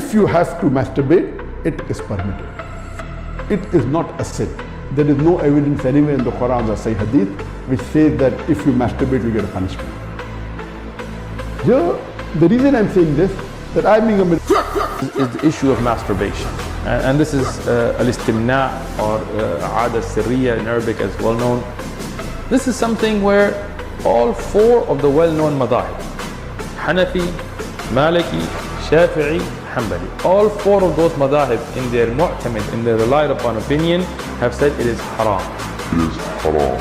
if you have to masturbate, it is permitted. It is not a sin. There is no evidence anywhere in the Quran or Sahih Hadith which says that if you masturbate, you get a punishment. Here, the reason I'm saying this, that I'm being a is the issue of masturbation. And this is al-istimna or aada sirriya in Arabic as well known. This is something where all four of the well-known madhahib, Hanafi, Maliki, Shafi'i, Hanbali, all four of those madhahib in their mu'tamid, in their relied upon opinion, have said it is haram. It is haram.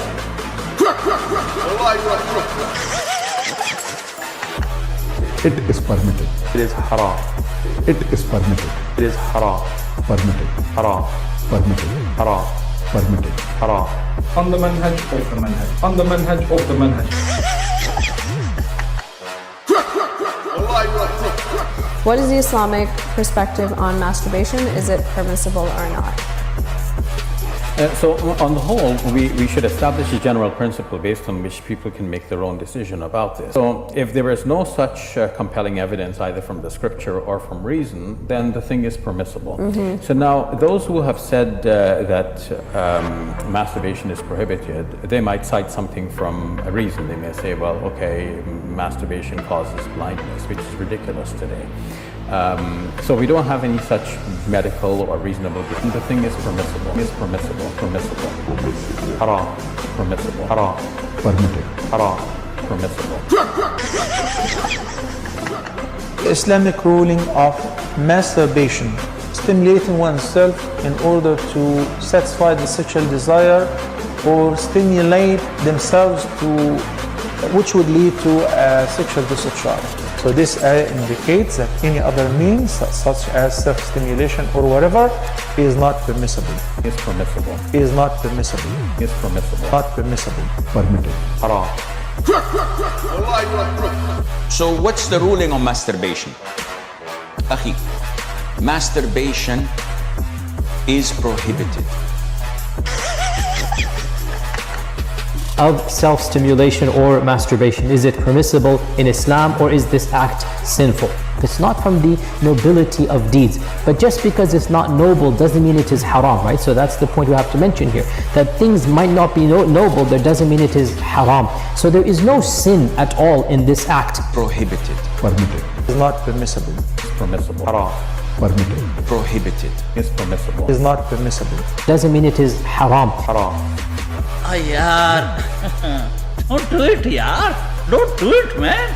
It is permitted. It is haram. It is permitted. It is haram. Permitted. Haram. Permitted. Haram. Permitted. Haram. On the manhaj, off the manhaj. On the manhaj, off the manhaj. What is the Islamic perspective on masturbation? Is it permissible or not? So on the whole, we should establish a general principle based on which people can make their own decision about this. So if there is no such compelling evidence either from the scripture or from reason, then the thing is permissible. So now those who have said that masturbation is prohibited, they might cite something from a reason. They may say, well, okay, masturbation causes blindness, which is ridiculous today. So we don't have any such medical or reasonable reason. The thing is permissible. Is permissible. Permissible. Haram. Permissible. Haram. Permitted. Haram. Permissible. Islamic ruling of masturbation, stimulating oneself in order to satisfy the sexual desire or stimulate themselves to, which would lead to a sexual discharge. So this indicates that any other means, such as self-stimulation or whatever, is not permissible. Is permissible. Is not permissible. Is permissible. Not permissible. Permitted. Haram. So what's the ruling on masturbation? Akhi, masturbation is prohibited. Of self-stimulation or masturbation, is it permissible in Islam or is this act sinful? It's not from the nobility of deeds, but just because it's not noble doesn't mean it is haram, right? So that's the point we have to mention here, that things might not be noble, that doesn't mean it is haram. So there is no sin at all in this act. Prohibited. Permitted. Is not permissible. Is permissible. Haram. Permitted. Prohibited. Is permissible. Is not permissible. Doesn't mean it is haram. Haram. Yaar, don't do it, yaar. Don't do it, man.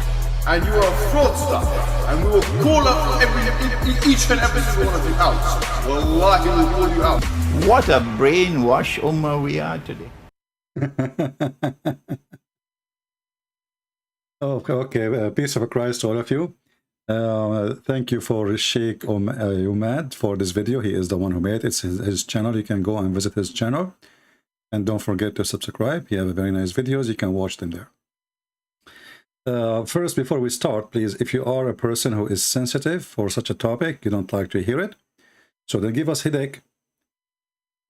And you are a fraudster. And we will call up each and every single one of you out. Wallahi, we will call you out. What a brainwash ummah we are today. Okay, peace of Christ to all of you. Thank you for Sheikh Umad for this video. He is the one who made it. It's his channel. You can go and visit his channel. And don't forget to subscribe. He has very nice videos. You can watch them there. First, before we start, please, if you are a person who is sensitive for such a topic, you don't like to hear it, so then give us headache.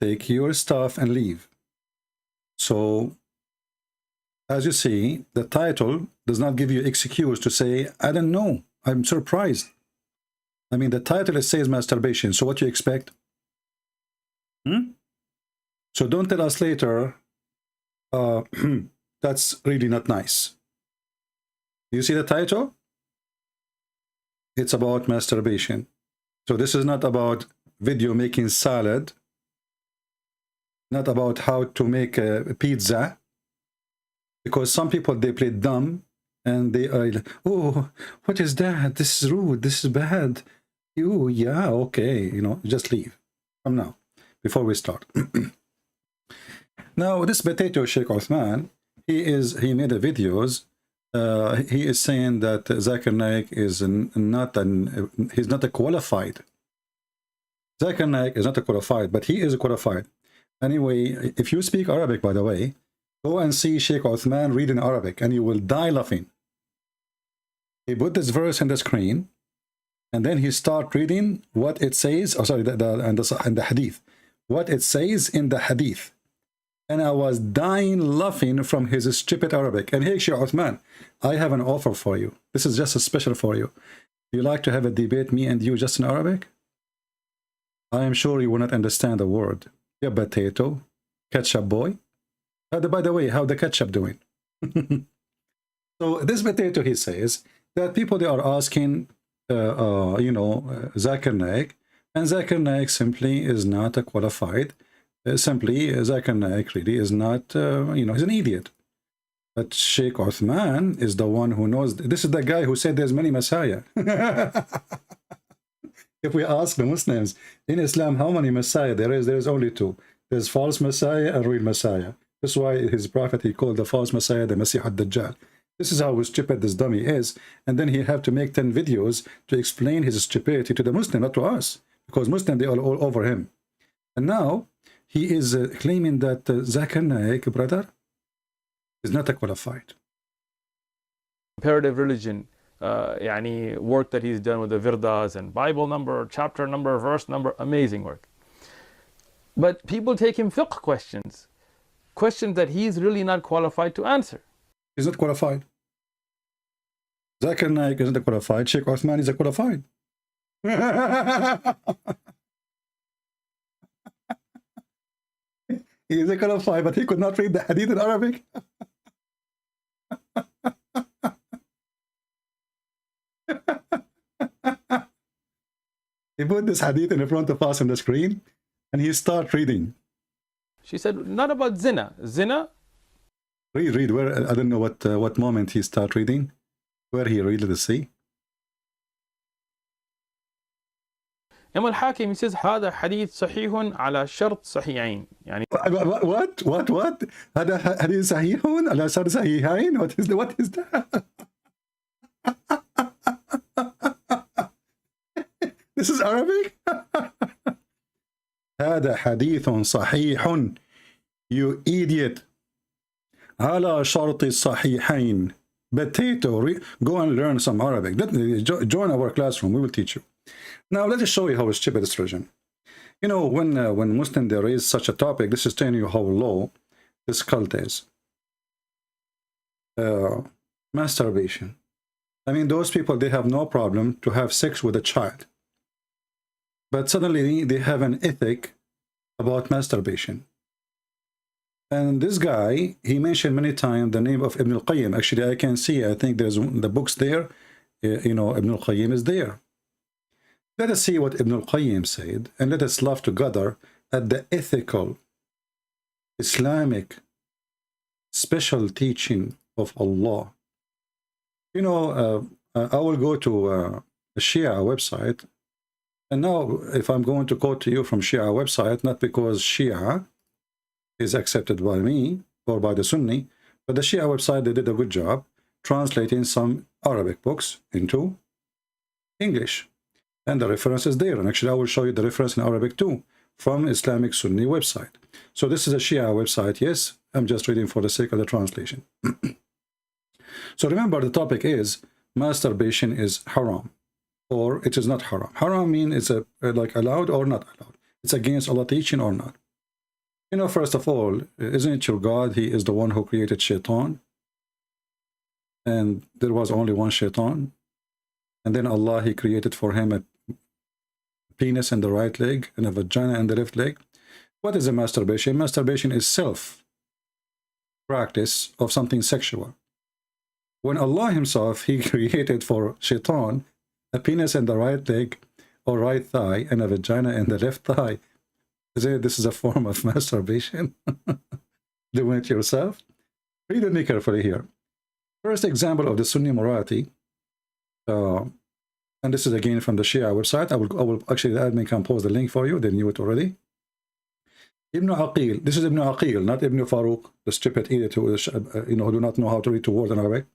Take your stuff and leave. So, as you see, the title does not give you excuse to say, I don't know, I'm surprised. I mean, the title says masturbation, so what do you expect? So don't tell us later, that's really not nice. You see the title? It's about masturbation. So this is not about video making salad, not about how to make a pizza, because some people, they play dumb and they are like, oh, what is that? This is rude. This is bad. You, yeah, okay. You know, just leave. Come now, before we start. Now, this potato Sheikh Osman, he made a videos. He is saying that Zakir Naik is he's not a qualified. Zakir Naik is not a qualified, but he is a qualified. Anyway, if you speak Arabic, by the way, go and see Sheikh Osman read in Arabic, and you will die laughing. He put this verse in the screen, and then he start reading what it says. Oh, sorry, the hadith. What it says in the hadith. And I was dying laughing from his stupid Arabic. And hey, Sheikh Osman, I have an offer for you. This is just a special for you. You like to have a debate, me and you, just in Arabic? I am sure you will not understand a word. Yeah, potato, ketchup boy. By the way, how the ketchup doing? So this potato, he says that people, they are asking, Zakir Naik, and Zakir Naik simply is not a qualified. Simply, Zakir Naik really is not, he's an idiot. But Sheikh Osman is the one who knows. This is the guy who said there's many Messiah. If we ask the Muslims in Islam how many Messiah there is only two. There's false Messiah and real Messiah. That's why his prophet, he called the false Messiah the Masih ad-Dajjal. This is how stupid this dummy is. And then he have to make 10 videos to explain his stupidity to the Muslim, not to us. Because Muslim, they are all over him. And now he is claiming that Zakir Naik, brother, is not a qualified. Comparative religion, work that he's done with the Virdas and Bible number, chapter number, verse number, amazing work. But people take him fiqh questions that he's really not qualified to answer. He's not qualified. Zakir Naik isn't a qualified. Sheikh Osman is a qualified. He is a qualified, but he could not read the hadith in Arabic. He put this hadith in front of us on the screen, and he start reading. She said, not about zina. Zina? Read. Where? I don't know what moment he start reading. Where he read the sea. Imam al-Hakim, he says, هذا حديث صحيح على شرط صحيحين. What? هذا حديث صحيح على شرط صحيحين? What is that? This is Arabic? هذا حديث صحيح. You idiot. على شرط الصحيحين. Potato. Go and learn some Arabic. Join our classroom. We will teach you. Now let us show you how stupid this religion. When Muslims they raise such a topic, this is telling you how low this cult is. Masturbation. I mean, those people, they have no problem to have sex with a child. But suddenly they have an ethic about masturbation. And this guy, he mentioned many times the name of Ibn al-Qayyim. Actually, I can see, I think there's the books there. Ibn al-Qayyim is there. Let us see what Ibn al-Qayyim said, and let us laugh together at the ethical, Islamic, special teaching of Allah. I will go to a Shia website, and now if I'm going to quote to you from Shia website, not because Shia is accepted by me or by the Sunni, but the Shia website, they did a good job translating some Arabic books into English. And the reference is there. And actually, I will show you the reference in Arabic too, from Islamic Sunni website. So this is a Shia website. Yes, I'm just reading for the sake of the translation. So remember, the topic is masturbation is haram, or it is not haram. Haram means it's like allowed or not allowed. It's against Allah teaching or not. First of all, isn't it your God? He is the one who created shaitan. And there was only one shaitan. And then Allah, he created for him a penis in the right leg and a vagina in the left leg. What is a masturbation? Masturbation is self-practice of something sexual. When Allah himself, he created for shaitan a penis in the right leg or right thigh and a vagina in the left thigh. This is a form of masturbation? Doing it yourself? Read me carefully here. First example of the Sunni morality. And this is again from the Shia website. I will actually, the admin can post the link for you. They knew it already. Ibn Aqil. This is Ibn Aqil, not Ibn Farouk, the stupid idiot who who do not know how to read two words in Arabic.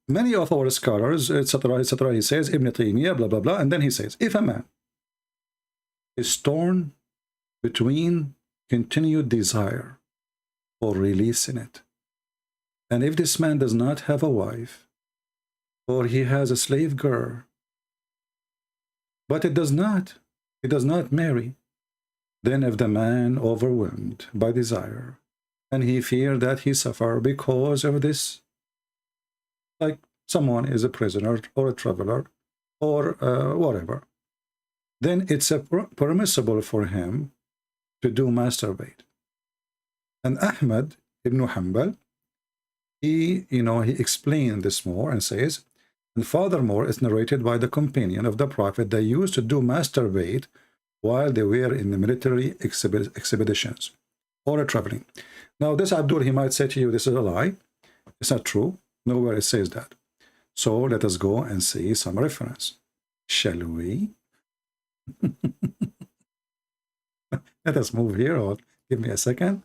Many of our scholars, etc., he says, Ibn Taymiyyah, blah, blah, blah, and then he says, if a man is torn between continued desire or releasing it, and if this man does not have a wife, or he has a slave girl, but he does not marry, then if the man overwhelmed by desire, and he feared that he suffer because of this, like someone is a prisoner or a traveler or whatever, then it's permissible for him to do masturbate. And Ahmad ibn Hanbal, he explained this more and says, and furthermore, it's narrated by the companion of the Prophet, they used to do masturbate while they were in the military expeditions or traveling. Now, this Abdul, he might say to you, this is a lie. It's not true. Nowhere it says that. So let us go and see some reference. Shall we? Let us move here, or give me a second.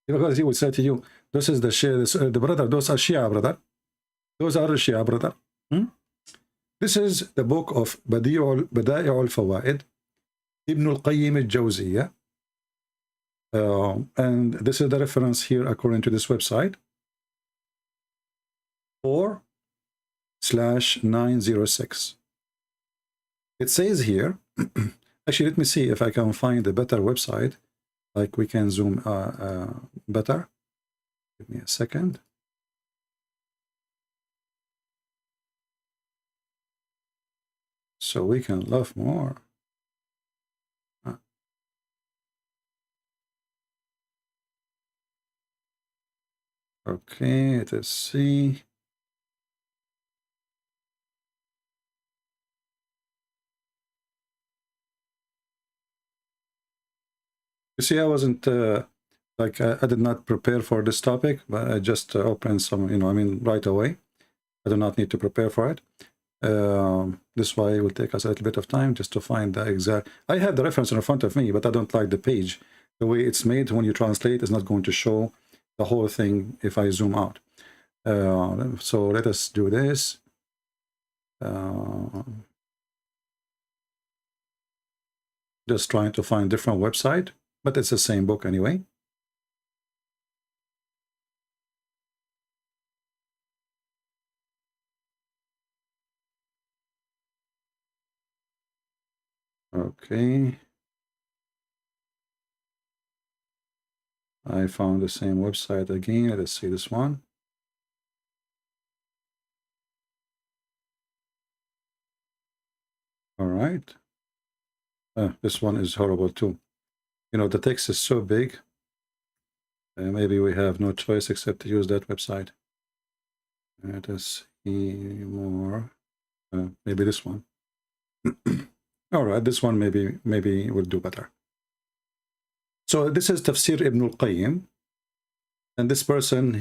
Because he would say to you, this is the Shia, the brother, those are Shia, brother. Those are Shia, brother. This is the book of Bada'i al-Fawaid, Ibn al-Qayyim al-Jawziyah. And this is the reference here according to this website. 4/906. It says here, actually, let me see if I can find a better website, like we can zoom better. Give me a second. So we can love more. Okay, let's see. You see, I wasn't like I did not prepare for this topic, but I just opened some, right away. I do not need to prepare for it. This way will take us a little bit of time just to find the exact. I have the reference in front of me, but I don't like the page. The way it's made when you translate is not going to show the whole thing if I zoom out. So let us do this. Just trying to find different website, but it's the same book anyway. Okay. I found the same website again. Let's see this one. All right. This one is horrible too. The text is so big. Maybe we have no choice except to use that website. Let us see more. Maybe this one. All right, this one maybe will do better. So this is Tafsir Ibn al-Qayyim, and this person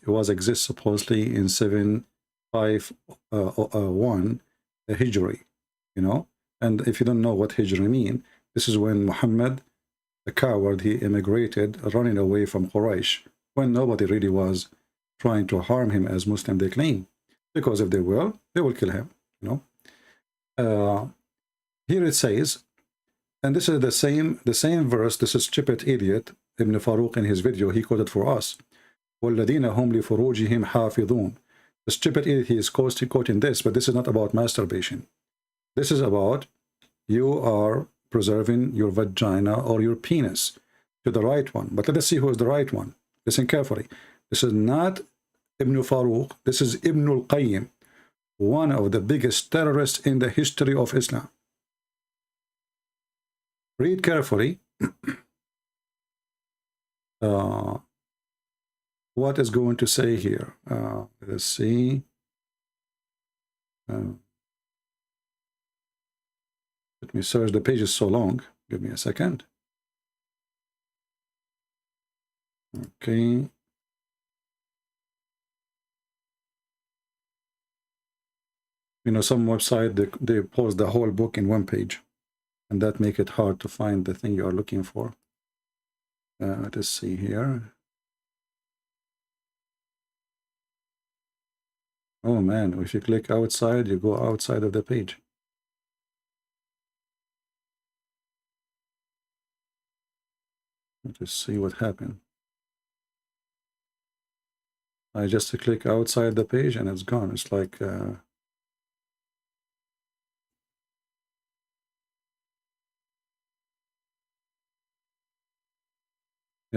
was exists supposedly in 751 Hijri, And if you don't know what Hijri mean, this is when Muhammad, the coward, he immigrated, running away from Quraysh, when nobody really was trying to harm him as Muslim they claim, because if they will kill him. Here it says, and this is the same verse. This is stupid idiot Ibn Farouk in his video. He quoted for us. وَالَّذِينَ هُمْ لِفُرُوجِهِمْ حَافِظُونَ. The stupid idiot, he is quoting this, but this is not about masturbation. This is about you are preserving your vagina or your penis to the right one. But let us see who is the right one. Listen carefully. This is not Ibn Farouk. This is Ibn al-Qayyim, one of the biggest terrorists in the history of Islam. Read carefully what is going to say here. Let's see. Let me search. The page is so long. Give me a second. Okay. Some website, they post the whole book in one page, and that make it hard to find the thing you are looking for. Let us see here. Oh man, if you click outside, you go outside of the page. Let us see what happened. I just click outside the page and it's gone. It's like yeah,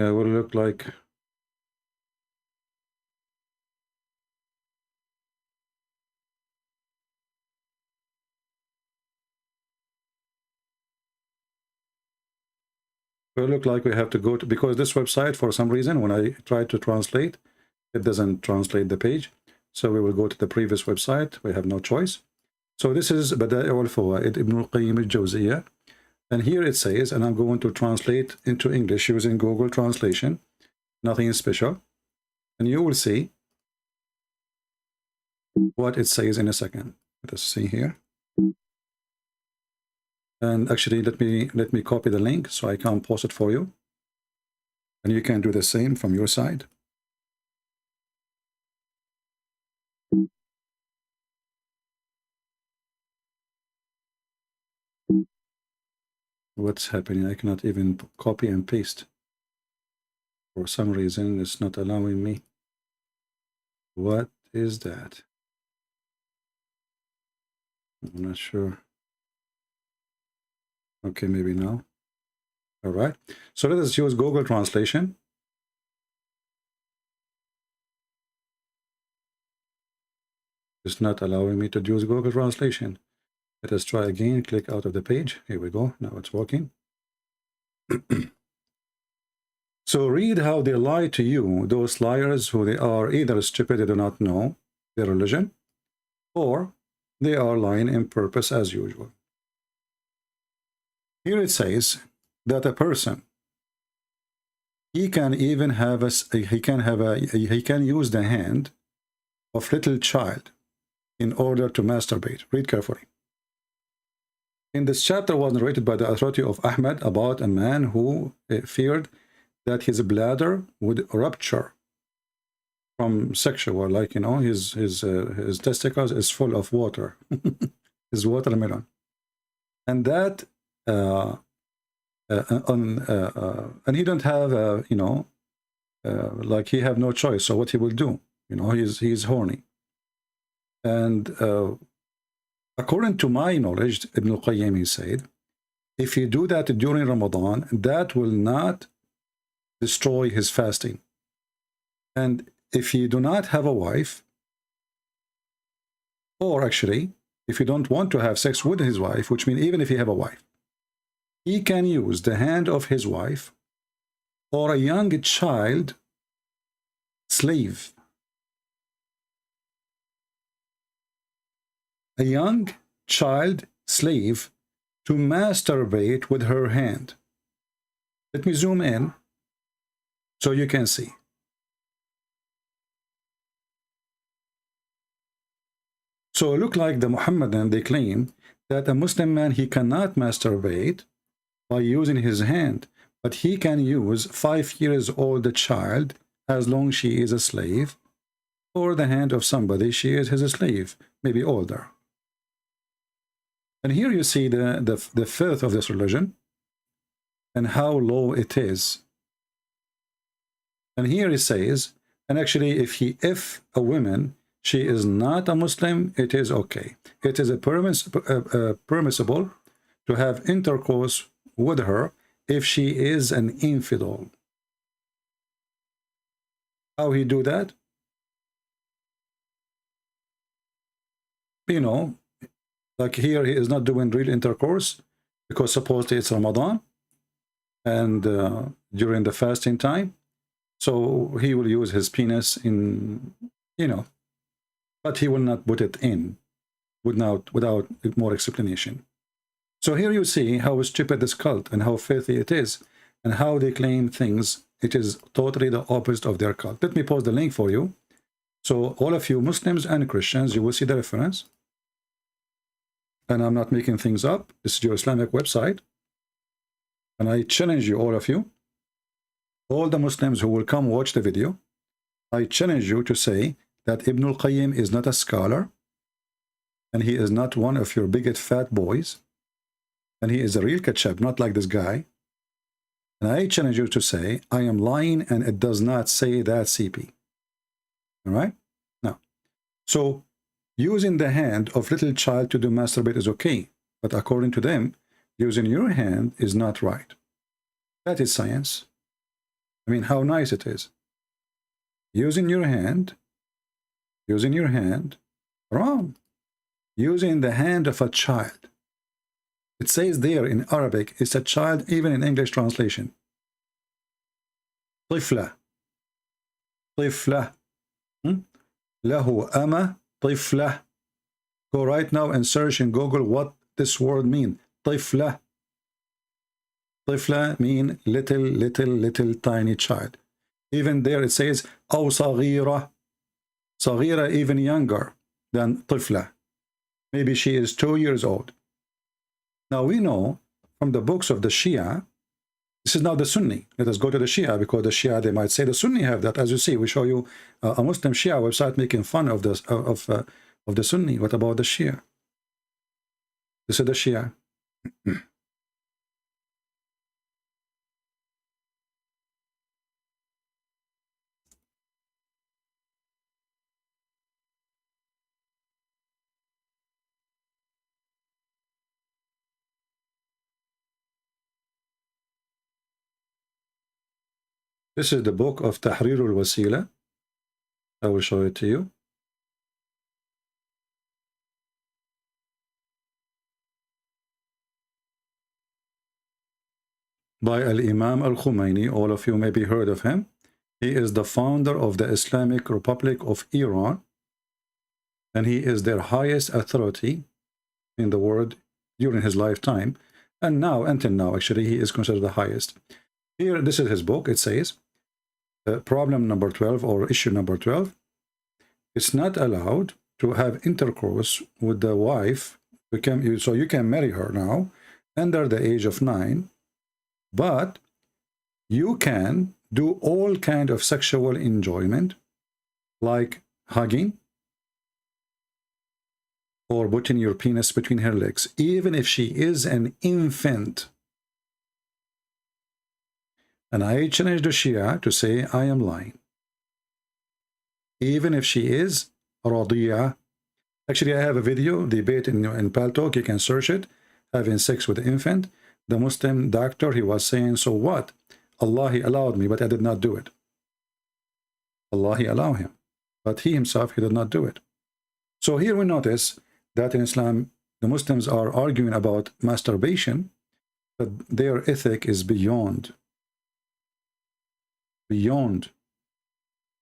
it will look like So it look like we have to go to, because this website, for some reason, when I try to translate, it doesn't translate the page. So we will go to the previous website. We have no choice. So this is Bada'i al-Fawaid, Ibn al-Qayyim al-Jawziyah. And here it says, and I'm going to translate into English using Google Translation, nothing special. And you will see what it says in a second. Let us see here. And actually, let me copy the link so I can post it for you. And you can do the same from your side. What's happening? I cannot even copy and paste. For some reason, it's not allowing me. What is that? I'm not sure. Okay, maybe now. All right. So let us use Google Translation. It's not allowing me to use Google Translation. Let us try again. Click out of the page. Here we go. Now it's working. So read how they lie to you, those liars who they are either stupid, they do not know their religion, or they are lying in purpose as usual. Here it says that a person, he can even have he can use the hand of little child in order to masturbate. Read carefully. In this chapter was narrated by the authority of Ahmad about a man who feared that his bladder would rupture from sexual, like, you know, his testicles is full of water, his watermelon, and that and he don't have you know, like he have no choice. So what he will do, you know, he's horny. And according to my knowledge, Ibn al-Qayyim, he said, if you do that during Ramadan, that will not destroy his fasting. And if you do not have a wife, or actually, if you don't want to have sex with his wife, which means even if you have a wife, he can use the hand of his wife or a young child slave. A young child slave to masturbate with her hand. Let me zoom in so you can see. So it look like the Muhammadan, they claim that a Muslim man, he cannot masturbate by using his hand, but he can use 5 years old child as long as she is a slave, or the hand of somebody, she is his slave, maybe older. And here you see the filth of this religion and how low it is. And here it says, and actually if a woman, she is not a Muslim, it is okay. It is permissible to have intercourse with her if she is an infidel. How he do that? You know, like here he is not doing real intercourse because supposedly it's Ramadan and during the fasting time. So he will use his penis in, you know, but he will not put it in without more explanation. So here you see how stupid this cult and how filthy it is and how they claim things. It is totally the opposite of their cult. Let me post the link for you. So all of you Muslims and Christians, you will see the reference. And I'm not making things up. This is your Islamic website. And I challenge you, all of you, all the Muslims who will come watch the video, I challenge you to say that Ibn al-Qayyim is not a scholar, and he is not one of your bigot fat boys, and he is a real ketchup, not like this guy. And I challenge you to say, I am lying, and it does not say that, CP. All right? Now, so using the hand of little child to do masturbate is okay, but according to them, using your hand is not right. That is science. I mean, how nice it is. Using your hand, wrong. Using the hand of a child. It says there in Arabic, it's a child, even in English translation. طفلة طفلة له أمة طفلة. Go right now and search in Google what this word means. طفلة. طفلة mean little tiny child. Even there it says أو صغيرة. صغيرة even younger than طفلة. Maybe she is 2 years old. Now we know from the books of the Shia, this is now the Sunni. Let us go to the Shia, because the Shia, they might say the Sunni have that. As you see, we show you a Muslim Shia website making fun of the Sunni. What about the Shia? This is the Shia. This is the book of Tahrir al-Wasila. I will show it to you. By Al-Imam al-Khomeini. All of you maybe heard of him. He is the founder of the Islamic Republic of Iran, and he is their highest authority in the world during his lifetime. And now, until now, actually, he is considered the highest. Here, this is his book. It says, problem number 12, or issue number 12, it's not allowed to have intercourse with the wife. So you can marry her now under the age of 9, but you can do all kind of sexual enjoyment, like hugging or putting your penis between her legs, even if she is an infant. And I challenge the Shia to say I am lying. Even if she is radiyah. Actually, I have a video debate in Paltalk. You can search it. Having sex with the infant. The Muslim doctor, he was saying, so what? Allah, he allowed me, but I did not do it. Allah, he allowed him. But he himself, he did not do it. So here we notice that in Islam, the Muslims are arguing about masturbation, but their ethic is beyond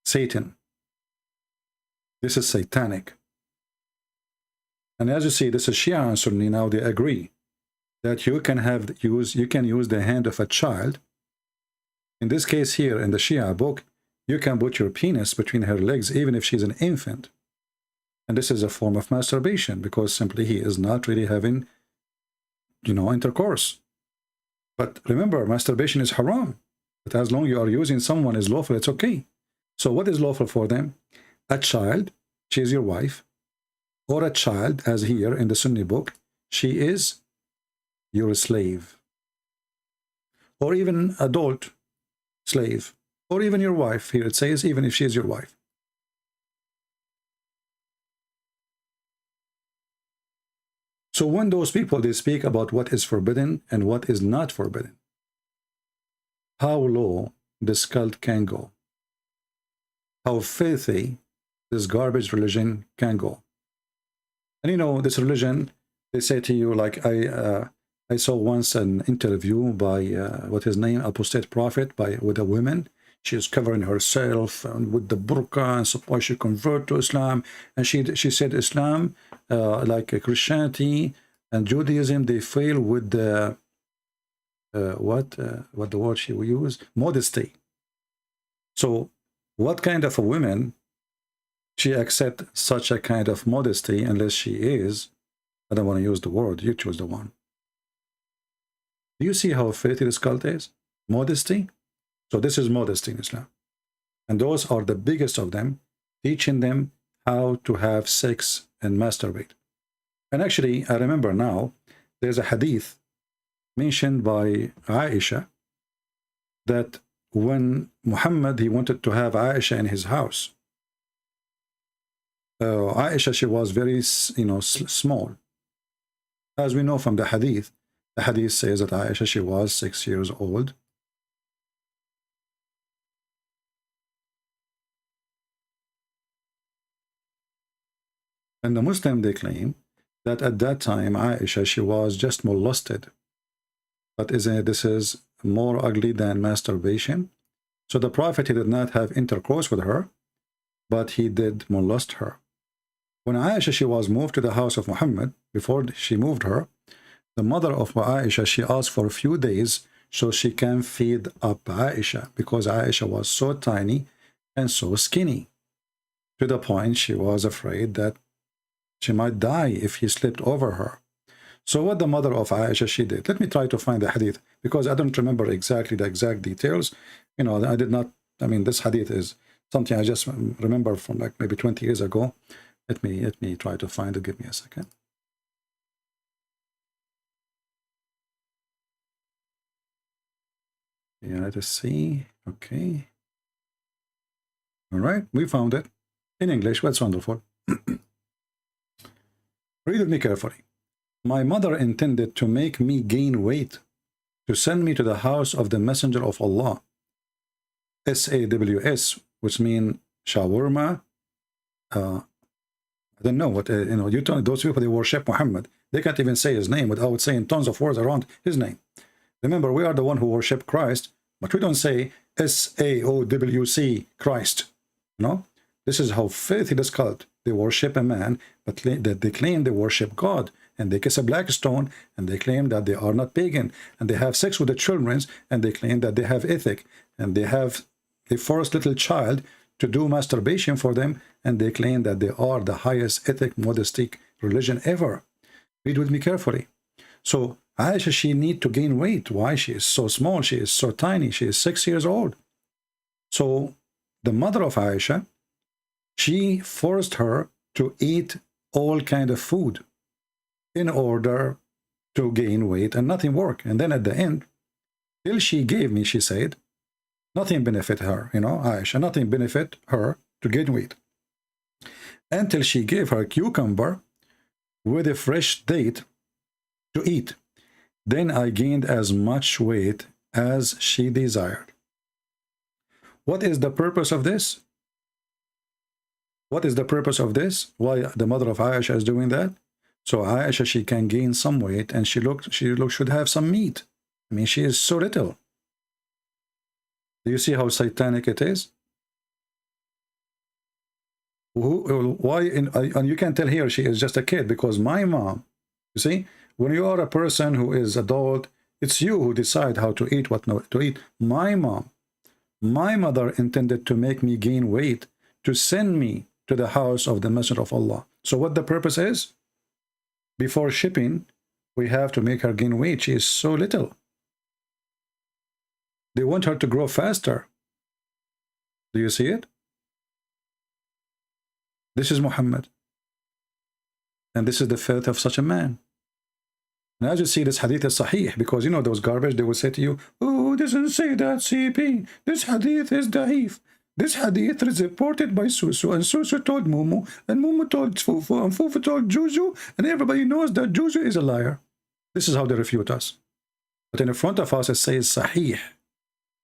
Satan. This is satanic. And as you see, this is Shia and Sunni. Now they agree that you can use the hand of a child. In this case here in the Shia book, you can put your penis between her legs even if she's an infant. And this is a form of masturbation, because simply he is not really having, intercourse. But remember, masturbation is haram. But as long as you are using someone is lawful, it's okay. So what is lawful for them? A child, she is your wife. Or a child, as here in the Sunni book, she is your slave. Or even adult slave. Or even your wife. Here it says, even if she is your wife. So when those people, they speak about what is forbidden and what is not forbidden, how low this cult can go, how filthy this garbage religion can go. And this religion, they say to you, like I saw once an interview by what his name, apostate prophet, with a woman. She is covering herself with the burqa and suppose she convert to Islam. And she said Islam, like Christianity and Judaism, they fail with the what the word she will use? Modesty. So what kind of a woman she accept such a kind of modesty unless she is, I don't want to use the word, you choose the one. Do you see how filthy this cult is? Modesty? So this is modesty in Islam. And those are the biggest of them, teaching them how to have sex and masturbate. And actually, I remember now, there's a hadith mentioned by Aisha that when Muhammad, he wanted to have Aisha in his house, Aisha, she was very, small. As we know from the hadith says that Aisha, she was 6 years old. And the Muslim, they claim that at that time, Aisha, she was just molested. But isn't this is more ugly than masturbation? So the Prophet, he did not have intercourse with her, but he did molest her. When Aisha, she was moved to the house of Muhammad, before she moved her, the mother of Aisha, she asked for a few days so she can feed up Aisha, because Aisha was so tiny and so skinny, to the point she was afraid that she might die if he slipped over her. So what the mother of Aisha, she did, let me try to find the hadith, because I don't remember exactly the exact details. You know, I did not, I mean, this hadith is something I just remember from like maybe 20 years ago. Let me try to find it. Give me a second. Yeah, let us see. Okay. All right, we found it in English. That's wonderful. Read with me carefully. My mother intended to make me gain weight, to send me to the house of the Messenger of Allah. SAWS, which mean shawarma. I don't know what, you know, those people, they worship Muhammad. They can't even say his name without saying tons of words around his name. Remember, we are the one who worship Christ, but we don't say SAOWC, Christ. You know, this is how filthy this cult. They worship a man, but they claim they worship God, and they kiss a black stone, and they claim that they are not pagan, and they have sex with the children, and they claim that they have ethic, and they force little child to do masturbation for them, and they claim that they are the highest ethic, modestic religion ever. Read with me carefully. So Aisha, she need to gain weight. Why? She is so small, she is so tiny, she is 6 years old. So the mother of Aisha, she forced her to eat all kind of food in order to gain weight, and nothing worked. And then at the end, till she gave me, she said, nothing benefit her, you know, Aisha, nothing benefit her to gain weight. Until she gave her cucumber with a fresh date to eat. Then I gained as much weight as she desired. What is the purpose of this? What is the purpose of this? Why the mother of Aisha is doing that? So Aisha, she can gain some weight, and she should have some meat. I mean, she is so little. Do you see how satanic it is? Why? And you can tell here she is just a kid, because my mom, you see, when you are a person who is adult, it's you who decide how to eat, what not to eat. My mom, my mother intended to make me gain weight, to send me to the house of the Messenger of Allah. So what the purpose is? Before shipping, we have to make her gain weight. She is so little. They want her to grow faster. Do you see it? This is Muhammad. And this is the faith of such a man. And as you see, this hadith is sahih, because you know those garbage, they will say to you, oh, doesn't say that, CP. This hadith is da'if. This hadith is reported by Susu, and Susu told Mumu, and Mumu told Fufu, and Fufu told Juju, and everybody knows that Juju is a liar. This is how they refute us. But in front of us, it says Sahih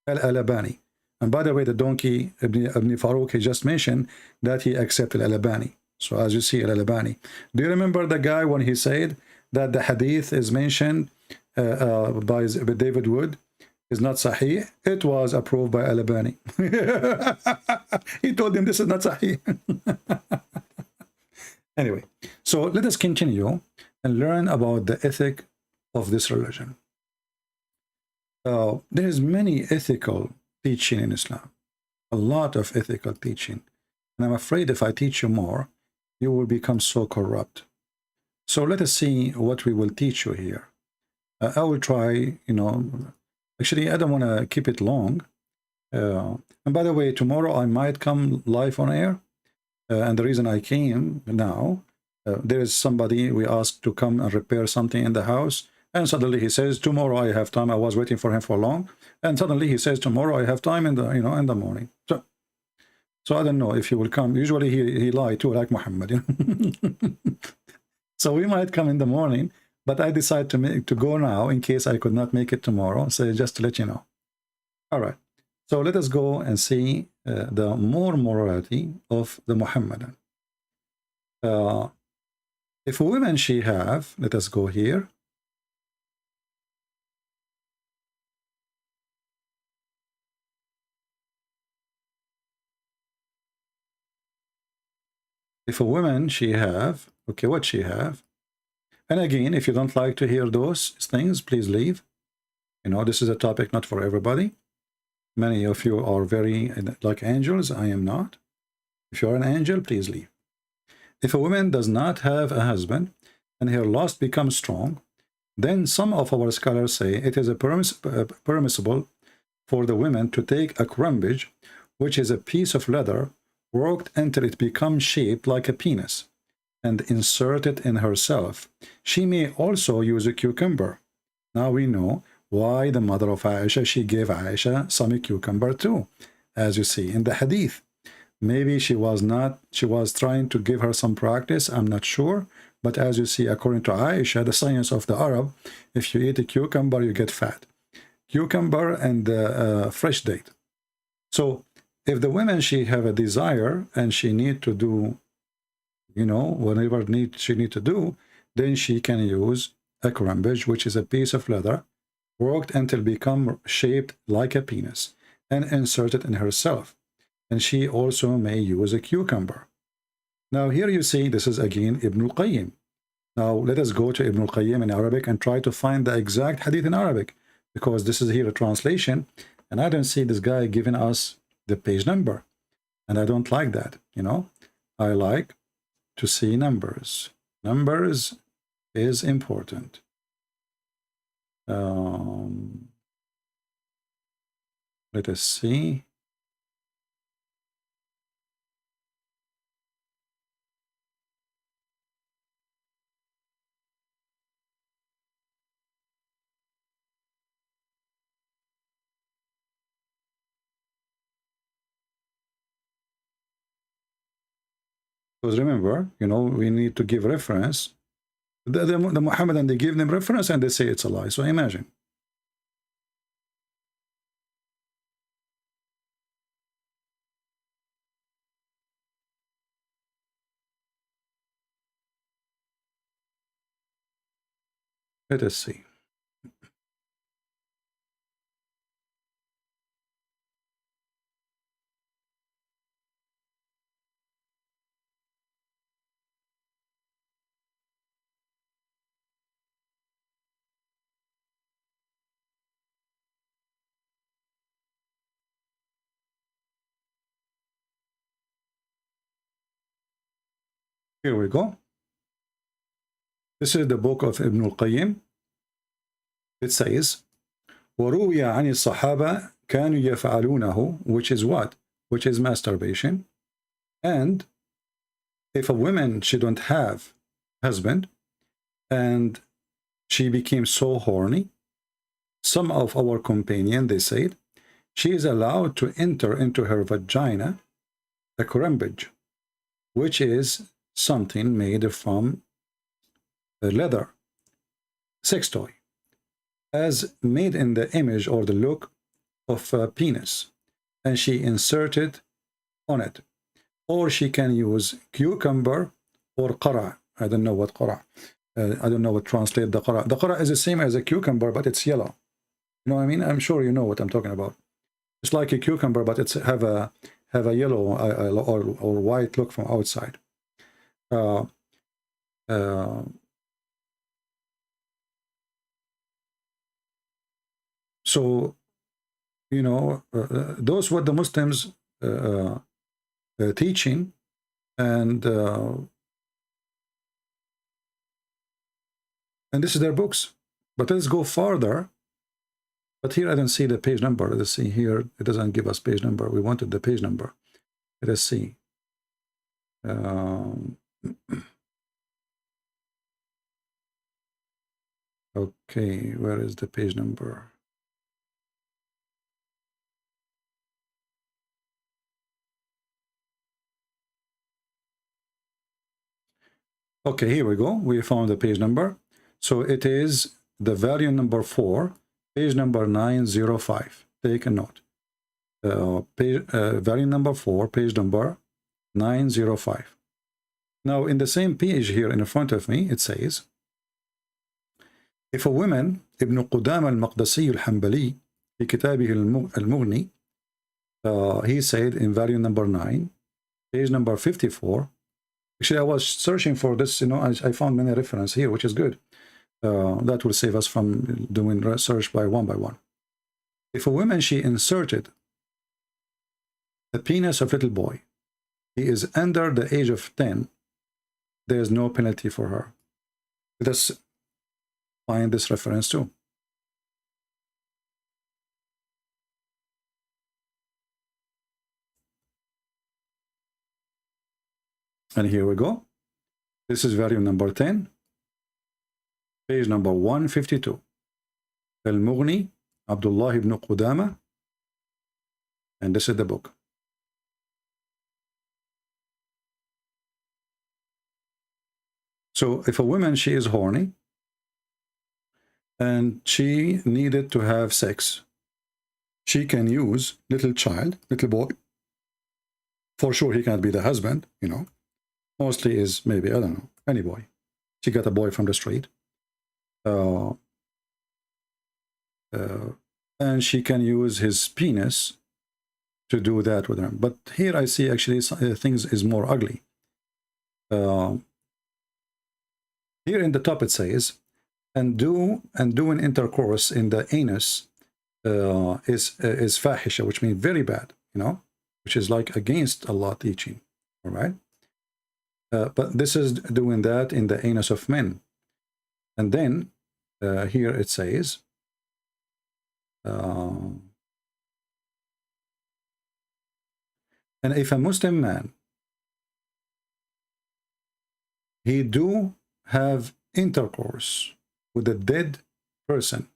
al-Albani. And by the way, the donkey, Ibn Farouk, he just mentioned that he accepted al-Albani. So as you see, al-Albani. Do you remember the guy when he said that the hadith is mentioned by David Wood is not Sahih? It was approved by al-Albani. He told him this is not Sahih. Anyway, so let us continue and learn about the ethic of this religion. There is many ethical teaching in Islam, a lot of ethical teaching, and I'm afraid if I teach you more, you will become so corrupt. So let us see what we will teach you here. I will try, you know, actually I don't want to keep it long. And by the way, tomorrow I might come live on air, and the reason I came now, there is somebody we asked to come and repair something in the house, and suddenly he says, tomorrow I have time. I was waiting for him for long, and suddenly he says, tomorrow I have time in the, you know, in the morning. So I don't know if he will come. Usually he lied too, like Muhammad. You know? So we might come in the morning, but I decided to go now in case I could not make it tomorrow. So just to let you know. All right. So let us go and see the more morality of the Muhammadan. If women she have, let us go here. if a woman she have, okay, what she have. And again, if you don't like to hear those things, please leave. You know, this is a topic not for everybody. Many of you are very like angels. I am not. If you're an angel, please leave. If a woman does not have a husband and her lust becomes strong, then some of our scholars say it is permissible for the woman to take a crumbage, which is a piece of leather worked until it becomes shaped like a penis, and insert it in herself. She may also use a cucumber. Now we know why the mother of Aisha, she gave Aisha some cucumber too, as you see in the hadith. Maybe she was trying to give her some practice, I'm not sure. But as you see, according to Aisha, the science of the Arab, if you eat a cucumber, you get fat. Cucumber and fresh date. So if the woman, she have a desire and she need to do, you know, whatever she need to do, then she can use a crumbage, which is a piece of leather worked until become shaped like a penis, and insert it in herself. And she also may use a cucumber. Now here you see, this is again Ibn al-Qayyim. Now let us go to Ibn al-Qayyim in Arabic and try to find the exact hadith in Arabic, because this is here a translation, and I don't see this guy giving us the page number. And I don't like that, you know. I like to see numbers. Numbers is important. Let us see. Because remember, you know, we need to give reference. The Muhammadan, they give them reference and they say it's a lie. So imagine. Let us see. Here we go. This is the book of Ibn al-Qayyim. It says, وَرُوِيَ عَنِ الصَّحَابَةِ كَانُوا يَفْعَلُونَهُ, which is what? Which is masturbation. And if a woman, she don't have husband, and she became so horny, some of our companions, they said, she is allowed to enter into her vagina a crumbage, which is something made from leather, sex toy, as made in the image or the look of a penis, and she inserted on it. Or she can use cucumber or qara. I don't know what qara. I don't know what translate the qara. The qara is the same as a cucumber, but it's yellow. You know what I mean? I'm sure you know what I'm talking about. It's like a cucumber, but it's have a yellow or white look from outside. So, you know, those were the Muslims teaching, and this is their books. But let's go farther. But here I don't see the page number. Let's see here. It doesn't give us page number. We wanted the page number. Let us see. Okay, where is the page number? Okay, here we go. We found the page number. So it is the volume number 4, page number 905. Take a note. Volume number 4, page number 905. Now, in the same page here in front of me, it says, if a woman, Ibn Qudama al-Maqdisi al-Hanbali, في كتابه المغني, he said in volume number 9, page number 54, Actually, I was searching for this, I found many references here, which is good. That will save us from doing research by one. If a woman, she inserted the penis of little boy, he is under the age of 10, there is no penalty for her. Let us find this reference too. And here we go. This is volume number 10, page number 152. Al-Mughni, Abdullah ibn Qudama, and this is the book. So if a woman, she is horny, and she needed to have sex, she can use little child, little boy. For sure, he can't be the husband, Mostly is maybe, I don't know, any boy. She got a boy from the street. And she can use his penis to do that with him. But here I see actually things is more ugly. Here in the top it says, and doing intercourse in the anus is fahisha, which means very bad, which is like against Allah teaching, all right? But this is doing that in the anus of men. And then here it says, and if a Muslim man, he do have intercourse with a dead person,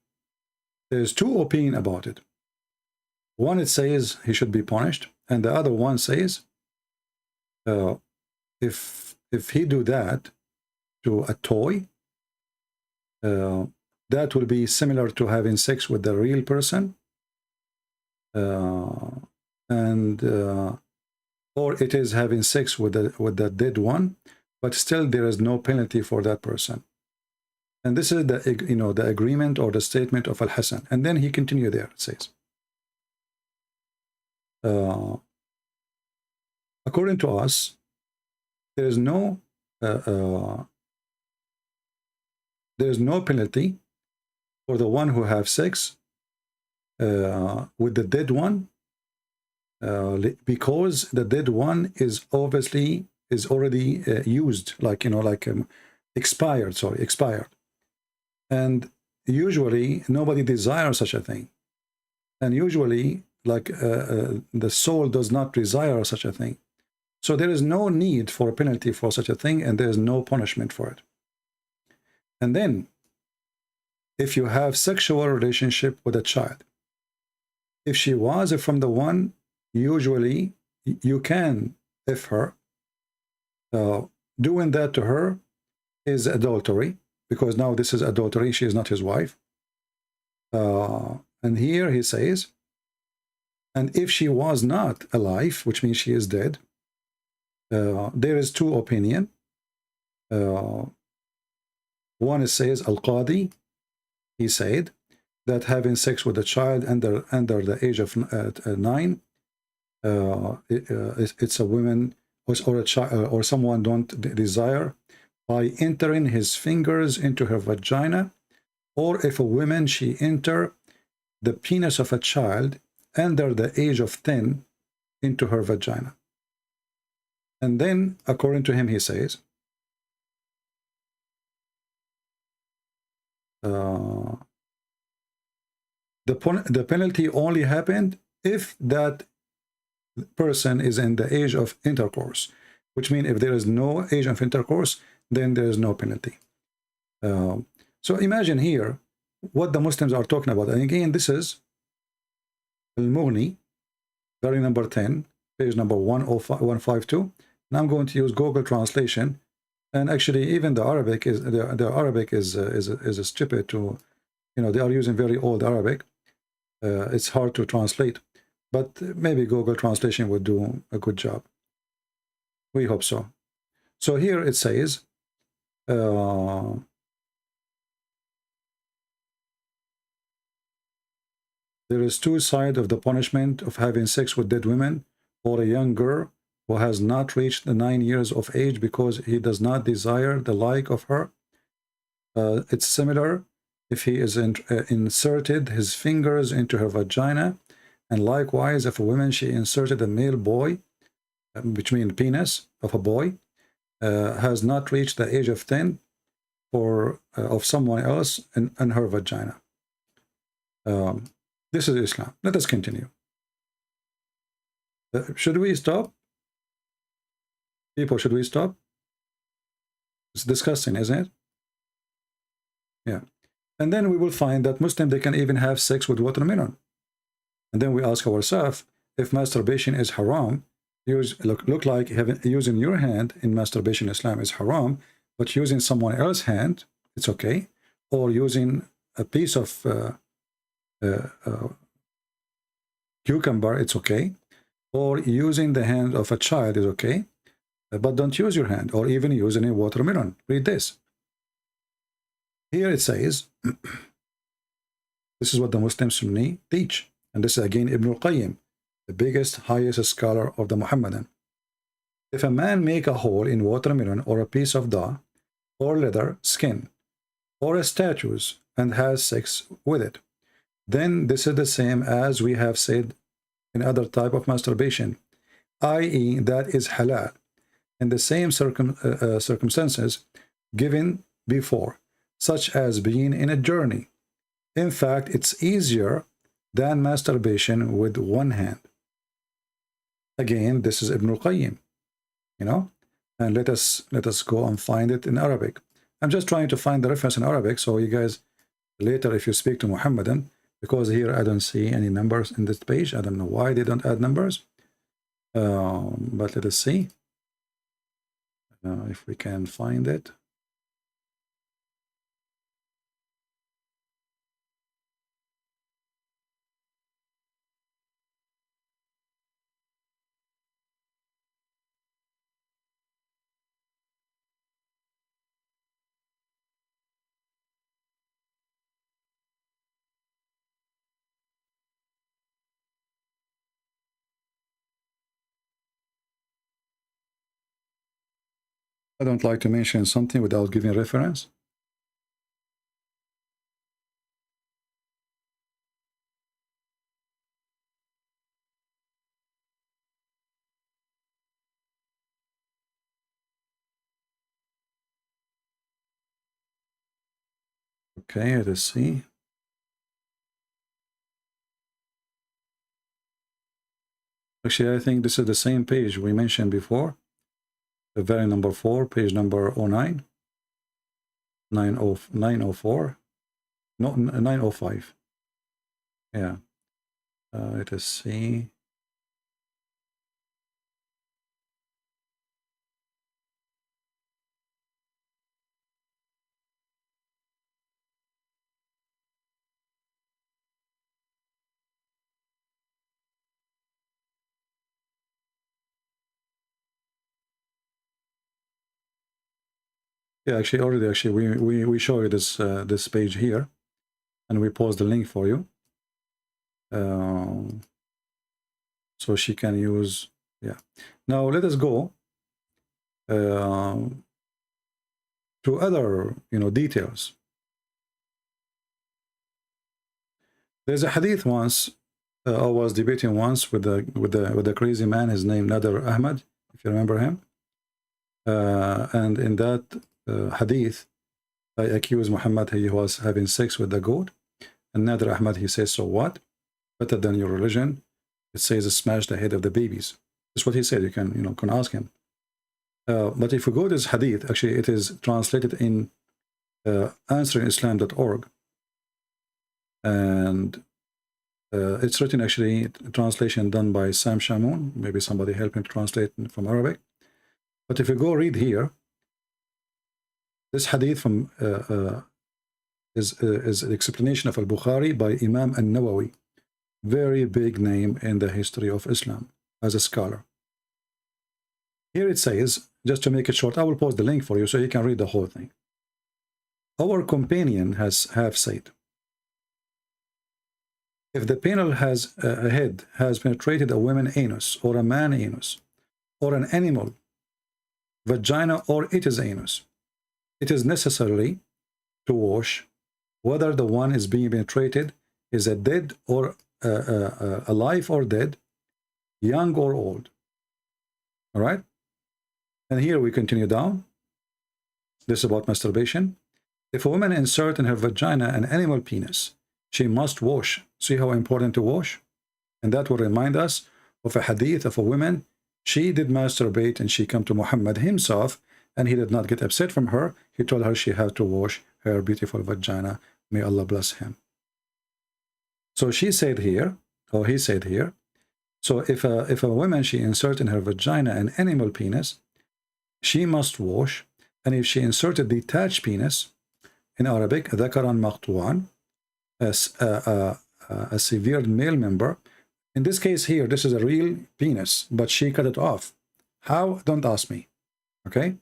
there's two opinions about it. One, it says he should be punished, and the other one says if he do that to a toy, that will be similar to having sex with the real person, or it is having sex with the dead one, but still there is no penalty for that person. And this is the the agreement or the statement of Al-Hasan. And then he continued there. It says, according to us, there is no penalty for the one who have sex with the dead one, because the dead one is obviously already used, expired. And usually nobody desires such a thing, and usually the soul does not desire such a thing. So there is no need for a penalty for such a thing, and there is no punishment for it. And then, if you have sexual relationship with a child, if she was from the one, usually you can, if her, doing that to her is adultery, because now this is adultery, she is not his wife. And here he says, and if she was not alive, which means she is dead, there is two opinions. One it says Al-Qadi, he said that having sex with a child under the age of 9, it's a woman or a child or someone don't desire by entering his fingers into her vagina, or if a woman she enter the penis of a child under the age of 10 into her vagina. And then, according to him, he says, the penalty only happened if that person is in the age of intercourse, which means if there is no age of intercourse, then there is no penalty. So imagine here what the Muslims are talking about. And again, this is Al-Mughni, volume number 10, page number 152. And I'm going to use Google translation. And actually, even the Arabic is stupid to, they are using very old Arabic. It's hard to translate, but maybe Google translation would do a good job. We hope so. So here it says, there is two sides of the punishment of having sex with dead women or a young girl who has not reached the 9 years of age because he does not desire the like of her. It's similar if he is inserted his fingers into her vagina, and likewise if a woman she inserted a male boy, which means penis of a boy, has not reached the age of 10 for of someone else in her vagina. This is Islam. Let us continue. Should we stop? People, should we stop? It's disgusting, isn't it? Yeah. And then we will find that Muslims, they can even have sex with watermelon. And then we ask ourselves, if masturbation is haram, look like using your hand in masturbation Islam is haram, but using someone else's hand, it's okay. Or using a piece of cucumber, it's okay. Or using the hand of a child is okay. But don't use your hand, or even using a watermelon. Read this. Here it says, this is what the Muslim Sunni teach. And this is again Ibn al-Qayyim, the biggest, highest scholar of the Muhammadan. If a man make a hole in watermelon or a piece of dough, or leather, skin, or a statue, and has sex with it, then this is the same as we have said in other type of masturbation, i.e. that is halal, in the same circumstances given before, such as being in a journey. In fact, it's easier than masturbation with one hand. Again, this is Ibn al-Qayyim, you know, and let us go and find it in Arabic. I'm just trying to find the reference in Arabic, so you guys later, if you speak to Muhammadan, because here I don't see any numbers in this page. I don't know why they don't add numbers, but let us see if we can find it. I don't like to mention something without giving reference. Okay, let's see. Actually, I think this is the same page we mentioned before. The very number 4, page number 09, 904, no, 905. Yeah. Let us see. Yeah, actually, we show you this this page here, and we post the link for you, so she can use. Yeah. Now let us go to other details. There's a hadith once. I was debating once with the crazy man. His name Nader Ahmad, if you remember him, and in that hadith, I accuse Muhammad he was having sex with the goat, and Nader Ahmad he says, so what? Better than your religion. It says smash the head of the babies. That's what he said. You can ask him. But if we go to this hadith, actually it is translated in answeringislam.org, and it's written actually translation done by Sam Shamoun. Maybe somebody help him to translate from Arabic. But if you go read here, this hadith from is an explanation of Al-Bukhari by Imam An-Nawawi, very big name in the history of Islam as a scholar. Here it says, just to make it short, I will post the link for you so you can read the whole thing. Our companion have said, if the penal has a head has penetrated a woman anus or a man anus, or an animal vagina or its anus, it is necessary to wash whether the one is being penetrated is a dead or alive or dead, young or old. All right? And here we continue down. This is about masturbation. If a woman insert in her vagina an animal penis, she must wash. See how important to wash? And that will remind us of a hadith of a woman. She did masturbate and she came to Muhammad himself, and he did not get upset from her. He told her she had to wash her beautiful vagina. May Allah bless him. So she said here, or he said here, so if a woman, she insert in her vagina an animal penis, she must wash. And if she inserted detached penis, in Arabic, ذكرا مقطوعا, a severed male member. In this case here, this is a real penis, but she cut it off. How? Don't ask me. Okay?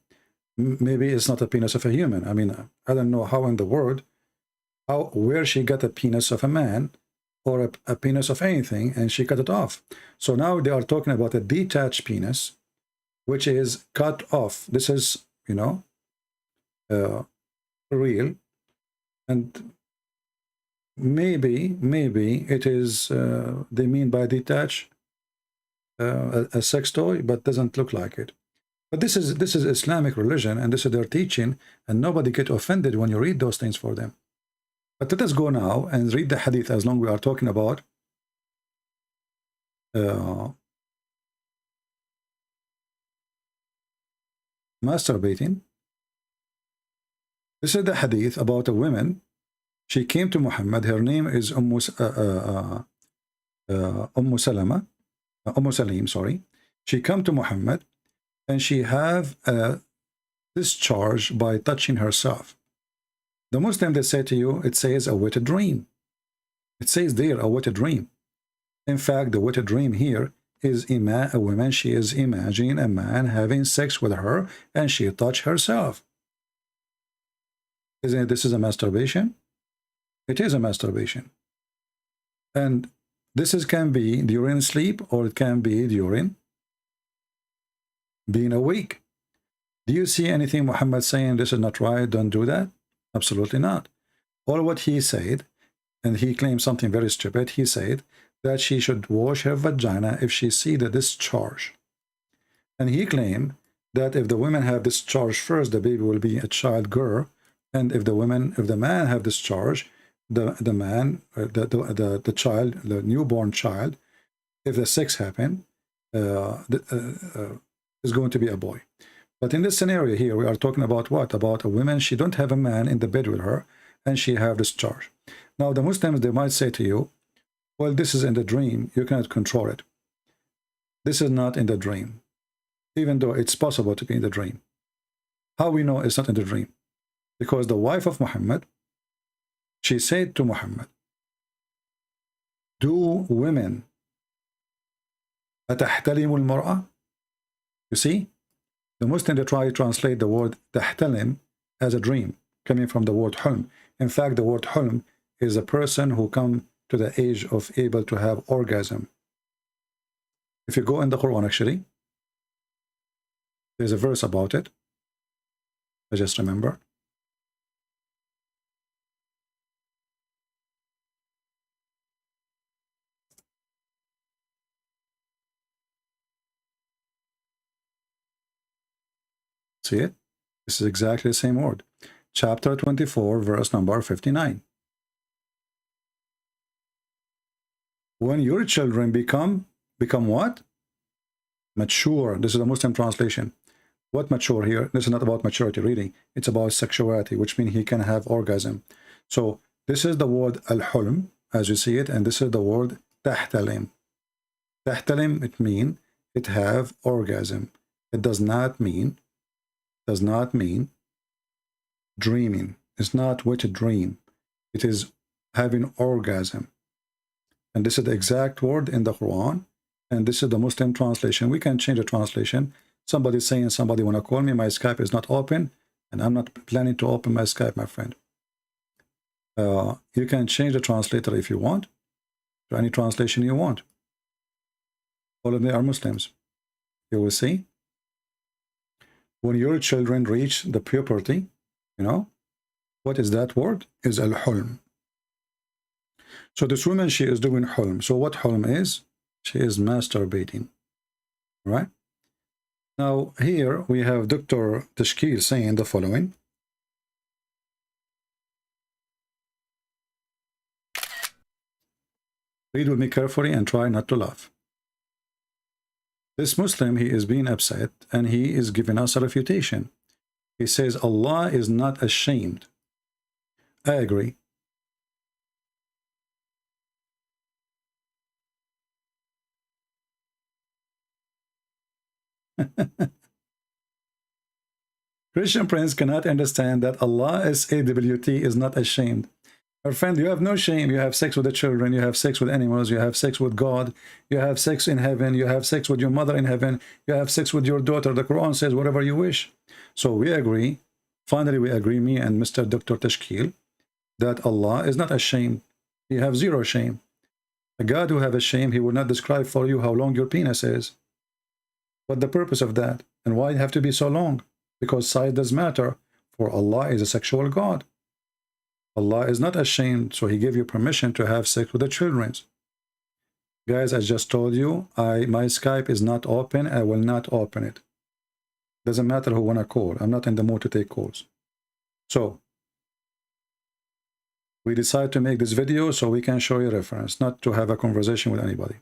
Maybe it's not a penis of a human. I mean, I don't know how in the world, where she got a penis of a man or a penis of anything, and she cut it off. So now they are talking about a detached penis, which is cut off. This is, you know, real. And maybe it is, they mean by detach a sex toy, but doesn't look like it. But this is Islamic religion, and this is their teaching, and nobody get offended when you read those things for them. But let us go now and read the hadith, as long as we are talking about masturbating. This is the hadith about a woman. She came to Muhammad. Her name is Salim, sorry. She came to Muhammad, and she have a discharge by touching herself. The Muslim, they say to you, it says a wet dream. It says there a wet dream. In fact, the wet dream here is a woman, she is imagining a man having sex with her, and she touched herself. Isn't it, this is a masturbation? It is a masturbation. And this can be during sleep, or it can be during being awake. Do you see anything Muhammad saying this is not right, don't do that? Absolutely not. All what he said, and he claimed something very stupid, he said that she should wash her vagina if she see the discharge. And he claimed that if the women have discharge first, the baby will be a child girl, and if the man have discharge, the child, the newborn child, if the sex happen, is going to be a boy. But in this scenario here, we are talking about what? About a woman, she don't have a man in the bed with her, and she have discharge. Now, the Muslims, they might say to you, well, this is in the dream, you cannot control it. This is not in the dream, even though it's possible to be in the dream. How we know it's not in the dream? Because the wife of Muhammad, she said to Muhammad, do women أتحتلم المرأة? You see, the Muslim, they try to translate the word tahtalim as a dream, coming from the word hulm. In fact, the word hulm is a person who come to the age of able to have orgasm. If you go in the Quran, actually, there's a verse about it. I just remember. See it? This is exactly the same word. Chapter 24, verse number 59. When your children become what? Mature. This is a Muslim translation. What mature here? This is not about maturity reading. It's about sexuality, which means he can have orgasm. So this is the word al-hulm, as you see it, and this is the word tahtalim. Tahtalim, it means it have orgasm. It does not mean dreaming. It's not what a dream. It is having orgasm. And this is the exact word in the Quran. And this is the Muslim translation. We can change the translation. Somebody's saying somebody want to call me. My Skype is not open. And I'm not planning to open my Skype, my friend. You can change the translator if you want. To any translation you want. All of them are Muslims. You will see. when your children reach the puberty, you know, what is that word? Is al-hulm. So this woman, she is doing hulm. So what hulm is? She is masturbating, right? Now here we have Dr. Tashkil saying the following. Read with me carefully and try not to laugh. This Muslim, he is being upset and he is giving us a refutation. He says Allah is not ashamed. I agree. Christian Prince cannot understand that Allah SAWT is not ashamed. Our friend, you have no shame. You have sex with the children, you have sex with animals, you have sex with God, you have sex in heaven, you have sex with your mother in heaven, you have sex with your daughter. The Quran says whatever you wish. So we agree, finally we agree, me and Mr. Dr. Tashkil, that Allah is not ashamed. He have zero shame. A God who have a shame, he will not describe for you how long your penis is. What the purpose of that? And why it have to be so long? Because size does matter, for Allah is a sexual God. Allah is not ashamed, so he gave you permission to have sex with the children. Guys, I just told you, my Skype is not open. I will not open it. Doesn't matter who wanna call. I'm not in the mood to take calls. So, we decided to make this video so we can show you reference, not to have a conversation with anybody.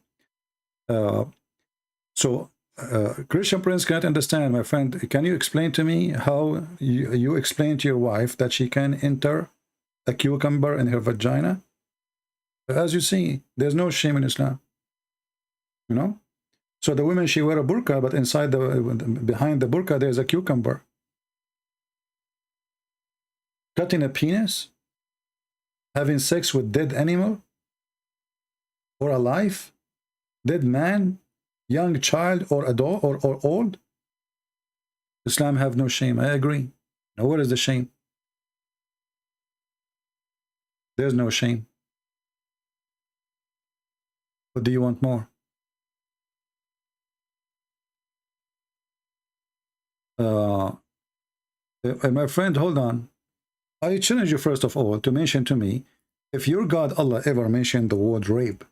Christian Prince cannot understand, my friend. Can you explain to me how you explain to your wife that she can enter a cucumber in her vagina? As you see, there's no shame in Islam. You know? So the women, she wear a burqa, but inside behind the burqa, there's a cucumber. Cutting a penis? Having sex with dead animal? Or alive? Dead man? Young child or adult or old? Islam have no shame. I agree. Now where is the shame? There's no shame. What do you want more? My friend, hold on. I challenge you first of all to mention to me if your God Allah ever mentioned the word rape.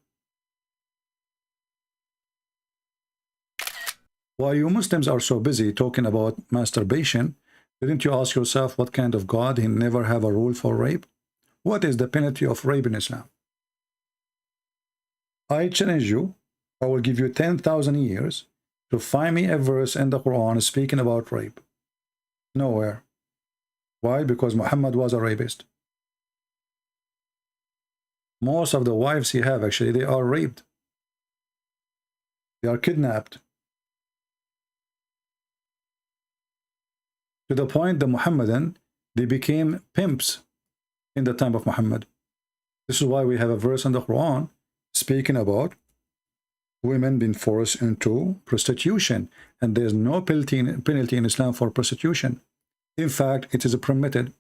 While you Muslims are so busy talking about masturbation, didn't you ask yourself what kind of God he never have a rule for rape? What is the penalty of rape in Islam? I challenge you, I will give you 10,000 years to find me a verse in the Quran speaking about rape. Nowhere. Why? Because Muhammad was a rapist. Most of the wives he have, actually, they are raped. They are kidnapped. To the point the Muhammadan, they became pimps in the time of Muhammad. This is why we have a verse in the Quran speaking about women being forced into prostitution, and there's no penalty in Islam for prostitution. In fact, it is permitted.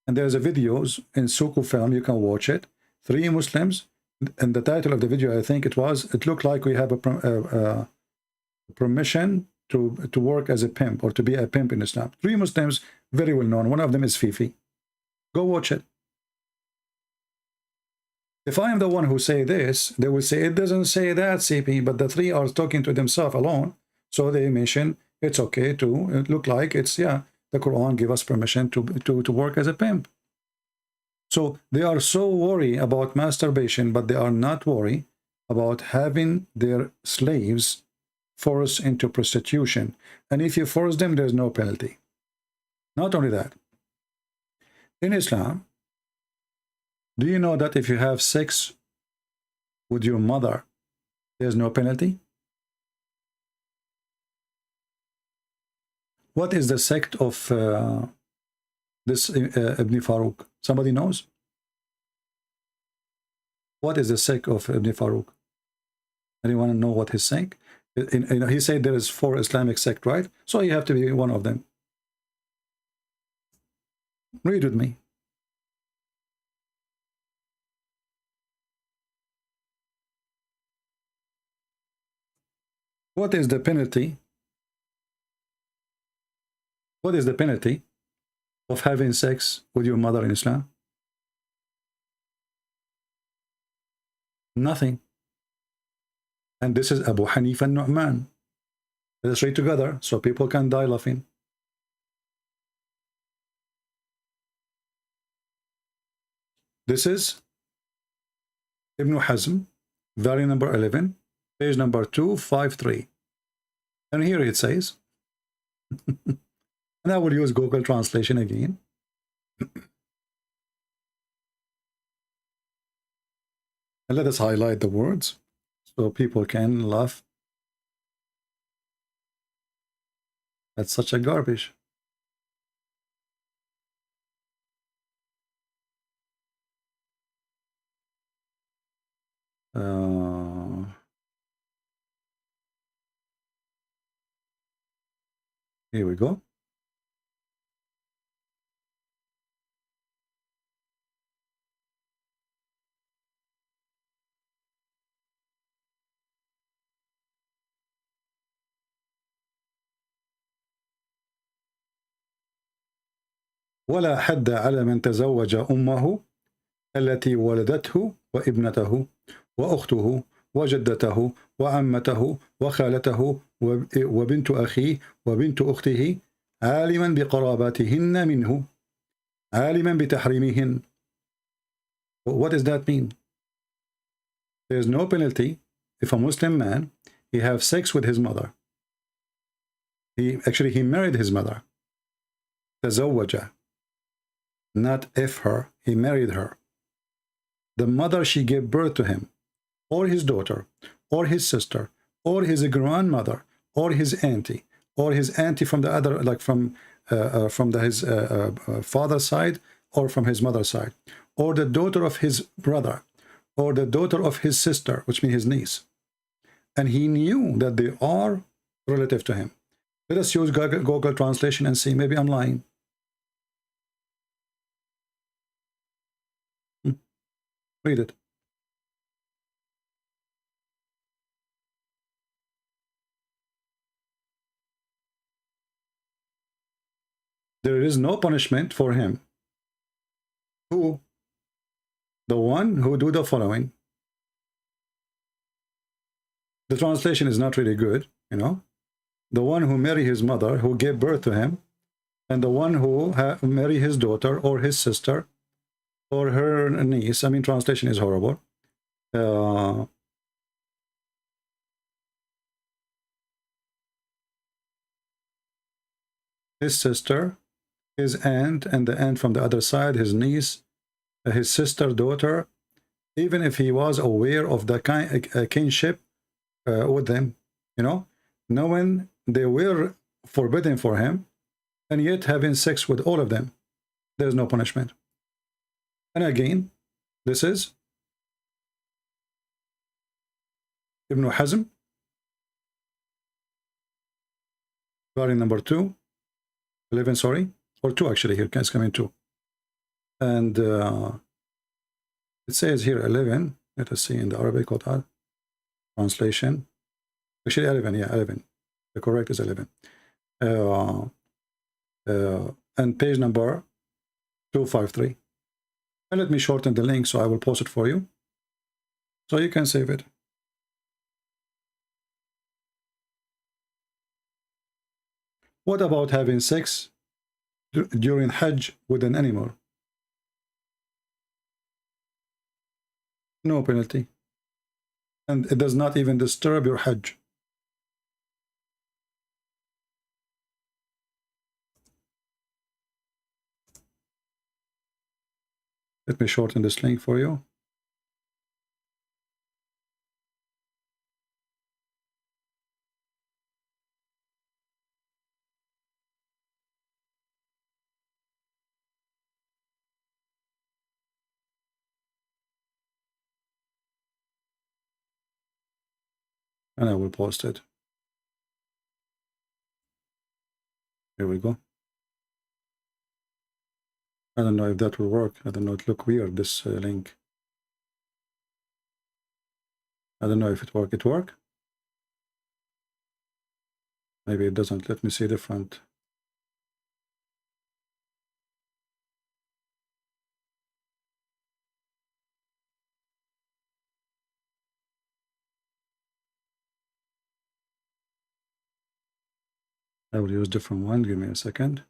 And there's a videos in Suku film, you can watch it. 3 Muslims, and the title of the video, I think it looked like we have a permission to work as a pimp or to be a pimp in Islam. 3 Muslims, very well known. One of them is Fifi. Go watch it. If I am the one who say this, they will say, it doesn't say that, CP, but the 3 are talking to themselves alone. So they mention it's okay to look like it's, yeah, the Quran give us permission to work as a pimp. So they are so worried about masturbation, but they are not worried about having their slaves forced into prostitution. And if you force them, there's no penalty. Not only that, in Islam, do you know that if you have sex with your mother, there's no penalty? What is the sect of this Ibn Farouk? Somebody knows? What is the sect of Ibn Farouk? Anyone know what his sect? He said there is 4 Islamic sects, right? So you have to be one of them. Read with me. What is the penalty What is the penalty of having sex with your mother in Islam? Nothing. And this is Abu Hanifa and Nu'man. Let us read together so people can die laughing. This is Ibn Hazm, volume number 11, page number 253. And here it says, and I will use Google translation again. And let us highlight the words so people can laugh. That's such a garbage. Here we go. ولا حد على من تزوج أمه التي ولدته وابنته وأخته وجدته وعمته وخالته وبنت أخيه وبنت أخته عالما بقراباتهن منه عالما بتحريمهن. What does that mean? There is no penalty if a Muslim man, he have sex with his mother. He married his mother. تزوج. Not if her, he married her. The mother, she gave birth to him, or his daughter, or his sister, or his grandmother, or his auntie from the other, like from his father's side, or from his mother's side, or the daughter of his brother, or the daughter of his sister, which means his niece. And he knew that they are relative to him. Let us use Google translation and see. Maybe I'm lying. Read it. There is no punishment for him. Who? The one who do the following. The translation is not really good, you know. The one who marry his mother, who gave birth to him, and the one who marry his daughter or his sister or her niece. I mean, translation is horrible. His sister, his aunt, and the aunt from the other side, his niece, his sister, daughter, even if he was aware of the kinship with them, you know, knowing they were forbidden for him, and yet having sex with all of them, there's no punishment. And again, this is Ibn Hazm, volume number 2, 11, sorry, or 2 actually, here it's coming 2. And it says here 11, let us see in the Arabic translation. Actually 11, yeah, 11. The correct is 11. And page number 253. And let me shorten the link, so I will post it for you, so you can save it. What about having sex during Hajj with an animal? No penalty. And it does not even disturb your Hajj. Let me shorten this link for you. And I will post it. Here we go. I don't know if that will work. I don't know. It look weird, this link. I don't know if it work. It work? Maybe it doesn't. Let me see the front. I will use different one. Give me a second.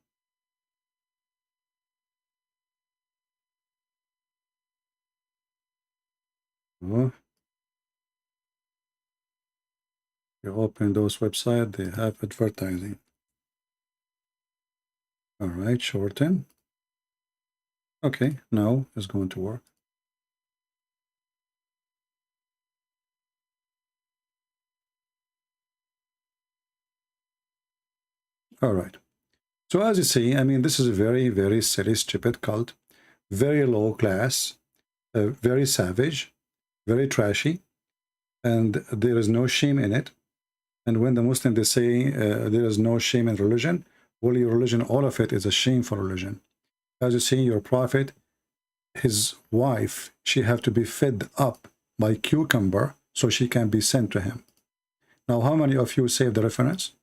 Oh. You open those websites, they have advertising. All right, shorten. Okay, now it's going to work. All right. So as you see, I mean, this is a very, very silly, stupid cult, very low class, very savage, very trashy, and there is no shame in it. And when the Muslims, they say there is no shame in religion, well, your religion, all of it is a shameful religion. As you see, your prophet, his wife, she have to be fed up by cucumber so she can be sent to him. Now, how many of you save the reference?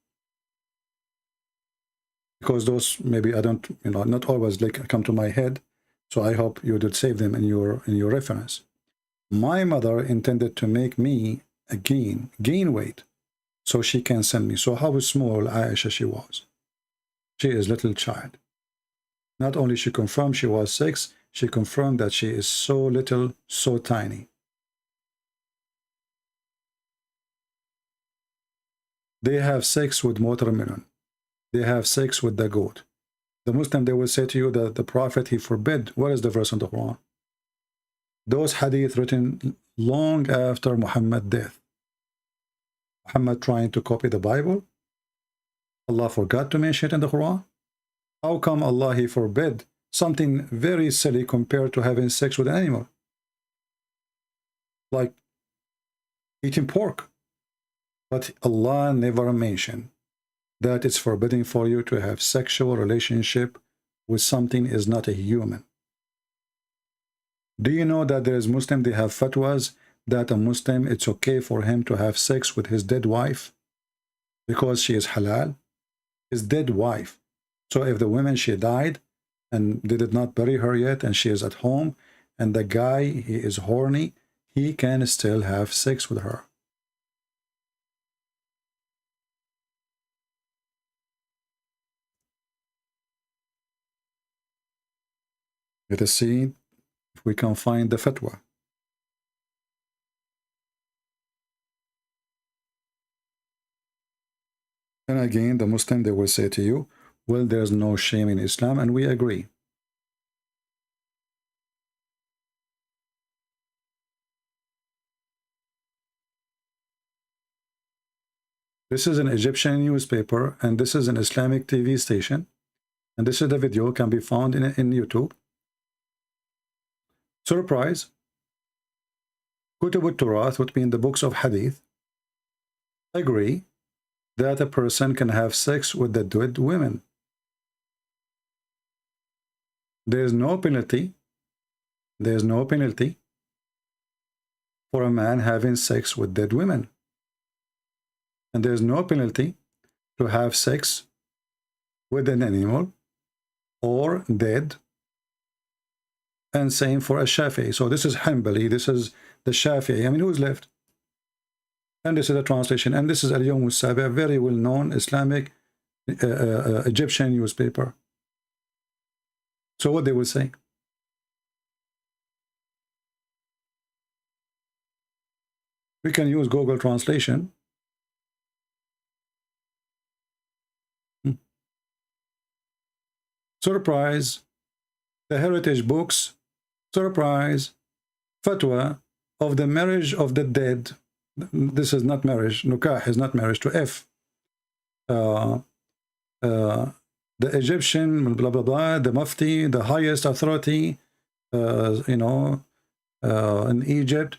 Because those, maybe I don't, you know, not always like come to my head, so I hope you did save them in your reference. My mother intended to make me gain weight so she can send me. So how small Aisha she was. She is little child. Not only she confirmed she was 6, she confirmed that she is so little, so tiny. They have sex with watermelon. They have sex with the goat. The Muslim, they will say to you that the Prophet, he forbid. What is the verse in the Quran? Those hadith written long after Muhammad's death. Muhammad trying to copy the Bible. Allah forgot to mention it in the Quran. How come Allah, he forbid something very silly compared to having sex with an animal? Like eating pork. But Allah never mentioned that it's forbidden for you to have sexual relationship with something is not a human. Do you know that there is Muslim, they have fatwas that a Muslim, it's okay for him to have sex with his dead wife because she is halal? His dead wife. So if the woman, she died and they did not bury her yet and she is at home and the guy, he is horny, he can still have sex with her. Let us see if we can find the fatwa. And again, the Muslim, they will say to you, well, there's no shame in Islam, and we agree. This is an Egyptian newspaper, and this is an Islamic TV station, and this is the video, can be found in YouTube. Surprise. Kutub al-Turath, which mean the books of Hadith, agree that a person can have sex with the dead women. There is no penalty. There is no penalty for a man having sex with dead women. And there is no penalty to have sex with an animal or dead. And same for a Shafi'i. So this is Hanbali, this is the Shafi'i. I mean, who's left? And this is a translation. And this is Al-Yawm Al-Sabi, a very well-known Islamic Egyptian newspaper. So what they will say? We can use Google Translation. Surprise. The heritage books. Surprise. Fatwa of the marriage of the dead. This is not marriage. Nukah is not marriage to F. The Egyptian, blah, blah, blah, the Mufti, the highest authority, you know, in Egypt.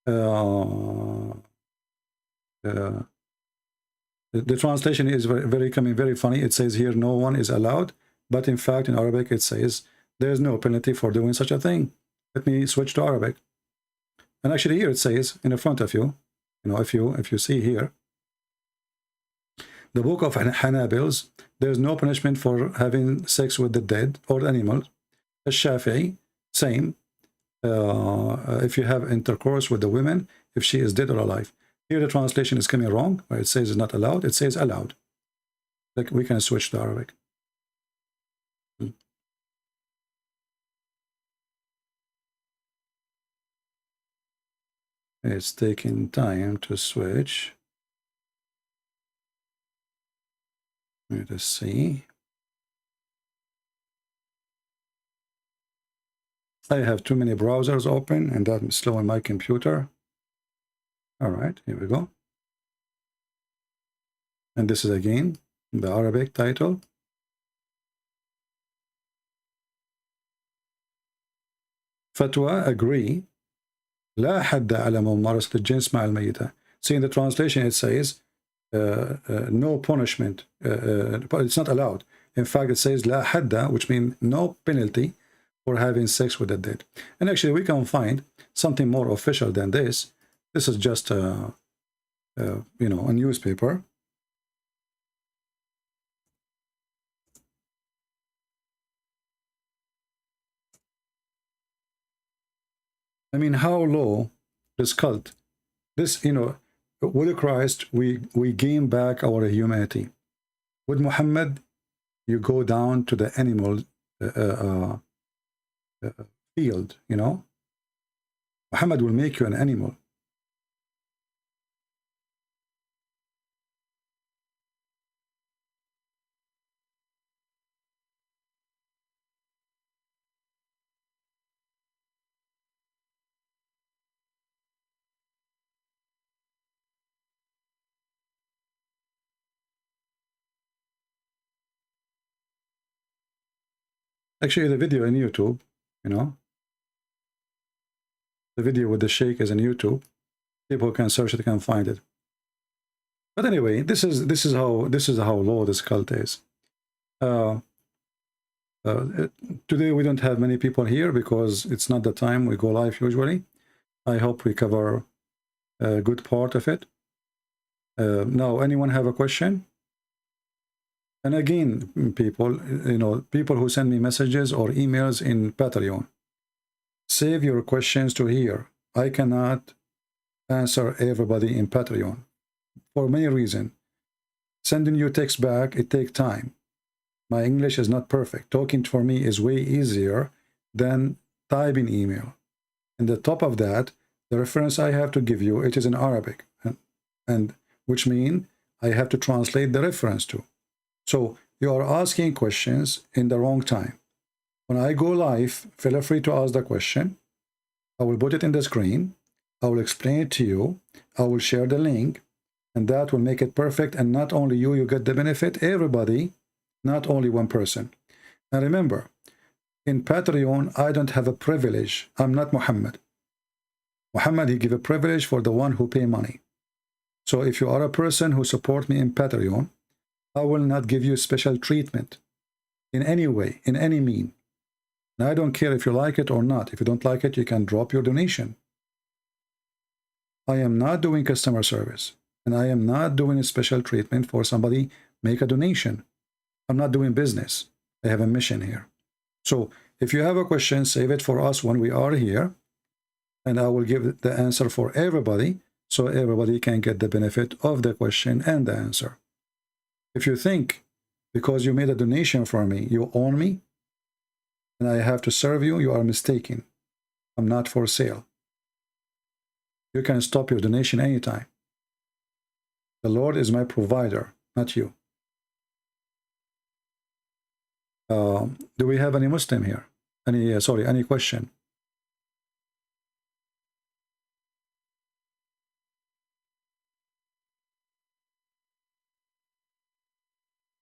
The translation is very funny. It says here, no one is allowed. But in fact, in Arabic, it says, there's no penalty for doing such a thing. Let me switch to Arabic. And actually here it says, in the front of you, you know, if you see here, the book of Hanabils, there's no punishment for having sex with the dead or animals. The Shafi'i, same. If you have intercourse with the women, if she is dead or alive. Here the translation is coming wrong, where it says it's not allowed, it says allowed. Like we can switch to Arabic. It's taking time to switch. Let us see. I have too many browsers open and that's slowing my computer. All right, here we go. And this is again the Arabic title. Fatwa agree. لا حد على ممارسة الجنس مع الميتة. See in the translation it says no punishment. It's not allowed. In fact, it says لا حد, which means no penalty for having sex with the dead. And actually, we can find something more official than this. This is just you know, a newspaper. I mean, how low this cult, this, you know, with Christ, we gain back our humanity. With Muhammad, you go down to the animal field, you know. Muhammad will make you an animal. Actually, the video in YouTube, you know, the video with the sheikh is in YouTube. People can search it, can find it. But anyway, this is how low this cult is. Today we don't have many people here because it's not the time we go live usually. I hope we cover a good part of it. Now, anyone have a question? And again, people, you know, people who send me messages or emails in Patreon, save your questions to here. I cannot answer everybody in Patreon for many reasons. Sending you text back, it takes time. My English is not perfect. Talking for me is way easier than typing email. And the top of that, the reference I have to give you, it is in Arabic, and which means I have to translate the reference to. So you are asking questions in the wrong time. When I go live, feel free to ask the question. I will put it in the screen. I will explain it to you. I will share the link, and that will make it perfect. And not only you get the benefit, everybody, not only one person. And remember, in Patreon, I don't have a privilege. I'm not Muhammad. Muhammad, he give a privilege for the one who pay money. So if you are a person who support me in Patreon, I will not give you special treatment in any way, in any mean. And I don't care if you like it or not. If you don't like it, you can drop your donation. I am not doing customer service, and I am not doing a special treatment for somebody make a donation. I'm not doing business. I have a mission here. So if you have a question, save it for us when we are here, and I will give the answer for everybody so everybody can get the benefit of the question and the answer. If you think because you made a donation for me, you own me, and I have to serve you, you are mistaken. I'm not for sale. You can stop your donation anytime. The Lord is my provider, not you. Do we have any Muslim here? Any question?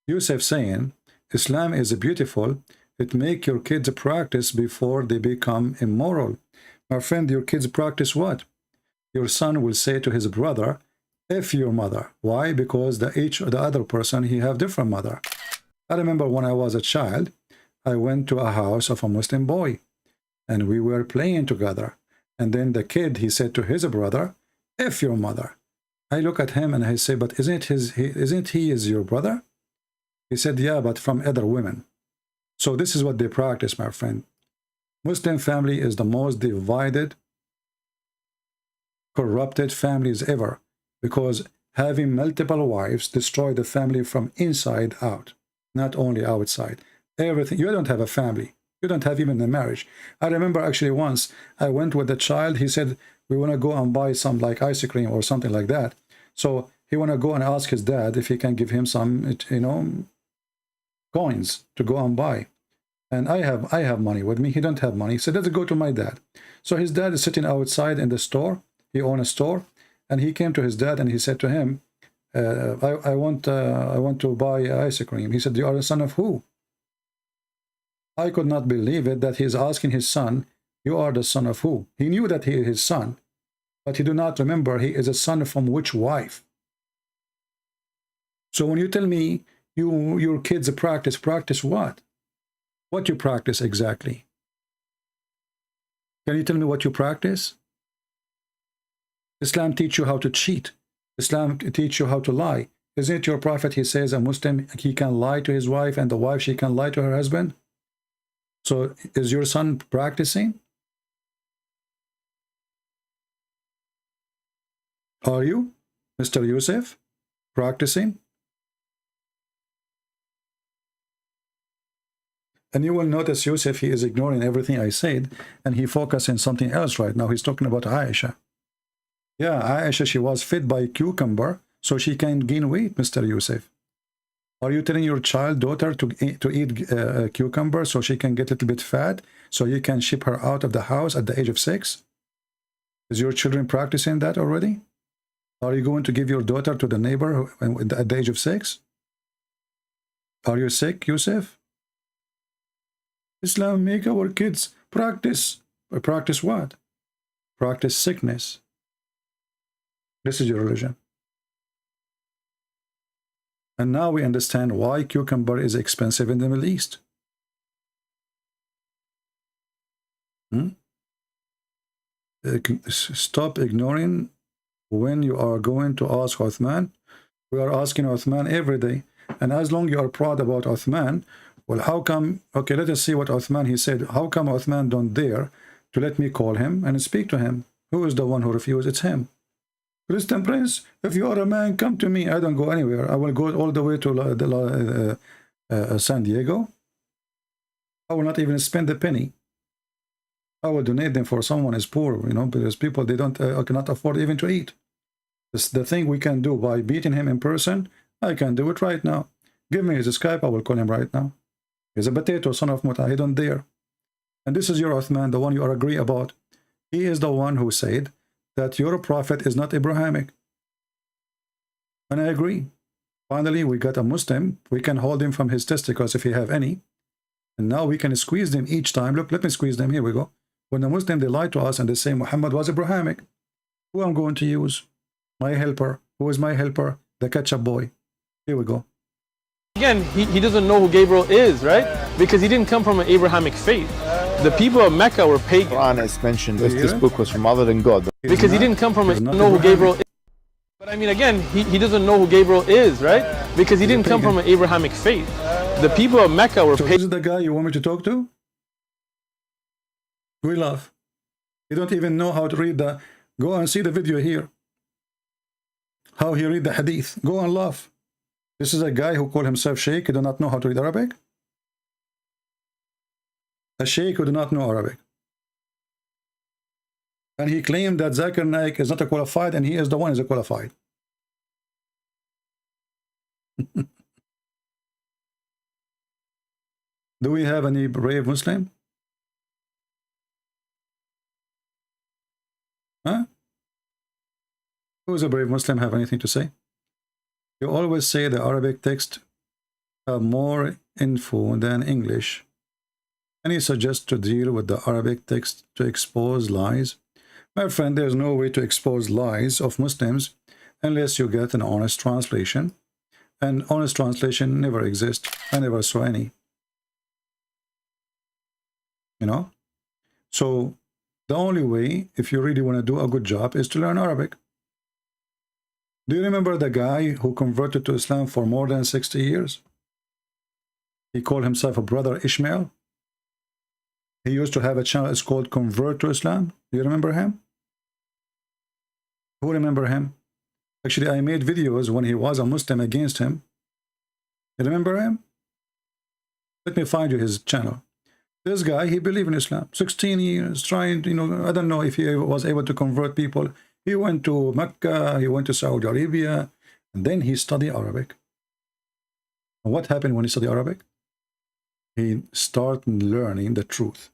Yusuf saying, Islam is beautiful. It make your kids practice before they become immoral. My friend, your kids practice what? Your son will say to his brother, F your mother. Why? Because the other person, he have different mother. I remember when I was a child, I went to a house of a Muslim boy, and we were playing together. And then the kid, he said to his brother, F your mother. I look at him and I say, but isn't he your brother? He said, yeah, but from other women. So this is what they practice, my friend. Muslim family is the most divided, corrupted families ever, because having multiple wives destroy the family from inside out, not only outside. Everything. You don't have a family. You don't have even a marriage. I remember actually once I went with a child. He said, we want to go and buy some like ice cream or something like that. So he want to go and ask his dad if he can give him some, you know, coins to go and buy. And I have money with me. He don't have money. He said, let's go to my dad. So his dad is sitting outside in the store. He owns a store. And he came to his dad and he said to him, I want to buy ice cream. He said, you are the son of who? I could not believe it that he is asking his son, you are the son of who? He knew that he is his son, but he do not remember he is a son from which wife. So when you tell me your kids practice what? What you practice exactly? Can you tell me what you practice? Islam teach you how to cheat. Islam teach you how to lie. Isn't it your prophet, he says a Muslim, he can lie to his wife and the wife, she can lie to her husband? So is your son practicing? Are you, Mr. Yusuf, practicing? And you will notice Yusuf, he is ignoring everything I said, and he focused on something else right now. He's talking about Aisha. Yeah, Aisha, she was fed by cucumber, so she can gain weight, Mr. Yusuf. Are you telling your daughter to eat cucumber so she can get a little bit fat, so you can ship her out of the house at the age of 6? Is your children practicing that already? Are you going to give your daughter to the neighbor at the age of 6? Are you sick, Yusuf? Islam make our kids practice. Practice what? Practice sickness. This is your religion. And now we understand why cucumber is expensive in the Middle East. Stop ignoring when you are going to ask Uthman. We are asking Uthman every day. And as long as you are proud about Uthman, well, how come, okay, let us see what Uthman, he said, how come Uthman don't dare to let me call him and speak to him? Who is the one who refused? It's him. Christian Prince, if you are a man, come to me. I don't go anywhere. I will go all the way to San Diego. I will not even spend a penny. I will donate them for someone is poor, you know, because people, they don't cannot afford even to eat. It's the thing we can do by beating him in person. I can do it right now. Give me his Skype. I will call him right now. He's a potato, son of Muta. He don't dare. And this is your Uthman, the one you are agree about. He is the one who said that your prophet is not Abrahamic. And I agree. Finally, we got a Muslim. We can hold him from his testicles if he have any. And now we can squeeze them each time. Look, let me squeeze them. Here we go. When the Muslim, they lie to us and they say Muhammad was Abrahamic. Who I'm going to use? My helper. Who is my helper? The ketchup boy. Here we go. Again, he doesn't know who Gabriel is, right? Because he didn't come from an Abrahamic faith. The people of Mecca were pagan. Quran has mentioned that this book was from other than God. Because he didn't come from a know who Gabriel is. But I mean, again, he doesn't know who Gabriel is, right? Because he didn't come from an Abrahamic faith. The people of Mecca were pagan. So this is the guy you want me to talk to? We love. You don't even know how to read the... Go and see the video here. How he read the hadith. Go and laugh. This is a guy who called himself Sheikh. He do not know how to read Arabic. A Sheikh who do not know Arabic. And he claimed that Zakir Naik is not a qualified and he is the one who is a qualified. Do we have any brave Muslim? Huh? Who is a brave Muslim have anything to say? You always say the Arabic text have more info than English. And you suggest to deal with the Arabic text to expose lies. My friend, there's no way to expose lies of Muslims unless you get an honest translation. And honest translation never exists. I never saw any. You know? So the only way, if you really want to do a good job, is to learn Arabic. Do you remember the guy who converted to Islam for more than 60 years? He called himself a brother Ishmael. He used to have a channel, it's called Convert to Islam. Do you remember him? Who remember him? Actually, I made videos when he was a Muslim against him. You remember him? Let me find you his channel. This guy, he believed in Islam. 16 years, trying, I don't know if he was able to convert people. He went to Mecca, he went to Saudi Arabia, and then he studied Arabic. And what happened when he studied Arabic? He started learning the truth.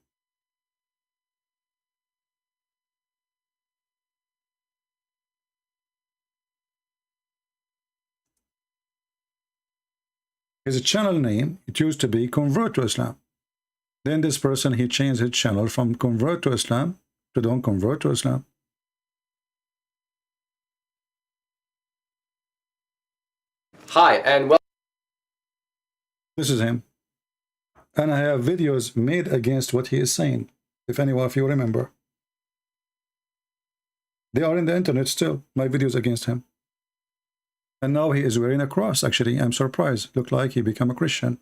His channel name, it used to be Convert to Islam. Then this person, he changed his channel from Convert to Islam to Don't Convert to Islam. Hi, and welcome. This is him. And I have videos made against what he is saying, if anyone of you remember. They are in the internet still, my videos against him. And now he is wearing a cross. Actually, I'm surprised. Looked like he became a Christian.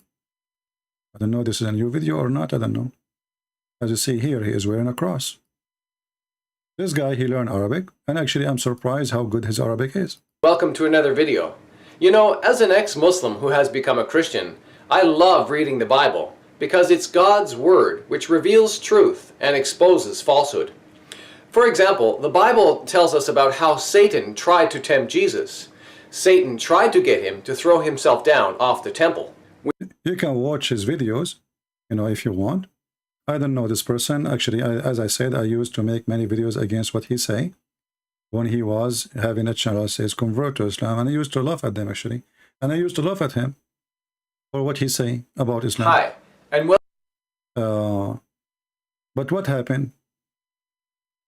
I don't know if this is a new video or not. I don't know. As you see here, he is wearing a cross. This guy, he learned Arabic. And actually, I'm surprised how good his Arabic is. Welcome to another video. You know, as an ex-Muslim who has become a Christian, I love reading the Bible because it's God's word which reveals truth and exposes falsehood. For example, the Bible tells us about how Satan tried to tempt Jesus. Satan tried to get him to throw himself down off the temple. You can watch his videos, if you want. I don't know this person. Actually, as I said, I used to make many videos against what he say when he was having a channel that says Convert to Islam. And I used to laugh at them, actually. And I used to laugh at him for what he say about Islam. Hi, and but what happened?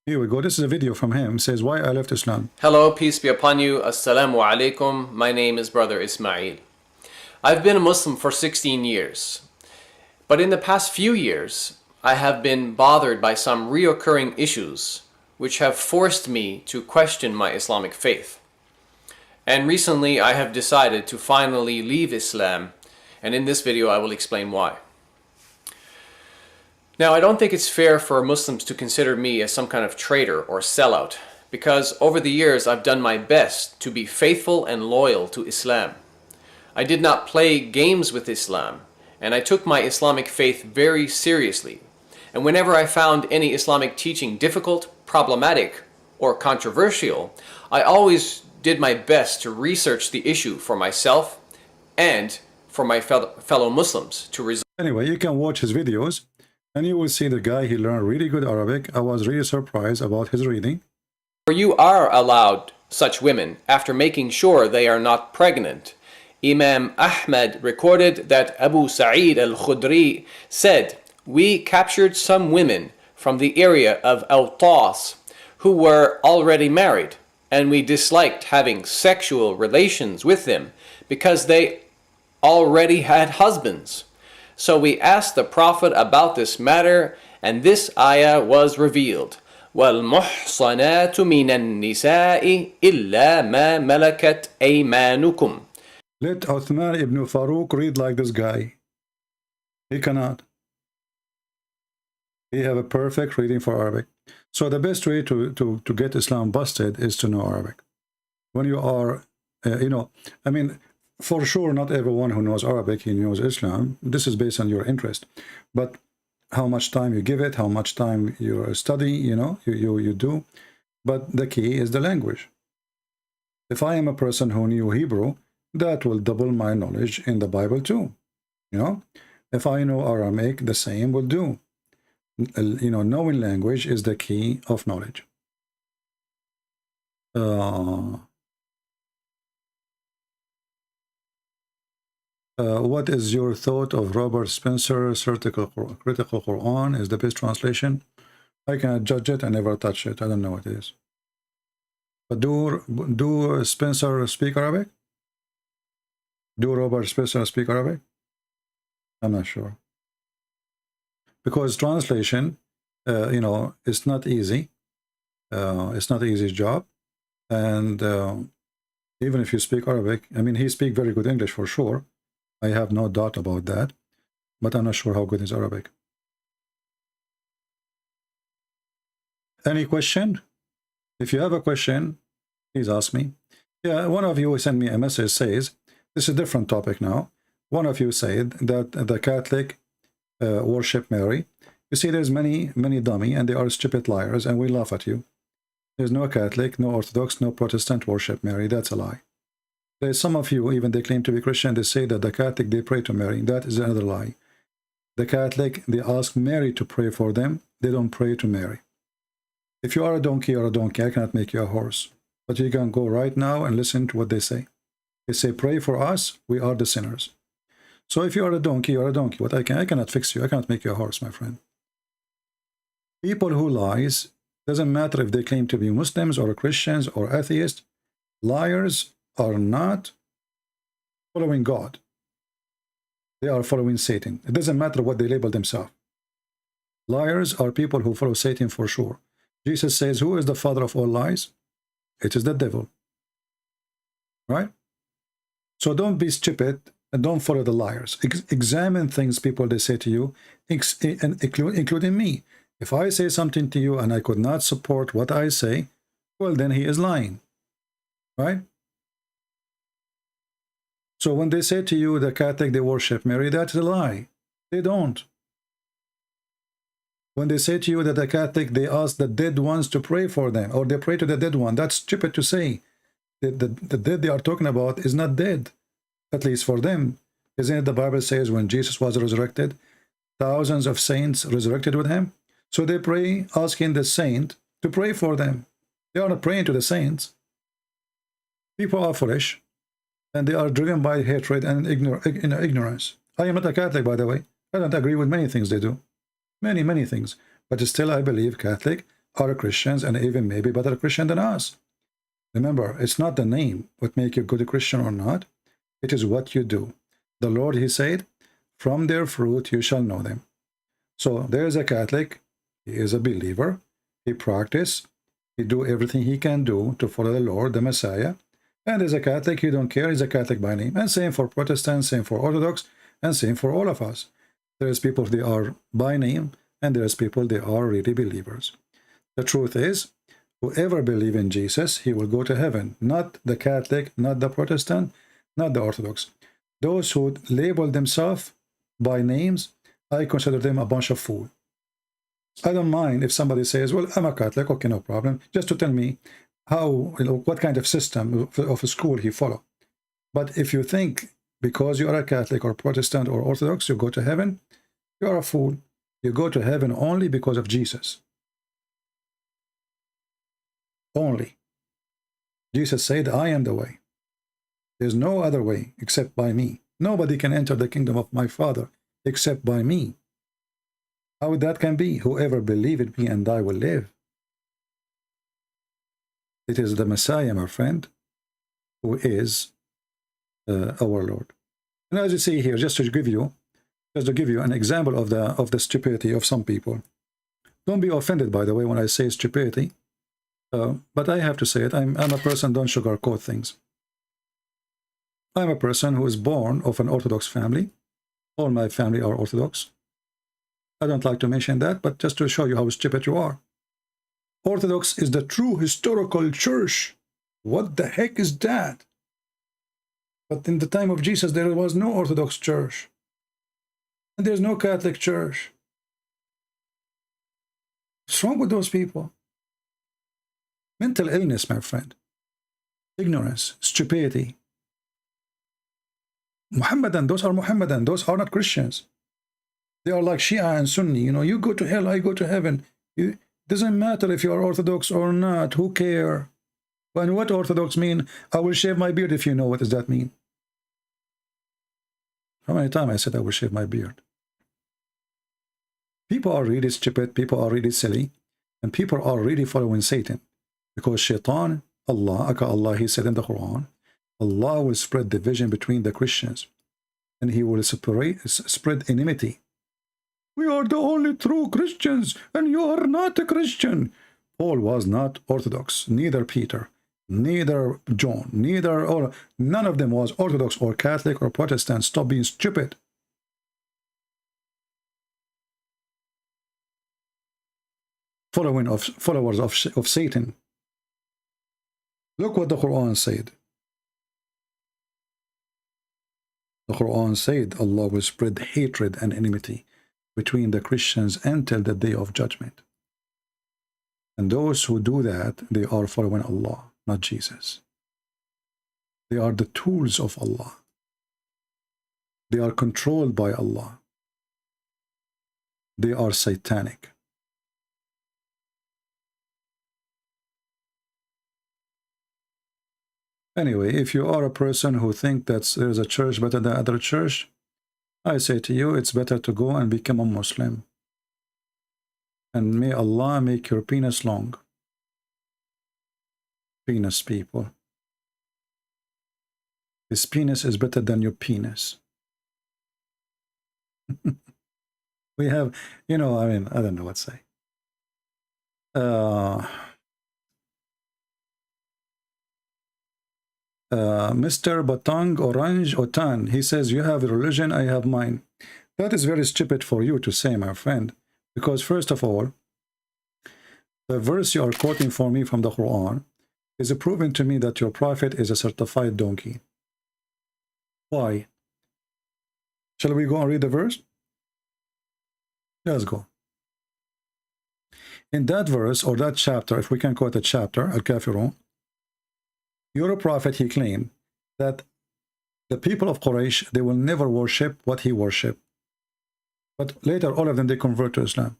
Here we go. This is a video from him. It says, why I left Islam. Hello, peace be upon you. Assalamu alaikum. My name is Brother Ismail. I've been a Muslim for 16 years. But in the past few years, I have been bothered by some reoccurring issues which have forced me to question my Islamic faith. And recently I have decided to finally leave Islam, and in this video I will explain why. Now, I don't think it's fair for Muslims to consider me as some kind of traitor or sellout, because over the years I've done my best to be faithful and loyal to Islam. I did not play games with Islam, and I took my Islamic faith very seriously. And whenever I found any Islamic teaching difficult, problematic, or controversial, I always did my best to research the issue for myself and for my fellow Muslims to resolve. Anyway, you can watch his videos and you will see the guy, he learned really good Arabic. I was really surprised about his reading. You are allowed such women after making sure they are not pregnant. Imam Ahmad recorded that Abu Sa'id al-Khudri said, "We captured some women from the area of Awtas who were already married, and we disliked having sexual relations with them because they already had husbands. So we asked the Prophet about this matter, and this ayah was revealed. وَالْمُحْصَنَاتُ مِنَ النِّسَاءِ إِلَّا مَا مَلَكَتْ أَيْمَانُكُمْ." Let Uthman ibn Farouk read like this guy. He cannot. He have a perfect reading for Arabic. So the best way to get Islam busted is to know Arabic. When you are, for sure, not everyone who knows Arabic, he knows Islam. This is based on your interest. But how much time you give it, how much time you study, you do. But the key is the language. If I am a person who knew Hebrew, that will double my knowledge in the Bible too. If I know Aramaic, the same will do. Knowing language is the key of knowledge. What is your thought of Robert Spencer's critical Quran is the best translation? I cannot judge it. I never touch it. I don't know what it is. But do Spencer speak Arabic? Do Robert Spencer speak Arabic? I'm not sure. Because translation, it's not easy. It's not an easy job. And even if you speak Arabic, he speaks very good English for sure. I have no doubt about that. But I'm not sure how good is Arabic. Any question? If you have a question, please ask me. Yeah, one of you sent me a message says, this is a different topic now. One of you said that the Catholic worship Mary. You see, there's many dummy and they are stupid liars and we laugh at you. There's no Catholic, no Orthodox, no Protestant worship Mary. That's a lie. There's some of you, even they claim to be Christian, they say that the Catholic, they pray to Mary. That is another lie. The Catholic, they ask Mary to pray for them. They don't pray to Mary. If you are a donkey or a donkey, I cannot make you a horse. But you can go right now and listen to what they say. They say, pray for us, we are the sinners. So if you are a donkey, you are a donkey. But I cannot fix you. I cannot make you a horse, my friend. People who lies, doesn't matter if they claim to be Muslims or Christians or atheists, liars are not following God. They are following Satan. It doesn't matter what they label themselves. Liars are people who follow Satan for sure. Jesus says, who is the father of all lies? It is the devil. Right? So don't be stupid and don't follow the liars. Examine things people they say to you, including me. If I say something to you and I could not support what I say, well, then he is lying. Right? So when they say to you, the Catholic, they worship Mary, that's a lie. They don't. When they say to you that the Catholic, they ask the dead ones to pray for them, or they pray to the dead one, that's stupid to say. The dead they are talking about is not dead, at least for them. Isn't it the Bible says when Jesus was resurrected, thousands of saints resurrected with him? So they pray, asking the saint to pray for them. They are not praying to the saints. People are foolish, and they are driven by hatred and ignorance. I am not a Catholic, by the way. I don't agree with many things they do. Many things. But still, I believe Catholic are Christians and even maybe better Christian than us. Remember, it's not the name what make you good Christian or not. It is what you do. The Lord, he said, from their fruit you shall know them. So there is a Catholic. He is a believer. He practice. He do everything he can do to follow the Lord, the Messiah. And as a Catholic, he don't care. He's a Catholic by name. And same for Protestants, same for Orthodox, and same for all of us. There's people, they are by name, and there's people, they are really believers. The truth is, whoever believes in Jesus, he will go to heaven. Not the Catholic, not the Protestant, not the Orthodox. Those who label themselves by names, I consider them a bunch of fools. I don't mind if somebody says, well, I'm a Catholic, okay, no problem, just to tell me how, what kind of system of a school he follow. But if you think because you are a Catholic or Protestant or Orthodox, you go to heaven, you are a fool. You go to heaven only because of Jesus. Only. Jesus said, I am the way. There's no other way except by me. Nobody can enter the kingdom of my Father except by me. How that can be? Whoever believes in me and I will live. It is the Messiah, my friend, who is our Lord. And as you see here, just to give you an example of the stupidity of some people. Don't be offended, by the way, when I say stupidity. But I have to say it. I'm a person, don't sugarcoat things. I'm a person who is born of an Orthodox family. All my family are Orthodox. I don't like to mention that, but just to show you how stupid you are. Orthodox is the true historical church. What the heck is that? But in the time of Jesus, there was no Orthodox church. And there's no Catholic church. What's wrong with those people? Mental illness, my friend. Ignorance, stupidity. Muhammadan, those are Muhammadan. Those are not Christians. They are like Shia and Sunni. You know, you go to hell, I go to heaven. It doesn't matter if you are Orthodox or not. Who cares? And what Orthodox mean? I will shave my beard if you know what does that mean. How many times I said I will shave my beard? People are really stupid. People are really silly. And people are really following Satan. Because Shaitan, Allah, he said in the Quran, Allah will spread division between the Christians. And he will spread enmity. We are the only true Christians, and you are not a Christian. Paul was not Orthodox, neither Peter, neither John, none of them was Orthodox or Catholic or Protestant. Stop being stupid. Followers of Satan. Look what the Quran said. The Quran said Allah will spread hatred and enmity between the Christians until the day of judgment. And those who do that, they are following Allah, not Jesus. They are the tools of Allah. They are controlled by Allah. They are satanic. Anyway, if you are a person who thinks that there is a church better than other church, I say to you, it's better to go and become a Muslim. And may Allah make your penis long. Penis people. His penis is better than your penis. We have, you know, I mean, I don't know what to say. Mr. Batang Orange Otan, he says, you have a religion, I have mine. That is very stupid for you to say, my friend, because first of all, the verse you are quoting for me from the Quran is proving to me that your prophet is a certified donkey. Why? Shall we go and read the verse? Let's go. In that verse, or that chapter, if we can quote a chapter, Al-Kafirun, your prophet, he claimed that the people of Quraysh, they will never worship what he worshiped. But later, all of them, they convert to Islam.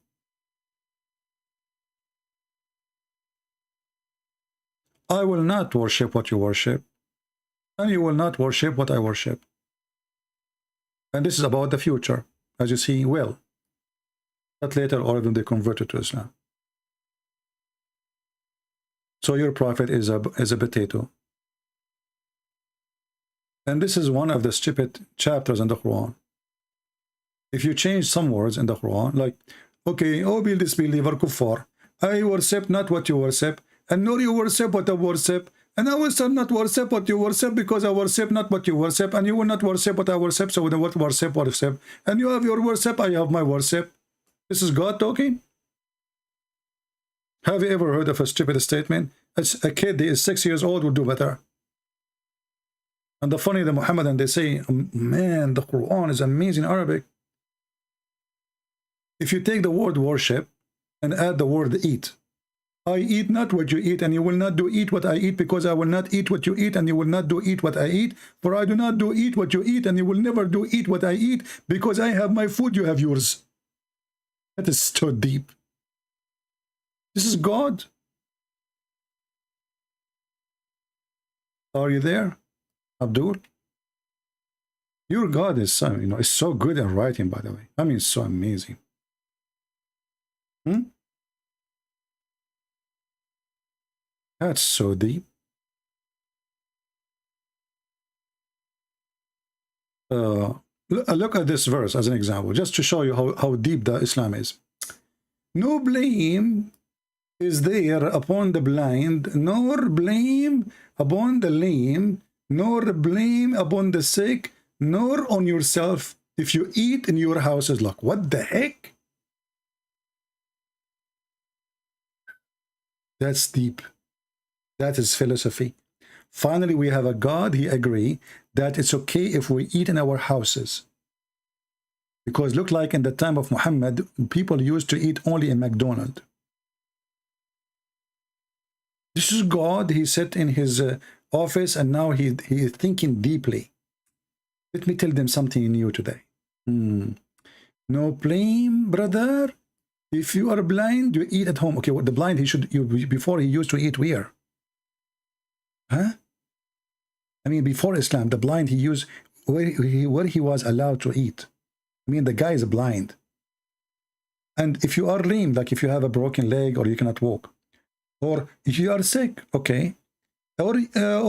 I will not worship what you worship, and you will not worship what I worship. And this is about the future, as you see well. But later, all of them, they converted to Islam. So your prophet is a potato. And this is one of the stupid chapters in the Quran. If you change some words in the Quran, like, okay, oh, be disbeliever, kuffar, I worship not what you worship, and nor you worship what I worship, and I will not worship what you worship, because I worship not what you worship, and you will not worship what I worship, so what worship, and you have your worship, I have my worship. This is God talking? Have you ever heard of a stupid statement? It's a kid, he is 6 years old, will do better. And the funny, the Muhammadan, they say, man, the Quran is amazing Arabic. If you take the word worship and add the word eat, I eat not what you eat, and you will not do eat what I eat, because I will not eat what you eat, and you will not do eat what I eat. For I do not do eat what you eat, and you will never do eat what I eat, because I have my food, you have yours. That is so deep. This is God. Are you there, Abdul? Your God is so, you know, is so good at writing, by the way. I mean, it's so amazing. That's so deep. Look at this verse as an example, just to show you how deep the Islam is. No blame is there upon the blind, nor blame upon the lame, nor blame upon the sick, nor on yourself if you eat in your houses. Like, what the heck? That's deep. That is philosophy. Finally, we have a God, he agree that it's okay if we eat in our houses. Because look like in the time of Muhammad, people used to eat only in McDonald's. This is God, he sat in his office, and now he is thinking deeply. Let me tell them something new today. No blame, brother. If you are blind, you eat at home. Okay, well, the blind, before he used to eat where? Huh? I mean, before Islam, the blind, he used where he was allowed to eat. I mean, the guy is blind. And if you are lame, like if you have a broken leg or you cannot walk, or if you are sick, okay, or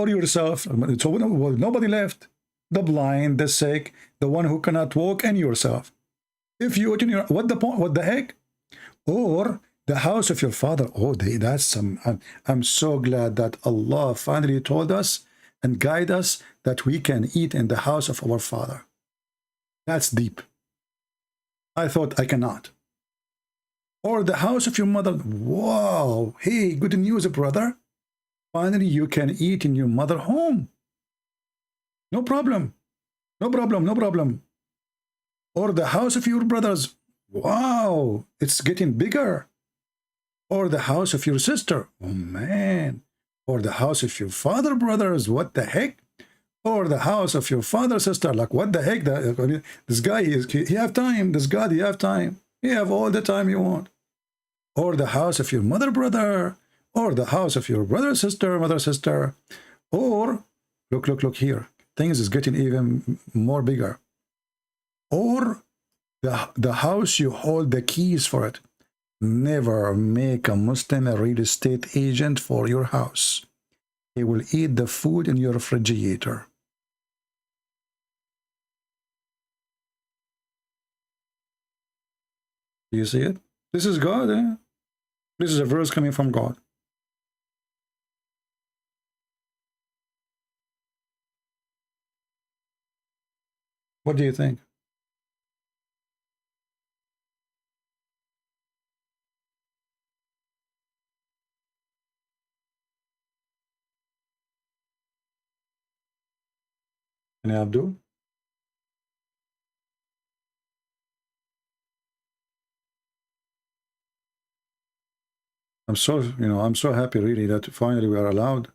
yourself, so nobody left. The blind, the sick, the one who cannot walk, and yourself. If you eat in your, what the point? What the heck? Or the house of your father. Oh, that's some. I'm so glad that Allah finally told us and guide us that we can eat in the house of our father. That's deep. I thought I cannot. Or the house of your mother. Wow. Hey, good news, brother. Finally, you can eat in your mother home. No problem. No problem, no problem. Or the house of your brothers. Wow, it's getting bigger. Or the house of your sister. Oh man. Or the house of your father brothers. What the heck? Or the house of your father sister. Like what the heck? This guy, he have time. This God, he have time. He have all the time you want. Or the house of your mother brother. Or the house of your brother sister, mother sister. Or look here. Things is getting even more bigger. Or the house you hold the keys for it. Never make a Muslim a real estate agent for your house. He will eat the food in your refrigerator. Do you see it? This is God, eh? This is a verse coming from God. What do you think? Can I do? I'm so happy really that finally we are allowed.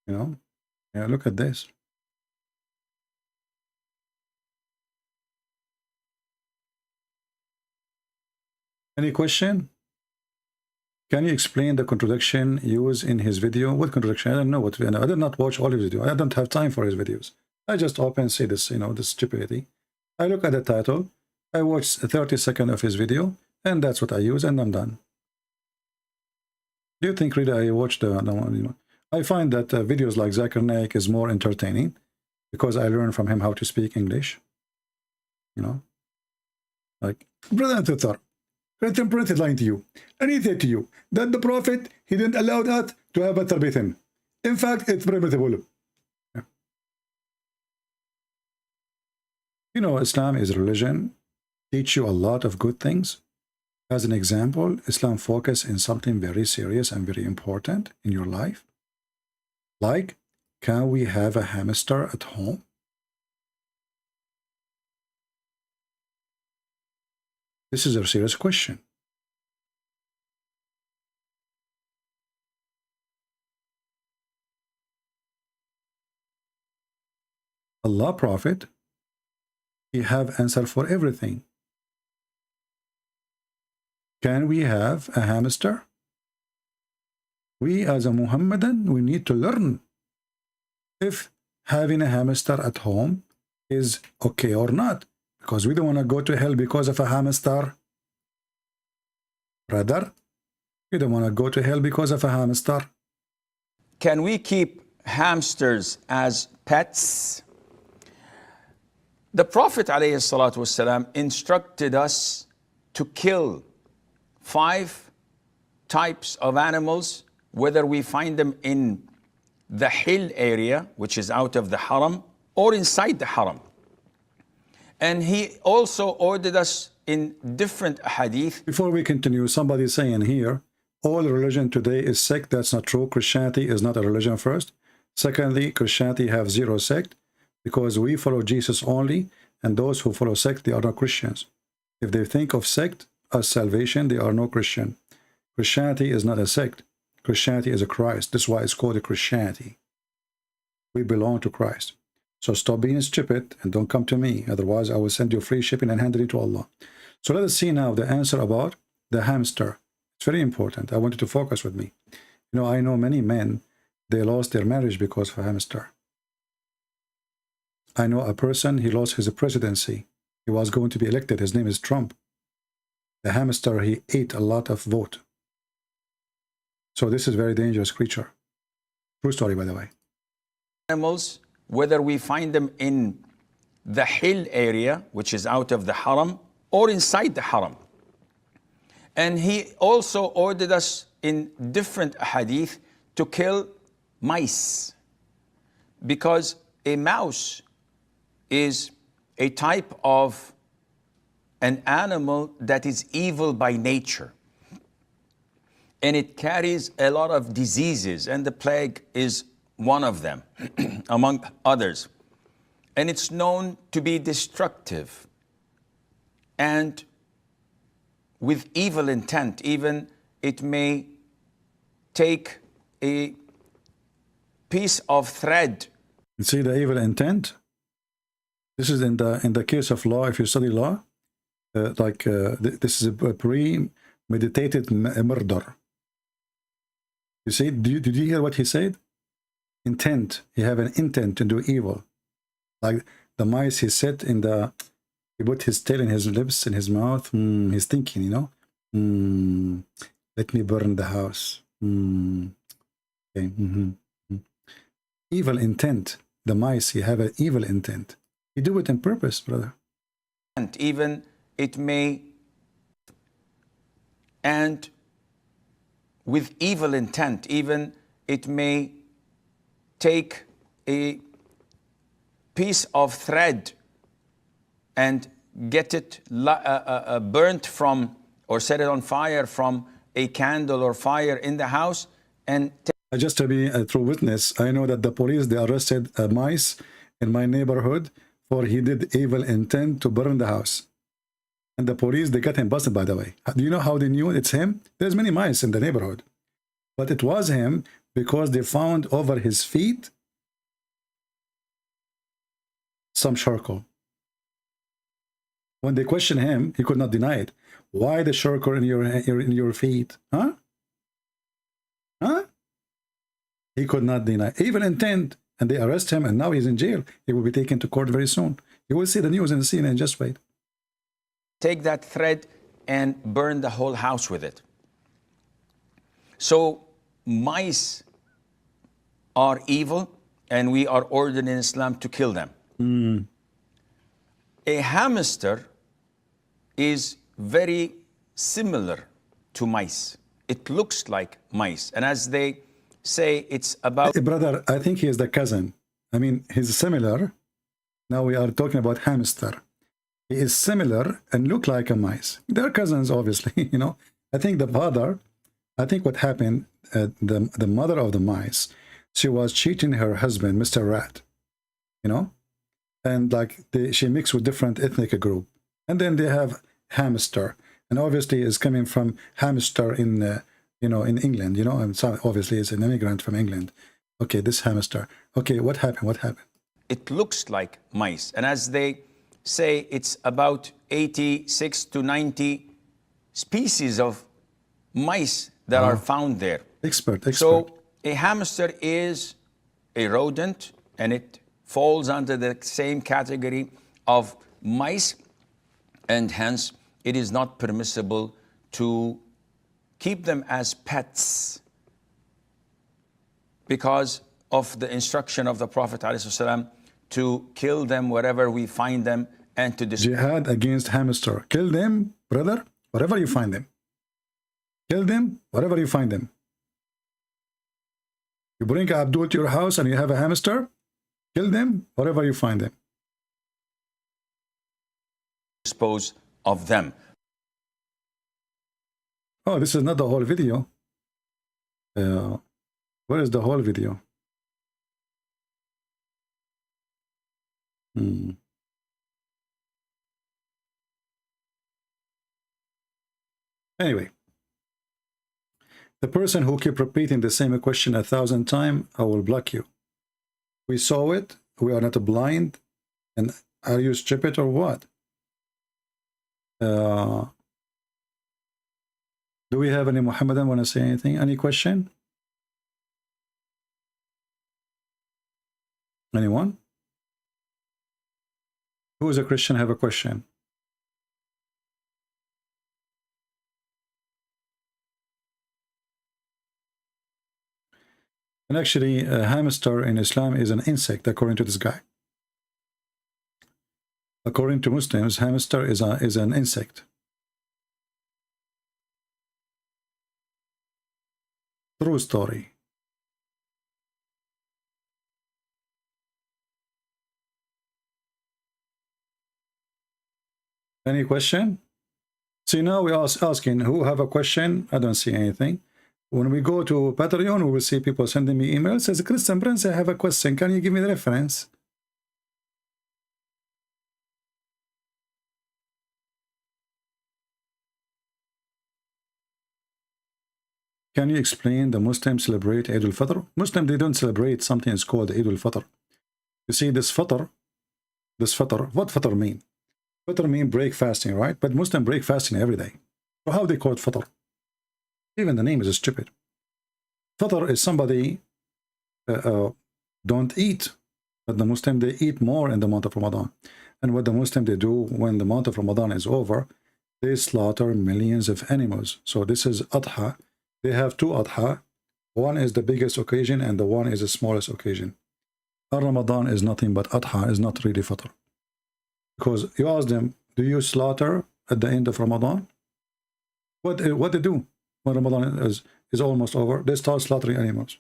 Yeah, look at this. Any question? Can you explain the contradiction used in his video? What contradiction? I don't know what. I did not watch all his videos. I don't have time for his videos. I just open and see this, this stupidity. I look at the title. I watch 30 seconds of his video, and that's what I use, and I'm done. Do you think really I watch the one? I find that videos like Zakir Naik is more entertaining because I learn from him how to speak English. Like brother and sister. Prophet lying to you, and he said to you that the Prophet, he didn't allow that to have a tarbitin. In fact, it's permissible. Islam is a religion, teach you a lot of good things. As an example, Islam focus in something very serious and very important in your life. Like, can we have a hamster at home? This is a serious question. Allah Prophet, he have answer for everything. Can we have a hamster? We as a Muhammadan, we need to learn if having a hamster at home is okay or not. Because we don't want to go to hell because of a hamster. Brother, we don't want to go to hell because of a hamster. Can we keep hamsters as pets? The Prophet ﷺ instructed us to kill 5 types of animals, whether we find them in the hill area, which is out of the haram, or inside the haram. And he also ordered us in different hadith. Before we continue, somebody is saying here, all religion today is sect. That's not true. Christianity is not a religion first. Secondly, Christianity have 0 sect because we follow Jesus only, and those who follow sect, they are not Christians. If they think of sect as salvation, they are no Christian. Christianity is not a sect. Christianity is a Christ. That's why it's called a Christianity. We belong to Christ. So stop being stupid and don't come to me. Otherwise, I will send you free shipping and hand it to Allah. So let us see now the answer about the hamster. It's very important. I want you to focus with me. I know many men, they lost their marriage because of a hamster. I know a person, he lost his presidency. He was going to be elected. His name is Trump. The hamster, he ate a lot of vote. So this is a very dangerous creature. True story, by the way. Animals, whether we find them in the hill area, which is out of the haram, or inside the haram. And he also ordered us in different hadith to kill mice, because a mouse is a type of an animal that is evil by nature. And it carries a lot of diseases, and the plague is one of them, among others. and it's known to be destructive and with evil intent. Even it may take a piece of thread. You see the evil intent? This is in the case of law. If you study law, this is a premeditated murder. You see, did you hear what he said? Intent. You have an intent to do evil. Like the mice, he said he put his tail in his lips, in his mouth. He's thinking, you know, let me burn the house. Okay. Evil intent. The mice, you have an evil intent. You do it on purpose, brother. And even it may, and with evil intent, even it may take a piece of thread and get it burnt from, or set it on fire from a candle or fire in the house. And just to be a true witness, I know that the police, they arrested mice in my neighborhood for he did evil intent to burn the house. And the police, they got him busted, by the way. Do you know how they knew it's him? There's many mice in the neighborhood. But it was him because they found over his feet some charcoal. When they questioned him, he could not deny it. Why the charcoal in your feet? Huh? Huh? He could not deny. Evil intent. And they arrest him, and now he's in jail. He will be taken to court very soon. You will see the news in the CNN. Just wait. Take that thread and burn the whole house with it. So mice are evil, and we are ordered in Islam to kill them. A hamster is very similar to mice. It looks like mice, and as they say, it's about... Hey, brother, I think he is the cousin. I mean, he's similar. Now we are talking about hamster. He is similar and look like a mice. They're cousins, obviously, you know. I think the father, I think what happened, the mother of the mice, she was cheating her husband, Mr. Rat, you know. And like she mixed with different ethnic group. And then they have hamster. And obviously is coming from hamster in... you know, in England, you know, and so obviously it's an immigrant from England. Okay, this hamster. Okay, what happened? What happened? It looks like mice. And as they say, it's about 86 to 90 species of mice that are found there. Expert. So a hamster is a rodent, and it falls under the same category of mice, and hence it is not permissible to keep them as pets because of the instruction of the Prophet ﷺ to kill them wherever we find them and to destroy. Jihad against hamster. Kill them, brother, wherever you find them. Kill them wherever you find them. You bring Abdul to your house and you have a hamster, kill them wherever you find them. Dispose of them. Oh, this is not the whole video. Where is the whole video? Anyway, the person who keep repeating the same question 1,000 times, I will block you. We saw it. We are not blind. And are you stupid or what? Do we have any Muhammadan want to say anything? Any question? Anyone? Who is a Christian have a question? And actually, a hamster in Islam is an insect, according to this guy. According to Muslims, hamster is an insect. True story. Any question? See, now we are asking who have a question. I don't see anything. When we go to Patreon, we will see people sending me emails. Says, Christian Prince, I have a question. Can you give me the reference? Can you explain the Muslims celebrate Eid al-Fitr? Muslims, they don't celebrate something that's called Eid al-Fitr. You see, this Fitr, what Fitr mean? Fitr mean break fasting, right? But Muslim break fasting every day. So how they call it Fitr? Even the name is stupid. Fitr is somebody don't eat, but the Muslim, they eat more in the month of Ramadan. And what the Muslim, they do when the month of Ramadan is over, they slaughter millions of animals. So this is Adha. They have two Adha. One is the biggest occasion and the one is the smallest occasion. Ramadan is nothing but Adha, is not really Fitr. Because you ask them, do you slaughter at the end of Ramadan? What they do when Ramadan is almost over? They start slaughtering animals.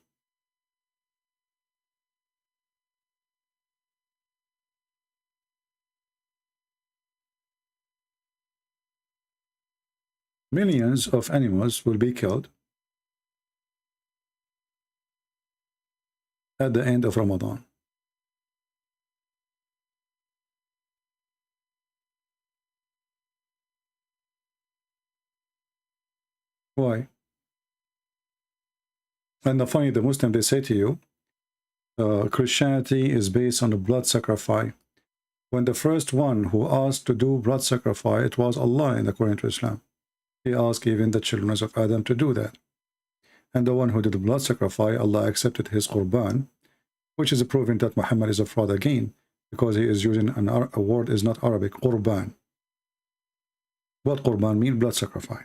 Millions of animals will be killed at the end of Ramadan. Why? And the funny, the Muslim, they say to you, Christianity is based on a blood sacrifice. When the first one who asked to do blood sacrifice, it was Allah in according to Islam. He asked even the children of Adam to do that. And the one who did the blood sacrifice, Allah accepted his qurban, which is proving that Muhammad is a fraud again, because he is using a word is not Arabic, qurban. What qurban means? Blood sacrifice.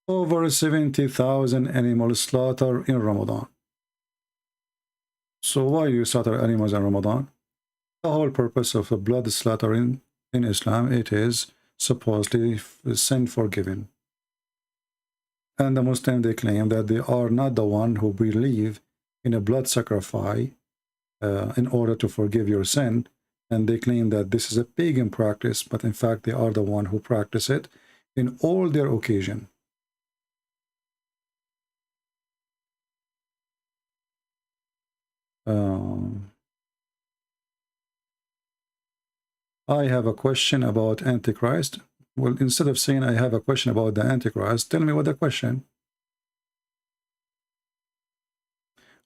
Over 70,000 animals slaughtered in Ramadan. So why you slaughter animals in Ramadan? The whole purpose of the blood slaughtering in Islam, it is supposedly sin forgiven. And the Muslims, they claim that they are not the one who believe in a blood sacrifice in order to forgive your sin. And they claim that this is a pagan practice, but in fact they are the one who practice it in all their occasion. I have a question about Antichrist. Well, instead of saying I have a question about the Antichrist, tell me what the question.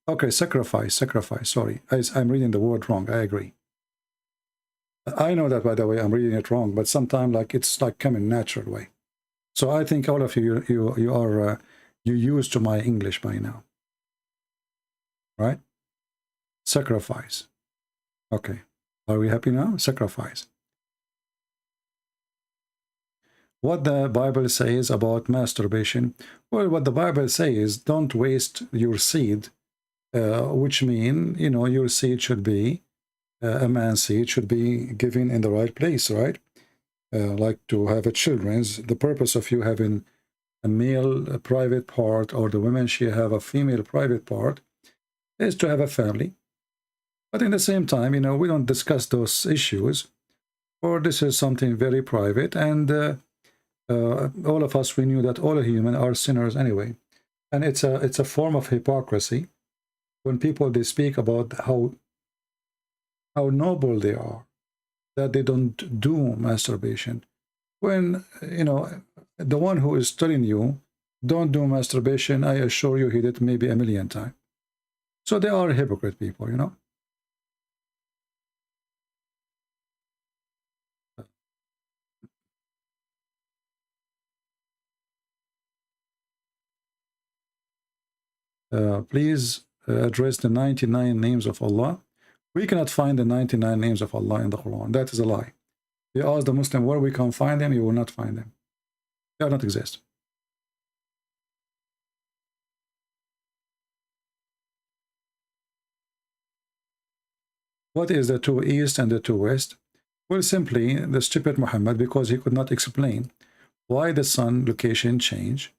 Okay, sacrifice, sorry. I'm reading the word wrong, I agree. I know that, by the way, I'm reading it wrong, but sometimes like it's like coming natural way. So I think all of you are used to my English by now. Right? Sacrifice. Okay. Are we happy now? Sacrifice. What the Bible says about masturbation? Well, what the Bible says is don't waste your seed, which mean, you know, your seed should be, a man's seed should be given in the right place, right? Like to have a children's, the purpose of you having a male private part or the woman, she have a female private part, is to have a family. But in the same time, you know, we don't discuss those issues, or this is something very private, and all of us, we knew that all humans are sinners anyway. And it's a form of hypocrisy when people, they speak about how noble they are, that they don't do masturbation. When, you know, the one who is telling you, don't do masturbation, I assure you he did maybe 1,000,000 times. So they are hypocrite people, you know. Please address the 99 names of Allah. We cannot find the 99 names of Allah in the Quran. That is a lie. You ask the Muslim where we can find them, you will not find them. They do not exist. What is the two east and the two west? Well, simply the stupid Muhammad, because he could not explain why the sun location change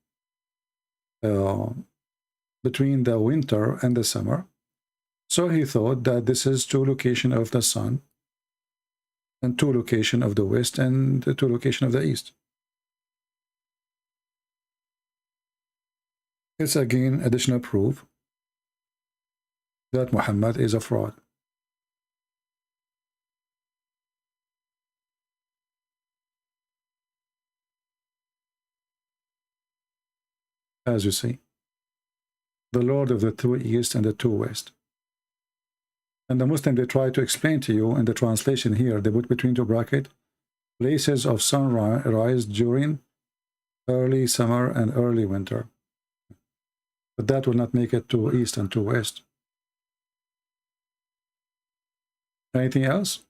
between the winter and the summer. So he thought that this is two location of the sun and two location of the west and the two location of the east. It's again additional proof that Muhammad is a fraud. As you see, the Lord of the two East and the two West. And the Muslim, they try to explain to you in the translation here, they put between two brackets, places of sunrise during early summer and early winter. But that will not make it to East and to West. Anything else?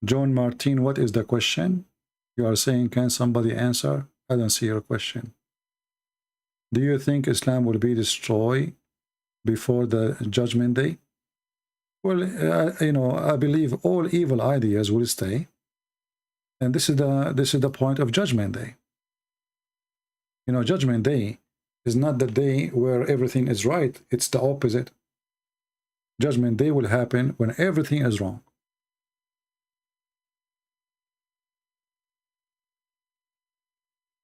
John Martin, what is the question? You are saying, can somebody answer? I don't see your question. Do you think Islam will be destroyed before the judgment day? Well, you know, I believe all evil ideas will stay. And this is the point of judgment day. You know, judgment day is not the day where everything is right. It's the opposite. Judgment day will happen when everything is wrong.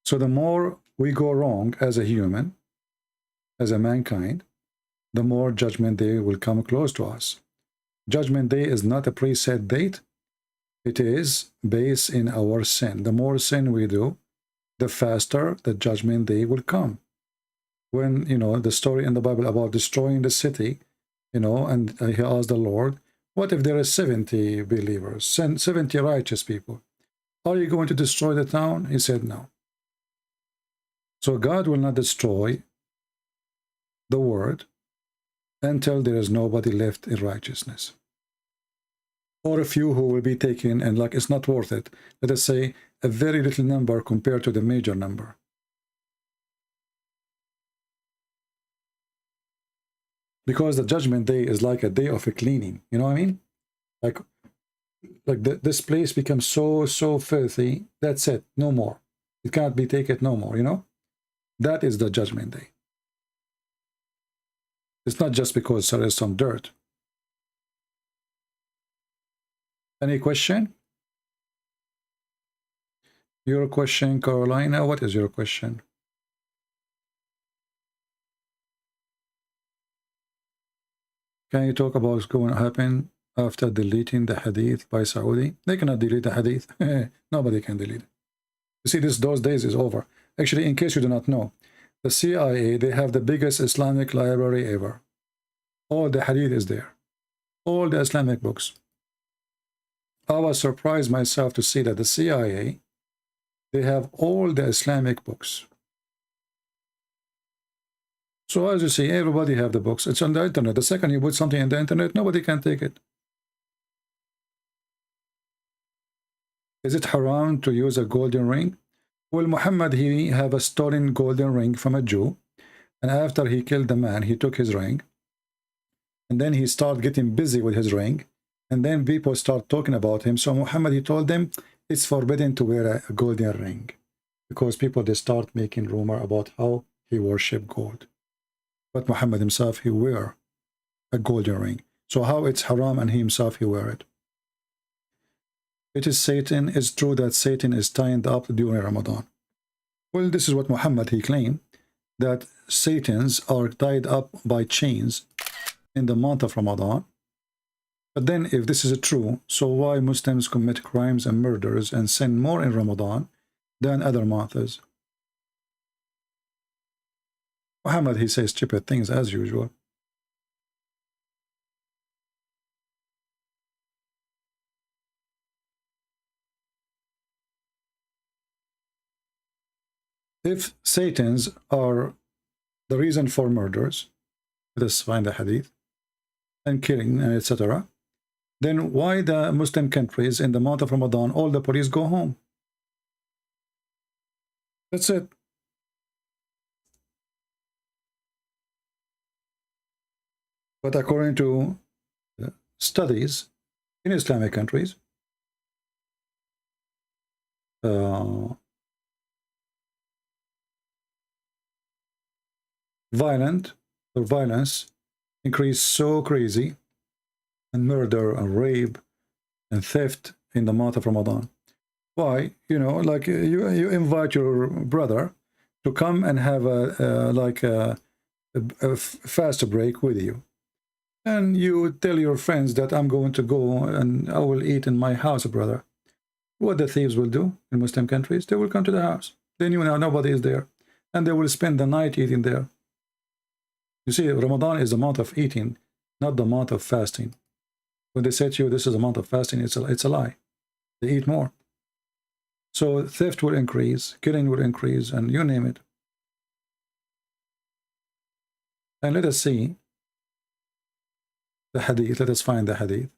So the more we go wrong as a human, as a mankind, the more judgment day will come close to us. Judgment day is not a preset date. It is based in our sin. The more sin we do, the faster the judgment day will come. When, you know, the story in the Bible about destroying the city, you know, and he asked the Lord, what if there are 70 believers, 70 righteous people? Are you going to destroy the town? He said no. So God will not destroy the world until there is nobody left in righteousness. Or a few who will be taken, and like it's not worth it. Let us say a very little number compared to the major number. Because the judgment day is like a day of a cleaning. You know what I mean? Like this place becomes so filthy. That's it. No more. It cannot be taken no more, you know? That is the judgment day. It's not just because there is some dirt. Any question? Your question, Carolina, what is your question? Can you talk about what's going to happen after deleting the hadith by Saudi? They cannot delete the hadith. Nobody can delete it. You see, those days is over. Actually, in case you do not know, the CIA, they have the biggest Islamic library ever. All the hadith is there. All the Islamic books. I was surprised myself to see that the CIA, they have all the Islamic books. So as you see, everybody have the books. It's on the internet. The second you put something in the internet, nobody can take it. Is it haram to use a golden ring? Well, Muhammad, he have a stolen golden ring from a Jew. And after he killed the man, he took his ring. And then he started getting busy with his ring. And then people start talking about him. So Muhammad, he told them, it's forbidden to wear a golden ring. Because people, they start making rumor about how he worshiped gold. But Muhammad himself, he wear a golden ring. So how it's haram and he himself, he wear it? It is Satan. It's true that Satan is tied up during Ramadan. Well, this is what Muhammad, he claimed, that Satans are tied up by chains in the month of Ramadan. But then if this is true, so why Muslims commit crimes and murders and sin more in Ramadan than other months? Muhammad, he says stupid things as usual. If Satans are the reason for murders, let us find the hadith, and killing, etc., then why the Muslim countries in the month of Ramadan, all the police go home? That's it. But according to studies in Islamic countries, violence increased so crazy, and murder and rape and theft in the month of Ramadan. Why? You know, like you invite your brother to come and have a fast break with you. And you tell your friends that I'm going to go and I will eat in my house, brother. What the thieves will do in Muslim countries, they will come to the house. Then you know nobody is there. And they will spend the night eating there. You see, Ramadan is the month of eating, not the month of fasting. When they say to you, this is a month of fasting, it's a lie. They eat more. So theft will increase, killing will increase, and you name it. And let us see the hadith. Let us find the hadith.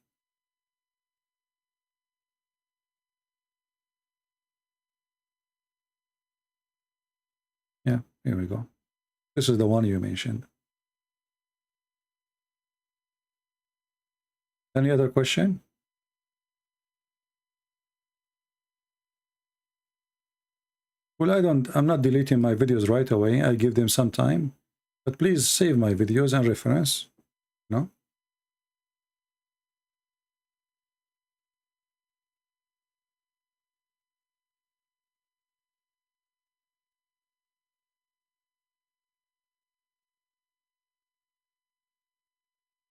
Yeah, here we go. This is the one you mentioned. Any other question? Well, I'm not deleting my videos right away. I give them some time. But please save my videos and reference. No?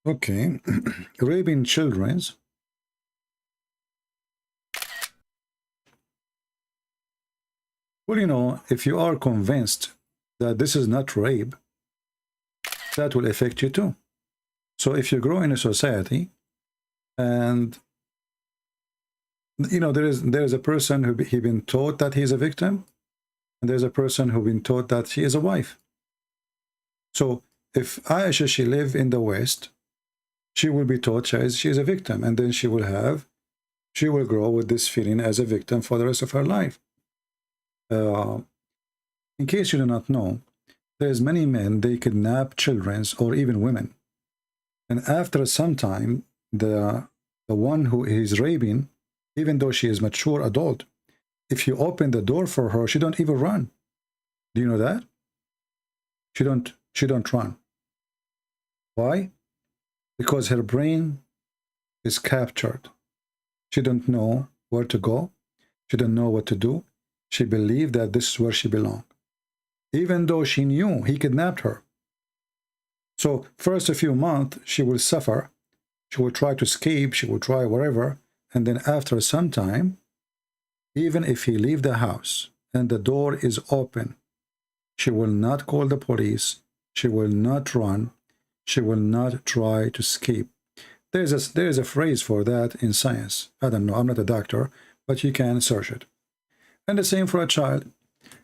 Okay. Raping children. Well, you know, if you are convinced that this is not rape, that will affect you too. So if you grow in a society and, you know, there is a person who he been taught that he's a victim, and there's a person who been taught that she is a wife. So if Aisha, she live in the West, she will be taught she is a victim, and then she will grow with this feeling as a victim for the rest of her life. In case you do not know, there's many men, they kidnap children or even women. And after some time, the one who is raping, even though she is mature adult, if you open the door for her, she don't even run. Do you know that? She don't run. Why? Because her brain is captured. She don't know where to go. She don't know what to do. She believed that this is where she belonged, even though she knew he kidnapped her. So first a few months, she will suffer. She will try to escape. She will try whatever. And then after some time, even if he leave the house and the door is open, she will not call the police. She will not run. She will not try to escape. There is a phrase for that in science. I don't know. I'm not a doctor, but you can search it. And the same for a child.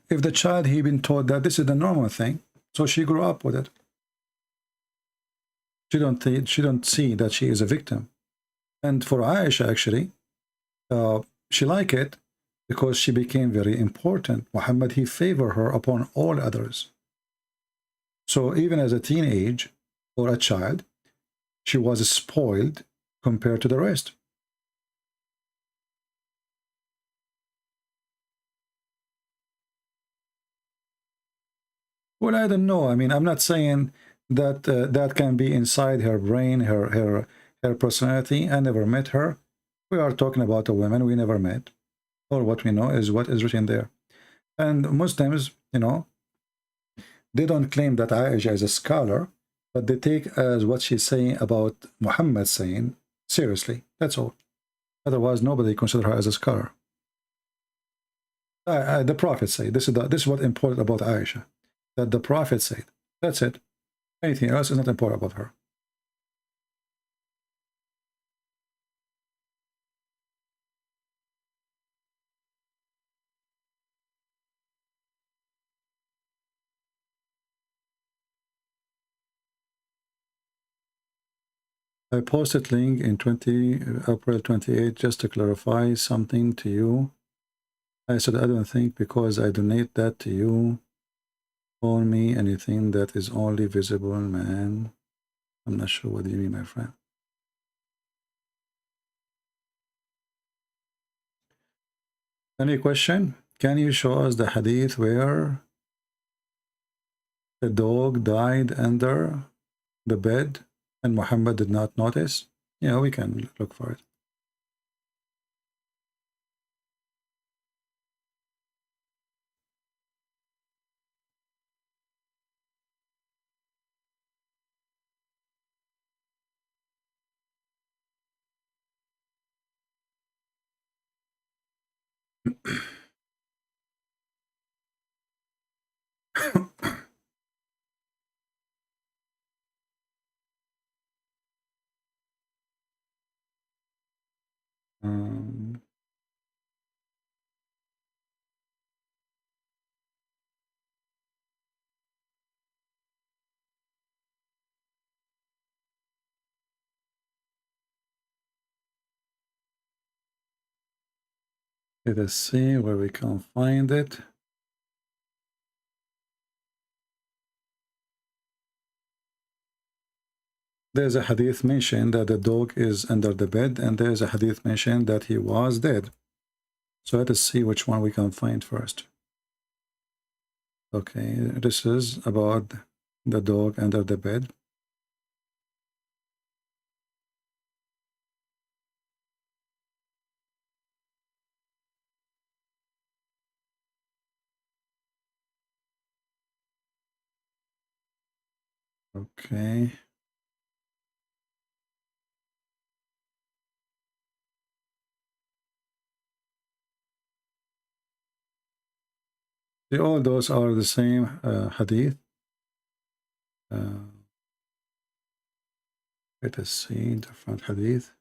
If the child, he been taught that this is the normal thing, so she grew up with it. She don't see that she is a victim. And for Aisha, actually, she liked it because she became very important. Muhammad, he favored her upon all others. So even as a teenage or a child, she was spoiled compared to the rest. Well, I don't know. I mean, I'm not saying that that can be inside her brain, her personality. I never met her. We are talking about a woman we never met. Or what we know is what is written there. And Muslims, you know, they don't claim that Aisha is a scholar, but they take as what she's saying about Muhammad saying seriously. That's all. Otherwise, nobody consider her as a scholar. The Prophet said, this is what important about Aisha. That the Prophet said. That's it. Anything else is not important about her. I posted link in April 28 just to clarify something to you. I said I don't think because I donate that to you. On me anything that is only visible, man. I'm not sure what you mean, my friend. Any question? Can you show us the hadith where the dog died under the bed and Muhammad did not notice? Yeah, we can look for it. Um, Let us see where we can find it. There's a hadith mentioned that the dog is under the bed, and there's a hadith mentioned that he was dead. So let us see which one we can find first. Okay, this is about the dog under the bed. Okay. All those are the same hadith. Let us see different hadith.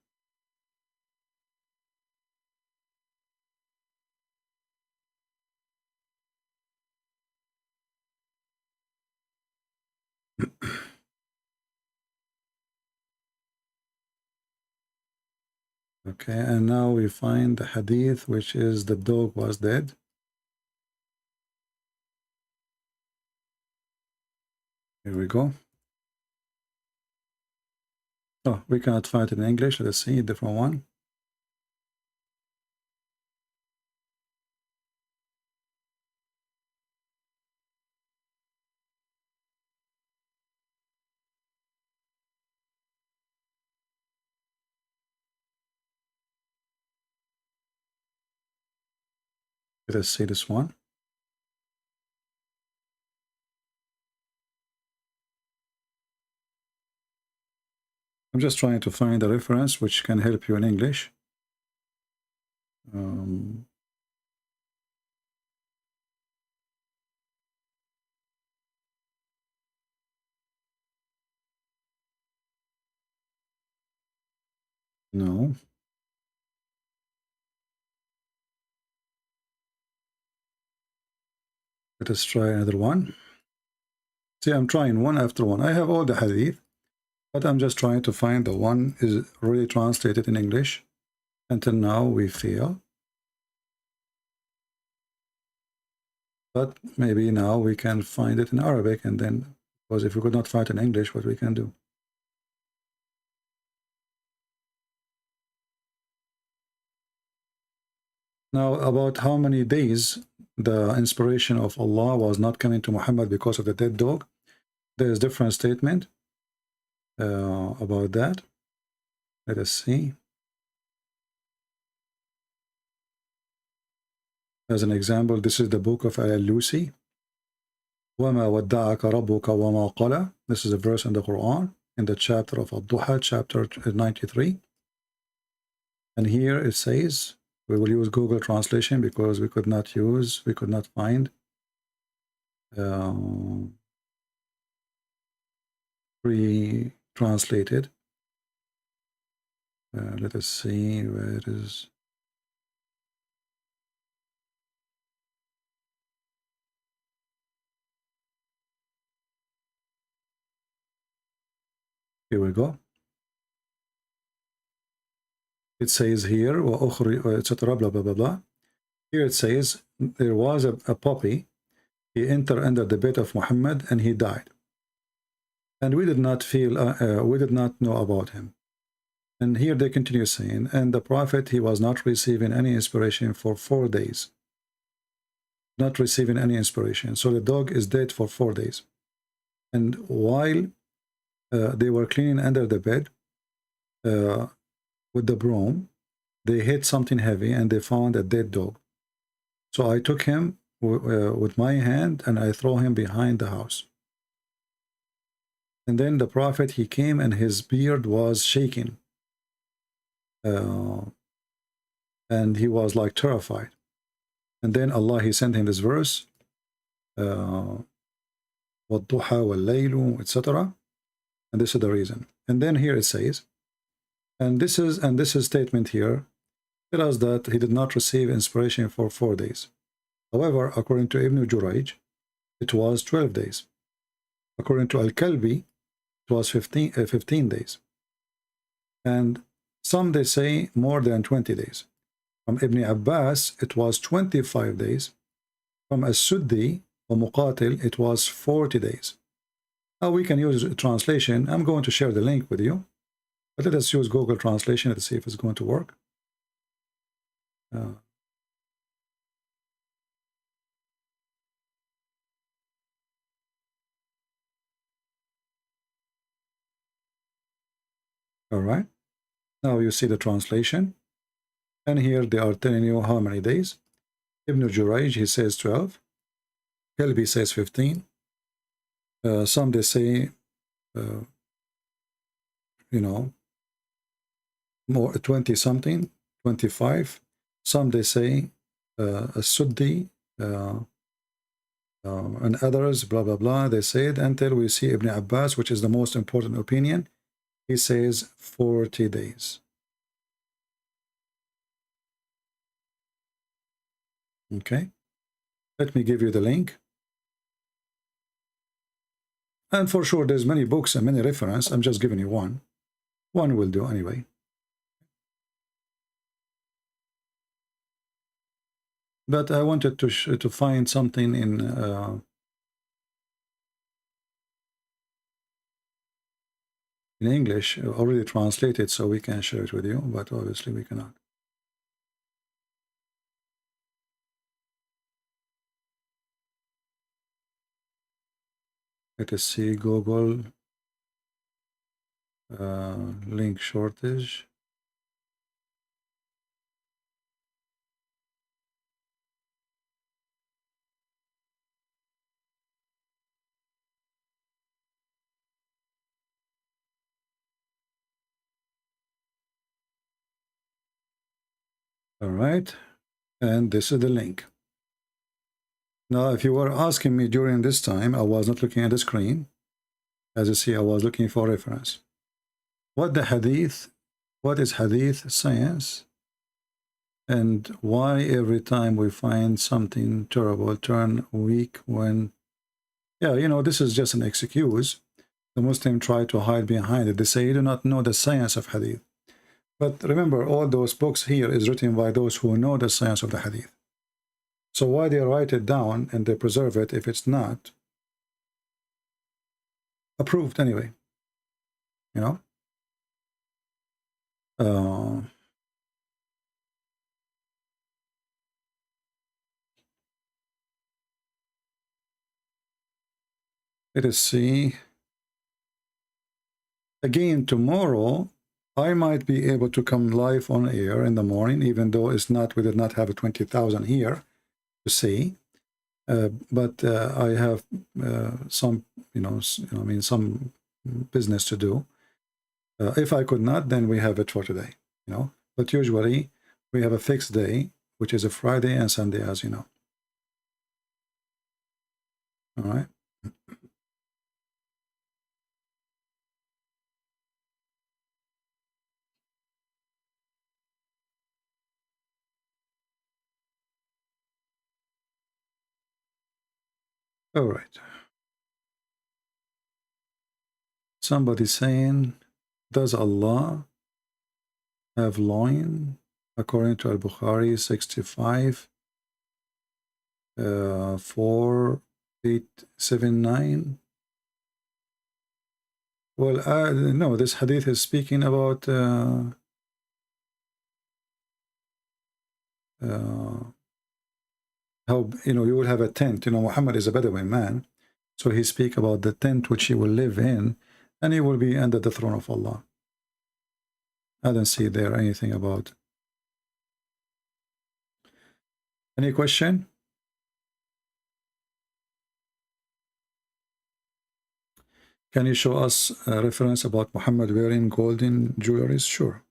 Okay, and now we find the hadith which is the dog was dead. Here we go. Oh, we cannot find it in English. Let's see a different one. Let us see this one. I'm just trying to find a reference which can help you in English. No. Let us try another one. See, I'm trying one after one. I have all the hadith, but I'm just trying to find the one is really translated in English. Until now, we fail. But maybe now we can find it in Arabic, and then, because if we could not find it in English, what we can do? Now, about how many days the inspiration of Allah was not coming to Muhammad because of the dead dog, there is different statement about that. Let us see. As an example, this is the book of Al-Lusi. وَمَا وَدَّعَكَ رَبُّكَ وَمَا قَلَى. This is a verse in the Quran, in the chapter of Ad-Duha, chapter 93. And here it says, we will use Google translation because we could not find pre-translated. Let us see where it is. Here we go. It says here, etc. Blah blah blah blah. Here it says there was a puppy. He entered under the bed of Muhammad and he died. And we did not know about him. And here they continue saying, and the Prophet, he was not receiving any inspiration for 4 days. Not receiving any inspiration. So the dog is dead for 4 days. And while they were cleaning under the bed with the broom, they hit something heavy and they found a dead dog. So I took him with my hand and I threw him behind the house. And then the Prophet, he came and his beard was shaking. And he was like terrified. And then Allah, He sent him this verse, وَالضُّحَى وَاللَّيْلُ, etc. And this is the reason. And then here it says, and this is statement here, tells us that he did not receive inspiration for 4 days. However, according to Ibn Jurayj, it was 12 days. According to Al-Kalbi, it was 15 days. And some they say more than 20 days. From Ibn Abbas, it was 25 days. From As-Suddi or Muqatil, it was 40 days. Now we can use a translation. I'm going to share the link with you. But let us use Google Translation to see if it's going to work. All right. Now you see the translation. And here they are telling you how many days. Ibn Jurayj, he says 12. Kalbi says 15. Some they say, more 20 something, 25. Some they say As-Suddi and others, blah, blah, blah. They said until we see Ibn Abbas, which is the most important opinion. He says 40 days. Okay. Let me give you the link. And for sure, there's many books and many references. I'm just giving you one. One will do anyway. But I wanted to find something in English already translated, so we can share it with you. But obviously, we cannot. Let us see Google link shortage. All right, and this is the link. Now, if you were asking me during this time, I was not looking at the screen. As you see, I was looking for reference. What is hadith science? And why every time we find something terrible turn weak when, this is just an excuse. The Muslim try to hide behind it. They say you do not know the science of hadith. But remember, all those books here is written by those who know the science of the hadith. So why they write it down and they preserve it if it's not approved anyway? Let us see. Again, tomorrow, I might be able to come live on air in the morning, even though we did not have a 20,000 here to see. But I have some, some business to do. If I could not, then we have it for today, But usually we have a fixed day, which is a Friday and Sunday, as you know. All right. All right. Somebody saying, does Allah have loin? According to Al-Bukhari 65, 4879. Well, no, this hadith is speaking about how, you will have a tent. Muhammad is a Bedouin man. So he speaks about the tent which he will live in, and he will be under the throne of Allah. I don't see there anything about. Any question? Can you show us a reference about Muhammad wearing golden jewelry? Sure.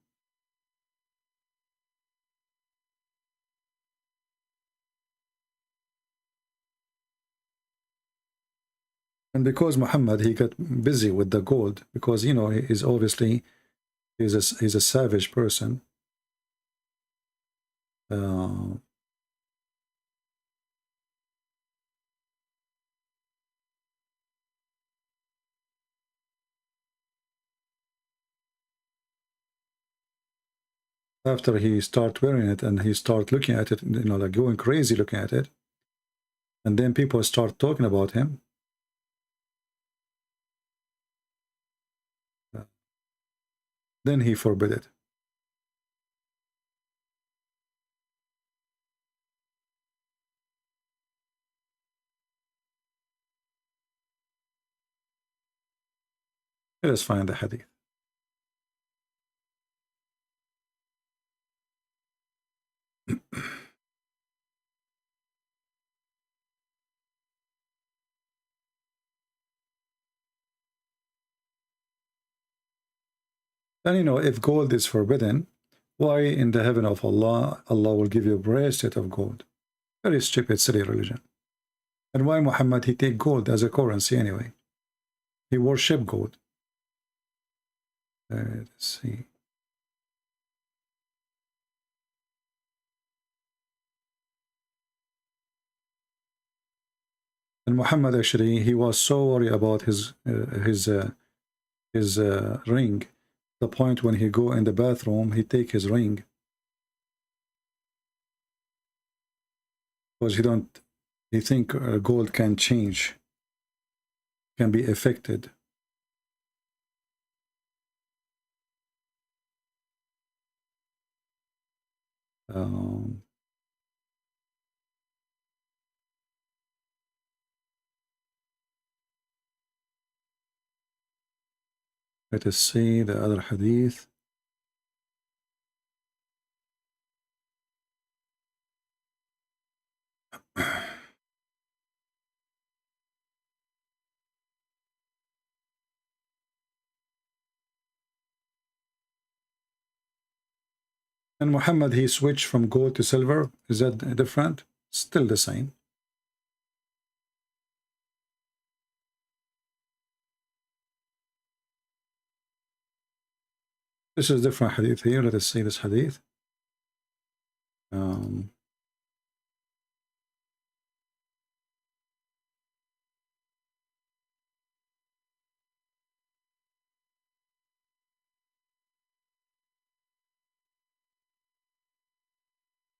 And because Muhammad, he got busy with the gold, because, you know, he's obviously, he's a savage person. After he start wearing it and he start looking at it, you know, like going crazy looking at it, and then people start talking about him, then he forbid it. Let us find the hadith. And you know, if gold is forbidden, why in the heaven of Allah, Allah will give you a bracelet of gold? Very stupid, silly religion. And why Muhammad, he take gold as a currency anyway? He worship gold. Let's see. And Muhammad, actually, he was so worried about his ring. The point when he go in the bathroom, he take his ring, because he think gold can change, can be affected. Let us see the other hadith. And Muhammad, he switched from gold to silver. Is that different? Still the same. This is different hadith here. Let us see this hadith.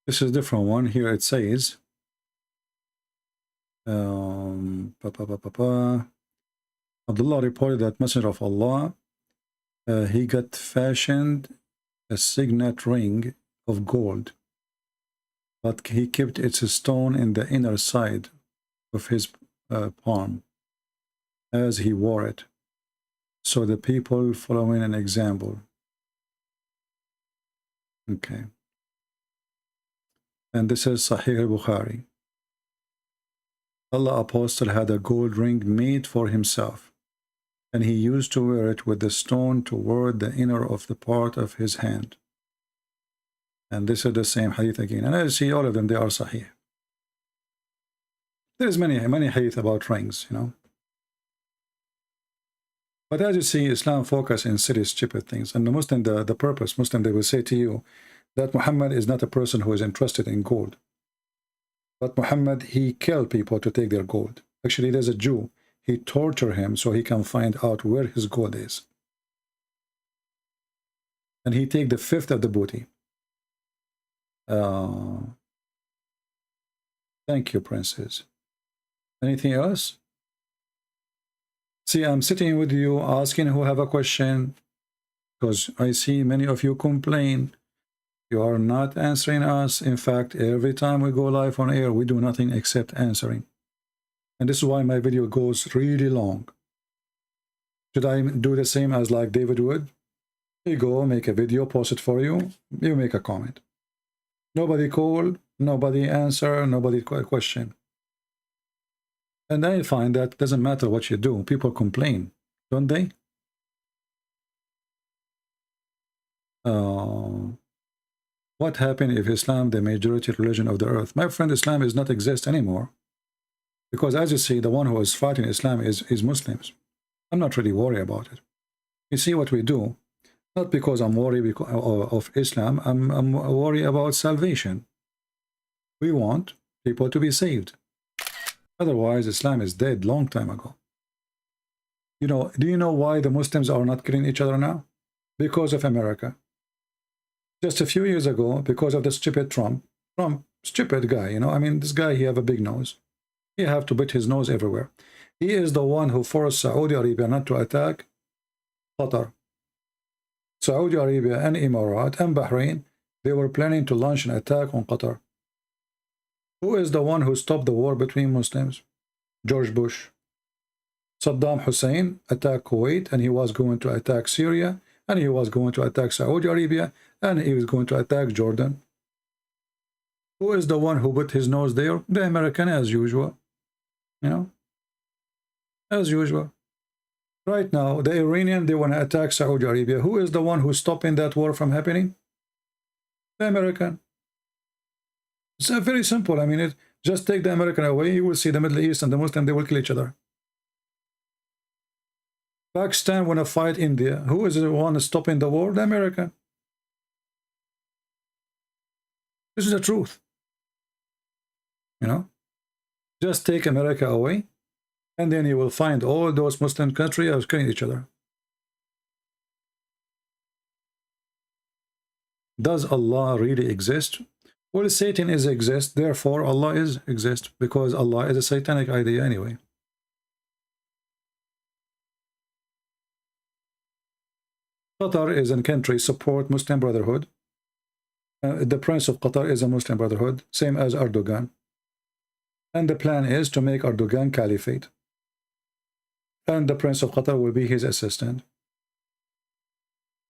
This is a different one. Here it says, Abdullah reported that Messenger of Allah, he got fashioned a signet ring of gold, but he kept its stone in the inner side of his palm as he wore it, so the people following an example. Okay. And this is Sahih al-Bukhari. Allah Apostle had a gold ring made for himself, and he used to wear it with the stone toward the inner of the part of his hand. And this is the same hadith again. And I see all of them, they are Sahih. There's many hadith about rings, you know. But as you see, Islam focus in silly, stupid things. And the Muslim, the purpose, Muslim, they will say to you that Muhammad is not a person who is interested in gold. But Muhammad, he killed people to take their gold. Actually, there's a Jew. He tortured him so he can find out where his gold is. And he take the fifth of the booty. Thank you, princess. Anything else? See, I'm sitting with you, asking who have a question, because I see many of you complain. You are not answering us. In fact, every time we go live on air, we do nothing except answering. And this is why my video goes really long. Should I do the same as like David would? You go, make a video, post it for you, you make a comment. Nobody called, nobody answer, nobody question. And I find that doesn't matter what you do. People complain, don't they? What happened if Islam, the majority religion of the earth? My friend, Islam does not exist anymore. Because as you see, the one who is fighting Islam is Muslims. I'm not really worried about it. You see what we do, not because I'm worried of Islam, I'm worried about salvation. We want people to be saved. Otherwise, Islam is dead long time ago. You know, do you know why the Muslims are not killing each other now? Because of America. Just a few years ago, because of the stupid Trump, stupid guy, you know, I mean, this guy, he have a big nose. He have to put his nose everywhere. He is the one who forced Saudi Arabia not to attack Qatar. Saudi Arabia and Emirat and Bahrain, they were planning to launch an attack on Qatar. Who is the one who stopped the war between Muslims? George Bush. Saddam Hussein attacked Kuwait, and he was going to attack Syria, and he was going to attack Saudi Arabia, and he was going to attack Jordan. Who is the one who put his nose there? The American, as usual. You know? As usual. Right now, the Iranian, they want to attack Saudi Arabia. Who is the one who's stopping that war from happening? The American. It's very simple. I mean, just take the American away, you will see the Middle East and the Muslim, they will kill each other. Pakistan want to fight India. Who is the one stopping the war? The American. This is the truth. You know? Just take America away, and then you will find all those Muslim countries are killing each other. Does Allah really exist? Well, Satan exists, therefore Allah exists, because Allah is a satanic idea anyway. Qatar is a country support Muslim Brotherhood. The Prince of Qatar is a Muslim Brotherhood, same as Erdogan. And the plan is to make Erdogan caliphate. And the Prince of Qatar will be his assistant.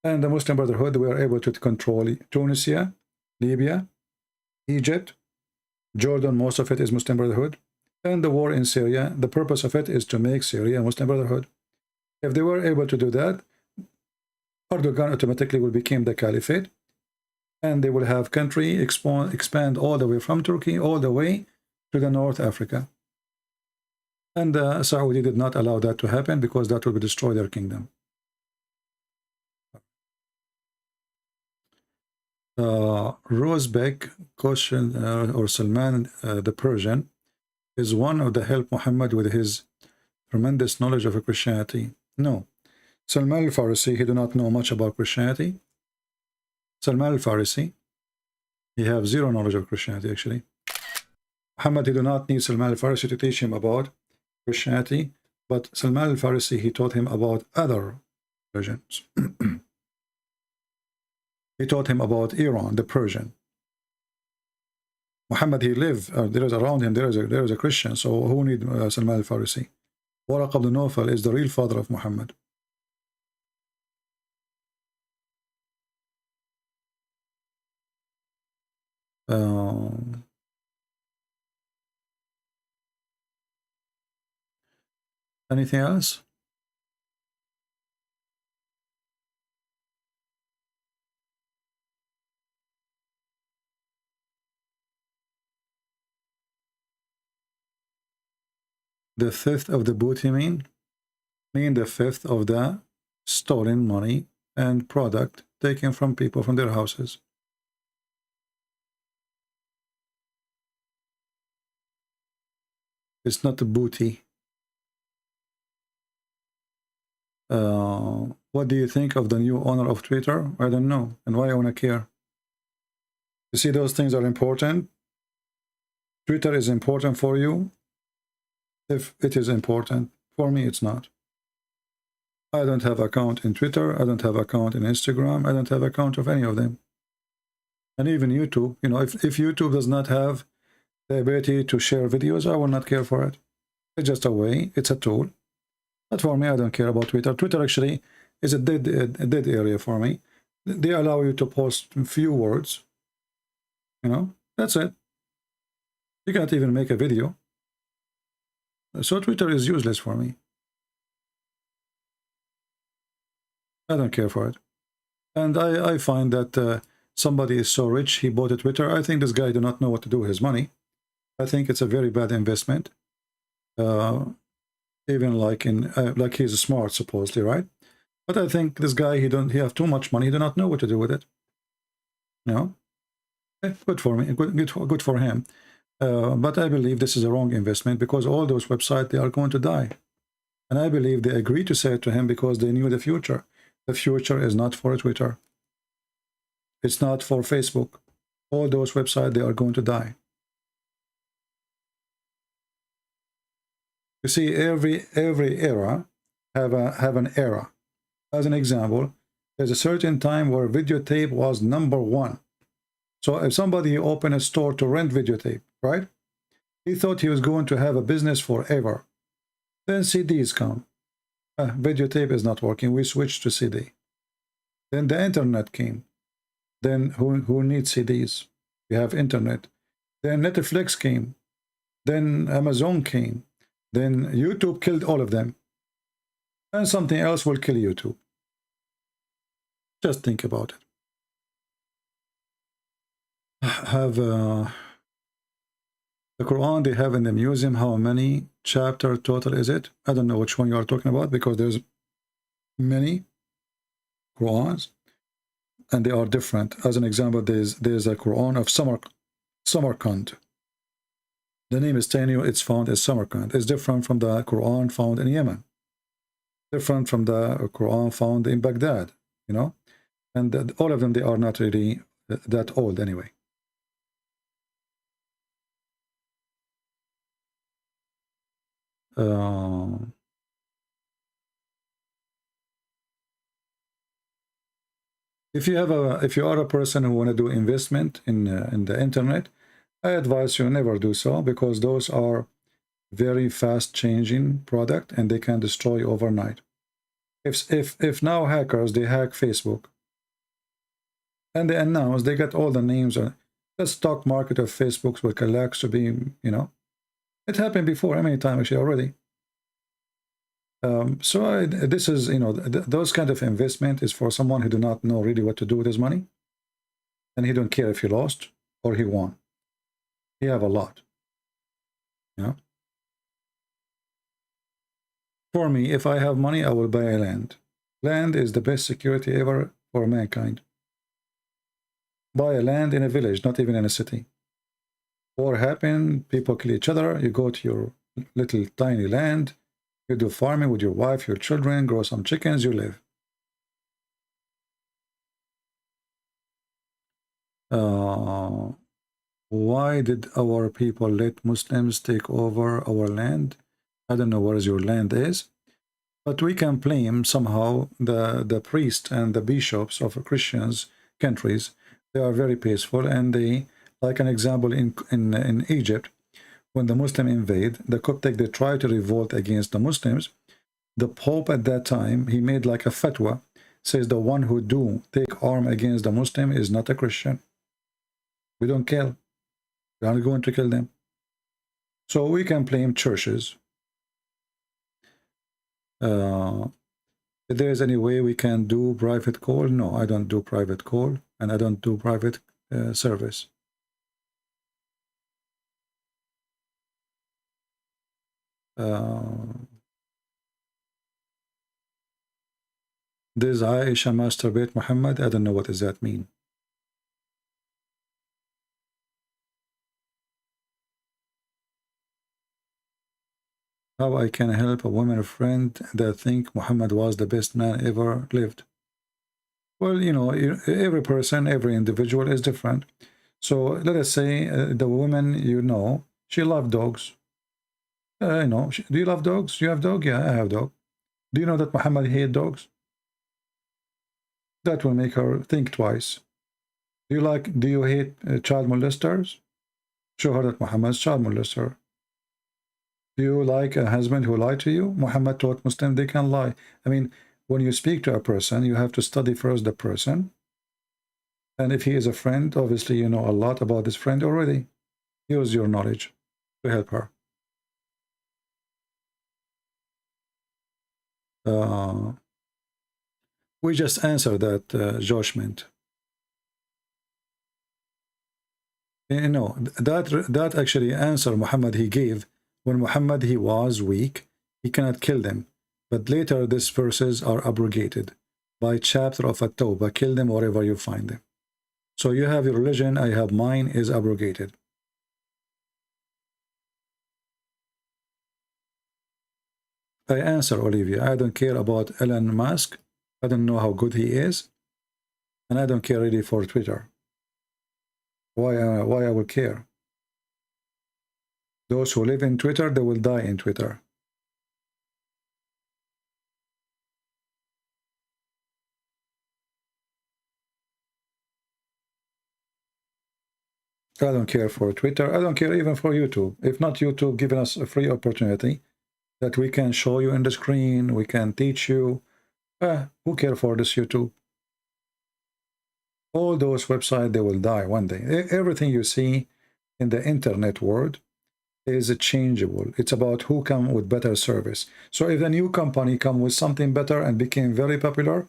And the Muslim Brotherhood were able to control Tunisia, Libya, Egypt, Jordan, most of it is Muslim Brotherhood. And the war in Syria, the purpose of it is to make Syria a Muslim Brotherhood. If they were able to do that, Erdogan automatically will become the caliphate. And they will have country expand all the way from Turkey all the way to the North Africa. And Saudi did not allow that to happen because that would destroy their kingdom. Rosbeck question or Salman the Persian is one of the help Muhammad with his tremendous knowledge of Christianity. No, Salman al-Farisi, he do not know much about Christianity. Salman al-Farisi, he have zero knowledge of Christianity actually. Muhammad, he do not need Salman al-Farisi to teach him about Christianity, but Salman al-Farisi, he taught him about other religions. He taught him about Iran, the Persian. Muhammad, he lived, there is around him, there is a Christian, so who need Salman al-Farisi? Waraq ibn Nawfal is the real father of Muhammad. Anything else? The fifth of the booty mean the fifth of the stolen money and product taken from people from their houses. It's not a booty. What do you think of the new owner of Twitter? I don't know. And why I want to care? You see, those things are important. Twitter is important for you. If it is important, for me it's not. I don't have account in Twitter, I don't have account in Instagram, I don't have account of any of them. And even YouTube, you know, if YouTube does not have the ability to share videos, I will not care for it. It's just a way, it's a tool. But for me, I don't care about Twitter. Twitter actually is a dead area for me. They allow you to post few words. You know, that's it. You can't even make a video. So Twitter is useless for me. I don't care for it. And I find that somebody is so rich, he bought a Twitter. I think this guy do not know what to do with his money. I think it's a very bad investment. even like in like he's smart supposedly, right? But I think this guy, he have too much money, he do not know what to do with it. You know, good for me, good for him. But I believe this is a wrong investment, because all those websites, they are going to die. And I believe they agreed to say it to him because they knew the future. The future is not for Twitter. It's not for Facebook. All those websites, they are going to die. You see, every era have an era. As an example, there's a certain time where videotape was #1. So if somebody opened a store to rent videotape, right? He thought he was going to have a business forever. Then CDs come. Videotape is not working. We switched to CD. Then the internet came. Then who needs CDs? We have internet. Then Netflix came. Then Amazon came. Then YouTube killed all of them. And something else will kill YouTube. Just think about it. Have the Quran they have in the museum, how many chapter total is it? I don't know which one you are talking about, because there's many Qurans and they are different. As an example, there's a Quran of Samarkand. The name is telling you it's found in Samarkand. It's different from the Quran found in Yemen, different from the Quran found in Baghdad, you know. And all of them, they are not really that old anyway. If you are a person who want to do investment in the internet, I advise you never do so, because those are very fast changing product and they can destroy overnight. If now hackers, they hack Facebook and they announce they got all the names, the stock market of Facebook will collapse to be, you know, it happened before, how many times actually already. This is, you know, those kind of investment is for someone who do not know really what to do with his money, and he don't care if he lost or he won. He have a lot, you know. For me, if I have money, I will buy a land. Land is the best security ever for mankind. Buy a land in a village, not even in a city. War happen, people kill each other, you go to your little tiny land, you do farming with your wife, your children, grow some chickens, you live. Why did our people let Muslims take over our land? I don't know where your land is, but we can blame somehow the priests and the bishops of Christians countries. They are very peaceful, and they, like an example in Egypt, when the Muslim invade, the Coptic, they try to revolt against the Muslims. The Pope at that time, he made like a fatwa, says the one who do take arm against the Muslim is not a Christian. We don't kill. We are going to kill them. So we can blame churches. If there is any way we can do private call, no, I don't do private call, and I don't do private service. This Aisha masturbate Muhammad, I don't know what does that mean. How I can help a woman friend that think Muhammad was the best man ever lived? Well, you know, every person, every individual is different. So let us say the woman, you know, she loved dogs. You know, do you love dogs? You have dog? Yeah, I have dog. Do you know that Muhammad hated dogs? That will make her think twice. Do you hate child molesters? Show her that Muhammad's child molester. Do you like a husband who lied to you? Muhammad taught Muslims they can lie. I mean, when you speak to a person, you have to study first the person. And if he is a friend, obviously you know a lot about this friend already. Use your knowledge to help her. We just answered that judgment. You know, that actually answer Muhammad he gave When Muhammad, he was weak, he cannot kill them. But later these verses are abrogated by chapter of At-Tawbah. Kill them wherever you find them. So you have your religion, I have mine, is abrogated. I answer, Olivia, I don't care about Elon Musk. I don't know how good he is. And I don't care really for Twitter. Why I will care? Those who live in Twitter, they will die in Twitter. I don't care for Twitter. I don't care even for YouTube. If not YouTube giving us a free opportunity that we can show you in the screen, we can teach you. Who cares for this YouTube? All those websites, they will die one day. Everything you see in the internet world is changeable. It's about who come with better service. So if a new company come with something better and became very popular,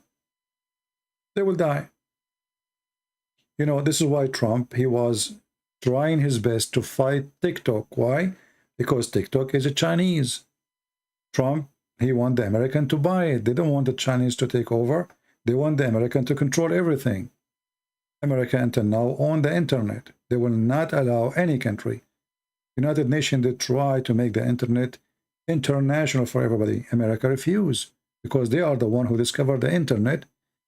they will die. You know, this is why Trump, he was trying his best to fight TikTok. Why? Because TikTok is a Chinese. Trump, he want the American to buy it. They don't want the Chinese to take over. They want the American to control everything. America until now own the internet. They will not allow any country. United Nations, they try to make the internet international for everybody. America refused because they are the one who discovered the internet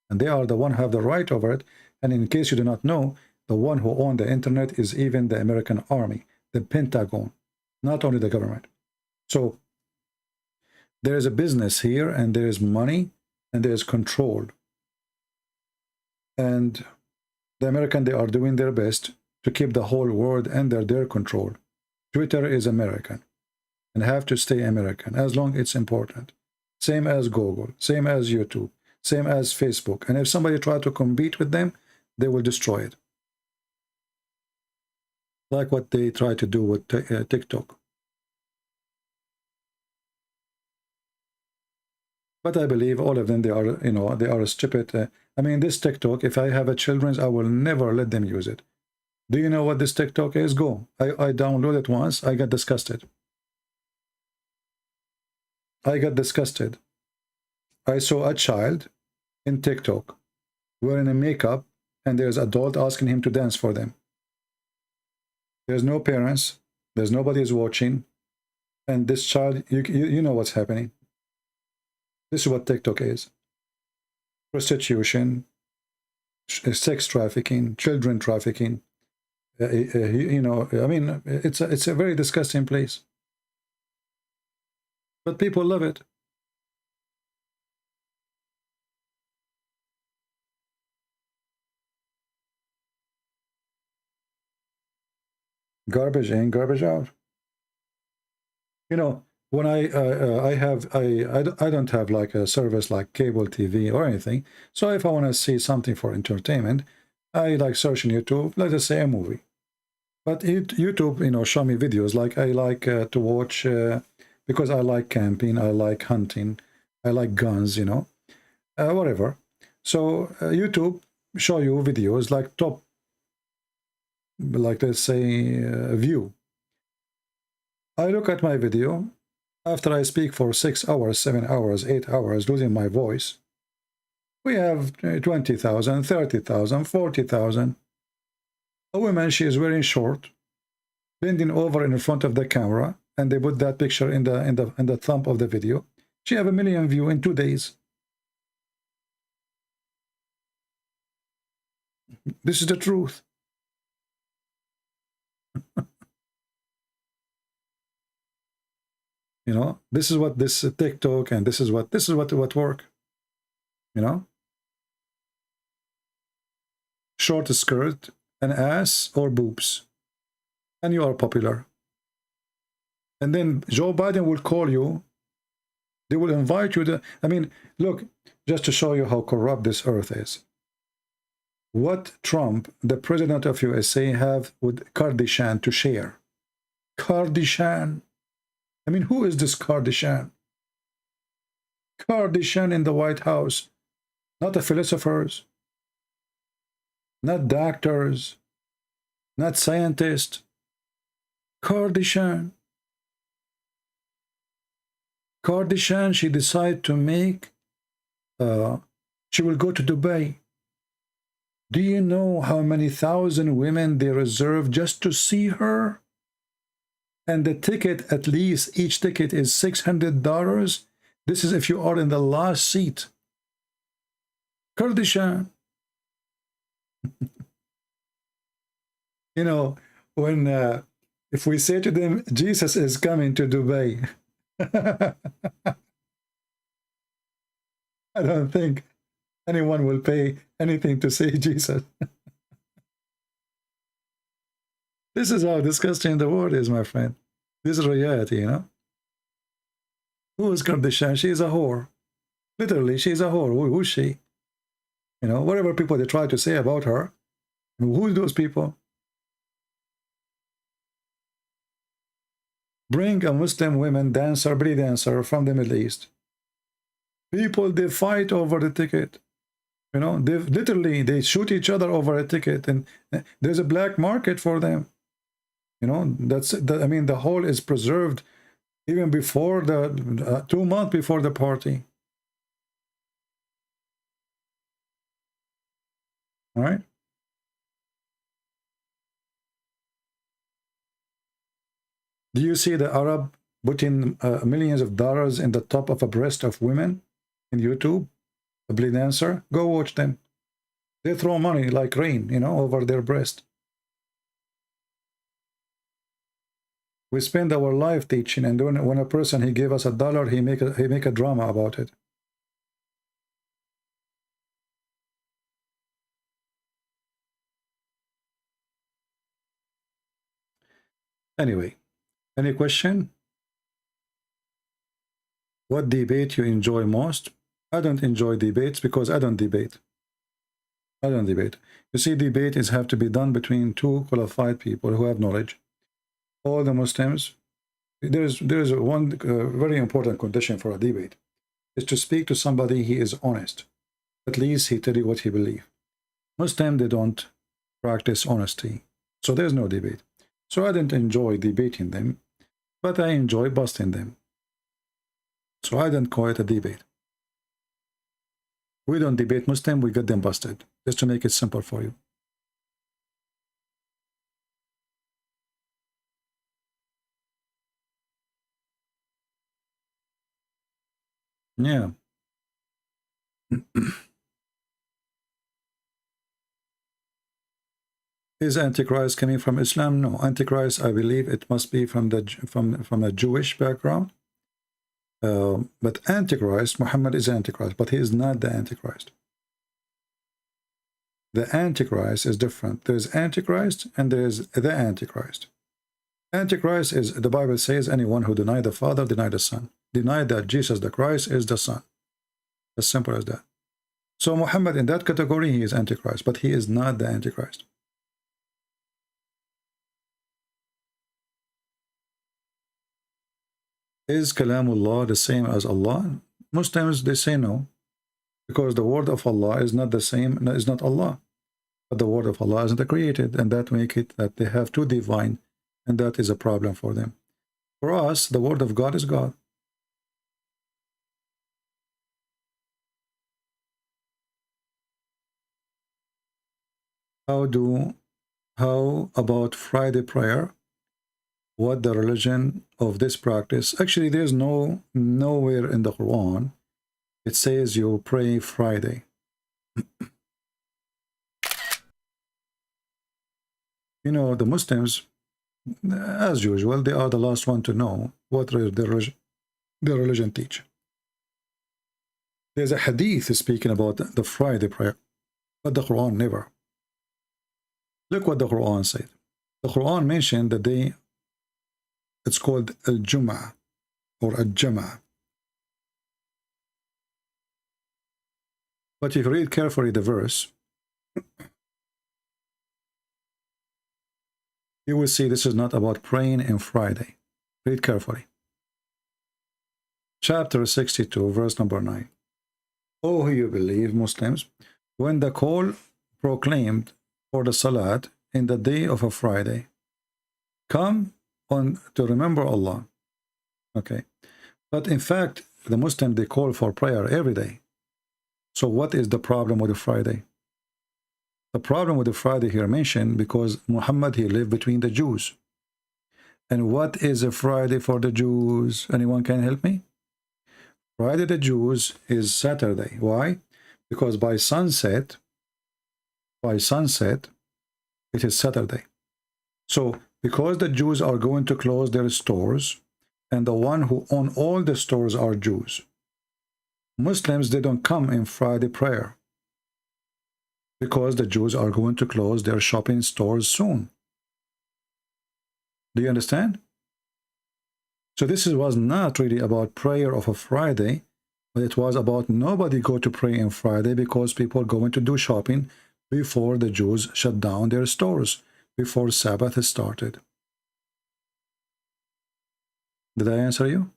and they are the one who have the right over it. And in case you do not know, the one who owned the internet is even the American army, the Pentagon, not only the government. So there is a business here and there is money and there is control. And the American, they are doing their best to keep the whole world under their control. Twitter is American and have to stay American as long as it's important. Same as Google, same as YouTube, same as Facebook. And if somebody try to compete with them, they will destroy it. Like what they try to do with TikTok. But I believe all of them, they are, you know, they are stupid. I mean, this TikTok, if I have a children's, I will never let them use it. Do you know what this TikTok is? Go. I downloaded it once. I got disgusted. I got disgusted. I saw a child in TikTok wearing a makeup and there's adult asking him to dance for them. There's no parents. There's nobody is watching. And this child, you know what's happening. This is what TikTok is. Prostitution, sex trafficking, children trafficking. You know, I mean, it's a very disgusting place. But people love it. Garbage in, garbage out. You know, when I don't have like a service like cable TV or anything. So if I want to see something for entertainment, I like search on YouTube, let us say a movie. But YouTube, you know, show me videos like I like to watch because I like camping, I like hunting, I like guns, you know, whatever. So YouTube show you videos like top, like let's say view. I look at my video. After I speak for 6 hours, 7 hours, 8 hours, losing my voice, we have 20,000, 30,000, 40,000. A woman, she is wearing short, bending over in front of the camera, and they put that picture in the thumb of the video. She have 1 million views in 2 days. This is the truth. You know, this is what this TikTok and this is what work. You know, short skirt, an ass or boobs, and you are popular. And then Joe Biden will call you. They will invite you to. I mean, look, just to show you how corrupt this earth is. What Trump, the president of USA, have with Kardashian to share? Kardashian. I mean, who is this Kardashian? Kardashian in the White House, not the philosophers, not doctors, not scientists. Kardashian. Kardashian, she decided to make, she will go to Dubai. Do you know how many thousand women they reserve just to see her? And the ticket, at least each ticket is $600. This is if you are in the last seat. Kardashian. You know, when if we say to them, Jesus is coming to Dubai, I don't think anyone will pay anything to see Jesus. This is how disgusting the world is, my friend. This is reality, you know. Who is Kardashian? She is a whore. Literally, she is a whore. Who is she? You know, whatever people they try to say about her. Who are those people? Bring a Muslim woman dancer, belly dancer from the Middle East. People, they fight over the ticket. You know, they literally, they shoot each other over a ticket, and there's a black market for them. You know, I mean, the whole is preserved even before the 2 months before the party. All right. Do you see the Arab putting millions of dollars in the top of a breast of women in YouTube? A belly dancer? Go watch them. They throw money like rain, you know, over their breast. We spend our life teaching, and when a person, he gave us $1, he make a drama about it. Anyway, any question? What debate you enjoy most? I don't enjoy debates because I don't debate. I don't debate. You see, debate is have to be done between two qualified people who have knowledge. All the Muslims, there's one very important condition for a debate, is to speak to somebody he is honest. At least he tell you what he believes. Muslims, they don't practice honesty, so there's no debate. So I didn't enjoy debating them, but I enjoy busting them. So I don't call it a debate. We don't debate Muslim, we get them busted, just to make it simple for you. Yeah. Is Antichrist coming from Islam? No. Antichrist, I believe it must be from a Jewish background. But Antichrist, Muhammad is Antichrist, but he is not the Antichrist. The Antichrist is different. There's Antichrist and there's the Antichrist. Antichrist is, the Bible says, anyone who denied the Father, denied the Son. Denied that Jesus the Christ is the Son. As simple as that. So Muhammad, in that category, he is Antichrist, but he is not the Antichrist. Is Kalamullah the same as Allah? Muslims, they say no, because the word of Allah is not the same, is not Allah. But the word of Allah isn't created, and that make it that they have two divine, and that is a problem for them. For us, the word of God is God. How about Friday prayer? What the religion of this practice? Actually, there's nowhere in the Quran it says you pray Friday. You know, the Muslims, as usual, they are the last one to know what their religion teach. There's a hadith speaking about the Friday prayer, but the Quran never. Look what the Quran said. The Quran mentioned the day, it's called Al-Jum'ah or Al-Jam'ah. But if you read carefully the verse, you will see this is not about praying on Friday. Read carefully. Chapter 62, verse number 9. O who you believe, Muslims, when the call proclaimed for the Salat in the day of a Friday, come on to remember Allah. Okay. But in fact, the Muslims, they call for prayer every day. So what is the problem with the Friday? The problem with the Friday here mentioned because Muhammad, he lived between the Jews. And what is a Friday for the Jews? Anyone can help me? Friday the Jews is Saturday. Why? Because by sunset, it is Saturday. So because the Jews are going to close their stores, and the one who own all the stores are Jews, Muslims, they don't come in Friday prayer because the Jews are going to close their shopping stores soon. Do you understand? So this was not really about prayer of a Friday, but it was about nobody go to pray on Friday because people going to do shopping before the Jews shut down their stores, before Sabbath started. Did I answer you?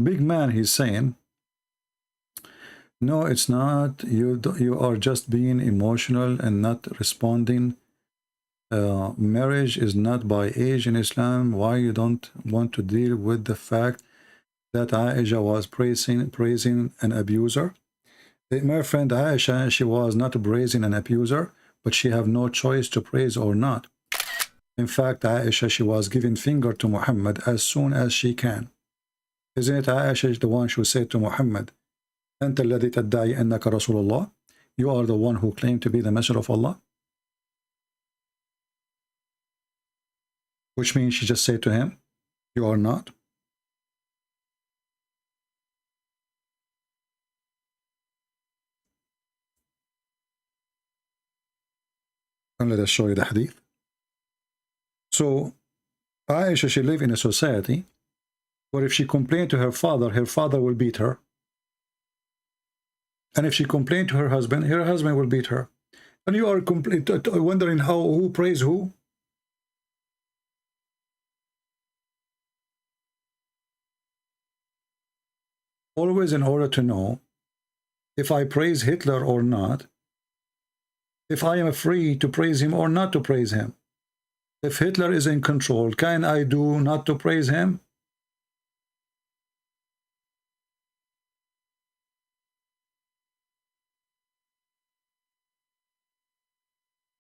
Big man, he's saying, no, it's not. You are just being emotional and not responding. Marriage is not by age in Islam. Why you don't want to deal with the fact that Aisha was praising an abuser? My friend Aisha, she was not praising an abuser, but she have no choice to praise or not. In fact, Aisha, she was giving finger to Muhammad as soon as she can. Isn't it Aisha the one who said to Muhammad, أنت الذي تدعي أنك رسول الله? You are the one who claimed to be the messenger of Allah? Which means she just said to him, you are not. And let us show you the hadith. So Aisha, she lived in a society where if she complained to her father will beat her. And if she complained to her husband will beat her. And you are wondering who prays who? Always in order to know if I praise Hitler or not, if I am free to praise him or not to praise him. If Hitler is in control, can I do not to praise him?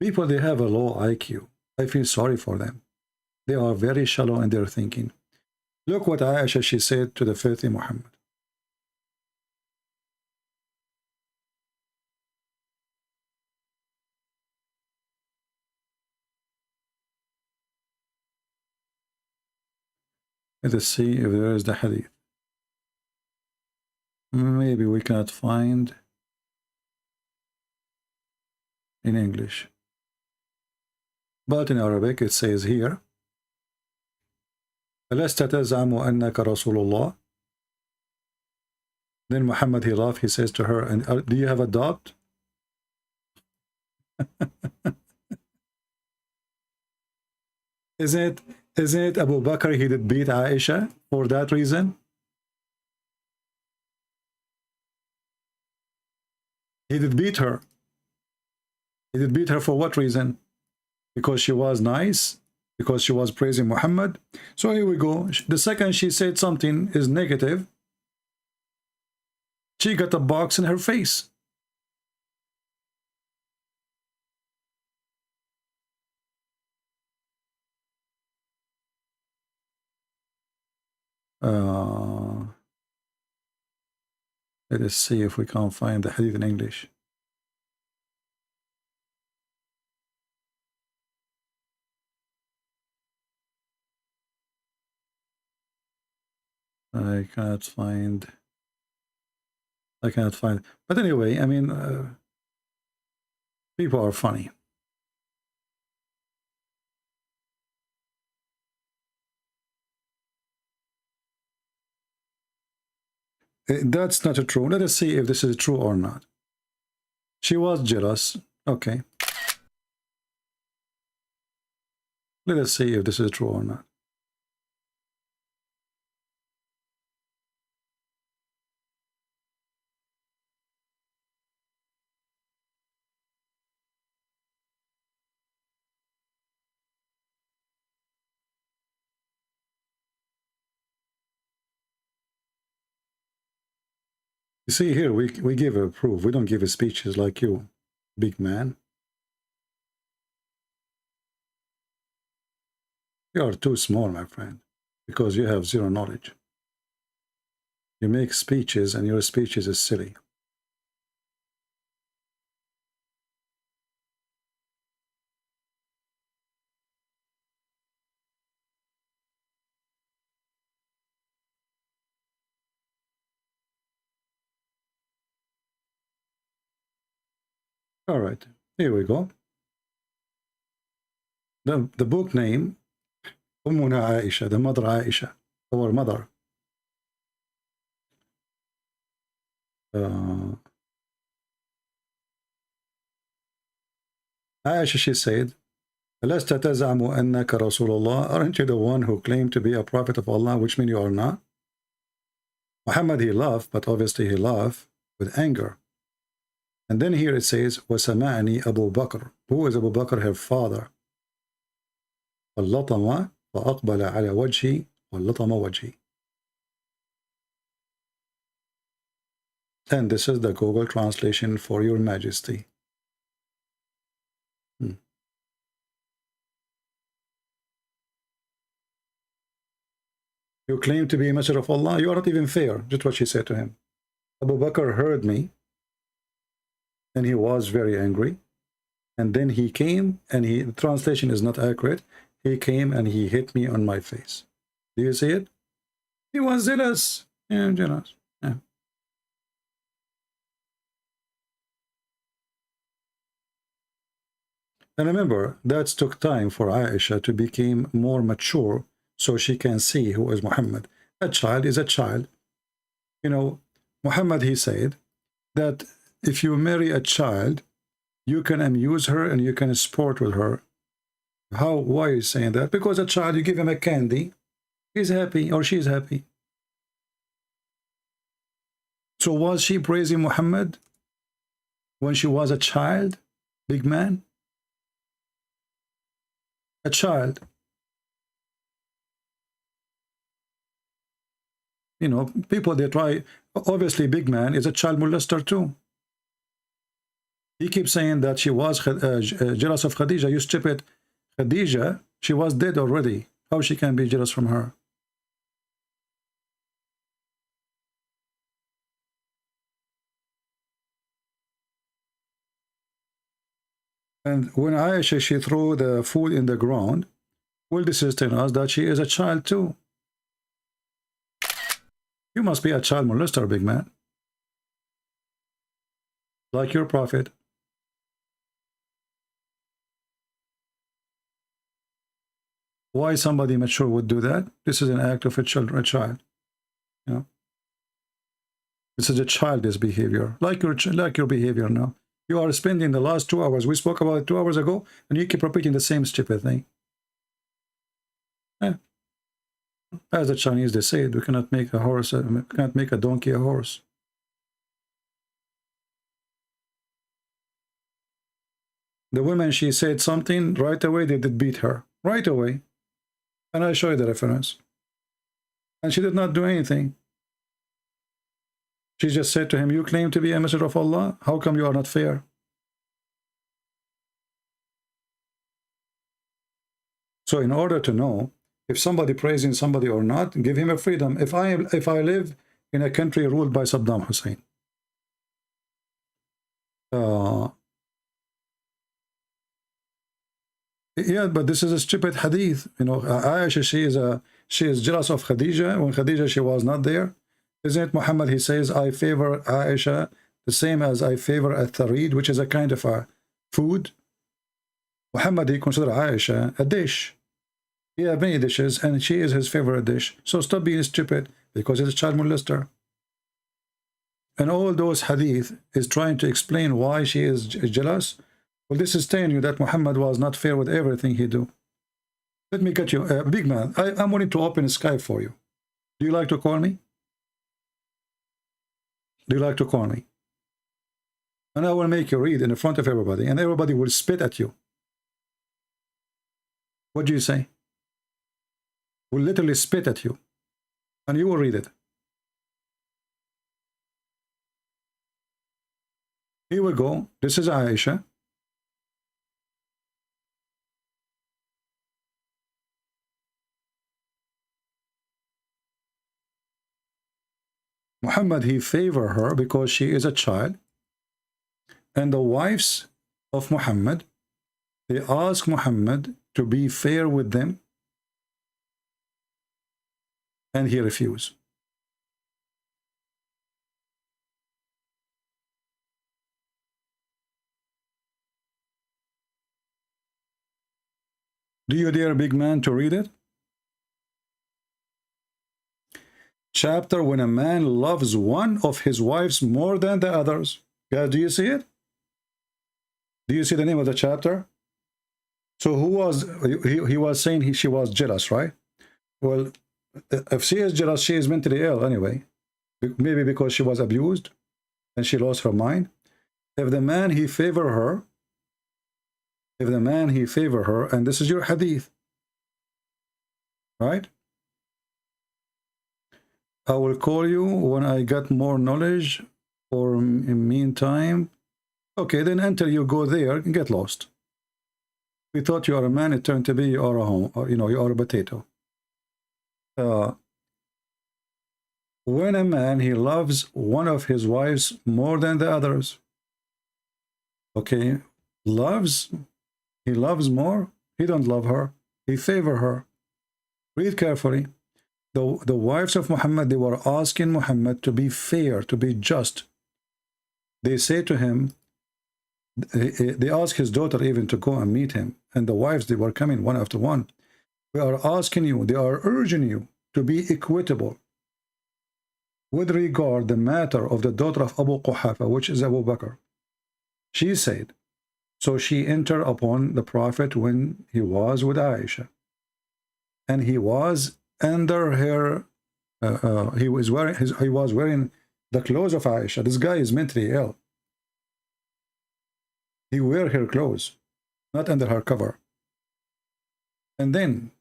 People, they have a low IQ. I feel sorry for them. They are very shallow in their thinking. Look what Aisha, she said to the filthy Muhammad. Let us see if there is the hadith. Maybe we cannot find in English. But in Arabic it says here, أَلَسْتَ تَزْعَمُ أَنَّكَ رَسُولُ اللَّهِ. Then Muhammad, he laughed, he says to her, and do you have a doubt? Isn't it Abu Bakr, he did beat Aisha for that reason? He did beat her. He did beat her for what reason? Because she was nice? Because she was praising Muhammad? So here we go. The second she said something is negative, she got a box in her face. Let us see if we can find the hadith in English. I cannot find. But anyway, I mean, people are funny. That's not true. Let us see if this is true or not. She was jealous. Okay. Let us see if this is true or not. You see here, we give a proof. We don't give a speeches like you, big man. You are too small, my friend, because you have zero knowledge. You make speeches and your speeches is silly. All right, here we go. The book name, Ummuna Aisha, the mother Aisha, our mother. Aisha, she said, أَلَسْتَ تَزْعَمُ أَنَّكَ رَسُولُ اللَّهِ? Aren't you the one who claimed to be a prophet of Allah, which means you are not? Muhammad, he laughed, but obviously he laughed with anger. And then here it says, وَسَمَعَنِي Abu Bakr. Who is Abu Bakr? Her father. فَاللَّطَمَ فَأَقْبَلَ عَلَى وَجْهِ وَاللَّطَمَ وَجْهِ. And this is the Google translation for your majesty. You claim to be a messenger of Allah. You are not even fair. Just what she said to him. Abu Bakr heard me, and he was very angry. And then he came, and the translation is not accurate. He came and he hit me on my face. Do you see it? He was jealous. Yeah, jealous. Yeah. And remember, that took time for Aisha to become more mature so she can see who is Muhammad. A child is a child. You know, Muhammad, he said that if you marry a child, you can amuse her and you can sport with her. Why are you saying that? Because a child, you give him a candy, he's happy or she's happy. So was she praising Muhammad when she was a child, big man? A child. You know, people, they try, obviously big man is a child molester too. He keeps saying that she was jealous of Khadija. You stupid. Khadija, she was dead already. How she can be jealous from her? And when Aisha, she threw the food in the ground, well, this is telling us that she is a child too. You must be a child molester, big man. Like your prophet. Why somebody mature would do that? This is an act of a child. You know, this is a childish behavior, like your behavior now. You are spending the last 2 hours. We spoke about it 2 hours ago, and you keep repeating the same stupid thing. Yeah. As the Chinese, they say, we cannot make a horse, we cannot make a donkey a horse. The woman, she said something, right away they did beat her. Right away. And I show you the reference. And she did not do anything. She just said to him, you claim to be a messenger of Allah. How come you are not fair? So in order to know if somebody praising somebody or not, give him a freedom. If I live in a country ruled by Saddam Hussein, yeah, but this is a stupid hadith. You know, Aisha, she is jealous of Khadija when Khadija, she was not there. Isn't it Muhammad, he says, I favor Aisha the same as I favor a tharid, which is a kind of a food. Muhammad, he considers Aisha a dish. He has many dishes, and she is his favorite dish. So stop being stupid, because he's a child molester. And all those hadith is trying to explain why she is jealous. Well, this is telling you that Muhammad was not fair with everything he do. Let me get you, big man, I'm willing to open Skype for you. Do you like to call me? Do you like to call me? And I will make you read in front of everybody, and everybody will spit at you. What do you say? Will literally spit at you, and you will read it. Here we go. This is Aisha. Muhammad, he favor her because she is a child. And the wives of Muhammad, they ask Muhammad to be fair with them. And he refused. Do you dare, big man, to read it? Chapter when a man loves one of his wives more than the others. Guys, do you see it? Do you see the name of the chapter? So who was, he was saying she was jealous, right? Well, if she is jealous, she is mentally ill anyway. Maybe because she was abused and she lost her mind. If the man, he favor her, and this is your hadith, right? I will call you when I get more knowledge, or in meantime. Okay, then until you go there and get lost. We thought you are a man, it turned to be you are a home, or, you are a potato. When a man, he loves one of his wives more than the others. Okay, he loves more, he don't love her, he favor her. Read carefully. The wives of Muhammad, they were asking Muhammad to be fair, to be just. They say to him, they ask his daughter even to go and meet him. And the wives, they were coming one after one. We are asking you, they are urging you to be equitable with regard the matter of the daughter of Abu Quhafa, which is Abu Bakr. She said, so she entered upon the Prophet when he was with Aisha. And he was under her, he was wearing the clothes of Aisha. This guy is mentally ill. He wear her clothes, not under her cover. And then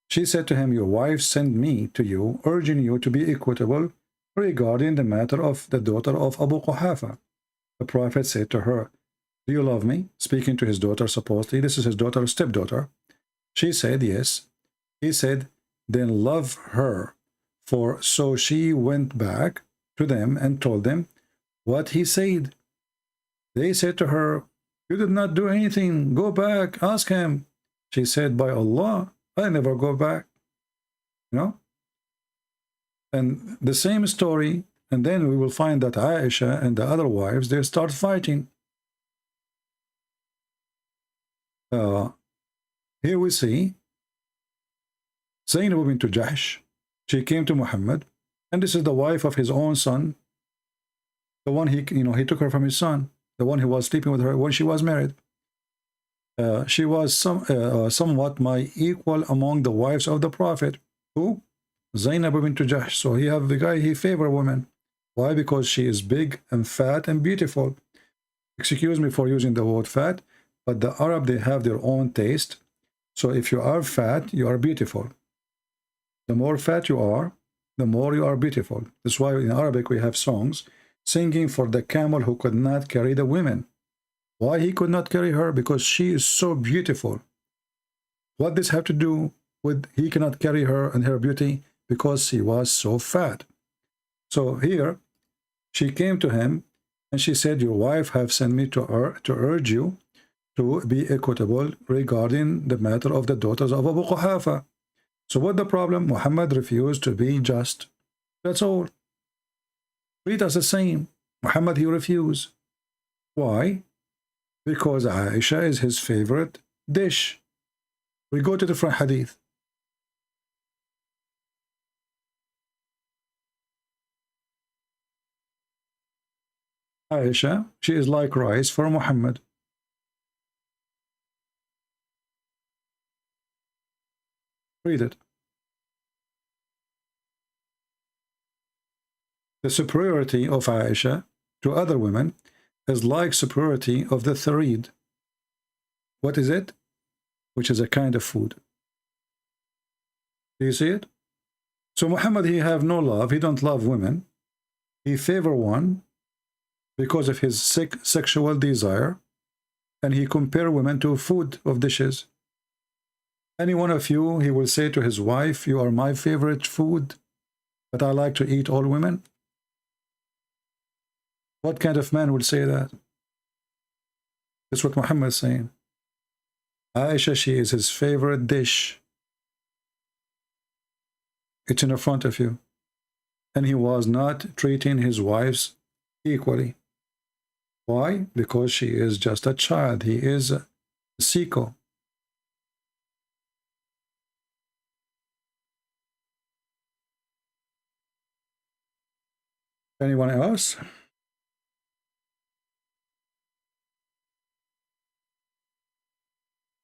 she said to him, your wife sent me to you, urging you to be equitable regarding the matter of the daughter of Abu Quhafa. The Prophet said to her, do you love me? Speaking to his daughter, supposedly. This is his daughter, stepdaughter. She said, yes. He said, then love her. For so she went back to them and told them what he said. They said to her, you did not do anything. Go back, ask him. She said, by Allah, I never go back. And the same story, and then we will find that Aisha and the other wives, they start fighting. Here we see Zainab bint Jahsh. She came to Muhammad, and this is the wife of his own son, the one he took her from his son, the one who was sleeping with her when she was married. She was somewhat my equal among the wives of the Prophet. Who? Zainab bint Jahsh. So he have the guy, he favor women. Why? Because she is big and fat and beautiful. Excuse me for using the word fat, but the Arab, they have their own taste. So if you are fat, you are beautiful. The more fat you are, the more you are beautiful. That's why in Arabic we have songs singing for the camel who could not carry the women. Why he could not carry her? Because she is so beautiful. What does have to do with he cannot carry her and her beauty? Because she was so fat. So here, she came to him and she said, your wife have sent me to urge you to be equitable regarding the matter of the daughters of Abu Quhafa. So what the problem? Muhammad refused to be just. That's all. Treat us the same. Muhammad, he refused. Why? Because Aisha is his favorite dish. We go to different hadith. Aisha, she is like rice for Muhammad. Read it. The superiority of Aisha to other women is like superiority of the tharid. What is it? Which is a kind of food. Do you see it? So Muhammad, he have no love. He don't love women. He favor one. because of his sexual desire, and he compare women to food of dishes. Any one of you, he will say to his wife, you are my favorite food, but I like to eat all women. What kind of man would say that? That's what Muhammad is saying. Aisha, she is his favorite dish. It's in the front of you. And he was not treating his wives equally. Why? Because she is just a child. He is a siko. Anyone else?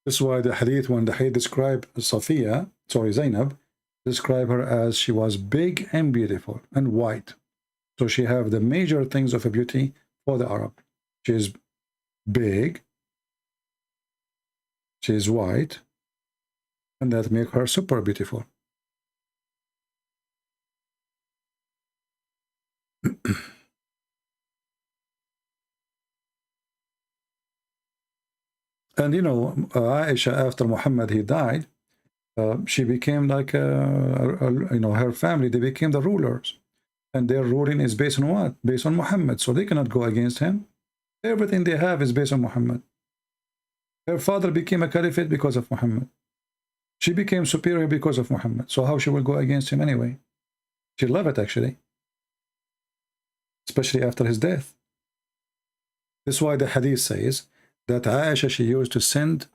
This is why the hadith, when the hadith describe Zainab, describe her as she was big and beautiful and white. So she have the major things of a beauty for the Arab. She is big, she is white, and that make her super beautiful. And you know, Aisha, after Muhammad he died, she became like her family, they became the rulers, and their ruling is based on what? Based on Muhammad. So they cannot go against him. Everything they have is based on Muhammad. Her father became a caliphate because of Muhammad. She became superior because of Muhammad. So how she will go against him anyway? She loved it actually, especially after his death. This is why the hadith says that Aisha, she used to send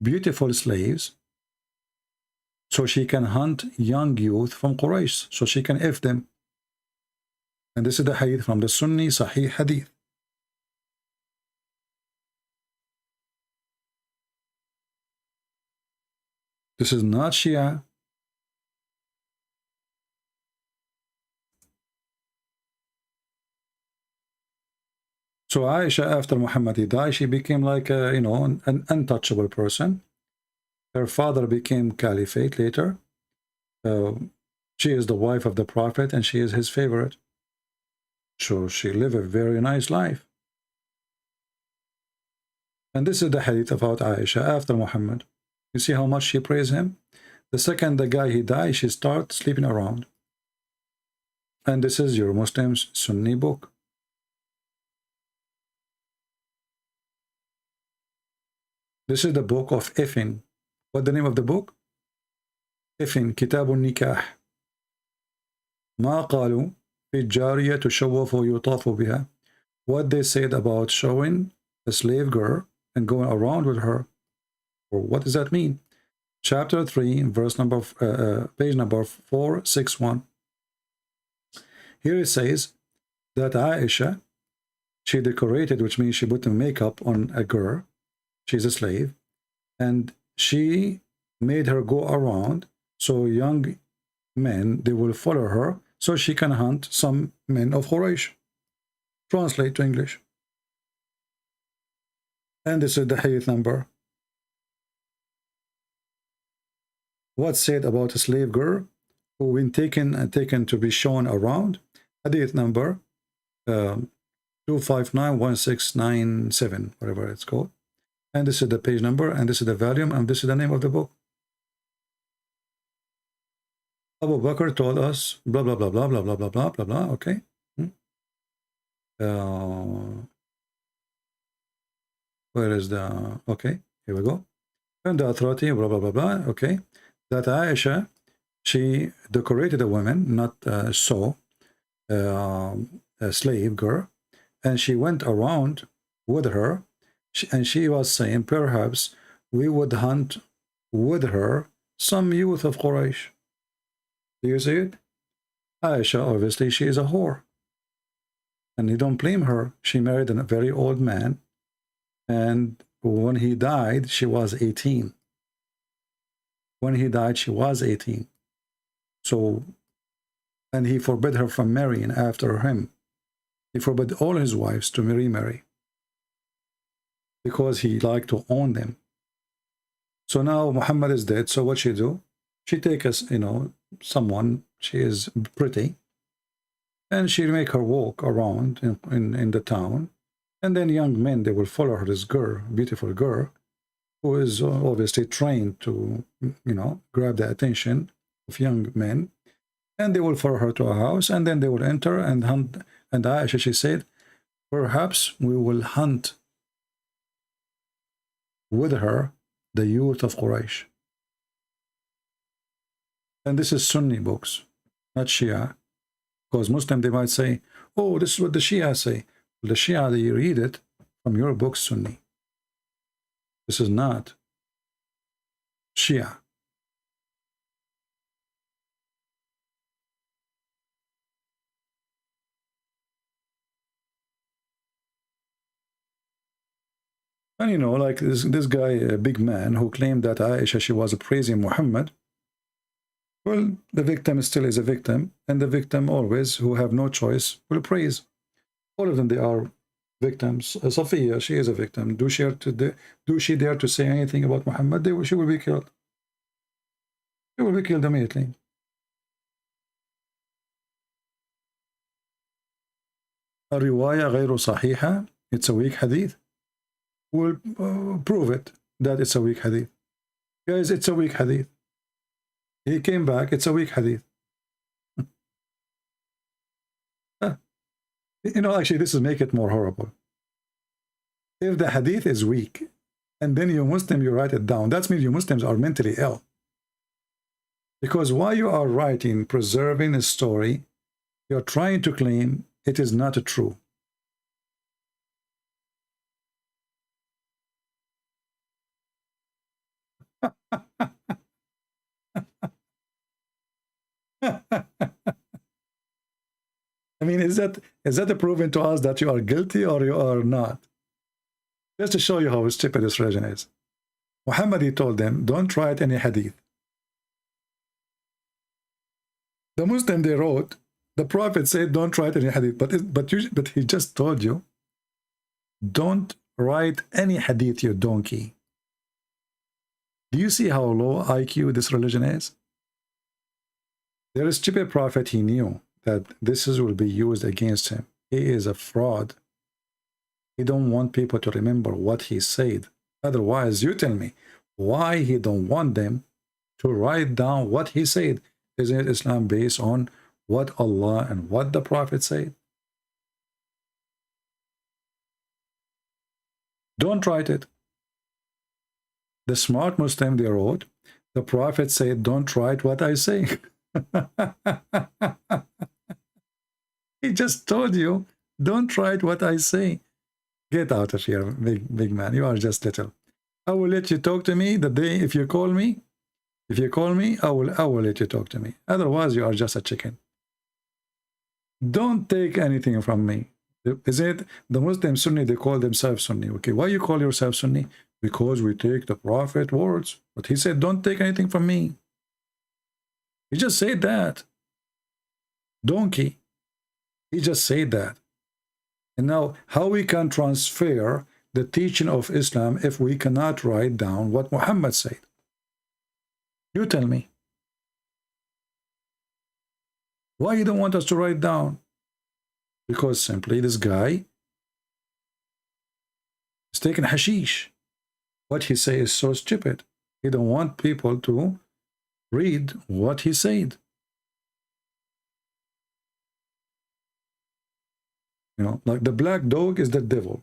beautiful slaves so she can hunt young youth from Quraysh, so she can F them. And this is the hadith from the Sunni Sahih hadith. This is not Shia. So Aisha, after Muhammad died, she became like an untouchable person. Her father became caliphate later. She is the wife of the Prophet, and she is his favorite. So she lived a very nice life. And this is the hadith about Aisha after Muhammad. You see how much she praised him? The second the guy he died, she starts sleeping around. And this is your Muslim's Sunni book. This is the book of Effin. What's the name of the book? Effin, Kitab al-Nikah. ما قالوا في الجارية تشوف ويطاف بها. What they said about showing a slave girl and going around with her. Or what does that mean? Chapter 3, verse number, page number 461. Here it says that Aisha, she decorated, which means she put the makeup on a girl. She's a slave, and she made her go around so young men, they will follow her so she can hunt some men of Quraysh. Translate to English. And this is the hadith number. What's said about a slave girl who when taken to be shown around? Hadith number 2591697, whatever it's called. And this is the page number, and this is the volume, and this is the name of the book. Abu Bakr told us, blah, blah, blah, blah, blah, blah, blah, blah, blah, blah, okay. Where is the, okay, here we go. And the authority, blah, blah, blah, blah, okay. That Aisha, she decorated a woman, not a slave girl, and she went around with her, and she was saying, perhaps we would hunt with her some youth of Quraysh. Do you see it? Aisha, obviously, she is a whore. And you don't blame her. She married a very old man. And when he died, she was 18. When he died, she was 18. So, and he forbid her from marrying after him. He forbid all his wives to remarry, because he liked to own them. So now Muhammad is dead, so what she do? She take us, someone, she is pretty, and she'll make her walk around in the town, and then young men, they will follow her, this girl, beautiful girl, who is obviously trained to, grab the attention of young men, and they will follow her to a house, and then they will enter and hunt. And Aisha, she said, perhaps we will hunt with her the youth of Quraysh. And this is Sunni books, not Shia. Because Muslim, they might say, oh, this is what the Shia say. The Shia, they read it from your book, Sunni. This is not Shia. And like this guy, a big man, who claimed that Aisha, she was praising Muhammad. Well, the victim still is a victim, and the victim always, who have no choice, will praise. All of them, they are victims. Safiya, she is a victim. Do she dare to say anything about Muhammad? She will be killed. She will be killed immediately. A riwayah غير صحيحة, it's a weak hadith. Will prove it that it's a weak hadith. Guys, it's a weak hadith. He came back, it's a weak hadith. Actually, this will make it more horrible. If the hadith is weak, and then you Muslim, you write it down, that means you Muslims are mentally ill. Because while you are writing, preserving a story, you're trying to claim it is not true. I mean, is that a proven to us that you are guilty or you are not? Just to show you how stupid this religion is. Muhammad, he told them, don't write any hadith. The Muslim, they wrote, the Prophet said, don't write any hadith. But he just told you, don't write any hadith, you donkey. Do you see how low IQ this religion is? There is stupid prophet, he knew that this will be used against him. He is a fraud. He don't want people to remember what he said. Otherwise, you tell me why he don't want them to write down what he said. Isn't Islam based on what Allah and what the Prophet said? Don't write it. The smart Muslim, they wrote, the Prophet said, don't write what I say. He just told you, don't write what I say. Get out of here, big man. You are just little. I will let you talk to me the day if you call me. If you call me, I will let you talk to me. Otherwise, you are just a chicken. Don't take anything from me. Is it the Muslim Sunni? They call themselves Sunni. Okay, why you call yourself Sunni? Because we take the Prophet words. But he said, don't take anything from me. He just said that. Donkey. He just said that. And now, how we can transfer the teaching of Islam if we cannot write down what Muhammad said? You tell me. Why you don't want us to write down? Because simply this guy is taking hashish. What he say is so stupid. He don't want people to read what he said. Like the black dog is the devil.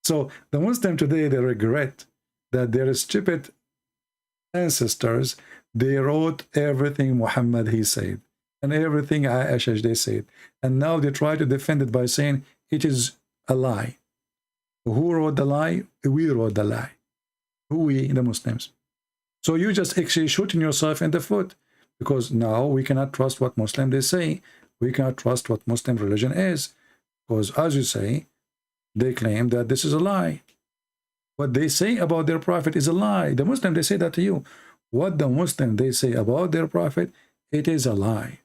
So the Muslim today, they regret that their stupid ancestors, they wrote everything Muhammad he said and everything Aisha they said, and now they try to defend it by saying it is a lie. Who wrote the lie? We wrote the lie. Who? We, the Muslims. So you just actually shooting yourself in the foot, because now we cannot trust what Muslim they say. We cannot trust what Muslim religion is, because as you say, they claim that this is a lie. What they say about their prophet is a lie. The Muslim, they say that to you. What the Muslim, they say about their prophet, it is a lie.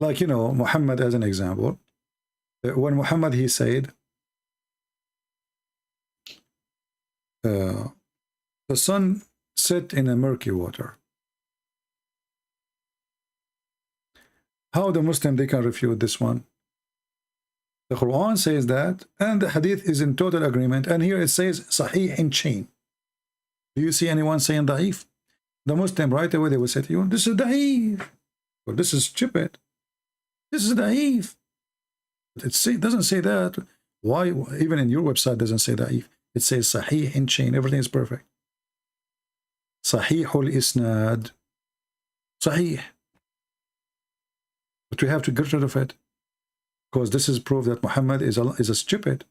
Like, Muhammad as an example. When Muhammad, he said, the sun set in a murky water. How the Muslim they can refute this one? The Quran says that, and the Hadith is in total agreement. And here it says Sahih in chain. Do you see anyone saying Da'if? The Muslim right away they will say to you, this is Da'if. Well, this is stupid. This is Da'if. It doesn't say that. Why? Even in your website it doesn't say Da'if. It says Sahih in chain. Everything is perfect. Sahihul Isnad. Sahih. But we have to get rid of it, because this is proof that Muhammad is a stupid.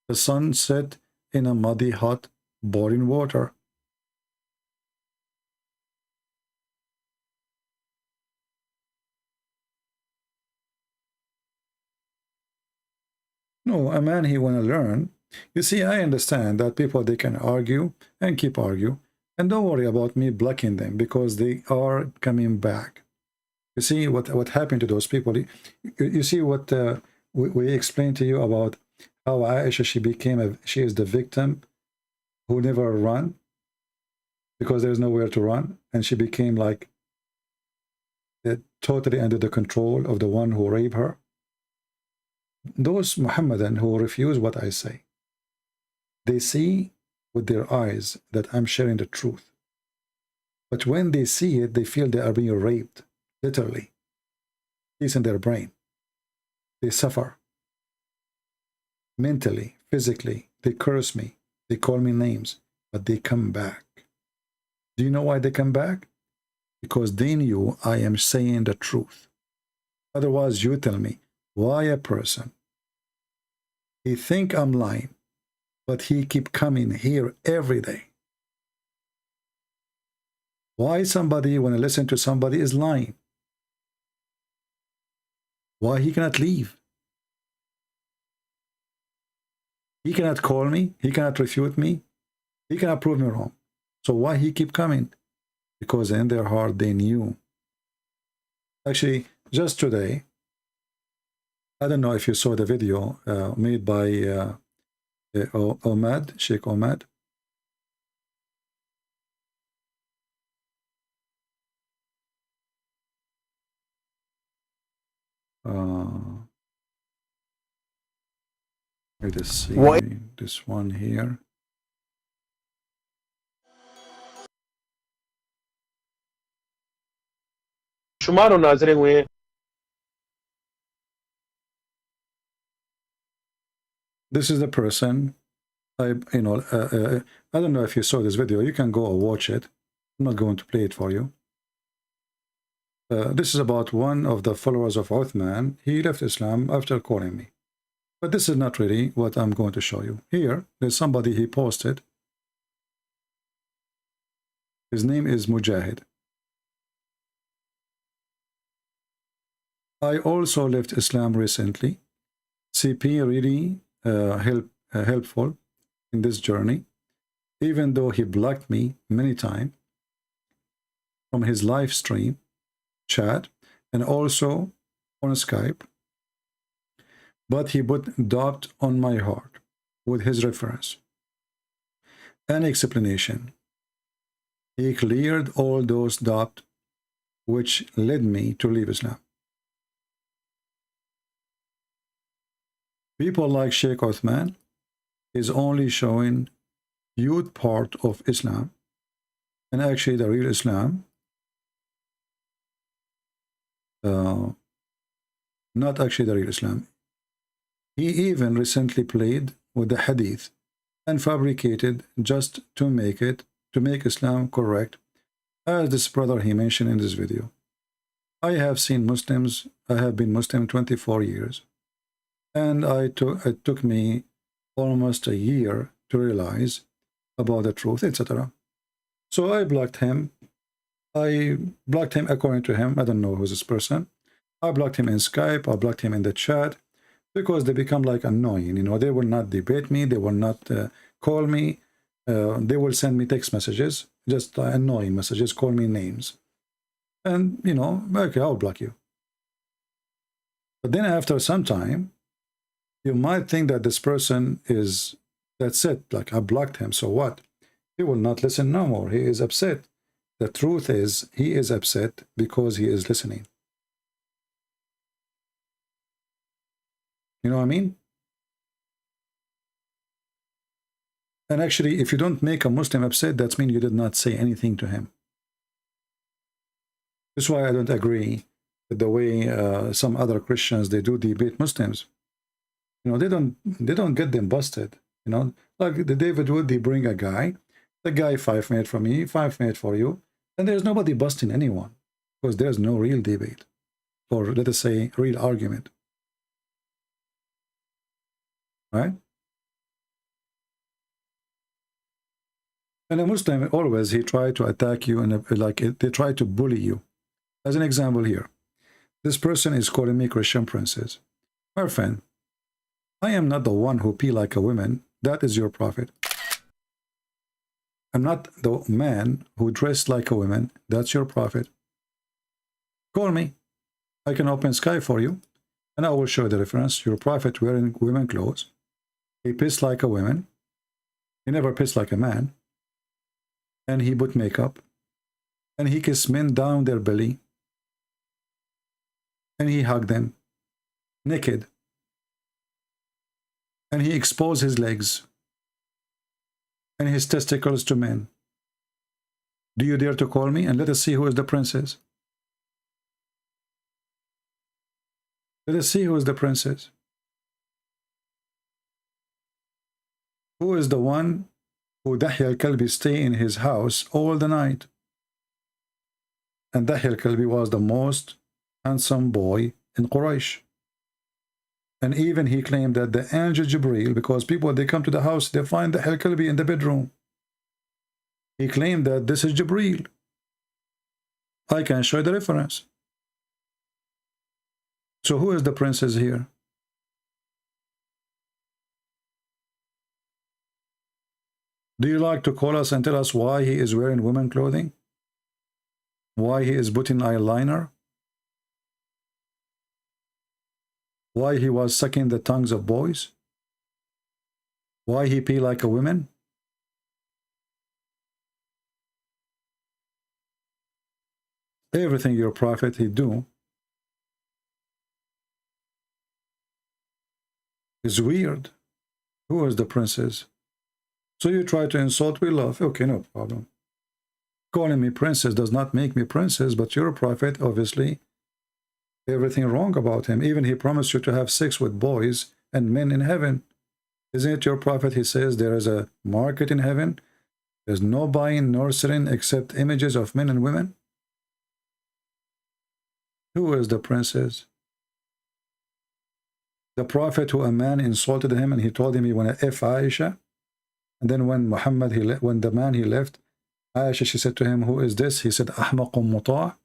The sun set in a muddy, hot, boiling water. No, a man he want to learn. You see, I understand that people they can argue and keep argue, and don't worry about me blocking them, because they are coming back. You see what happened to those people. You see what we explained to you about how Aisha she is the victim who never run, because there's nowhere to run, and she became like totally under the control of the one who raped her. Those Muhammadan who refuse what I say, they see with their eyes that I'm sharing the truth, but when they see it, they feel they are being raped. Literally, it's in their brain. They suffer mentally, physically. They curse me. They call me names, but they come back. Do you know why they come back? Because they knew I am saying the truth. Otherwise, you tell me why a person, he think I'm lying, but he keep coming here every day. Why somebody, when I listen to somebody, is lying? Why he cannot leave? He cannot call me. He cannot refute me. He cannot prove me wrong. So why he keep coming? Because in their heart they knew. Actually, just today, I don't know if you saw the video made by Omad, Sheikh Omad. Let us see this one here. शुमार नाजरे हुए This is the person. I don't know if you saw this video. You can go or watch it. I'm not going to play it for you. This is about one of the followers of Uthman. He left Islam after calling me. But this is not really what I'm going to show you. Here, there's somebody he posted. His name is Mujahid. I also left Islam recently. CP really helpful in this journey, even though he blocked me many times from his live stream chat and also on Skype, but he put doubt on my heart with his reference and explanation. He cleared all those doubts which led me to leave Islam. People like Sheikh Uthman is only showing youth part of Islam, and actually the real Islam, not actually the real Islam. He even recently played with the hadith and fabricated just to make Islam correct, as this brother he mentioned in this video. I have seen Muslims. I have been Muslim 24 years. And it took me almost a year to realize about the truth, etc. So I blocked him. I blocked him according to him. I don't know who's this person. I blocked him in Skype. I blocked him in the chat because they become like annoying. You know, they will not debate me. They will not call me. They will send me text messages, just annoying messages, call me names. And, you know, okay, I'll block you. But then after some time, you might think that this person is That's it. Like, I blocked him, so what? He will not listen no more. He is upset. The truth is, he is upset because he is listening. You know what I mean? And actually, if you don't make a Muslim upset, that means you did not say anything to him. That's why I don't agree with the way some other Christians, they do debate Muslims. You know, they don't get them busted. You know, like the David Wood, they bring a guy, the guy 5 minutes for me, 5 minutes for you, and there's nobody busting anyone because there's no real debate, or let us say real argument. Right? And a Muslim always, he try to attack you and they try to bully you. As an example here, this person is calling me Christian princess. My friend, I am not the one who pee like a woman. That is your prophet. I'm not the man who dressed like a woman. That's your prophet. Call me. I can open sky for you, and I will show the reference. Your prophet wearing women clothes. He pissed like a woman. He never pissed like a man. And he put makeup. And he kissed men down their belly. And he hugged them naked. And he exposed his legs and his testicles to men. Do you dare to call me? And let us see who is the princess. Let us see who is the princess. Who is the one who Dahya al-Kalbi stay in his house all the night? And Dahya al-Kalbi was the most handsome boy in Quraysh. And even he claimed that the angel Jibreel, because people, they come to the house, they find Dahya al-Kalbi in the bedroom. He claimed that this is Jibreel. I can show you the reference. So who is the princess here? Do you like to call us and tell us why he is wearing women clothing? Why he is putting eyeliner? Why he was sucking the tongues of boys? Why he pee like a woman? Everything your prophet he do is weird. Who is the princess? So you try to insult, we love. Okay, no problem. Calling me princess does not make me princess, but your prophet, obviously, everything wrong about him. Even he promised you to have sex with boys and men in heaven. Isn't it your prophet? He says there is a market in heaven. There's no buying nor selling except images of men and women. Who is the princess? The prophet who a man insulted him and he told him he wanted to F Aisha. And then when Muhammad, when the man he left, Aisha, she said to him, who is this? He said, Ahmaqun muta'.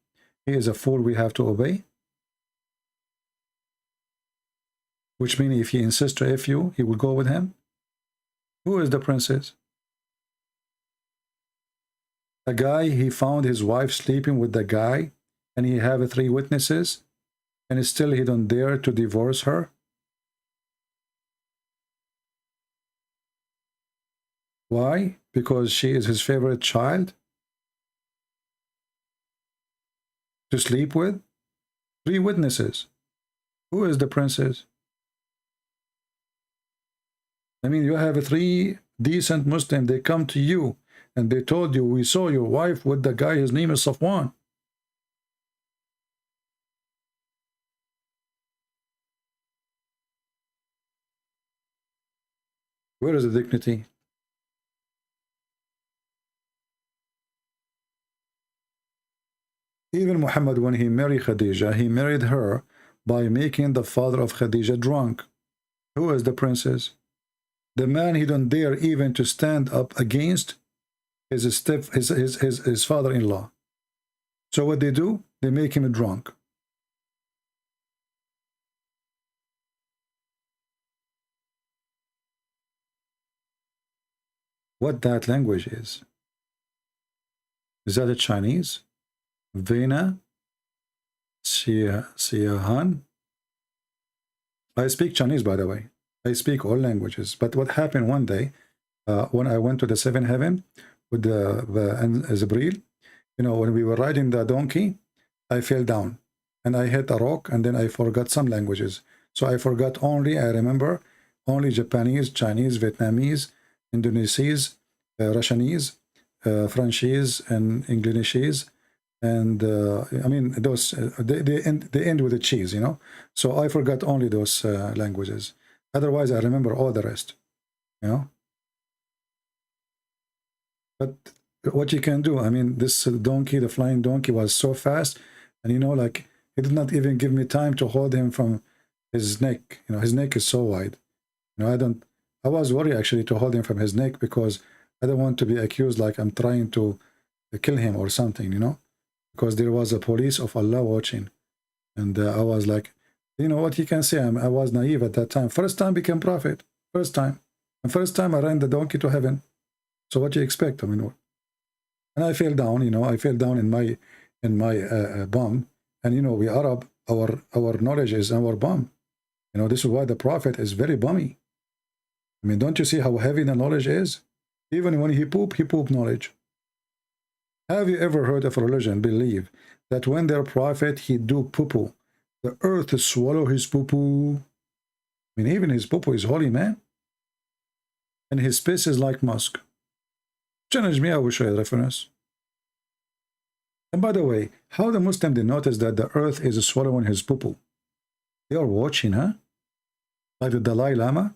He is a fool we have to obey. Which means if he insists to F you, he will go with him. Who is the princess? A guy, he found his wife sleeping with the guy, and he have 3 witnesses, and still he don't dare to divorce her. Why? Because she is his favorite child to sleep with? 3 witnesses. Who is the princess? I mean, you have 3 decent Muslims, they come to you and they told you, we saw your wife with the guy, his name is Safwan. Where is the dignity? Even Muhammad, when he married Khadija, he married her by making the father of Khadija drunk. Who is the princess? The man he don't dare even to stand up against his father-in-law. So what they do? They make him drunk. What that language is? Is that a Chinese? Vena? Siahan? I speak Chinese, by the way. I speak all languages. But what happened one day, when I went to the seventh heaven with the Jibreel, you know, when we were riding the donkey, I fell down and I hit a rock, and then I forgot some languages. So I forgot only, I remember only Japanese, Chinese, Vietnamese, Indonesian, Russianese, Frenchese, and Englishese, and I mean those they end with a cheese, you know. So I forgot only those languages. Otherwise, I remember all the rest, you know. But what you can do, I mean, this donkey, the flying donkey, was so fast, and you know, like, he did not even give me time to hold him from his neck. You know, his neck is so wide. You know, I was worried actually to hold him from his neck, because I don't want to be accused like I'm trying to kill him or something, you know, because there was a police of Allah watching. And I was like, you know what you can say, I was naive at that time. First time became prophet, first time. And first time I ran the donkey to heaven. So what do you expect? I mean, and I fell down, you know, I fell down in my bum. And, you know, we Arab, our knowledge is our bum. You know, this is why the prophet is very bummy. I mean, don't you see how heavy the knowledge is? Even when he poop knowledge. Have you ever heard of a religion believe that when their prophet he do poo-poo, the earth swallow his poo-poo? I mean, even his poo-poo is holy, man. And his piss is like musk. Challenge me, I will show you the reference. And by the way, how the Muslim they notice that the earth is swallowing his poo-poo? They are watching, huh? Like the Dalai Lama.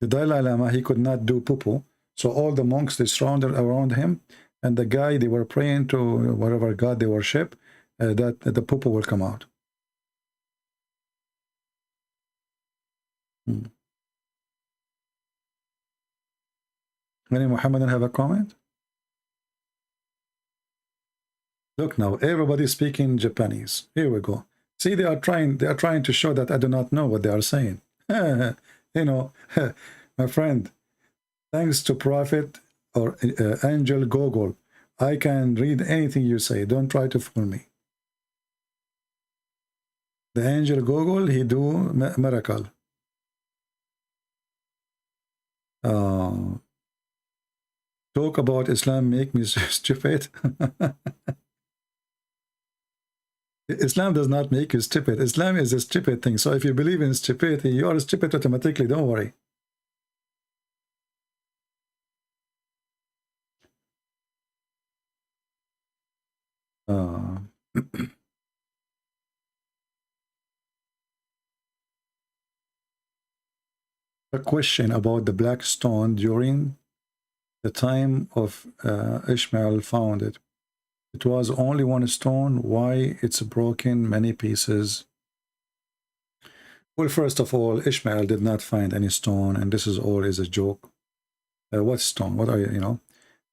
The Dalai Lama, he could not do poo-poo. So all the monks, they surrounded around him. And the guy, they were praying to whatever god they worship, that the poo-poo will come out. Any Muhammadan have a comment? Look now, everybody's speaking Japanese. Here we go. See, they are trying to show that I do not know what they are saying. You know, my friend, thanks to Prophet or Angel Gogol, I can read anything you say. Don't try to fool me. The Angel Gogol, he do miracle. Talk about Islam make me stupid. Islam does not make you stupid. Islam is a stupid thing. So if you believe in stupidity, you are stupid automatically. Don't worry. A question about the black stone during the time of Ishmael found it. It was only one stone. Why it's broken many pieces? Well, first of all, Ishmael did not find any stone, and this is always a joke. What stone? What are you know?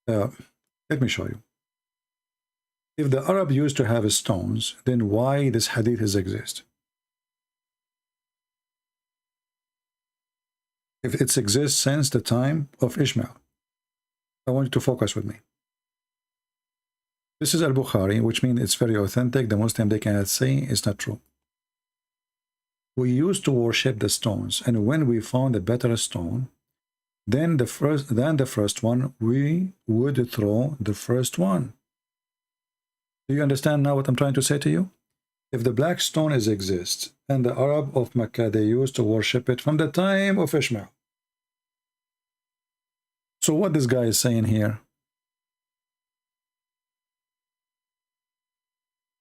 Let me show you. If the Arab used to have stones, then why this hadith exist? If it exists since the time of Ishmael, I want you to focus with me. This is Al-Bukhari, which means it's very authentic. The Muslim, they cannot say it's not true. We used to worship the stones, and when we found a better stone, then the first one, we would throw the first one. Do you understand now what I'm trying to say to you? If the black stone exists, and the Arab of Mecca, they used to worship it from the time of Ishmael. So what this guy is saying here?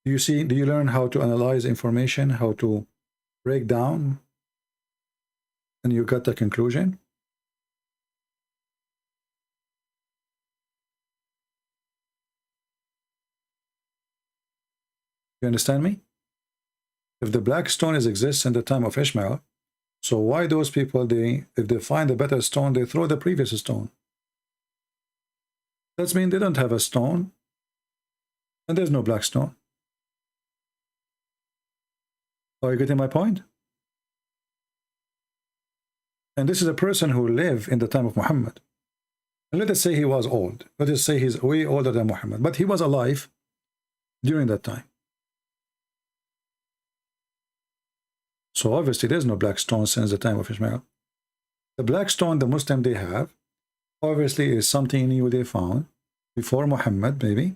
Do you see, do you learn how to analyze information, how to break down, and you got the conclusion? You understand me? If the black stone exists in the time of Ishmael, so why those people, if they find a better stone, they throw the previous stone? That means they don't have a stone, and there's no black stone. Are you getting my point? And this is a person who lived in the time of Muhammad. And let us say he was old. Let us say he's way older than Muhammad, but he was alive during that time. So obviously there's no black stone since the time of Ishmael. The black stone the Muslim they have, obviously is something new they found before Muhammad, maybe.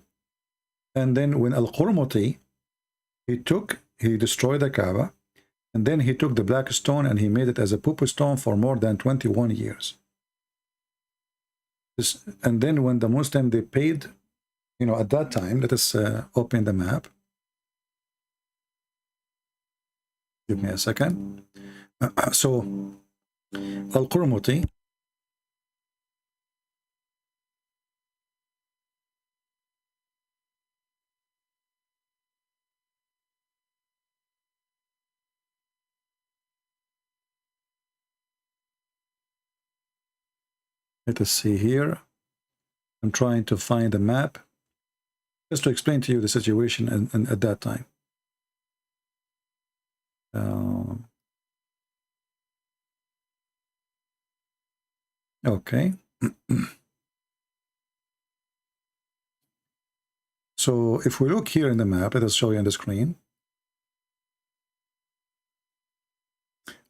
And then when Al-Qurmuti, he destroyed the Kaaba, and then he took the black stone and he made it as a pupu stone for more than 21 years. And then when the Muslim, they paid, you know, at that time, let us open the map. Give me a second. So, Al-Qurmuti, let us see here. I'm trying to find a map just to explain to you the situation and at that time. Okay. So if we look here in the map, let us show you on the screen.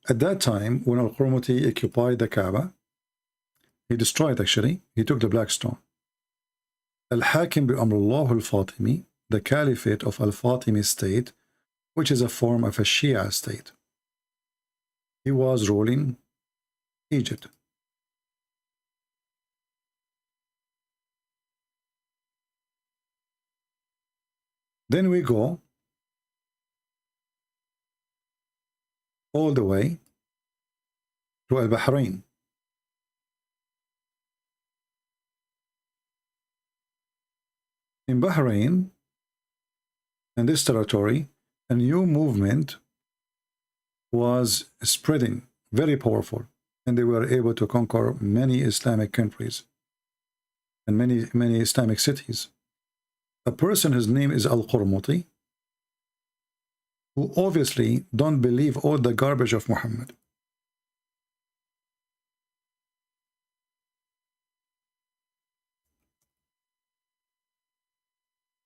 At that time, when Al-Qurmuti occupied the Kaaba, he destroyed, actually, he took the black stone. Al-Hakim bi-Amrullah al-Fatimi, the Caliphate of Al-Fatimi state, which is a form of a Shia state. He was ruling Egypt. Then we go all the way to Al-Bahrain. In Bahrain, in this territory, a new movement was spreading, very powerful, and they were able to conquer many Islamic countries and many Islamic cities. A person, his name is Al-Qurmuti, who obviously don't believe all the garbage of Muhammad.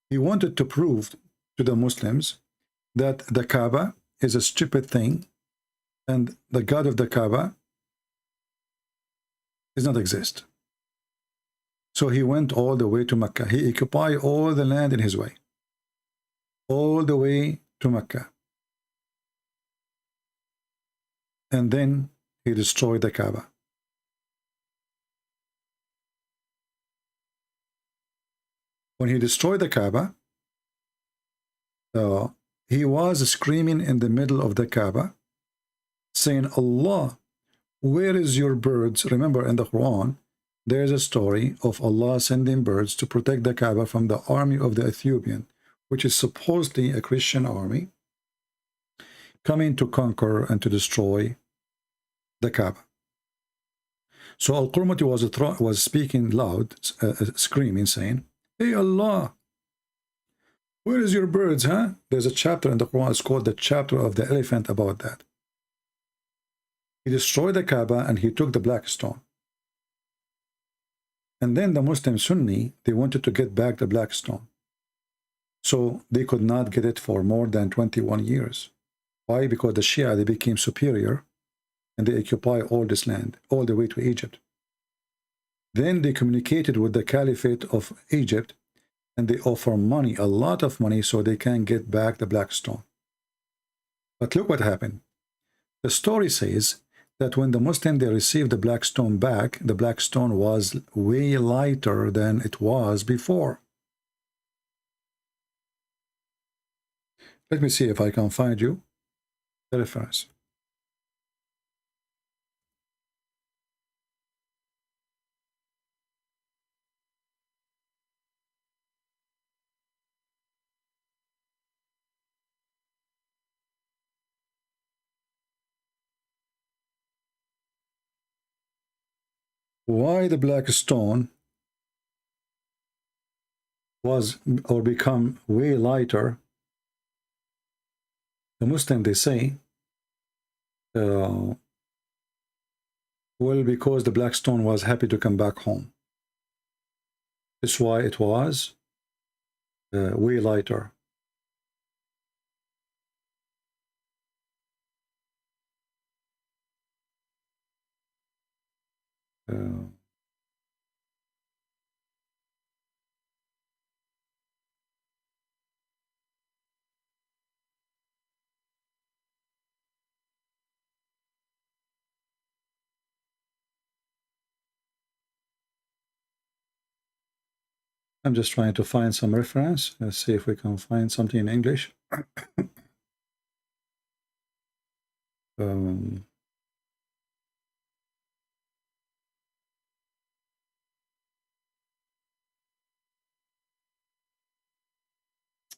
He wanted to prove to the Muslims that the Kaaba is a stupid thing and the God of the Kaaba does not exist. So he went all the way to Mecca. He occupied all the land in his way, all the way to Mecca. And then he destroyed the Kaaba. When he destroyed the Kaaba, he was screaming in the middle of the Kaaba, saying, Allah, where is your birds? Remember, in the Quran, there's a story of Allah sending birds to protect the Kaaba from the army of the Ethiopian, which is supposedly a Christian army, coming to conquer and to destroy the Kaaba. So Al-Qurmuti was speaking loud, screaming, saying, Hey Allah, where is your birds, huh? There's a chapter in the Quran, it's called the chapter of the elephant about that. He destroyed the Kaaba and he took the black stone. And then the Muslim Sunni, they wanted to get back the black stone. So they could not get it for more than 21 years. Why? Because the Shia, they became superior and they occupy all this land, all the way to Egypt. Then they communicated with the Caliphate of Egypt and they offer money, a lot of money, so they can get back the black stone. But look what happened. The story says that when the Muslim, they received the black stone back, the black stone was way lighter than it was before. Let me see if I can find you the reference. Why the black stone was or become way lighter? The Muslim, they say, well, because the black stone was happy to come back home. That's why it was way lighter. I'm just trying to find some reference. Let's see if we can find something in English.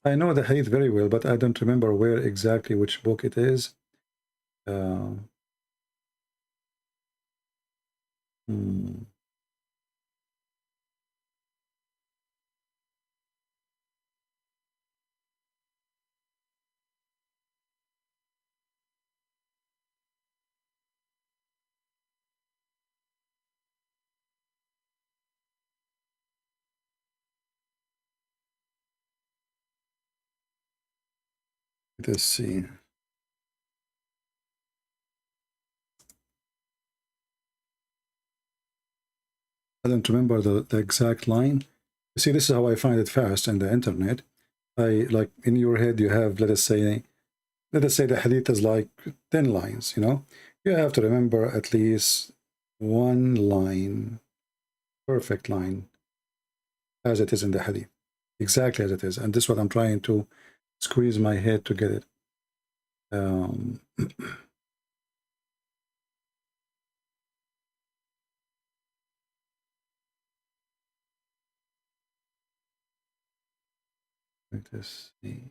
I know the hadith very well, but I don't remember where exactly, which book it is. Let's see. I don't remember the exact line. You see, this is how I find it fast in the internet. I like in your head you have, let us say the hadith is like 10 lines, you know. You have to remember at least one line, perfect line, as it is in the hadith, exactly as it is. And this is what I'm trying to squeeze my head to get it. Let us see.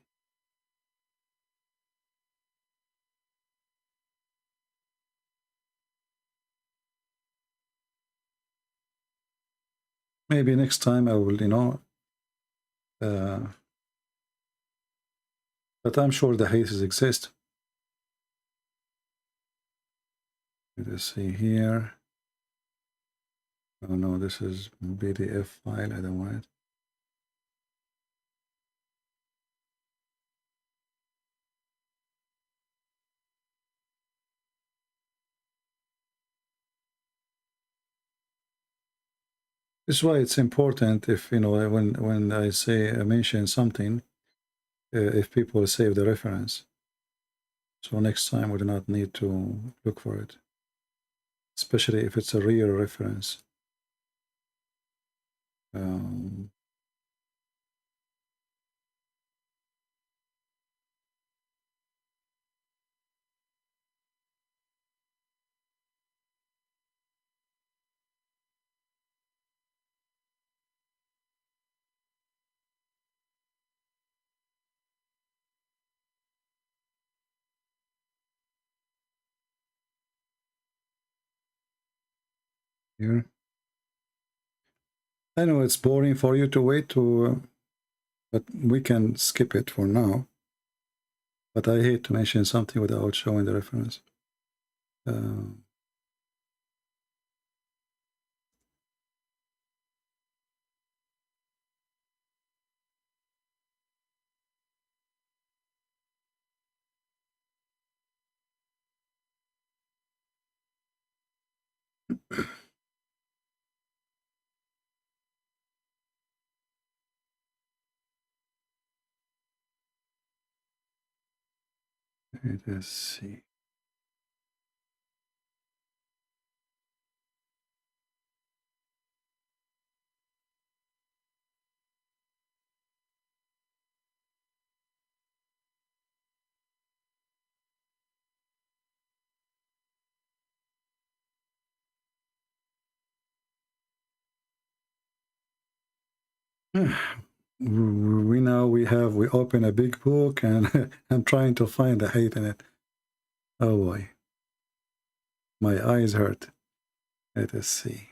Maybe next time I will, you know, but I'm sure the hadiths exist. Let us see here. Oh no, this is PDF file. I don't want it. This is why it's important if, you know, when I say I mention something, if people save the reference. So next time we do not need to look for it, especially if it's a real reference. Here. I know it's boring for you to wait to, but we can skip it for now. But I hate to mention something without showing the reference. Let us see. We open a big book and I'm trying to find the hate in it. Oh boy, my eyes hurt. Let us see.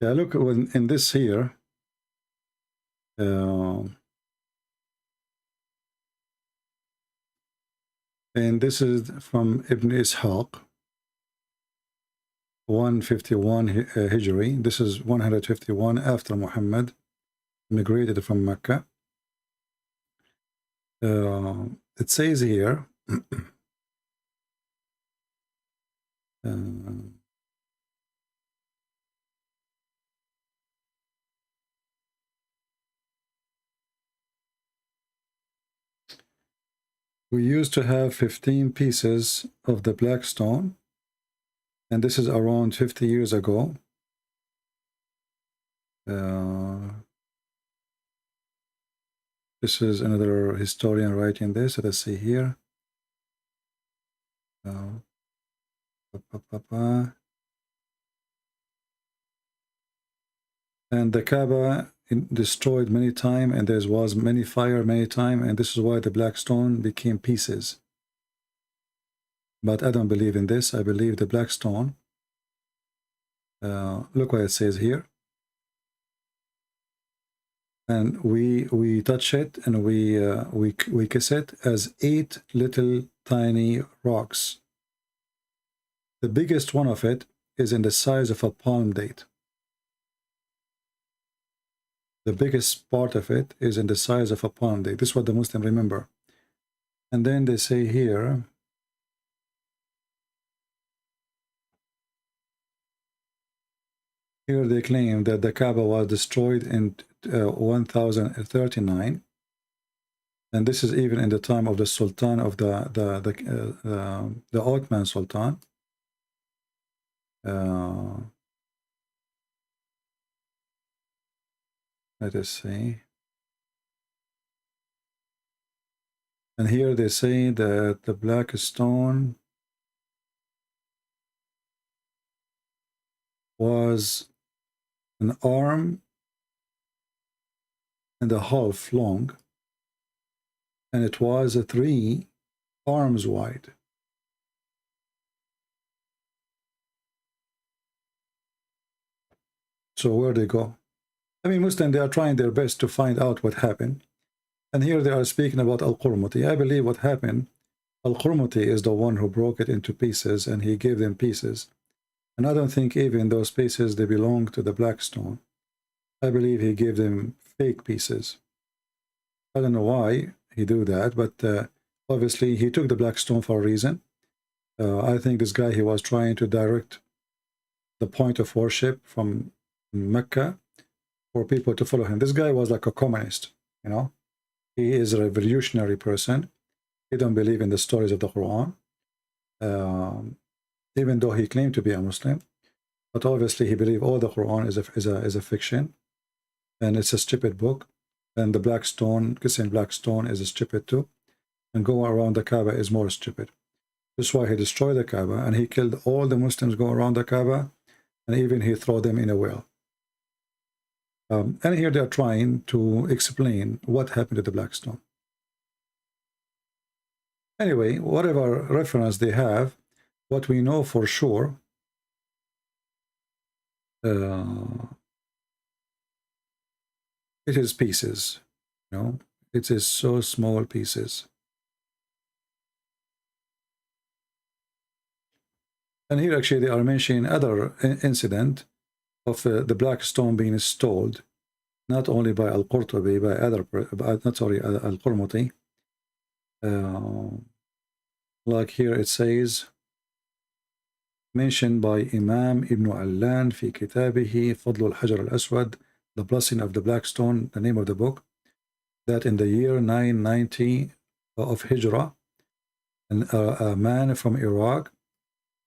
Yeah, look, in this here, And this is from Ibn Ishaq, 151 Hijri. This is 151 after Muhammad migrated from Mecca. It says here, we used to have 15 pieces of the black stone, and this is around 50 years ago. This is another historian writing this. Let us see here. And the Kaaba destroyed many times, and there was many fire many times, and this is why the black stone became pieces. But I don't believe in this. I believe the black stone. Look what it says here. And we touch it, and we kiss it as 8 little tiny rocks. The biggest one of it is in the size of a palm date. The biggest part of it is in the size of a palm date. This is what the Muslims remember. And then they say here, they claim that the Kaaba was destroyed in 1039, and this is even in the time of the Sultan of the Ottoman Sultan. Let us see. And here they say that the black stone was an arm and a half long, and it was 3 arms wide. So where they go? I mean, Muslims, they are trying their best to find out what happened. And here they are speaking about Al-Qurmuti. I believe what happened, Al-Qurmuti is the one who broke it into pieces, and he gave them pieces. And I don't think even those pieces, they belong to the black stone. I believe he gave them fake pieces. I don't know why he do that, but obviously he took the black stone for a reason. I think this guy, he was trying to direct the point of worship from Mecca for people to follow him. This guy was like a communist, you know. He is a revolutionary person. He don't believe in the stories of the Quran, even though he claimed to be a Muslim. But obviously he believed all the Quran is a fiction, and it's a stupid book. And the black stone, kissing black stone, is stupid too. And going around the Kaaba is more stupid. That's why he destroyed the Kaaba, and he killed all the Muslims go around the Kaaba, and even he threw them in a well. And here they are trying to explain what happened to the black stone. Anyway, whatever reference they have, what we know for sure, it is pieces, you know, it is so small pieces. And here actually they are mentioning other incident of the black stone being stolen, not only by Al-Qurtubi, by other, Al-Qurmuti. Like here it says, mentioned by Imam Ibn Allan fi kitabihi Fadl al-Hajar al-Aswad, the blessing of the black stone, the name of the book, that in the year 990 of Hijrah, a man from Iraq,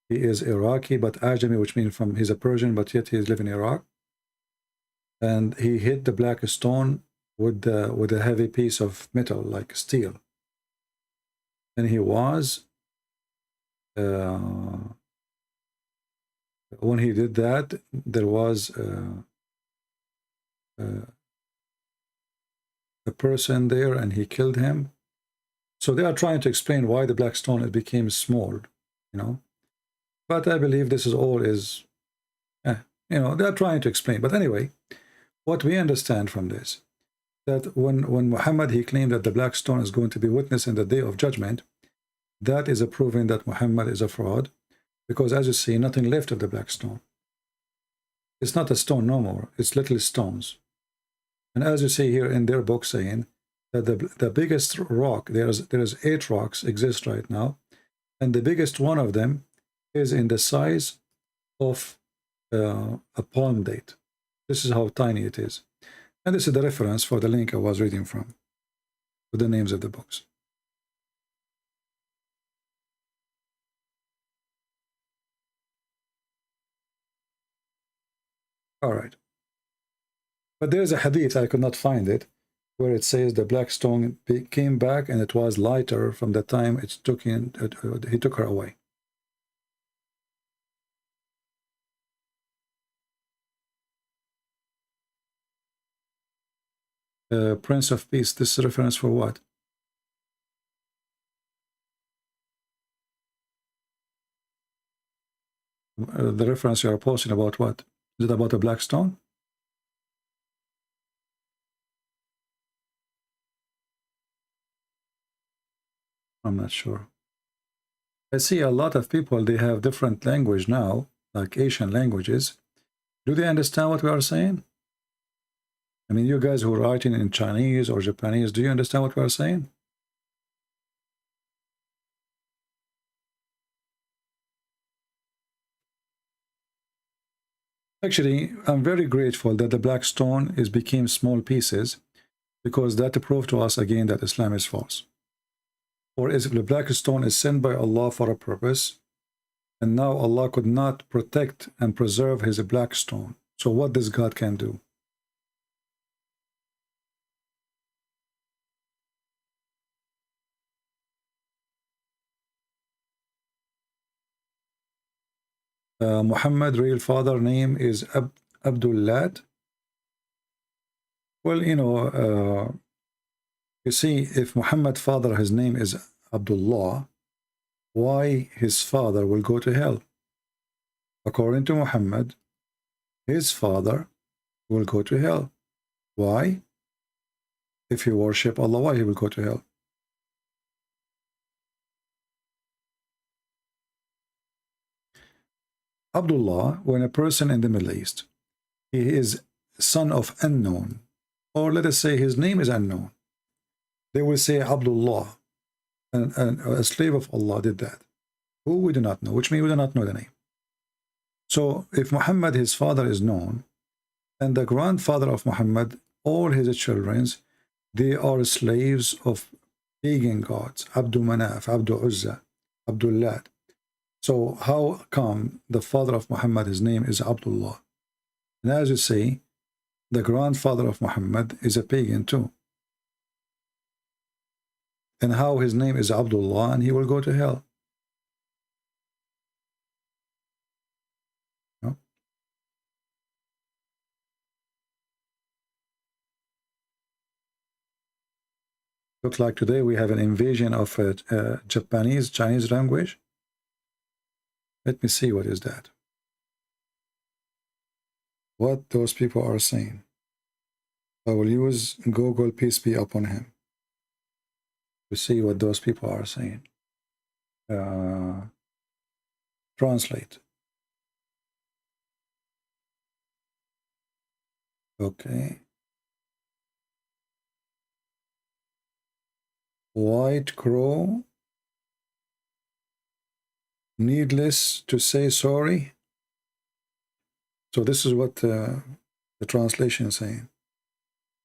he is Iraqi but Ajami, which means he's a Persian, but yet he is living in Iraq, and he hit the black stone with a heavy piece of metal like steel, and he was when he did that, there was a person there, and he killed him. So they are trying to explain why the black stone became small, you know. But I believe this is all is, you know, they are trying to explain. But anyway, what we understand from this, that when Muhammad, he claimed that the black stone is going to be witness in the day of judgment, that is a proving that Muhammad is a fraud, because as you see, nothing left of the black stone. It's not a stone no more, it's little stones. And as you see here in their book saying that the biggest rock, there's 8 rocks exist right now, and the biggest one of them is in the size of a palm date. This is how tiny it is. And this is the reference for the link I was reading from, with the names of the books. All right. But there's a hadith, I could not find it, where it says the black stone came back and it was lighter from the time he took her away. Prince of Peace, this is reference for what? The reference you are posting about what? Is it about a black stone? I'm not sure. I see a lot of people, they have different language now, like Asian languages. Do they understand what we are saying? I mean, you guys who are writing in Chinese or Japanese, do you understand what we are saying? Actually, I'm very grateful that the black stone became small pieces, because that proved to us again that Islam is false. Or if the black stone is sent by Allah for a purpose, and now Allah could not protect and preserve his black stone. So what does God can do? Muhammad, real father name is Abdullah. Well, you know, you see, if Muhammad father, his name is Abdullah, why his father will go to hell? According to Muhammad, his father will go to hell. Why? If he worship Allah, why he will go to hell? Abdullah, when a person in the Middle East, he is son of unknown, or let us say his name is unknown, they will say Abdullah, and a slave of Allah did that. Who we do not know, which means we do not know the name. So if Muhammad, his father, is known, and the grandfather of Muhammad, all his children, they are slaves of pagan gods, Abdul Manaf, Abdul Uzza, Abdullah. So how come the father of Muhammad, his name is Abdullah? And as you say, the grandfather of Muhammad is a pagan too. And how his name is Abdullah and he will go to hell? No? Looks like today we have an invasion of Chinese language. Let me see, what is that? What those people are saying. I will use Google, peace be upon him, to see what those people are saying. Translate. Okay. White crow. Needless to say sorry. So this is what the translation is saying.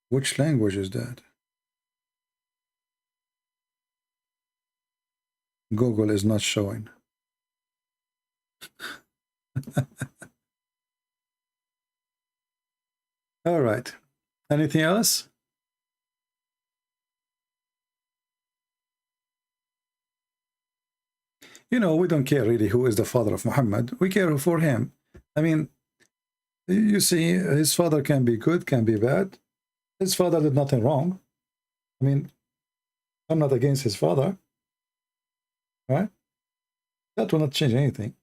Which language is that? Google is not showing. All right. Anything else? You know, we don't care really who is the father of Muhammad. We care for him. I mean, you see, his father can be good, can be bad. His father did nothing wrong. I mean, I'm not against his father. Right? That will not change anything.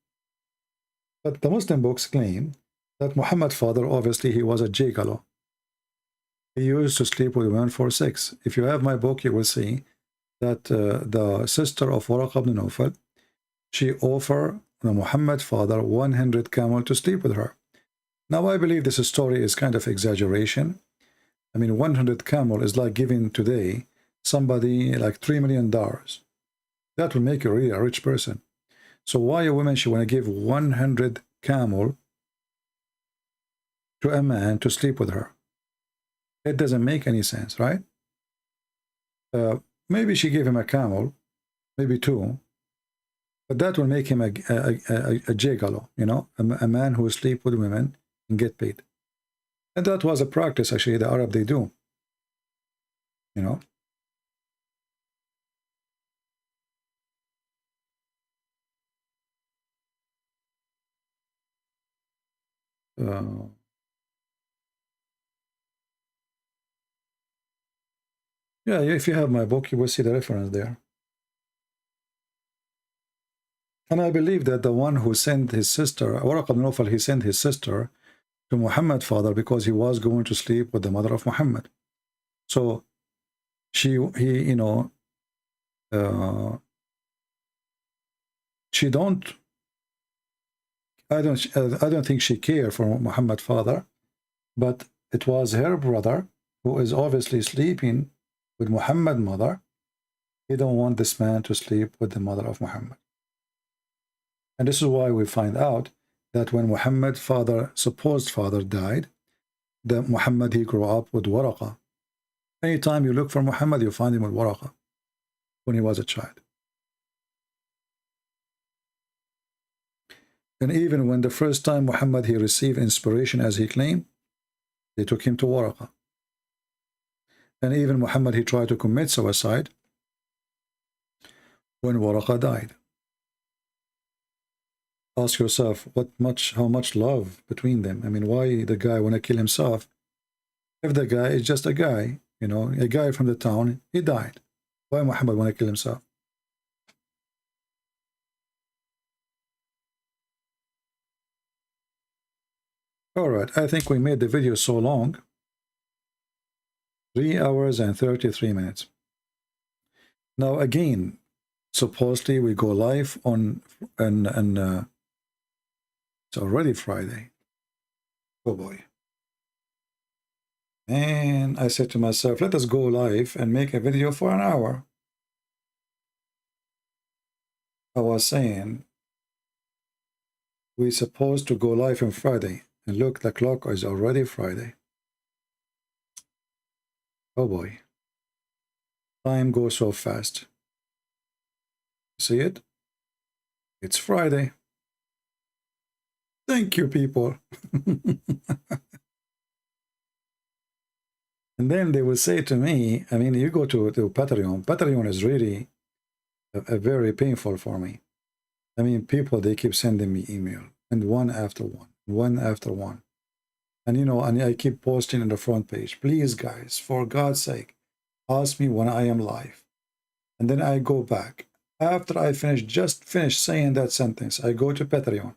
But the Muslim books claim that Muhammad's father, obviously, he was a gigolo. He used to sleep with women for sex. If you have my book, you will see that the sister of Waraq ibn Nawfal, she offered the Muhammad father 100 camel to sleep with her. Now I believe this story is kind of exaggeration. I mean, 100 camel is like giving today somebody like $3 million. That will make you really a rich person. So why a woman, she want to give 100 camel to a man to sleep with her? It doesn't make any sense, right? Maybe she gave him a camel, maybe two, but that will make him a gigolo, you know, a man who will sleep with women and get paid. And that was a practice, actually, the Arab, they do, you know. Yeah, if you have my book, you will see the reference there. And I believe that the one who sent his sister, Waraq ibn Nawfal, he sent his sister to Muhammad's father because he was going to sleep with the mother of Muhammad. So he, you know, she don't. I don't think she cared for Muhammad's father, but it was her brother who is obviously sleeping with Muhammad's mother. He don't want this man to sleep with the mother of Muhammad. And this is why we find out that when Muhammad's father, supposed father, died, that Muhammad, he grew up with Waraqa. Anytime you look for Muhammad, you find him with Waraqa when he was a child. And even when the first time Muhammad, he received inspiration as he claimed, they took him to Waraqa. And even Muhammad, he tried to commit suicide when Waraqa died. Ask yourself, how much love between them? I mean, why the guy want to kill himself? If the guy is just a guy, you know, a guy from the town, he died. Why Muhammad want to kill himself? All right, I think we made the video so long. 3 hours and 33 minutes. Now again, supposedly we go live on it's already Friday. Oh boy. And I said to myself, let us go live and make a video for an hour. I was saying, we're supposed to go live on Friday. And look, the clock is already Friday. Oh boy. Time goes so fast. See it? It's Friday. Thank you, people. And then they will say to me, I mean, you go to Patreon. Patreon is really a very painful for me. I mean, people, they keep sending me email, and one after one. And you know, and I keep posting on the front page, please guys, for God's sake, ask me when I am live. And then I go back. After I just finish saying that sentence, I go to Patreon.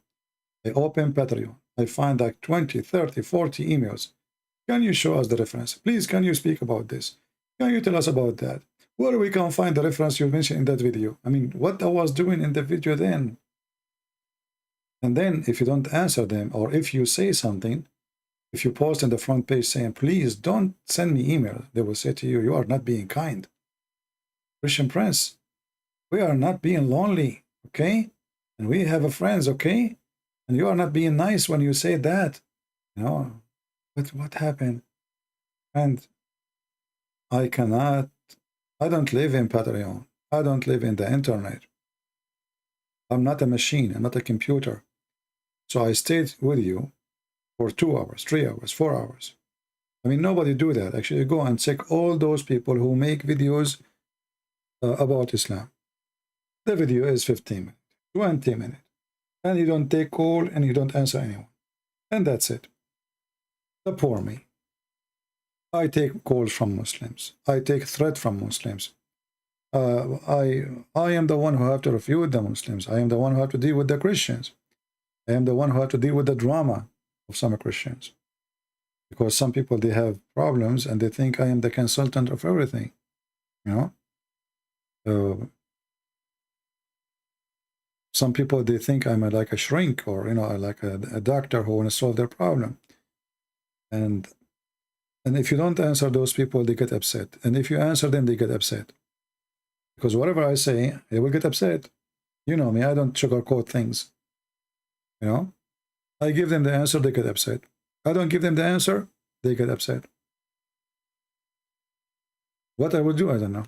I open Patreon. I find like 20, 30, 40 emails. Can you show us the reference? Please, can you speak about this? Can you tell us about that? Where we can find the reference you mentioned in that video? I mean, what I was doing in the video then. And then if you don't answer them, or if you say something, if you post in the front page saying, please don't send me email, they will say to you, you are not being kind. Christian Prince, we are not being lonely, okay? And we have friends, okay? And you are not being nice when you say that. You know, but what happened? And I don't live in Patreon. I don't live in the internet. I'm not a machine. I'm not a computer. So I stayed with you for 2 hours, 3 hours, 4 hours. I mean, nobody do that. Actually, go and check all those people who make videos about Islam. The video is 15 minutes, 20 minutes. And you don't take call and you don't answer anyone. And that's it. Support me. I take calls from Muslims. I take threat from Muslims. I am the one who have to refute the Muslims. I am the one who have to deal with the Christians. I am the one who have to deal with the drama of some Christians. Because some people, they have problems and they think I am the consultant of everything. You know? Some people, they think I'm like a shrink, or like a doctor who want to solve their problem. And if you don't answer those people, they get upset. And if you answer them, they get upset. Because whatever I say, they will get upset. You know me, I don't sugarcoat things. I give them the answer, they get upset. I don't give them the answer, they get upset. What I will do, I don't know.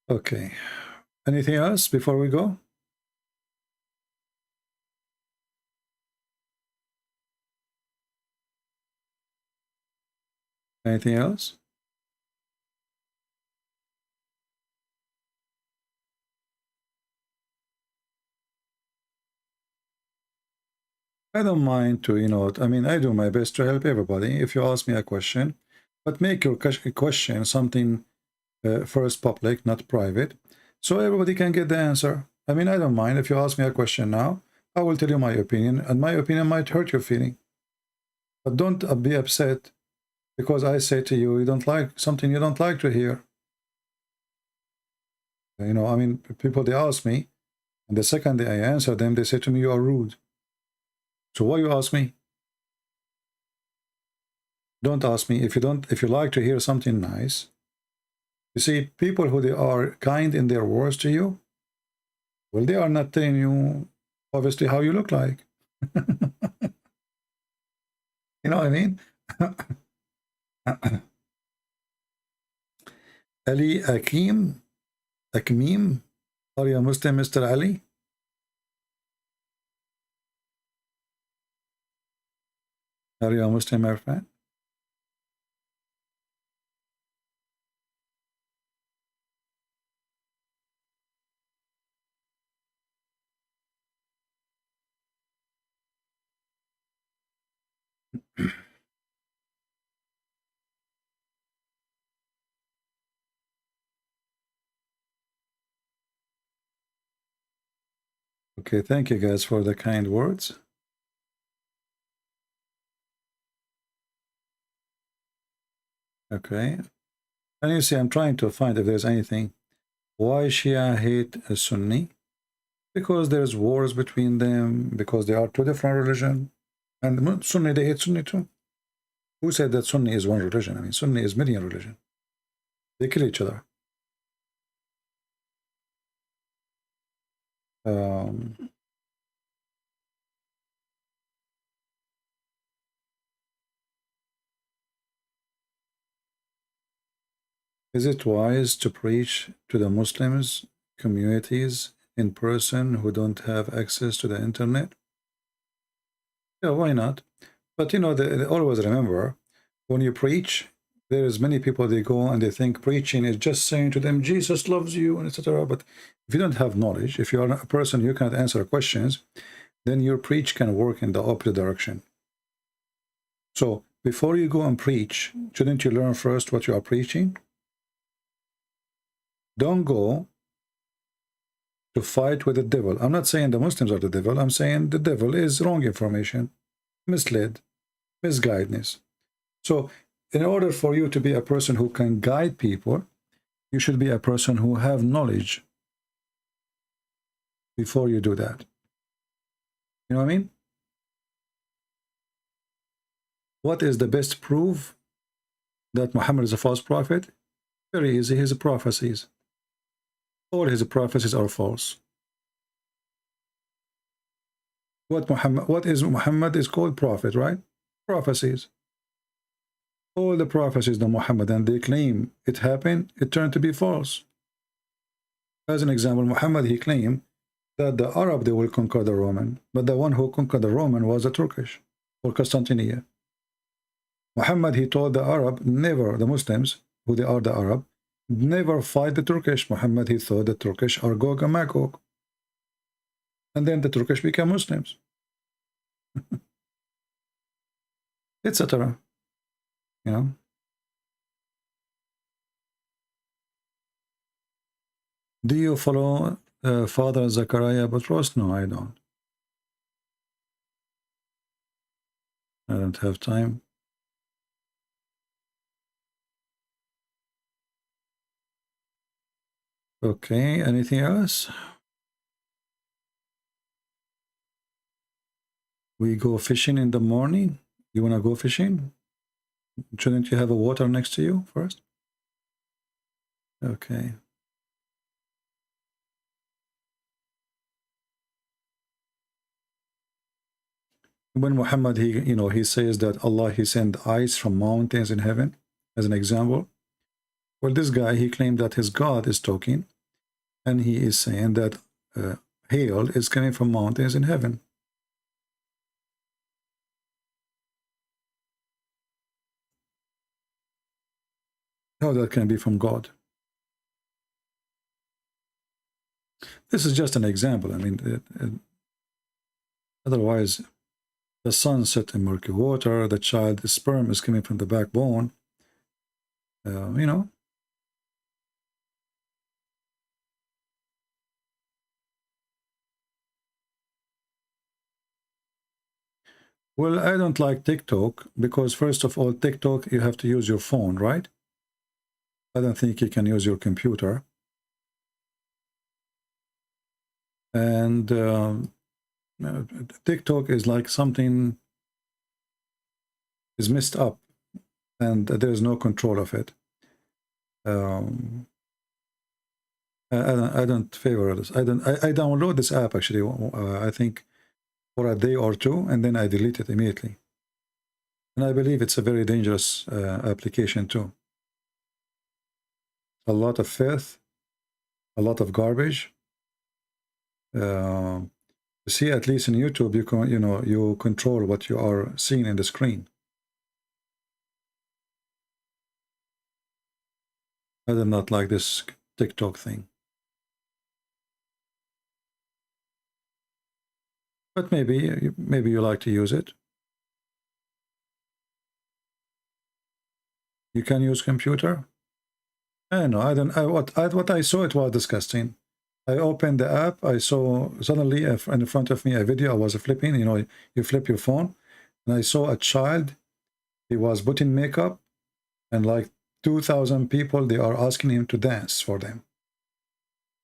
Okay. Anything else before we go? Anything else? I don't mind to, I mean, I do my best to help everybody. If you ask me a question, but make your question something first public, not private, so everybody can get the answer. I mean, I don't mind if you ask me a question now. I will tell you my opinion, and my opinion might hurt your feeling. But don't be upset because I say to you, you don't like something you don't like to hear. I mean, people, they ask me, and the second day I answer them, they say to me, you are rude. So why you ask me? Don't ask me. If you like to hear something nice, you see, people who they are kind in their words to you, well, they are not telling you obviously how you look like. You know what I mean? Ali Akim, Akmim, are you a Muslim, Mr. Ali? Are you a Muslim, my friend? Okay, thank you guys for the kind words. Okay, and you see, I'm trying to find if there's anything. Why Shia hate a Sunni? Because there's wars between them, because they are two different religions. And Sunni, they hate Sunni too. Who said that Sunni is one religion? I mean, Sunni is many religions. They kill each other. Is it wise to preach to the Muslims communities in person who don't have access to the internet? Yeah, why not? But they always remember, when you preach, there is many people, they go and they think preaching is just saying to them, Jesus loves you, and etc. But if you don't have knowledge, if you are a person you cannot answer questions, then your preach can work in the opposite direction. So before you go and preach, shouldn't you learn first what you are preaching? Don't go to fight with the devil. I'm not saying the Muslims are the devil. I'm saying the devil is wrong information, misled, misguidedness. So in order for you to be a person who can guide people, you should be a person who have knowledge before you do that. You know what I mean? What is the best proof that Muhammad is a false prophet? Very easy, his prophecies. All his prophecies are false. What is Muhammad is called prophet, right? Prophecies. All the prophecies of Muhammad, and they claim it happened, it turned to be false. As an example, Muhammad, he claimed that the Arab, they will conquer the Roman, but the one who conquered the Roman was the Turkish, or Constantinople. Muhammad, he told the Arab, never, the Muslims, who they are the Arab, never fight the Turkish. Muhammad, he thought the Turkish are Gog and Magog. And then the Turkish became Muslims. etc. You know. Do you follow Father Zachariah Butros? No, I don't. I don't have time. Okay, anything else? We go fishing in the morning. You want to go fishing? Shouldn't you have a water next to you first? Okay. When Muhammad, he says that Allah, he sent ice from mountains in heaven, as an example. Well, this guy, he claimed that his God is talking, and he is saying that hail is coming from mountains in heaven. How that can be from God? This is just an example. I mean, otherwise, the sun set in murky water, the child's sperm is coming from the backbone, you know. Well, I don't like TikTok because, first of all, TikTok, you have to use your phone, right? I don't think you can use your computer. And TikTok is like something is messed up, and there's no control of it. I don't favor this. I download this app actually. I think for a day or two, and then I delete it immediately. And I believe it's a very dangerous application too. A lot of filth, a lot of garbage. You see, at least in YouTube, you control what you are seeing in the screen. I do not like this TikTok thing. But maybe you like to use it. You can use computer. I know. I don't. What I saw, it was disgusting. I opened the app. I saw suddenly in front of me a video. I was flipping. You know, you flip your phone, and I saw a child. He was putting makeup, and like 2,000 people, they are asking him to dance for them.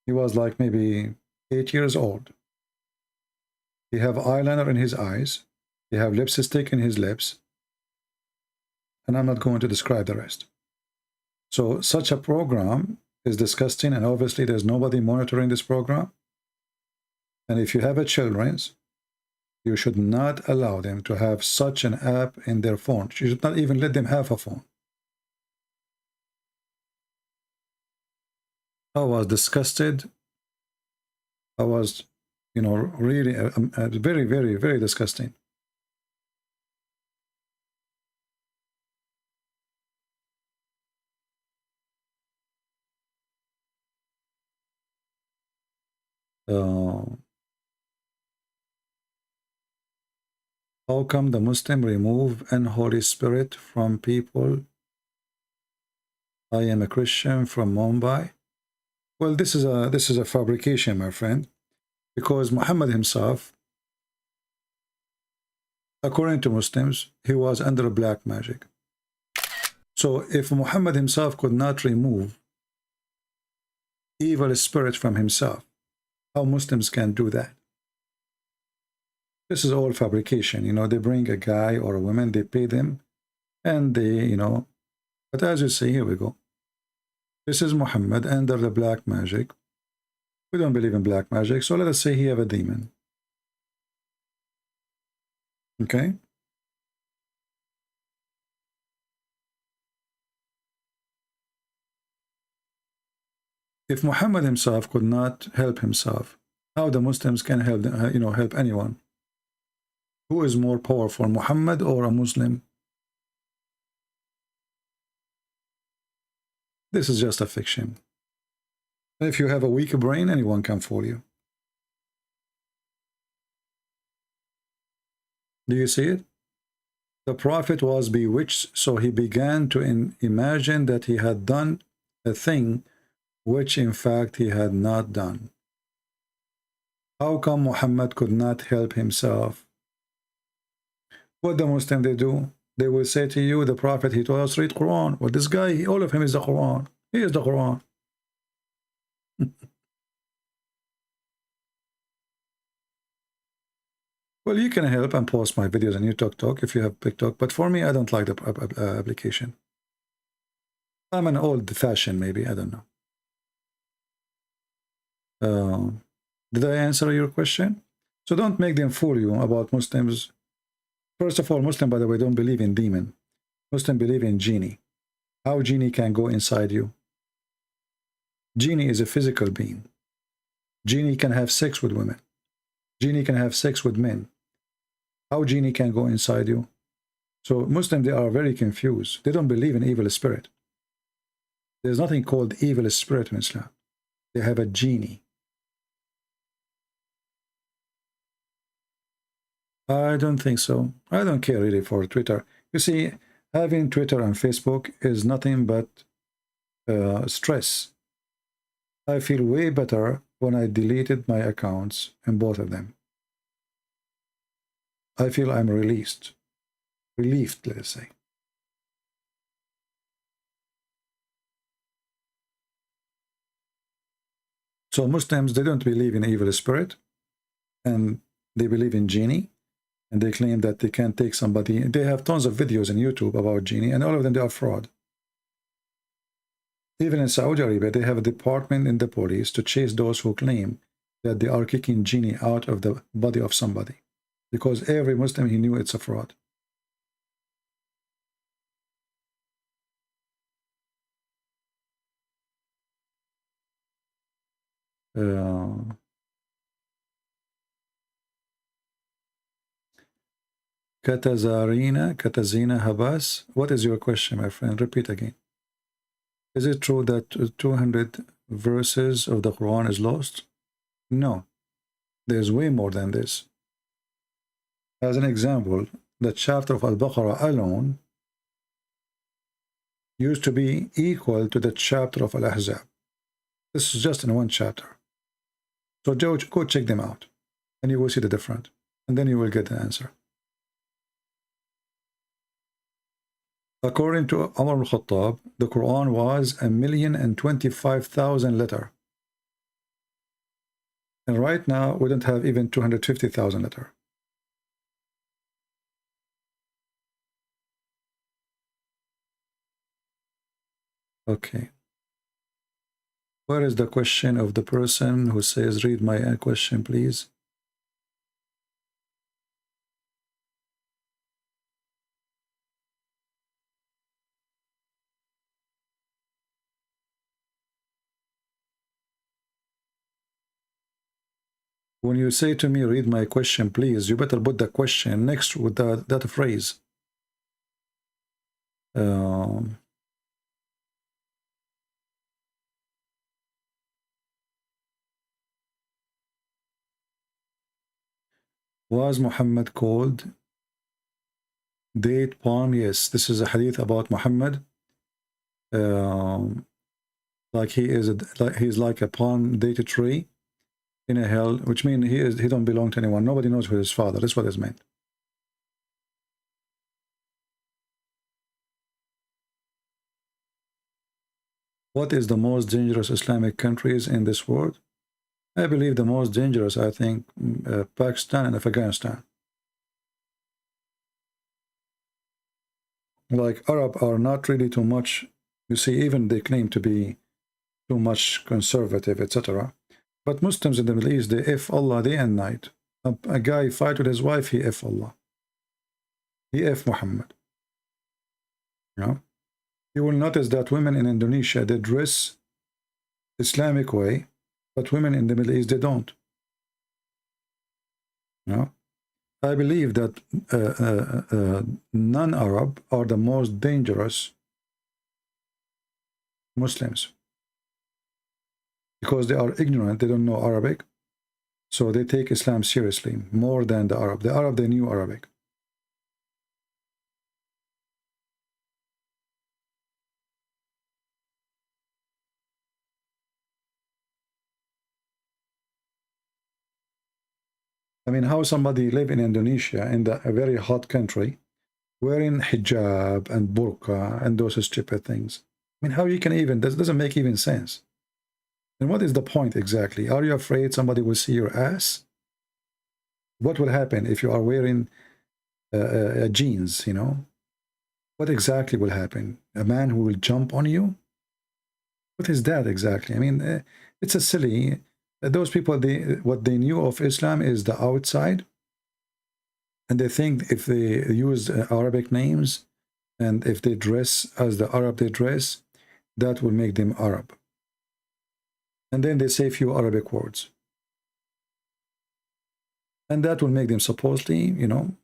He was like maybe 8 years old. He have eyeliner in his eyes. He have lipstick in his lips. And I'm not going to describe the rest. So such a program is disgusting, and obviously there's nobody monitoring this program. And if you have a children's, you should not allow them to have such an app in their phone. You should not even let them have a phone. I was disgusted. I was, really very, very, very disgusting. How come the Muslim remove unholy spirit from people? I am a Christian from Mumbai. Well, this is a fabrication, my friend, because Muhammad himself, according to Muslims, he was under black magic. So if Muhammad himself could not remove evil spirit from himself, how Muslims can do that? This is all fabrication. They bring a guy or a woman, they pay them, and they, but as you see, here we go. This is Muhammad under the black magic. We don't believe in black magic, so let us say he have a demon. Okay? If Muhammad himself could not help himself, how the Muslims can help, help anyone? Who is more powerful, Muhammad or a Muslim? This is just a fiction. If you have a weak brain, anyone can fool you. Do you see it? The Prophet was bewitched, so he began to imagine that he had done a thing which in fact he had not done. How come Muhammad could not help himself? What the Muslim they do? They will say to you, the Prophet, he told us read Quran. Well, this guy, all of him is the Quran. He is the Quran. Well, you can help and post my videos on YouTube if you have TikTok, but for me, I don't like the application. I'm an old-fashioned, maybe, I don't know. Did I answer your question? So don't make them fool you about Muslims. First of all, Muslim, by the way, don't believe in demon. Muslim believe in genie. How genie can go inside you? Genie is a physical being. Genie can have sex with women. Genie can have sex with men. How genie can go inside you? So Muslims, they are very confused. They don't believe in evil spirit. There's nothing called evil spirit in Islam. They have a genie. I don't think so. I don't care really for Twitter. You see, having Twitter and Facebook is nothing but stress. I feel way better when I deleted my accounts in both of them. I feel I'm relieved, let's say. So Muslims, they don't believe in evil spirit, and they believe in genie, and they claim that they can take somebody. They have tons of videos on YouTube about genie, and all of them, they are fraud. Even in Saudi Arabia, they have a department in the police to chase those who claim that they are kicking genie out of the body of somebody. Because every Muslim, he knew it's a fraud. Katazina Habas, what is your question, my friend? Repeat again. Is it true that 200 verses of the Quran is lost? No, there's way more than this. As an example, the chapter of Al-Baqarah alone used to be equal to the chapter of Al-Ahzab. This is just in one chapter. So go check them out, and you will see the difference, and then you will get the answer. According to Umar al-Khattab, the Quran was 1,025,000 letters. And right now, we don't have even 250,000 letters. Okay. Where is the question of the person who says, read my question, please? When you say to me, read my question, please, you better put the question next with that phrase. Was Muhammad called date palm? Yes, this is a hadith about Muhammad. Like he's like a palm date tree in a hell, which means he don't belong to anyone. Nobody knows who his father. That's what is meant. What is the most dangerous Islamic countries in this world? I believe the most dangerous, I think, Pakistan and Afghanistan. Like Arab are not really too much. You see, even they claim to be too much conservative, etc. But Muslims in the Middle East, they F Allah day and night. A guy fight with his wife, he F Allah. He F Muhammad. You know? You will notice that women in Indonesia, they dress Islamic way, but women in the Middle East, they don't. You know? I believe that non-Arab are the most dangerous Muslims. Because they are ignorant, they don't know Arabic. So they take Islam seriously, more than the Arab. The Arab, they knew Arabic. I mean, how somebody live in Indonesia, in a very hot country, wearing hijab and burqa and those stupid things. I mean, how you can even, that doesn't make even sense. And what is the point exactly? Are you afraid somebody will see your ass? What will happen if you are wearing jeans, you know? What exactly will happen? A man who will jump on you? What is that exactly? I mean, it's a silly, those people, what they knew of Islam is the outside. And they think if they use Arabic names and if they dress as the Arab they dress, that will make them Arab. And then they say a few Arabic words. And that will make them supposedly, you know,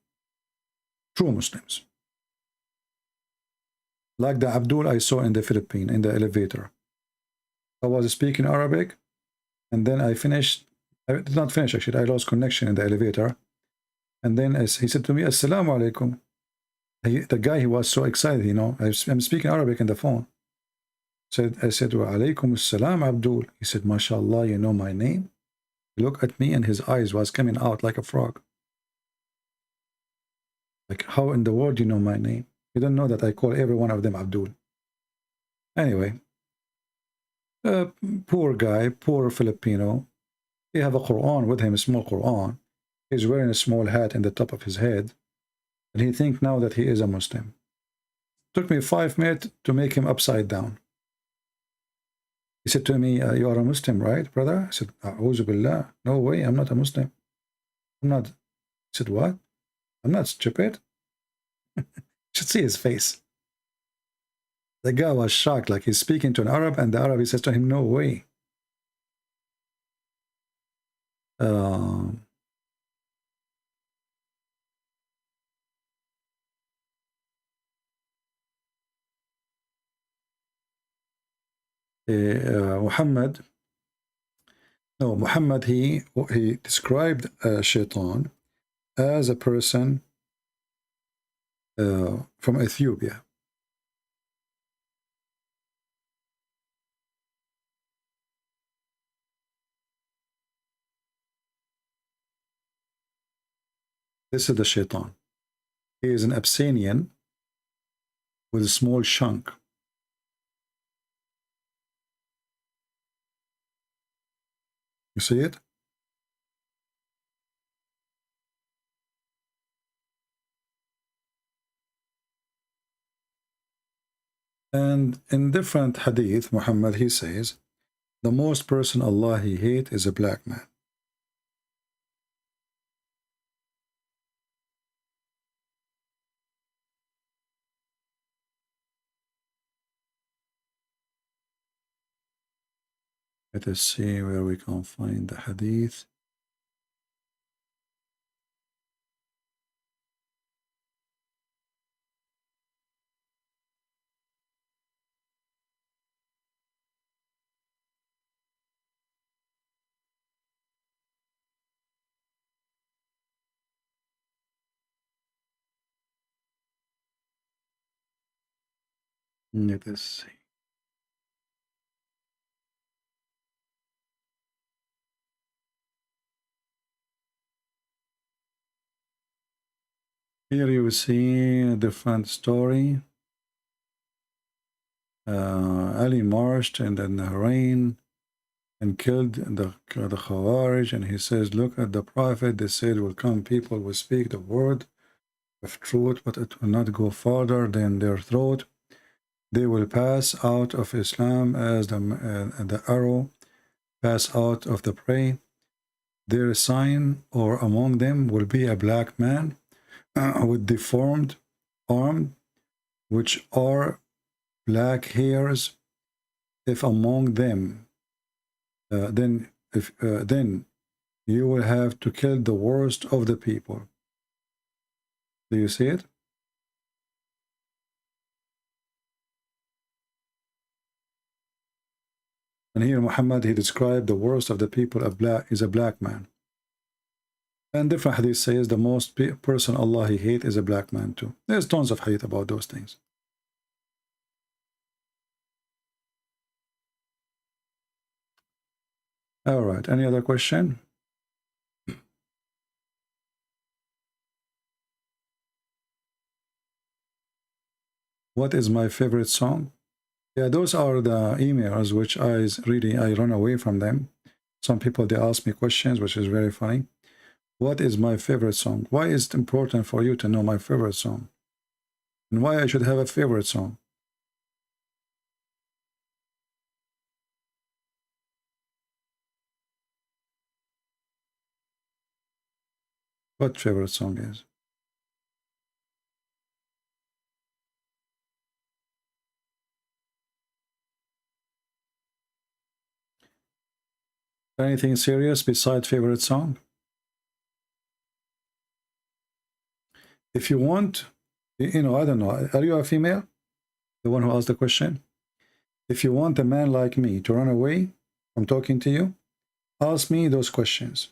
true Muslims. Like the Abdul I saw in the Philippines, in the elevator. I was speaking Arabic, and then I finished, I did not finish actually, I lost connection in the elevator. And then he said to me, Assalamu alaikum. The guy, he was so excited, you know, I'm speaking Arabic in the phone. I said, wa alaikum assalam, Abdul. He said, mashallah, you know my name? He looked at me and his eyes was coming out like a frog. Like, how in the world do you know my name? You don't know that I call every one of them Abdul. Anyway, poor guy, poor Filipino. He have a Quran with him, a small Quran. He's wearing a small hat in the top of his head. And he think now that he is a Muslim. Took me 5 minutes to make him upside down. He said to me, you are a Muslim, right, brother? I said, A'udhu billah. No way, I'm not a Muslim. I'm not. He said, what? I'm not stupid. You should see his face. The guy was shocked, like he's speaking to an Arab, and the Arab, he says to him, no way. Muhammad, he described Shaitan as a person from Ethiopia. This is the Shaitan. He is an Abyssinian with a small shank. You see it? And in different hadith, Muhammad, he says, the most person Allah he hate is a black man. Let us see where we can find the hadith. Let us see. Here you see a different story. Ali marched in the rain and killed the Khawarij, and he says, look at the Prophet, they said will come people will speak the word of truth, but it will not go farther than their throat. They will pass out of Islam as the arrow pass out of the prey. Their sign, or among them, will be a black man with deformed arm, which are black hairs. If among them, then you will have to kill the worst of the people. Do you see it? And here Muhammad, he described the worst of the people is a black man. And different hadith says the most person Allah he hate is a black man too. There's tons of hadith about those things. All right, any other question? What is my favorite song? Yeah, those are the emails which I run away from them. Some people, they ask me questions, which is very funny. What is my favorite song? Why is it important for you to know my favorite song? And why I should have a favorite song? What favorite song is? Anything serious besides favorite song? If you want, you know, I don't know, are you a female? The one who asked the question? If you want a man like me to run away from talking to you, ask me those questions.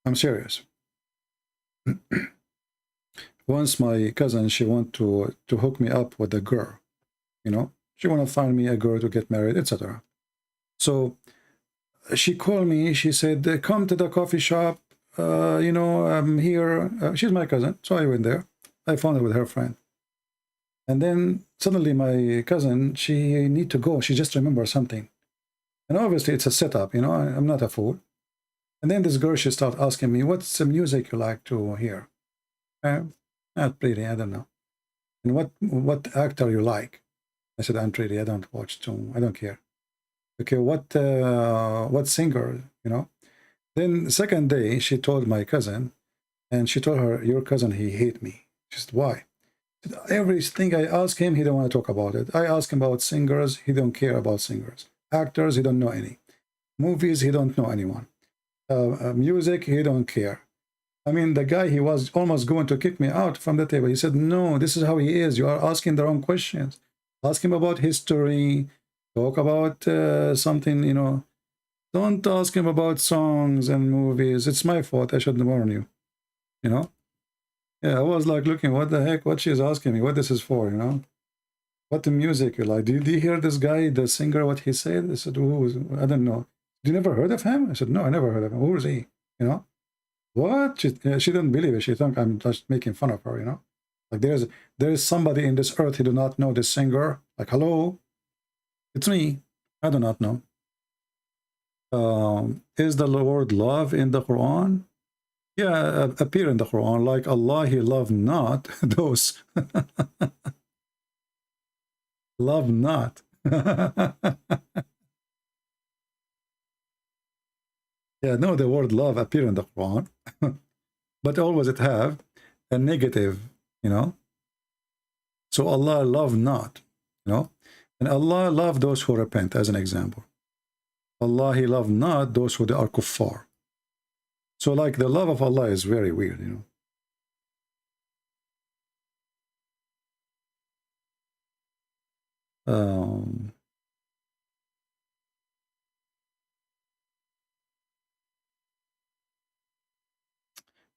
I'm serious. Once my cousin, she wanted to hook me up with a girl, you know, she want to find me a girl to get married, etc. So she called me, she said, come to the coffee shop, you know, I'm here. She's my cousin, so I went there. I found her with her friend. And then suddenly my cousin, she need to go. She just remembered something. And obviously it's a setup, you know, I'm not a fool. And then this girl, she started asking me, what's the music you like to hear? Not pretty, I don't know. And what actor you like? I said, I'm pretty, I don't watch too, I don't care. Okay, what singer, you know? Then the second day, she told my cousin, and she told her, your cousin, he hate me. She said, why? She said, everything I ask him, he don't want to talk about it. I ask him about singers, he don't care about singers. Actors, he don't know any. Movies, he don't know anyone. Music, he don't care. I mean, the guy, he was almost going to kick me out from the table. He said, no, this is how he is. You are asking the wrong questions. Ask him about history. Talk about something, you know. Don't ask him about songs and movies. It's my fault. I should warn you. You know? Yeah, I was like looking, what the heck? What she's asking me? What this is for, you know? What the music you like? Did you hear this guy, the singer, what he said? I said, I don't know. You never heard of him? I said, no, I never heard of him. Who is he? You know? What? She didn't believe it. She thought I'm just making fun of her, you know? Like there is somebody in this earth who do not know this singer. Like, hello? It's me. I do not know. Is the word love in the Quran? Yeah, appear in the Quran. Like Allah, he loved not those. Love not. Yeah, no, the word love appear in the Quran. But always it have a negative, you know. So Allah love not, you know. And Allah love those who repent, as an example. Allah, he love not those who are kuffar. So like the love of Allah is very weird, you know.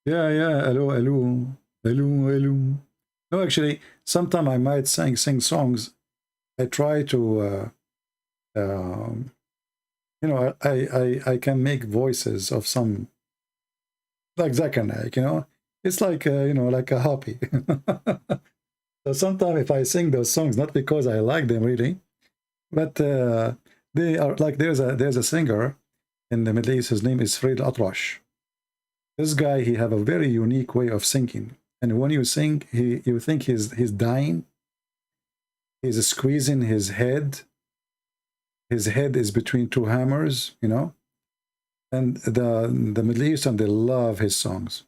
Yeah, hello. No, actually, sometimes I might sing songs. I try to, you know, I can make voices of some, like Zakir Naik, you know. It's like, you know, like a hobby. So sometimes if I sing those songs, not because I like them really, but they are like, there's a singer in the Middle East, his name is Fred Atrash. This guy, he have a very unique way of singing. And when you sing, you think he's dying. He's squeezing his head. His head is between two hammers, you know. And the Middle Eastern, they love his songs.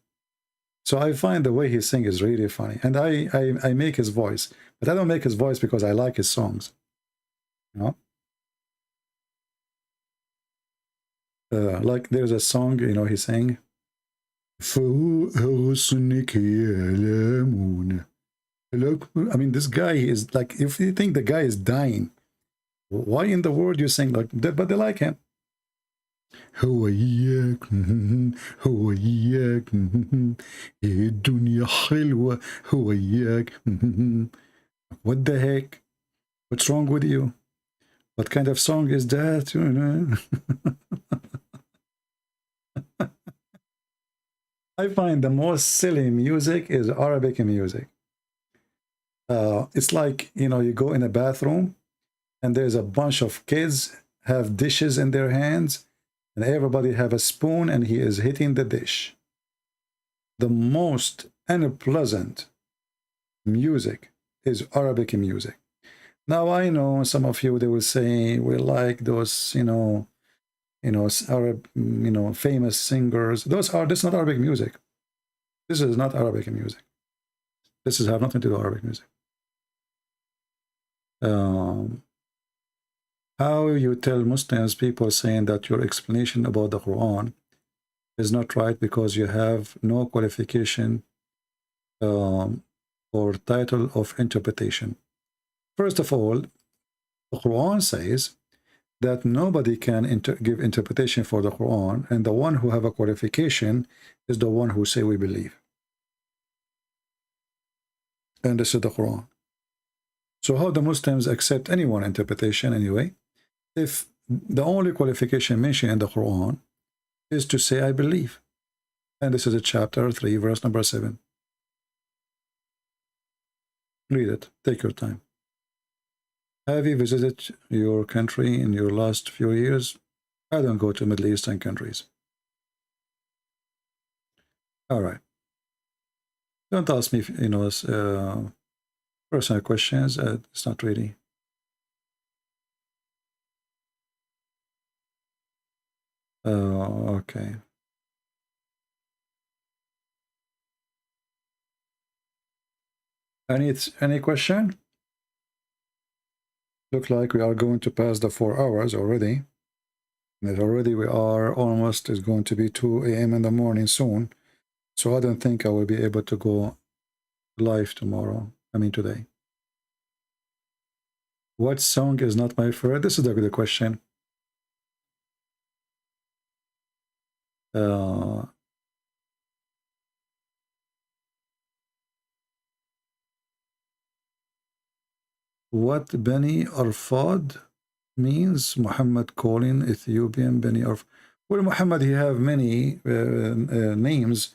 So I find the way he sings is really funny. And I make his voice. But I don't make his voice because I like his songs. You know? Like there's a song, you know, he sang. I mean, this guy is like, if you think the guy is dying, why in the world you sing like that? But they like him. What the heck? What's wrong with you? What kind of song is that? You know? I find the most silly music is Arabic music. It's like, you know, you go in a bathroom and there's a bunch of kids have dishes in their hands and everybody have a spoon and he is hitting the dish. The most unpleasant music is Arabic music. Now I know some of you, they will say we like those, Arab, famous singers. This is not Arabic music. This is not Arabic music. This has have nothing to do with Arabic music. How you tell Muslims, people saying that your explanation about the Quran is not right because you have no qualification or title of interpretation. First of all, the Quran says that nobody can give interpretation for the Quran, and the one who have a qualification is the one who say we believe. And this is the Quran. So how the Muslims accept anyone interpretation anyway, if the only qualification mentioned in the Quran is to say I believe? And this is a chapter 3, verse number 7. Read it. Take your time. Have you visited your country in your last few years? I don't go to Middle Eastern countries. All right. Don't ask me, personal questions. It's not really. Okay. Any question? Look like we are going to pass the 4 hours already. And already we are almost, it's going to be 2 a.m. in the morning soon. So I don't think I will be able to go live tomorrow. I mean today. What song is not my favorite? This is a good question. What Beni Arfad means? Muhammad calling Ethiopian Beni Arfad. Well, Muhammad, he have many names.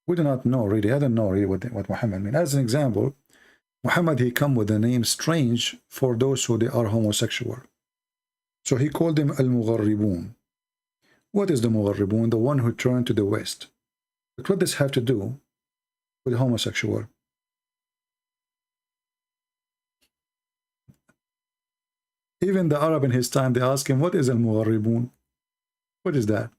We do not know really. I don't know really what Muhammad means. As an example, Muhammad, he come with a name strange for those who they are homosexual. So he called them Al-Mugharribun. What is the Mugharribun? The one who turned to the West. But what does this have to do with homosexual? Even the Arab in his time, they ask him, what is Al-Mugharribun? What is that?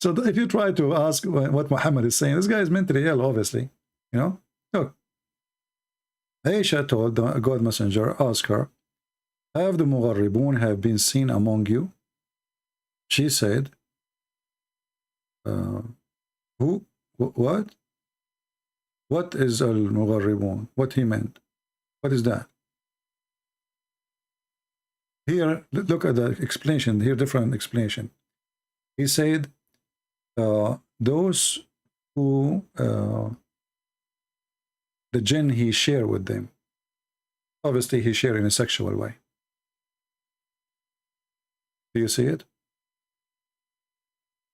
So if you try to ask what Muhammad is saying, this guy is mentally ill, obviously. Look. Aisha told the God Messenger, ask her, have the Mugharribun have been seen among you? She said, who? What? What is Al-Mugharribun? What he meant? What is that? Here, look at the explanation. Here, different explanation. He said, those who the jinn he share with them. Obviously, he share in a sexual way. Do you see it?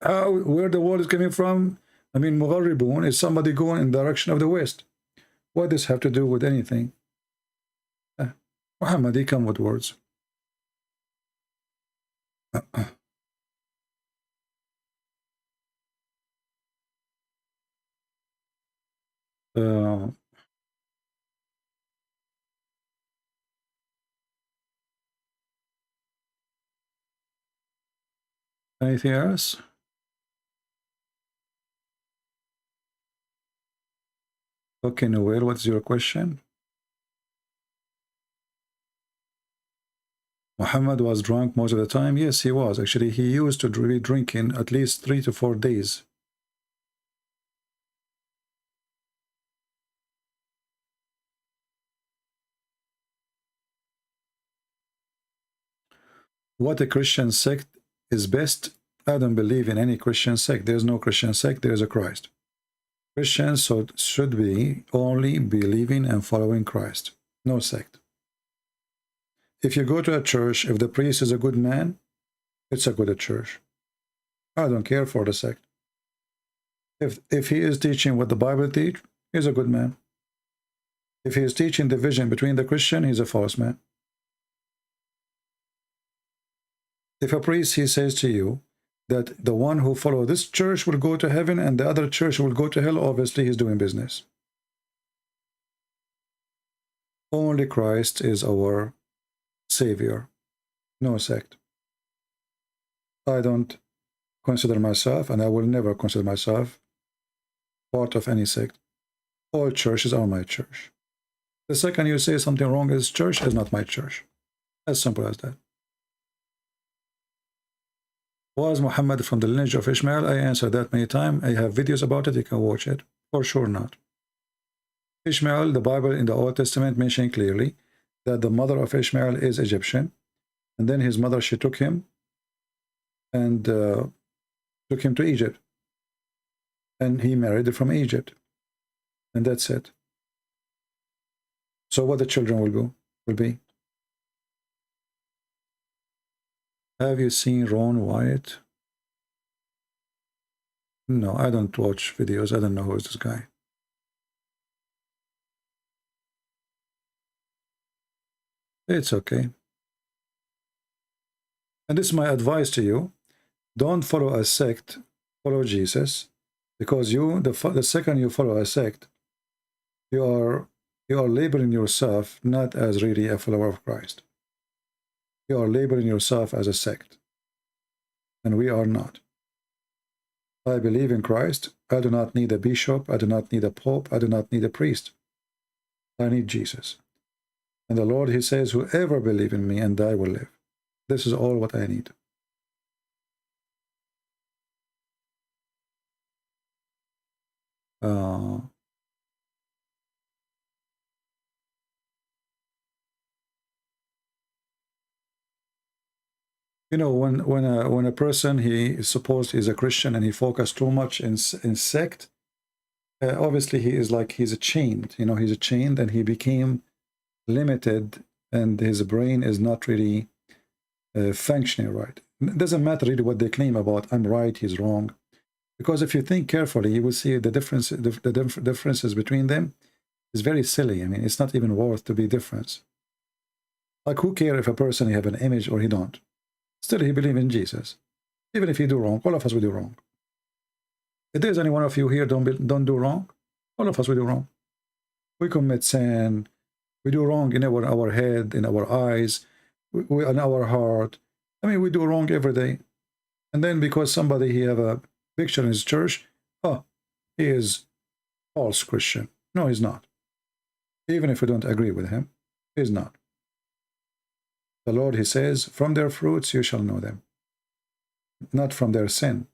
Where the word is coming from? I mean, Mugharribun is somebody going in the direction of the West. What does this have to do with anything? Muhammad, he come with words. Anything else? Okay, Noel, what's your question? Muhammad was drunk most of the time. Yes, he was. Actually, he used to be drinking at least 3 to 4 days. What a Christian sect is best? I don't believe in any Christian sect. There's no Christian sect. There is a Christ. Christians should be only believing and following Christ. No sect. If you go to a church, if the priest is a good man, it's a good church. I don't care for the sect. If he is teaching what the Bible teach, he's a good man. If he is teaching division between the Christian, he's a false man. If a priest, he says to you that the one who follows this church will go to heaven and the other church will go to hell, obviously he's doing business. Only Christ is our Savior, no sect. I don't consider myself, and I will never consider myself, part of any sect. All churches are my church. The second you say something wrong is church is not my church. As simple as that. Was Muhammad from the lineage of Ishmael? I answered that many times. I have videos about it. You can watch it. For sure not. Ishmael, the Bible in the Old Testament mentioned clearly that the mother of Ishmael is Egyptian. And then his mother, she took him and took him to Egypt. And he married from Egypt. And that's it. So what the children will be. Have you seen Ron Wyatt? No, I don't watch videos. I don't know who is this guy. It's okay. And this is my advice to you. Don't follow a sect, follow Jesus. Because the second you follow a sect, you are labeling yourself not as really a follower of Christ. You are labeling yourself as a sect. And we are not. I believe in Christ. I do not need a bishop. I do not need a pope. I do not need a priest. I need Jesus. And the Lord, he says, whoever believes in me and I will live. This is all what I need. You know, when a person, he is supposed he's a Christian and he focused too much in sect, obviously he's chained. You know, he's chained and he became limited, and his brain is not really functioning right. It doesn't matter really what they claim about I'm right, he's wrong, because if you think carefully, you will see the difference. The differences between them is very silly. I mean, it's not even worth to be difference. Like, who cares if a person he have an image or he don't? Still, he believes in Jesus. Even if he do wrong, all of us will do wrong. If there's any one of you here don't do wrong, all of us will do wrong. We commit sin. We do wrong in our head, in our eyes, in our heart. I mean, we do wrong every day. And then because somebody he have a picture in his church, oh, he is false Christian. No, he's not. Even if we don't agree with him, he's not. The Lord, he says, from their fruits you shall know them, not from their sin.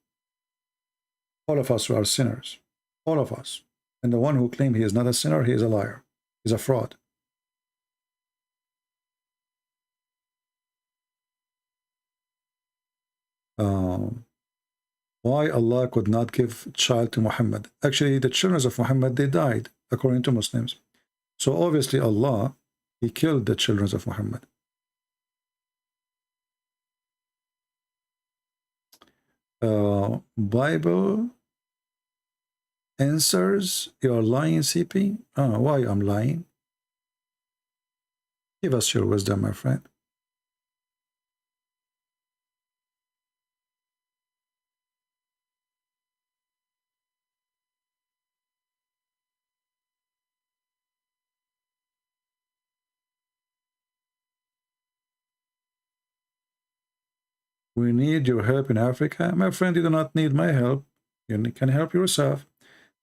All of us are sinners, all of us. And the one who claims he is not a sinner, he is a liar, he's a fraud. Why Allah could not give child to Muhammad? Actually, the children of Muhammad, they died, according to Muslims. So obviously Allah, he killed the children of Muhammad. Bible answers, you're lying, CP? Why I'm lying? Give us your wisdom, my friend. We need your help in Africa. My friend, you do not need my help. You can help yourself.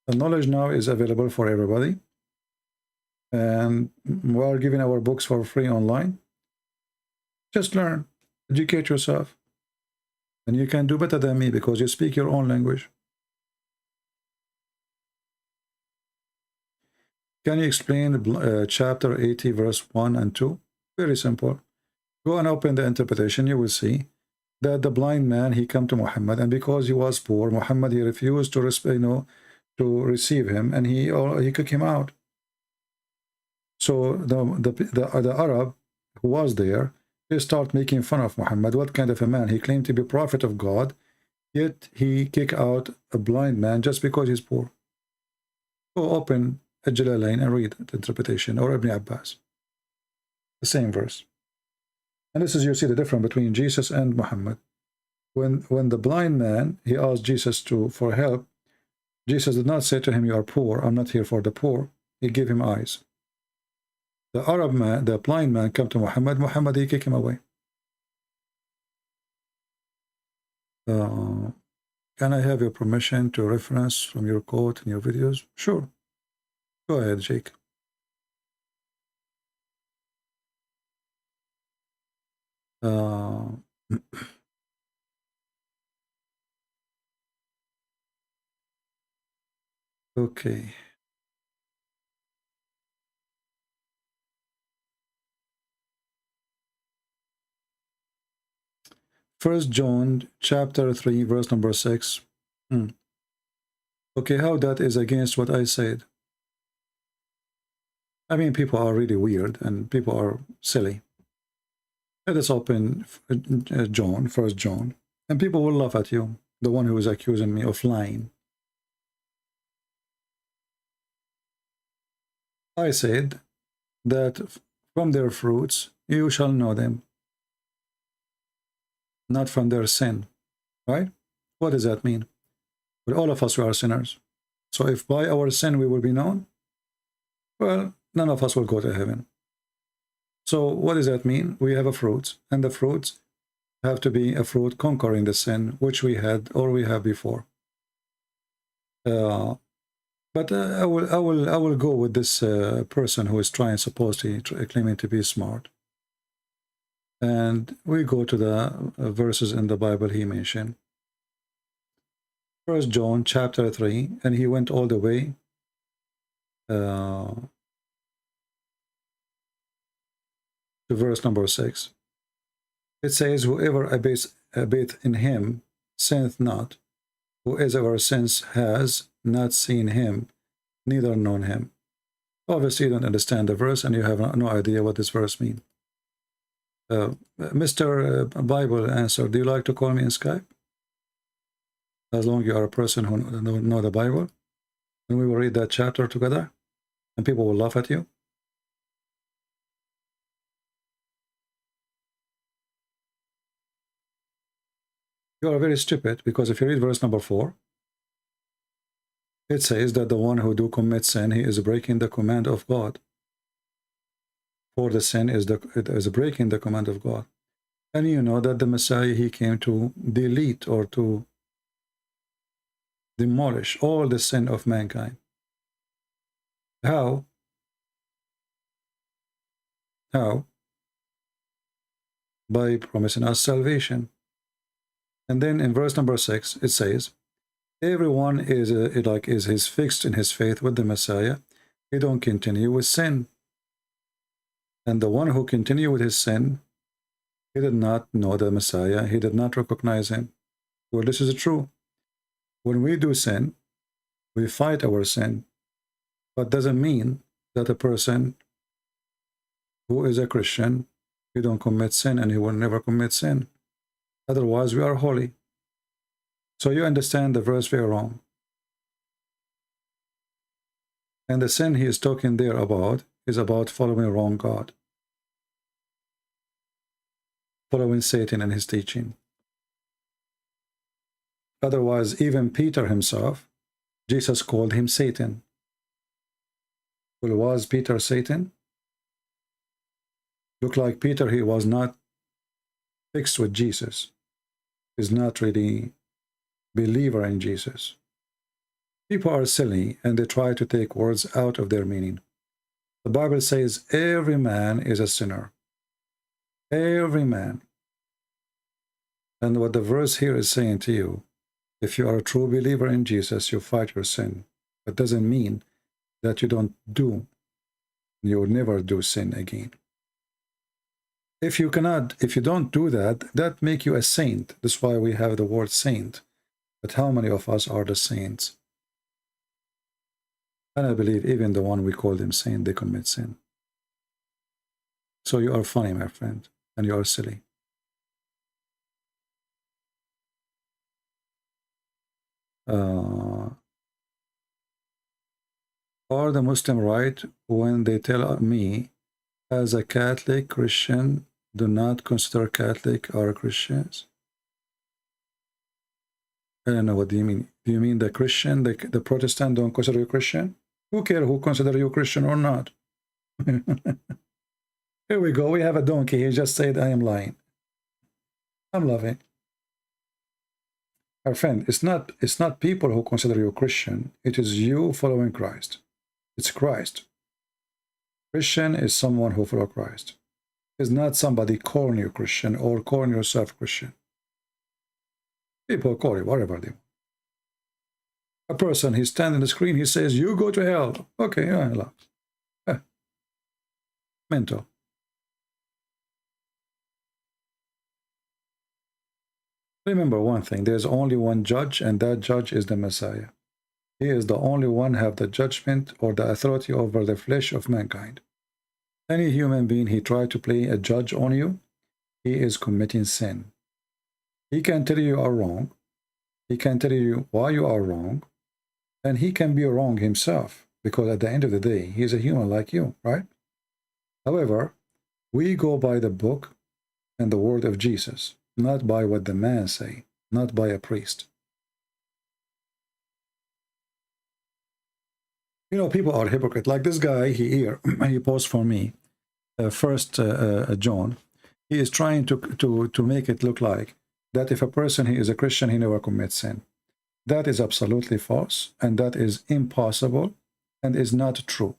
The knowledge now is available for everybody. And we are giving our books for free online. Just learn. Educate yourself. And you can do better than me because you speak your own language. Can you explain chapter 80, verse 1 and 2? Very simple. Go and open the interpretation. You will see that the blind man, he come to Muhammad, and because he was poor, Muhammad, he refused to receive him, and he kicked him out. So the Arab who was there, they start making fun of Muhammad. What kind of a man? He claimed to be prophet of God, yet he kicked out a blind man just because he's poor. Go open Jalalain and read the interpretation, or Ibn Abbas. The same verse. And this is, you see the difference between Jesus and Muhammad. When the blind man, he asked Jesus for help, Jesus did not say to him, you are poor, I'm not here for the poor. He gave him eyes. The Arab man, the blind man, come to Muhammad, he kicked him away. Can I have your permission to reference from your quote in your videos? Sure. Go ahead, Jake. Okay. First John chapter 3 verse number 6. Okay, how that is against what I said? I mean, people are really weird and people are silly. Let us open John, First John, and people will laugh at you, the one who is accusing me of lying. I said that from their fruits you shall know them, not from their sin, right? What does that mean? Well, all of us are sinners. So if by our sin we will be known, well, none of us will go to heaven. So what does that mean? We have a fruit, and the fruits have to be a fruit conquering the sin which we had or we have before. But I will go with this person who is supposedly claiming to be smart. And we go to the verses in the Bible he mentioned. First John chapter 3, and he went all the way to verse number 6. It says, whoever abideth in him sinneth not. Whoever sins has not seen him, neither known him. Obviously, you don't understand the verse, and you have no idea what this verse means. Mr. Bible Answer, do you like to call me in Skype? As long as you are a person who know the Bible, and we will read that chapter together, and people will laugh at you. You are very stupid, because if you read verse number 4, it says that the one who do commit sin, he is breaking the command of God. For the sin is breaking the command of God. And you know that the Messiah, he came to delete or to demolish all the sin of mankind. How? How? By promising us salvation. And then in verse number 6, it says, everyone is fixed in his faith with the Messiah. He don't continue with sin. And the one who continue with his sin, he did not know the Messiah. He did not recognize him. Well, this is true. When we do sin, we fight our sin. But doesn't mean that a person who is a Christian, he don't commit sin and he will never commit sin. Otherwise, we are holy. So you understand the verse very wrong. And the sin he is talking there about is about following wrong God. Following Satan and his teaching. Otherwise, even Peter himself, Jesus called him Satan. Well, was Peter Satan? Looked like Peter, he was not fixed with Jesus. He's not really believer in Jesus. People are silly and they try to take words out of their meaning. The Bible says every man is a sinner. Every man. And what the verse here is saying to you, if you are a true believer in Jesus, you fight your sin. That doesn't mean that you don't do, you will never do sin again. If you don't do that, that make you a saint. That's why we have the word saint. But how many of us are the saints? And I believe even the one we call them saint, they commit sin. So you are funny, my friend, and you are silly. Are the Muslim right when they tell me as a Catholic Christian do not consider Catholic are Christians? I don't know, what do you mean? Do you mean the Christian, the Protestant don't consider you Christian? Who cares who consider you Christian or not? Here we go, we have a donkey. He just said I am lying. I'm laughing. Our friend, it's not people who consider you Christian. It is you following Christ. It's Christ. Christian is someone who follows Christ. It's not somebody calling you Christian or calling yourself Christian. People call you whatever they want. A person, he stands on the screen, he says, you go to hell. Okay, yeah, mental. Remember one thing, there's only one judge, and that judge is the Messiah. He is the only one who have the judgment or the authority over the flesh of mankind. Any human being, he try to play a judge on you, he is committing sin. He can tell you are wrong. He can tell you why you are wrong. And he can be wrong himself, because at the end of the day, he is a human like you, right? However, we go by the book and the word of Jesus, not by what the man say, not by a priest. You know, people are hypocrite. Like this guy here, he posts for me, First John. He is trying to make it look like that if a person he is a Christian, he never commits sin. That is absolutely false, and that is impossible, and is not true.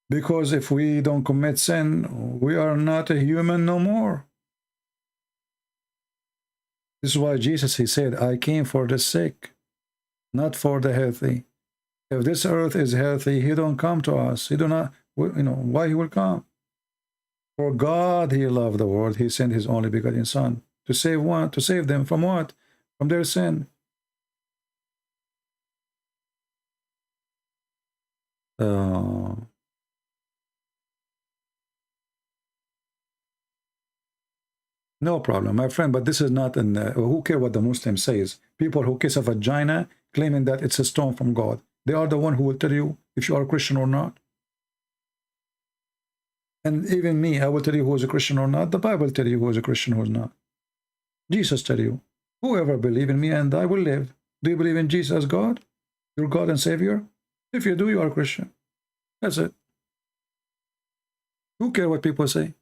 Because if we don't commit sin, we are not a human no more. This is why Jesus, he said, I came for the sick, not for the healthy. If this earth is healthy, he don't come to us. He do not, you know, why he will come? For God, he loved the world. He sent his only begotten Son to save them from what? From their sin. No problem, my friend, but this is not an... who care what the Muslim says? People who kiss a vagina claiming that it's a stone from God. They are the one who will tell you if you are a Christian or not. And even me, I will tell you who is a Christian or not. The Bible will tell you who is a Christian, who is not. Jesus tell you, whoever believe in me and I will live. Do you believe in Jesus as God? Your God and Savior? If you do, you are a Christian. That's it. Who cares what people say?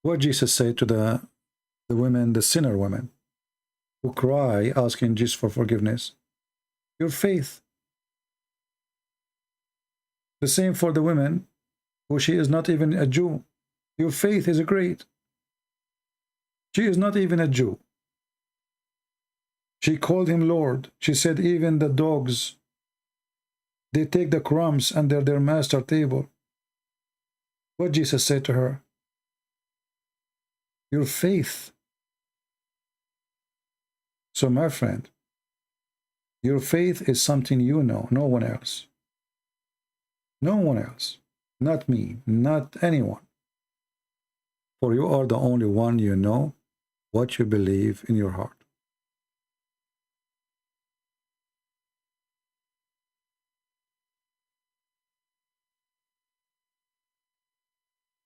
What Jesus said to the women, the sinner women, who cry asking Jesus for forgiveness. Your faith. The same for the women who she is not even a Jew. Your faith is great. She is not even a Jew. She called him Lord. She said even the dogs, they take the crumbs under their master table. What Jesus said to her? Your faith. So my friend, your faith is something you know, no one else. No one else. Not me, not anyone. For you are the only one you know what you believe in your heart.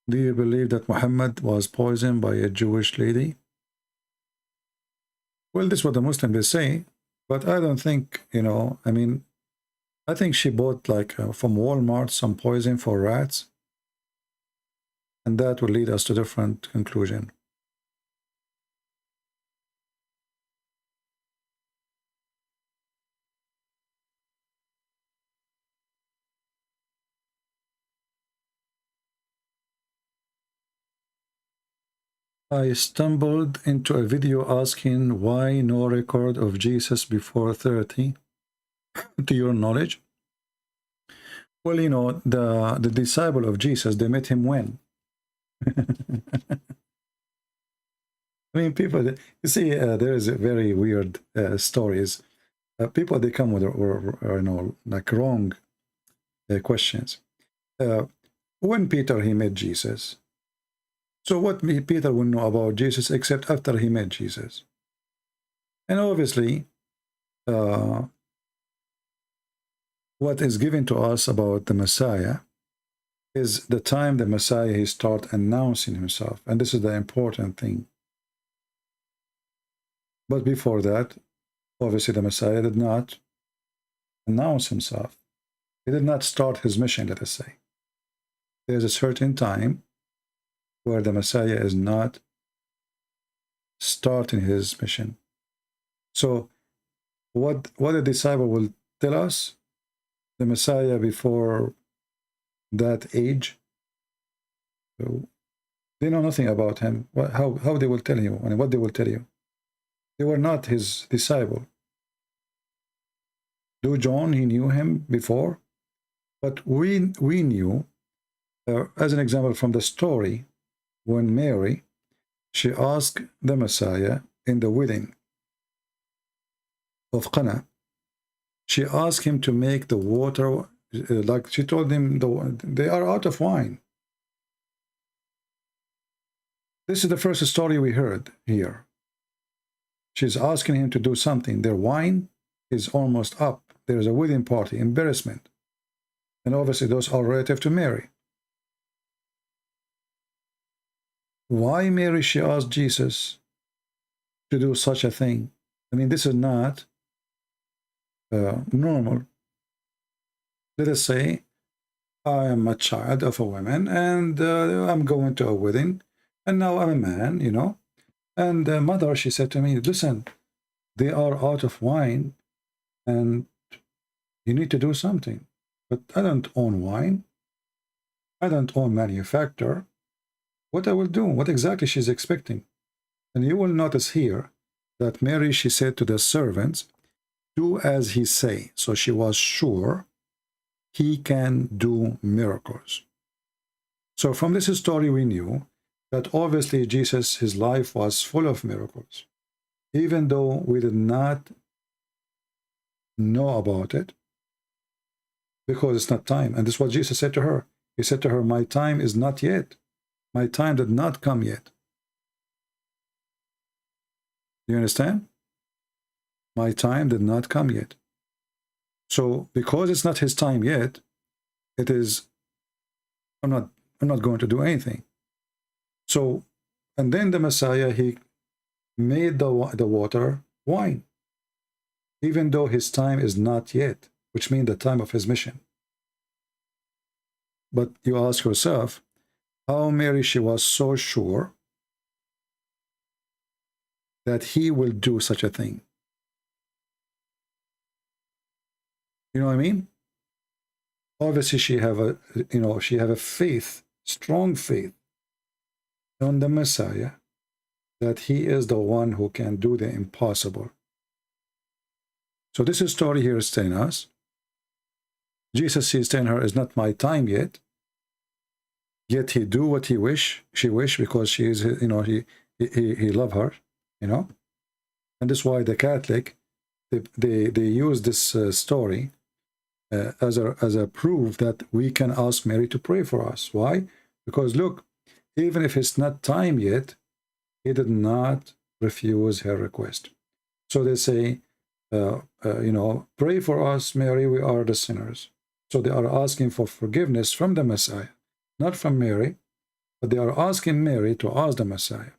Do you believe that Muhammad was poisoned by a Jewish lady? Well, this is what the Muslims say, but I don't think, you know, I mean, I think she bought like from Walmart some poison for rats, and that will lead us to a different conclusion. I stumbled into a video asking why no record of Jesus before 30, to your knowledge. Well, you know, the disciple of Jesus, they met him when? I mean, people, you see, there is a very weird stories. People, they come with, or you know, like wrong questions. When Peter, he met Jesus, so what Peter will know about Jesus except after he met Jesus? And obviously, what is given to us about the Messiah is the time the Messiah he start announcing himself, and this is the important thing. But before that, obviously the Messiah did not announce himself. He did not start his mission, let us say. There's a certain time where the Messiah is not starting his mission. So what the disciple will tell us, the Messiah before that age, they know nothing about him. How they will tell you, and what they will tell you. They were not his disciple. Do John, he knew him before, but we knew, as an example from the story, when Mary, she asked the Messiah in the wedding of Cana, she asked him to make the water, like she told him, they are out of wine. This is the first story we heard here. She's asking him to do something. Their wine is almost up. There is a wedding party, embarrassment. And obviously those are relative to Mary. Why Mary, she asked Jesus to do such a thing? I mean, this is not normal. Let us say I am a child of a woman, and I'm going to a wedding, and now I'm a man, you know. And mother, she said to me, listen, they are out of wine, and you need to do something. But I don't own wine. I don't own manufacturer. What I will do, what exactly she's expecting. And you will notice here that Mary, she said to the servants, do as he say. So she was sure he can do miracles. So from this story we knew that obviously Jesus, his life was full of miracles. Even though we did not know about it, because it's not time. And this is what Jesus said to her. He said to her, my time is not yet. My time did not come yet. Do you understand? My time did not come yet. So because it's not his time yet, it is, I'm not going to do anything. So, and then the Messiah, he made the water wine, even though his time is not yet, which means the time of his mission. But you ask yourself, how Mary, she was so sure that he will do such a thing. You know what I mean? Obviously, she have a, she have a faith, strong faith on the Messiah, that he is the one who can do the impossible. So this story here is telling us, Jesus is telling her, it's not my time yet. Yet he do what she wish, because she is, he love her, And that's why the Catholic, they use this story as a proof that we can ask Mary to pray for us. Why? Because look, even if it's not time yet, he did not refuse her request. So they say, pray for us, Mary, we are the sinners. So they are asking for forgiveness from the Messiah, not from Mary, but they are asking Mary to ask the Messiah.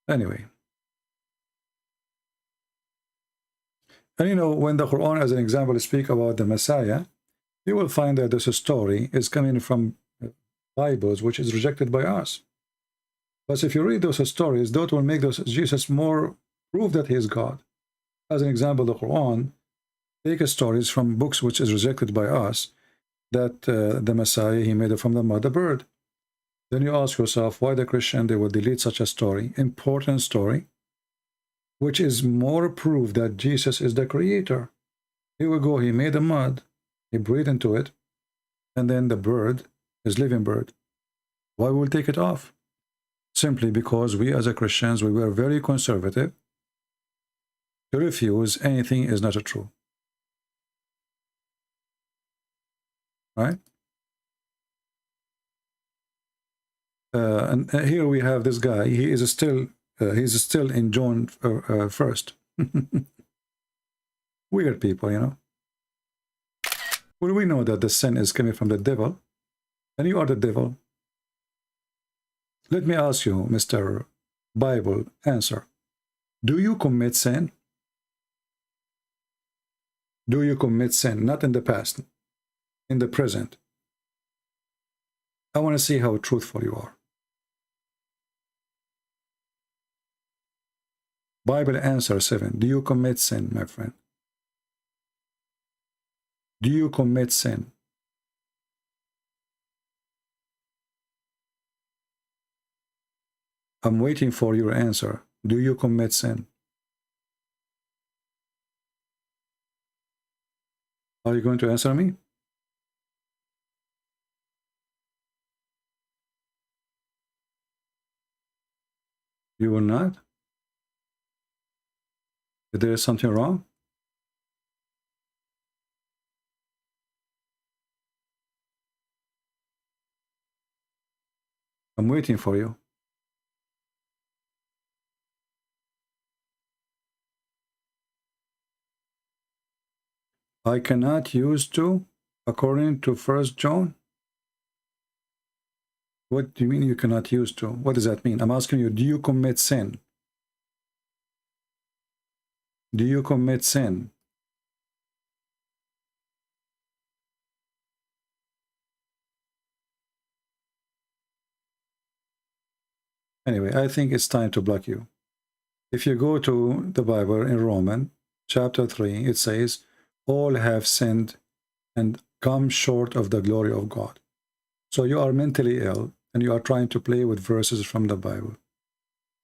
Anyway. And when the Quran, as an example, speak about the Messiah, you will find that this story is coming from Bibles, which is rejected by us. But if you read those stories, that will make Jesus more proof that he is God. As an example, the Quran take stories from books which is rejected by us, that the Messiah, he made it from the mother bird. Then you ask yourself, why the Christian, they will delete such a story, important story, which is more proof that Jesus is the creator. Here we go, he made the mud, he breathed into it, and then the bird is living bird. Why will we take it off? Simply because we as a Christians, we were very conservative to refuse anything is not true. Right? And here we have this guy. He is still he's still in John 1st. Weird people, you know. Well, we know that the sin is coming from the devil, and you are the devil. Let me ask you, Mr. Bible, answer. Do you commit sin? Do you commit sin? Not in the past, in the present. I want to see how truthful you are. Bible answer 7. Do you commit sin, my friend? Do you commit sin? I'm waiting for your answer. Do you commit sin? Are you going to answer me? You will not? If there is something wrong? I'm waiting for you. I cannot use to, according to 1 John. What do you mean you cannot use to? What does that mean? I'm asking you, do you commit sin? Do you commit sin? Anyway, I think it's time to block you. If you go to the Bible in Romans chapter 3, it says, all have sinned and come short of the glory of God. So you are mentally ill and you are trying to play with verses from the Bible.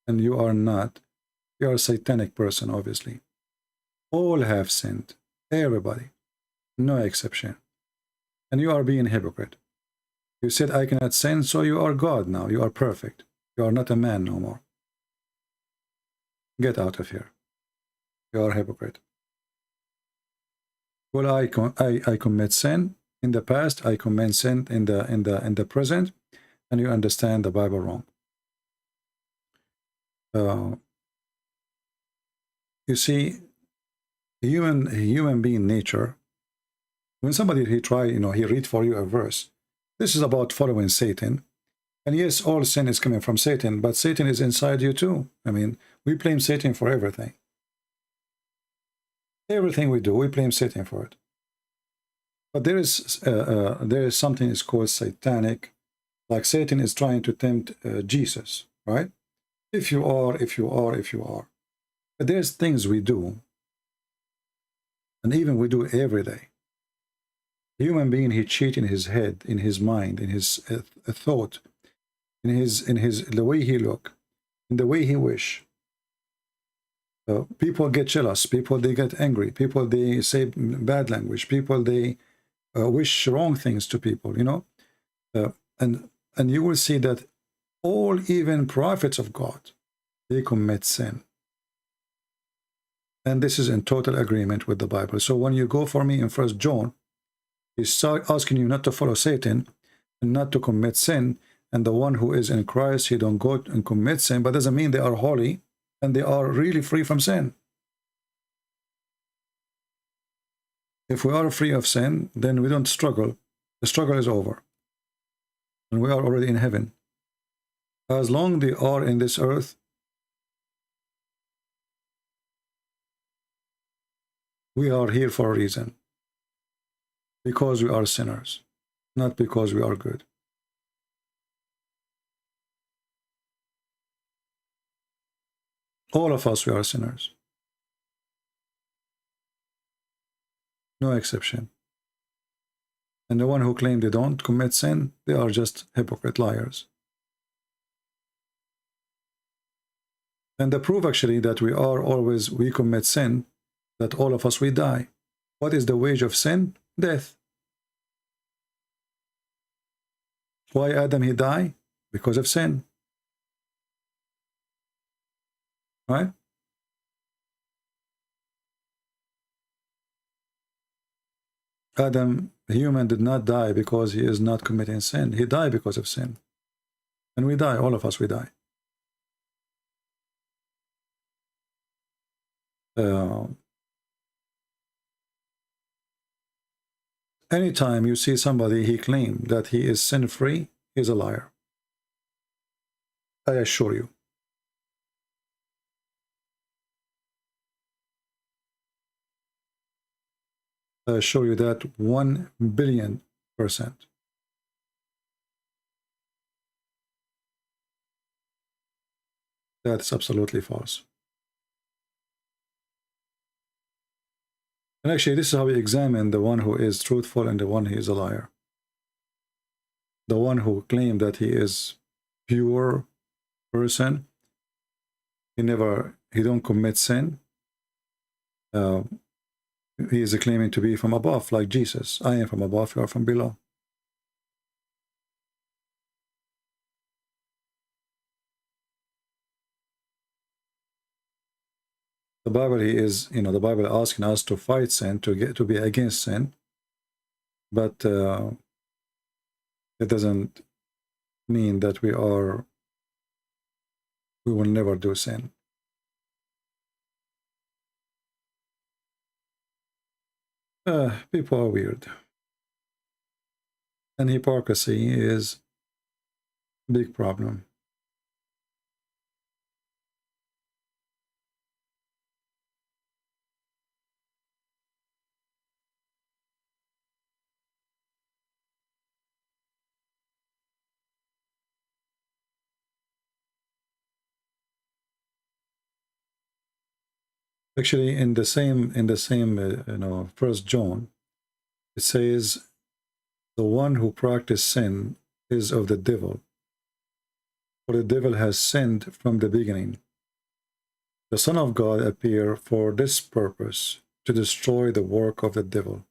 And you are not. You are a satanic person, obviously. All have sinned. Everybody. No exception. And you are being a hypocrite. You said, I cannot sin, so you are God now. You are perfect. You are not a man no more. Get out of here. You are a hypocrite. Well, I commit sin in the past. I commit sin in the present, and you understand the Bible wrong. You see, human being nature. When somebody he read for you a verse. This is about following Satan. And yes, all sin is coming from Satan, but Satan is inside you too. I mean, we blame Satan for everything. Everything we do, we blame Satan for it. But there is something is called satanic, like Satan is trying to tempt Jesus, right? If you are. But there's things we do, and even we do every day. The human being, he cheats in his head, in his mind, in his thought, in the way he look, in the way he wish. People get jealous. People they get angry. People they say bad language. People they wish wrong things to people. You know, and you will see that all even prophets of God, they commit sin. And this is in total agreement with the Bible. So when you go for me in 1 John, he's asking you not to follow Satan and not to commit sin. And the one who is in Christ, he don't go and commit sin, but doesn't mean they are holy and they are really free from sin. If we are free of sin, then we don't struggle. The struggle is over. And we are already in heaven. As long as they are in this earth, we are here for a reason. Because we are sinners, not because we are good. All of us, we are sinners. No exception. And the one who claim they don't commit sin, they are just hypocrite liars. And the proof actually that we commit sin, that all of us, we die. What is the wage of sin? Death. Why Adam he died? Because of sin. Right? Adam, the human, did not die because he is not committing sin. He died because of sin. And we die, all of us, we die. Anytime you see somebody, he claims that he is sin-free, he's a liar. I assure you. I assure you that 1,000,000,000%. That's absolutely false. And actually, this is how we examine the one who is truthful and the one who is a liar. The one who claimed that he is pure person, he don't commit sin. He is claiming to be from above, like Jesus. I am from above, you are from below. The Bible the Bible asking us to fight sin, to be against sin, but it doesn't mean that we will never do sin. People are weird, and hypocrisy is a big problem. Actually, in the same First John, it says, "The one who practices sin is of the devil, for the devil has sinned from the beginning. The Son of God appeared for this purpose, to destroy the work of the devil."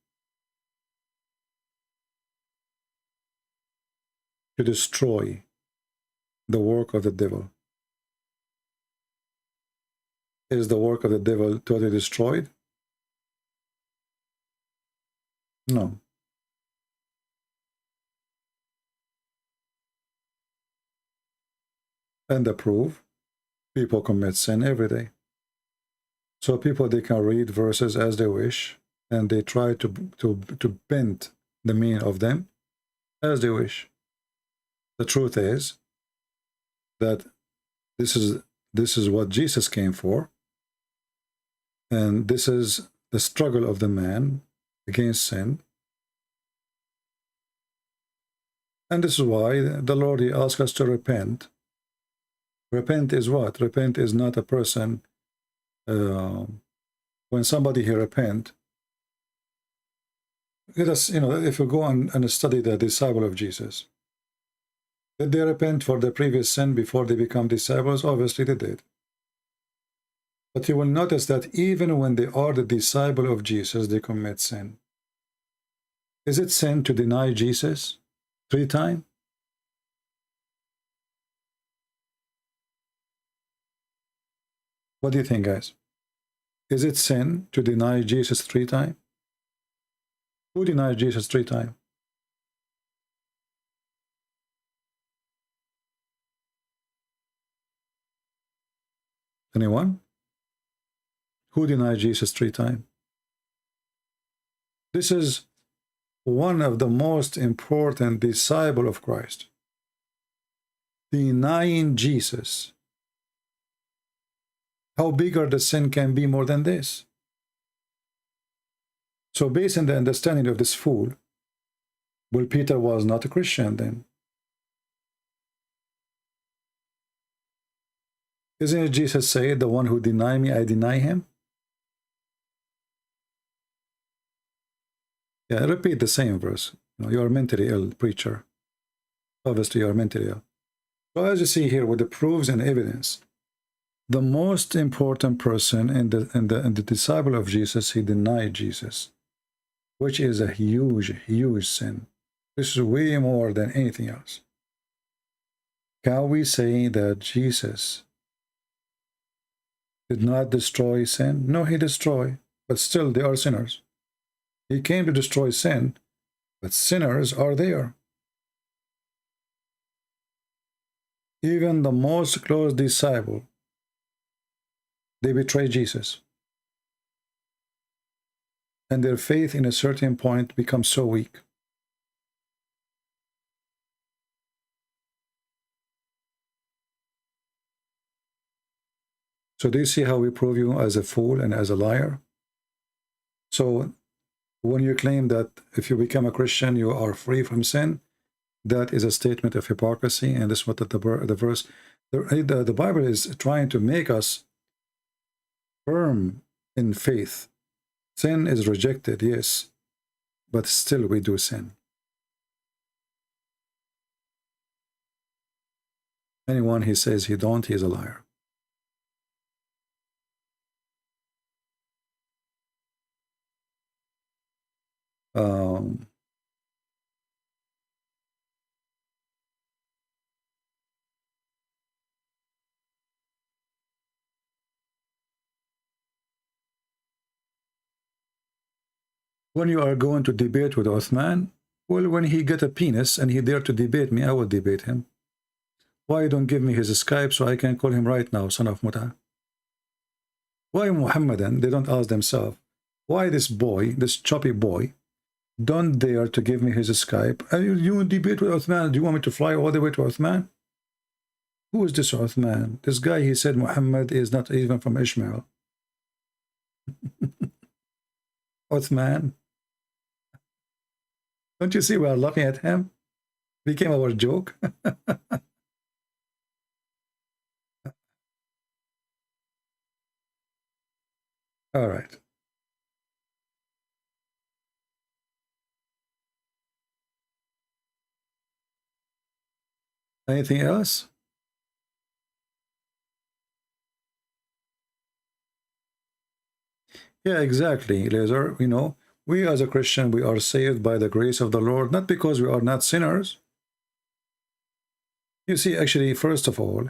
To destroy the work of the devil. Is the work of the devil totally destroyed? No. And the proof, people commit sin every day. So people, they can read verses as they wish, and they try to bend the meaning of them as they wish. The truth is that this is what Jesus came for, and this is the struggle of the man against sin. And this is why the Lord, he asks us to repent. Repent is what? Repent is not a person, when somebody here repent, let us, if you go and study the disciple of Jesus, did they repent for the previous sin before they become disciples? Obviously they did. But you will notice that even when they are the disciple of Jesus, they commit sin. Is it sin to deny Jesus 3 times? What do you think, guys? Is it sin to deny Jesus 3 times? Who denied Jesus 3 times? Anyone? Who denied Jesus 3 times? This is one of the most important disciples of Christ. Denying Jesus. How bigger the sin can be more than this? So based on the understanding of this fool, well, Peter was not a Christian then. Isn't it Jesus say, the one who deny me, I deny him? Yeah, repeat the same verse. You are mentally ill, preacher. Obviously, you are mentally ill. So as you see here with the proofs and evidence, the most important person in the disciple of Jesus, he denied Jesus, which is a huge, huge sin. This is way more than anything else. Can we say that Jesus did not destroy sin? No, he destroyed, but still they are sinners. He came to destroy sin, but sinners are there. Even the most close disciple, they betray Jesus. And their faith in a certain point becomes so weak. So do you see how we prove you as a fool and as a liar? So when you claim that if you become a Christian, you are free from sin, that is a statement of hypocrisy. And this is what the Bible is trying to make us firm in faith. Sin is rejected, yes, but still we do sin. Anyone he says he don't, he is a liar. When you are going to debate with Osman, well, when he get a penis and he dare to debate me, I will debate him. Why don't give me his Skype so I can call him right now, son of Muta? Why Muhammadan, they don't ask themselves, why this boy, this choppy boy, don't dare to give me his Skype? You debate with Osman, do you want me to fly all the way to Osman? Who is this Osman? This guy, he said Muhammad is not even from Ishmael. Osman. Don't you see we are laughing at him? Became our joke. All right. Anything else? Yeah, exactly, Laser. You know, we as a Christian, we are saved by the grace of the Lord, not because we are not sinners. You see, actually, first of all,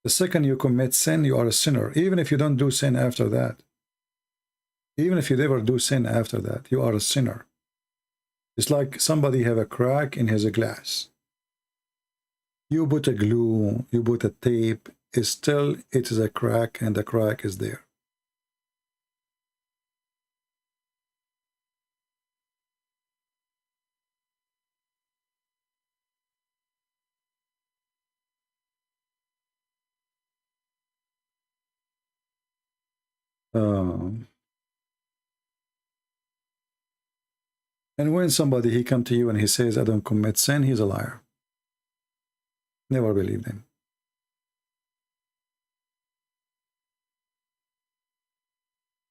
the second you commit sin, you are a sinner, even if you don't do sin after that. Even if you never do sin after that, you are a sinner. It's like somebody have a crack in his glass. You put a glue, you put a tape, it is a crack, and the crack is there. And when somebody, he come to you and he says, I don't commit sin, he's a liar. Never believe him.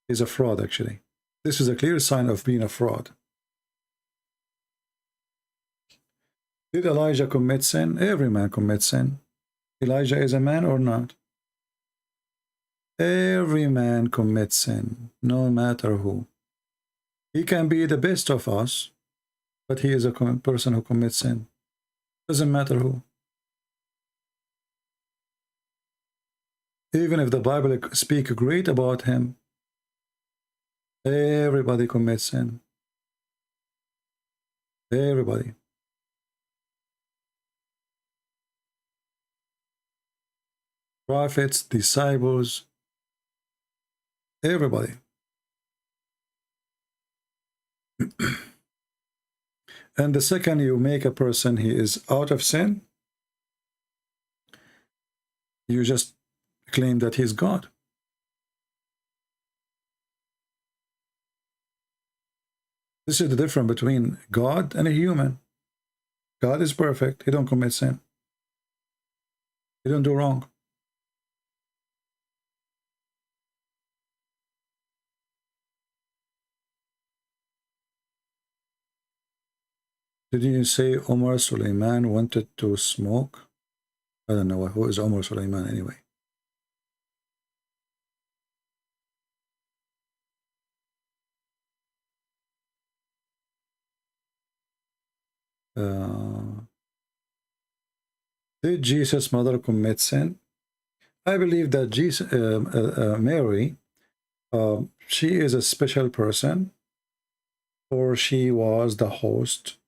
He's a fraud, actually. This is a clear sign of being a fraud. Did Elijah commit sin? Every man commits sin. Elijah is a man or not? Every man commits sin, no matter who. He can be the best of us, but he is a person who commits sin. Doesn't matter who. Even if the Bible speaks great about him, everybody commits sin. Everybody. Prophets, disciples, everybody. And the second you make a person, he is out of sin, you just claim that he's God. This is the difference between God and a human. God is perfect. He don't commit sin. He don't do wrong. Did you say Omar Suleiman wanted to smoke? I don't know. Who is Omar Suleiman anyway? Did Jesus' mother commit sin? I believe that Jesus, Mary, she is a special person, or she was the host.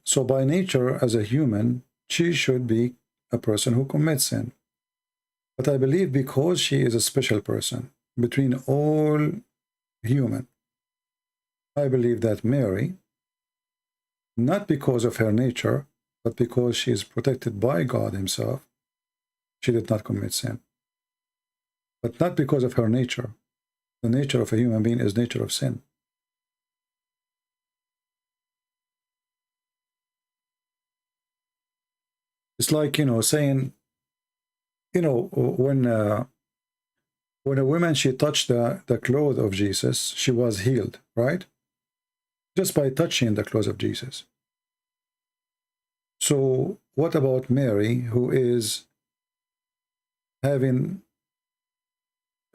So by nature, as a human, she should be a person who commits sin. But I believe because she is a special person between all human, I believe that Mary, not because of her nature, but because she is protected by God himself, she did not commit sin. But not because of her nature. The nature of a human being is nature of sin. It's like, saying, when a woman, she touched the clothes of Jesus, she was healed, right? Just by touching the clothes of Jesus. So what about Mary, who is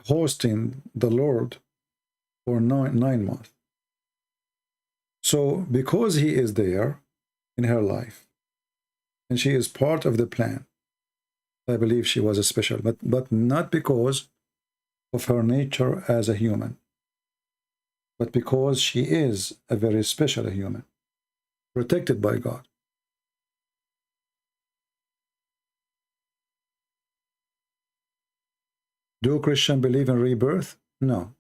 hosting the Lord for 9 months? So because he is there in her life, and she is part of the plan, I believe she was a special, but not because of her nature as a human, but because she is a very special human, protected by God. Do Christians believe in rebirth? No.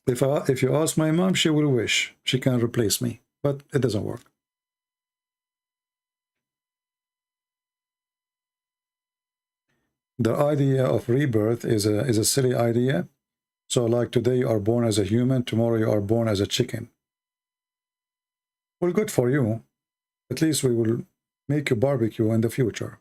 If you ask my mom, she will wish she can replace me, but it doesn't work. The idea of rebirth is a silly idea. So like today you are born as a human, tomorrow you are born as a chicken. Well, good for you. At least we will make you barbecue in the future.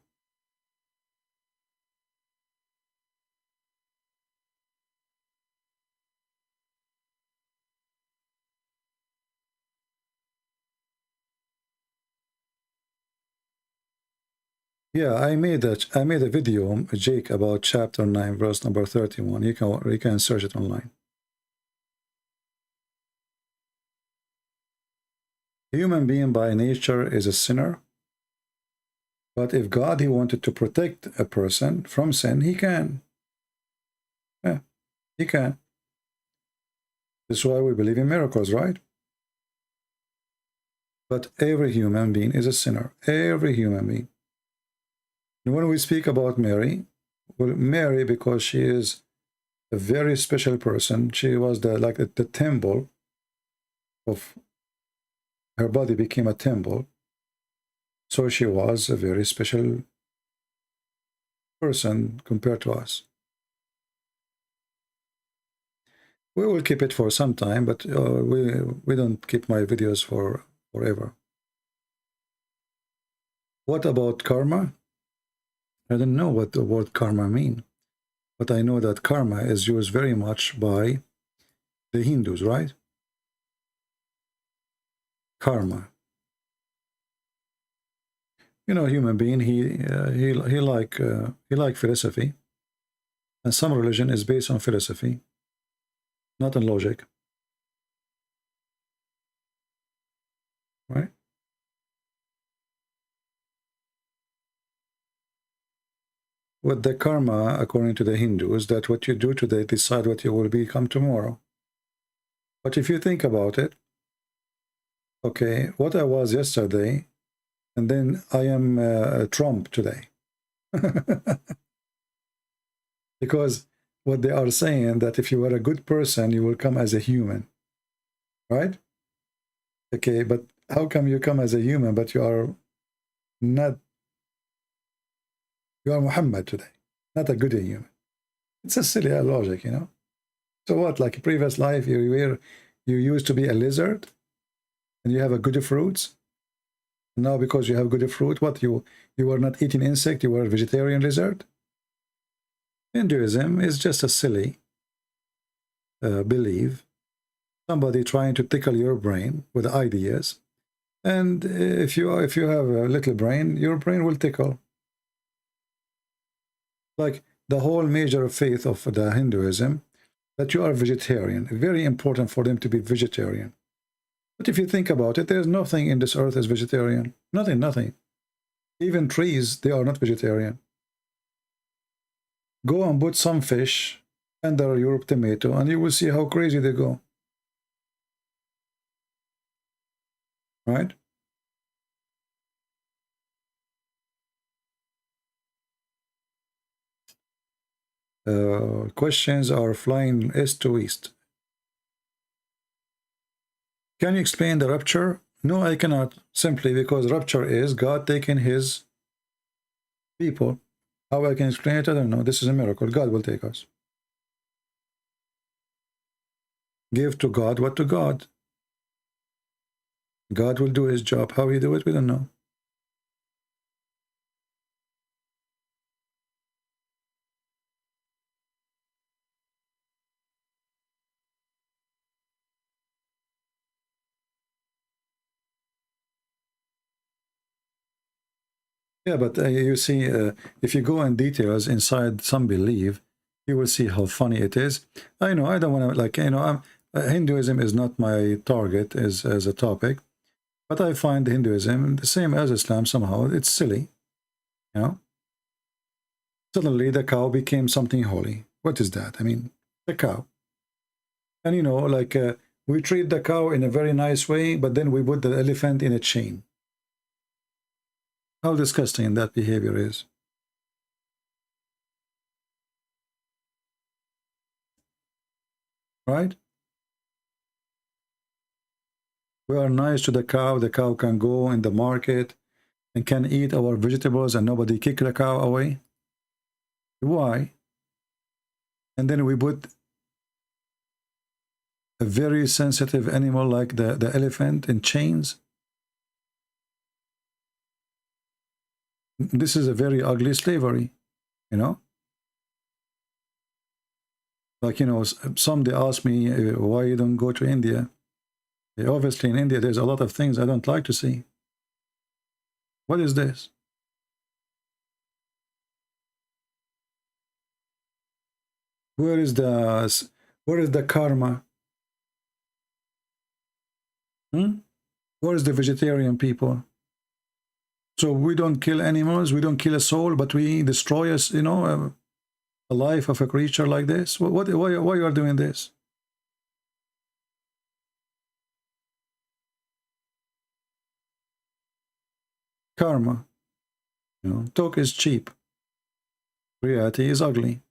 Yeah, I made a video, Jake, about chapter 9, verse number 31. You can search it online. Human being by nature is a sinner. But if God, he wanted to protect a person from sin, he can. Yeah, he can. That's why we believe in miracles, right? But every human being is a sinner. Every human being. And when we speak about Mary, well, Mary, because she is a very special person, she was the temple of, her body became a temple. So she was a very special person compared to us. We will keep it for some time, but we don't keep my videos for forever. What about karma? I don't know what the word karma means, but I know that karma is used very much by the Hindus, right? Karma. Human being, he like philosophy, and some religion is based on philosophy, not on logic, right? With the karma, according to the Hindus, that what you do today decide what you will become tomorrow. But if you think about it, okay, what I was yesterday, and then I am Trump today. Because what they are saying, that if you are a good person, you will come as a human, right? Okay, but how come you come as a human, but you are not, you are Muhammad today, not a good human? It's a silly logic, So what, like previous life, you used to be a lizard, and you have a good fruits. Now because you have good fruit, what, you were not eating insect, you were a vegetarian lizard? Hinduism is just a silly belief. Somebody trying to tickle your brain with ideas, and if you have a little brain, your brain will tickle. Like the whole major faith of the Hinduism, that you are vegetarian. Very important for them to be vegetarian. But if you think about it, there's nothing in this earth is vegetarian. Nothing. Even trees, they are not vegetarian. Go and put some fish under your tomato, and you will see how crazy they go. right? Questions are flying east to west. Can you explain the rapture? No, I cannot, simply because rapture is God taking his people. How I can explain it, I don't know. This is a miracle. God will take us. Give to God what to God. God will do his job. How he do it, we don't know. Yeah, but you see, if you go in details inside some belief, you will see how funny it is. I know, I don't want to, like, you know, Hinduism is not my target as a topic, but I find Hinduism the same as Islam somehow. It's silly, you know. Suddenly the cow became something holy. What is that? I mean, the cow. And, you know, like, we treat the cow in a very nice way, but then we put the elephant in a chain. How disgusting that behavior is. Right? We are nice to the cow can go in the market and can eat our vegetables and nobody kick the cow away. Why? And then we put a very sensitive animal like the elephant in chains. This is a very ugly slavery, you know. Like, you know, somebody asked me why you don't go to India. Obviously in India there's a lot of things I don't like to see. What is this? Where is the karma? Where is the vegetarian people? So we don't kill animals, we don't kill a soul, but we destroy us, you know, a life of a creature like this. Why you are doing this? Karma. You know, talk is cheap. Reality is ugly.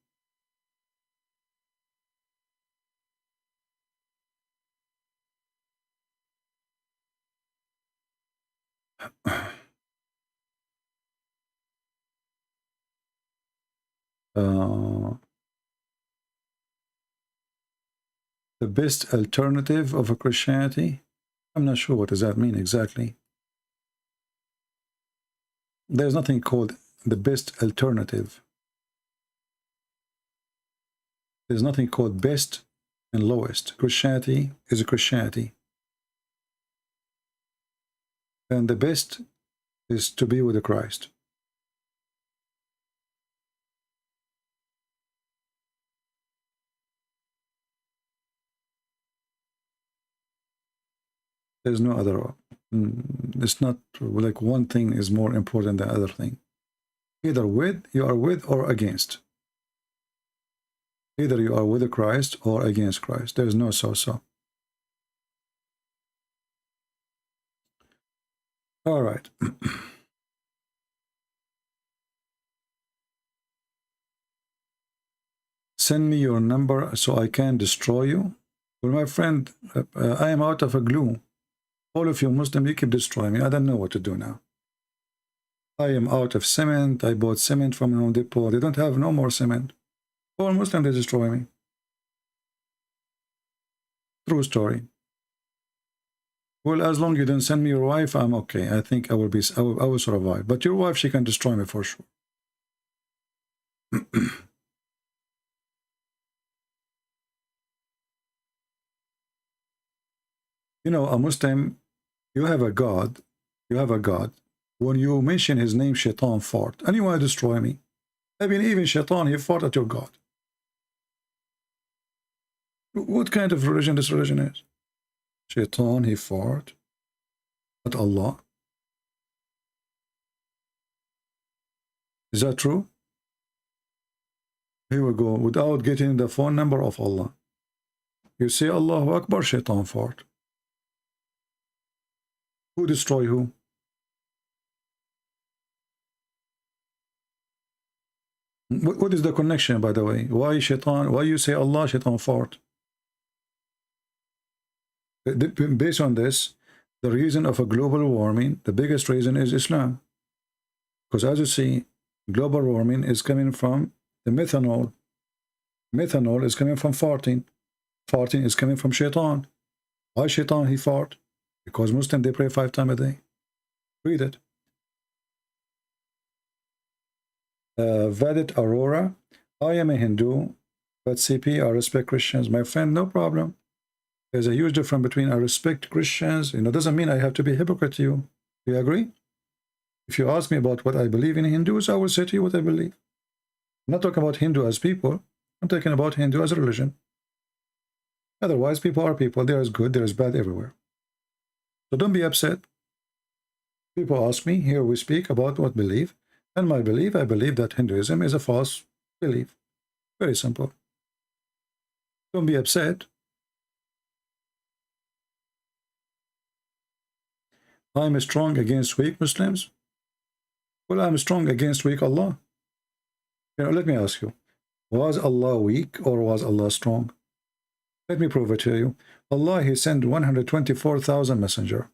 The best alternative of a Christianity? I'm not sure what does that mean exactly. There's nothing called the best alternative. There's nothing called best and lowest. Christianity is a Christianity. And the best is to be with Christ. There's no other. It's not like one thing is more important than the other thing. Either you are with or against. Either you are with Christ or against Christ. There's no so-so. All right. Send me your number so I can destroy you. Well, my friend, I am out of a glue. All of you Muslims, you keep destroying me. I don't know what to do now. I am out of cement. I bought cement from Home Depot. They don't have no more cement. All Muslims, they destroy me. True story. Well, as long as you don't send me your wife, I'm okay. I think I will survive. But your wife, she can destroy me for sure. You know, a Muslim, you have a God. You have a God. When you mention his name, Shaitan fought. And you want to destroy me. I mean, even Shaitan, he fought at your God. What kind of religion this religion is? Shaitan, he fought at Allah. Is that true? Here we go. Without getting the phone number of Allah. You say Allahu Akbar, Shaitan fought. Who destroy who? What is the connection, by the way? Why shaitan? Why you say Allah, shaitan fought? Based on this, the reason of a global warming, the biggest reason is Islam. Because as you see, global warming is coming from the methanol. Methanol is coming from farting. Farting is coming from shaitan. Why shaitan he fought? Because Muslims, they pray 5 times a day. Read it. Vedit Aurora, I am a Hindu, but CP, I respect Christians. My friend, no problem. There's a huge difference between I respect Christians, doesn't mean I have to be a hypocrite to you. Do you agree? If you ask me about what I believe in Hindus, I will say to you what I believe. I'm not talking about Hindu as people. I'm talking about Hindu as a religion. Otherwise, people are people. There is good, there is bad everywhere. So don't be upset. People ask me, here we speak about what belief. And my belief, I believe that Hinduism is a false belief. Very simple. Don't be upset. I'm strong against weak Muslims. Well, I'm strong against weak Allah. Let me ask you, was Allah weak or was Allah strong? Let me prove it to you. Allah, he sent 124,000 messengers.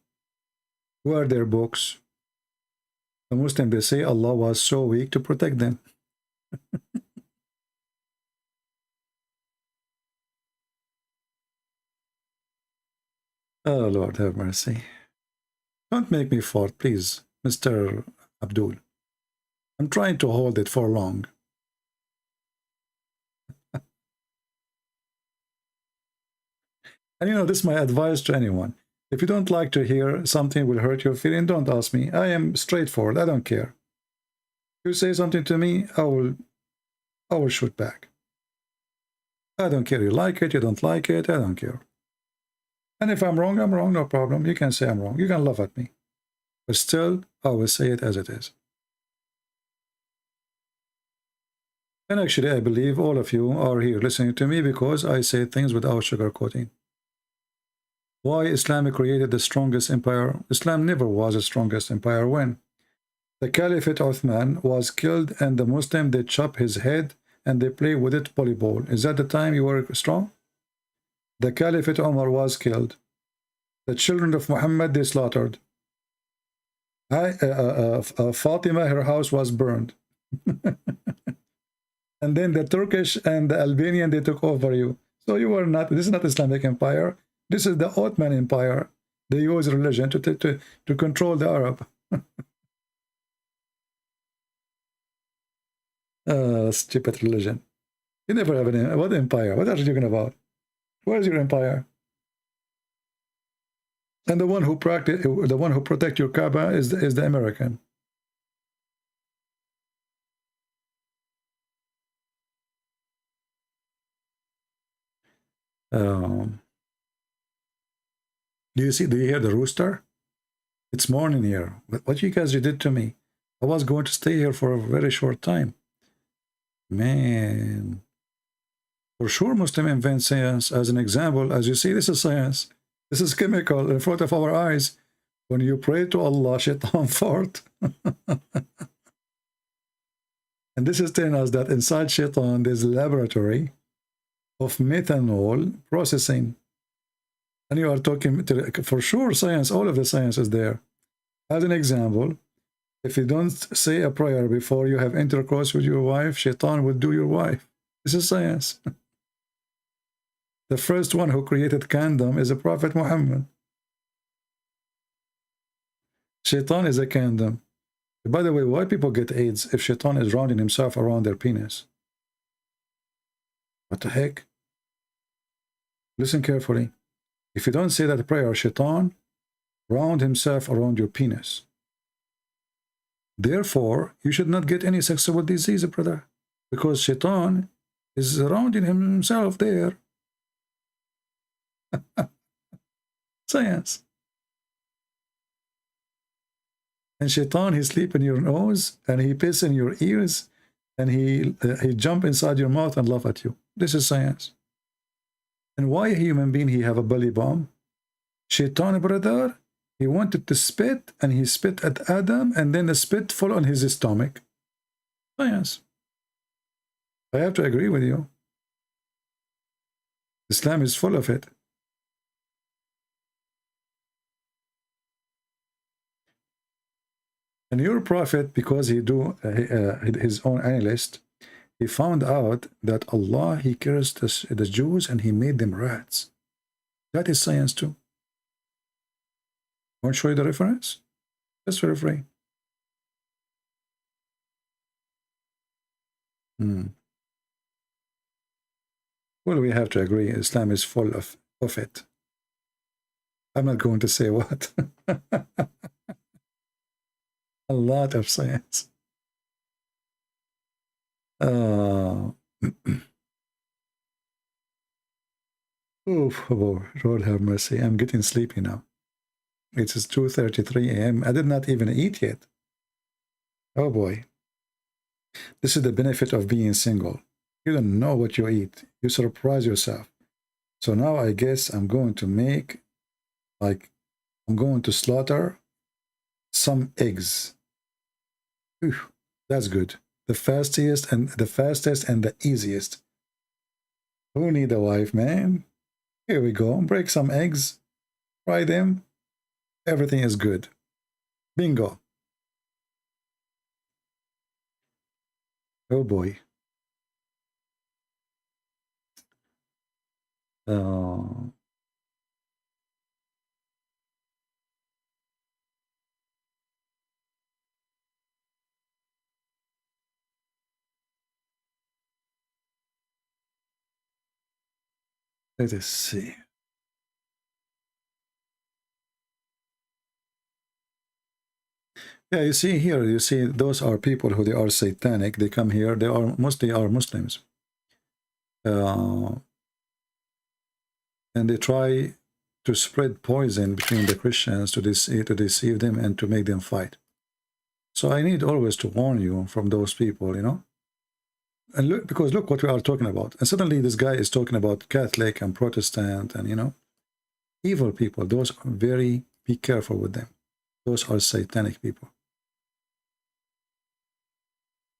Where are their books? The Muslims, they say Allah was so weak to protect them. Oh, Lord, have mercy. Don't make me fart, please, Mr. Abdul. I'm trying to hold it for long. And this is my advice to anyone. If you don't like to hear something will hurt your feeling, don't ask me. I am straightforward. I don't care. If you say something to me, I will shoot back. I don't care. You like it, you don't like it, I don't care. And if I'm wrong, no problem. You can say I'm wrong. You can laugh at me. But still, I will say it as it is. And actually, I believe all of you are here listening to me because I say things without sugarcoating. Why Islam created the strongest empire? Islam never was the strongest empire. When the Caliphate Osman was killed and the Muslim, they chop his head and they play with it volleyball. Is that the time you were strong? The Caliphate Umar was killed. The children of Muhammad, they slaughtered. Fatima, her house was burned. And then the Turkish and the Albanian, they took over you. So you were not, this is not Islamic empire. This is the Ottoman Empire. They use religion to control the Arab. Stupid religion. You never have an what empire? What are you talking about? Where is your empire? And the one who protect your Kaaba is the American. Do you hear the rooster? It's morning here. What you guys did to me? I was going to stay here for a very short time. Man. For sure, Muslim invent science. As an example, as you see, this is science. This is chemical in front of our eyes. When you pray to Allah, shaitan fart. And this is telling us that inside shaitan, there's a laboratory of methanol processing. And you are talking to, for sure, science, all of the science is there. As an example, if you don't say a prayer before you have intercourse with your wife, shaitan will do your wife. This is science. The first one who created condom is the Prophet Muhammad. Shaitan is a condom. By the way, why people get AIDS if shaitan is rounding himself around their penis? What the heck? Listen carefully. If you don't say that prayer, shaitan round himself around your penis. Therefore, you should not get any sexual disease, brother, because shaitan is surrounding himself there. Science. And shaitan, he sleep in your nose, and he piss in your ears, and he jump inside your mouth and laugh at you. This is science. And why a human being he have a belly bomb? Shaitan, brother, He wanted to spit, and he spit at Adam, and then the spit fell on his stomach. Science. I have to agree with you. Islam is full of it. And your prophet, because he do his own analyst, he found out that Allah, he cursed the Jews and he made them rats. That is science too. Want to show you the reference? Just for free. Well, we have to agree, Islam is full of it. I'm not going to say what. A lot of science. Oof, oh, Lord have mercy. I'm getting sleepy now. It is 2:33 a.m. I did not even eat yet. Oh boy. This is the benefit of being single. You don't know what you eat. You surprise yourself. So now I guess I'm going to make, like, I'm going to slaughter some eggs. Whew, that's good. The fastest and the easiest. Who need a wife, man? Here we go. Break some eggs. Fry them. Everything is good. Bingo. Oh boy. Let us see. Yeah, you see here, you see those are people who they are satanic. They come here, they are mostly Muslims. And they try to spread poison between the Christians to deceive them and to make them fight. So I need always to warn you from those people, you know. And look, because look what we are talking about. And suddenly this guy is talking about Catholic and Protestant and, you know, evil people. Those are very, be careful with them. Those are satanic people.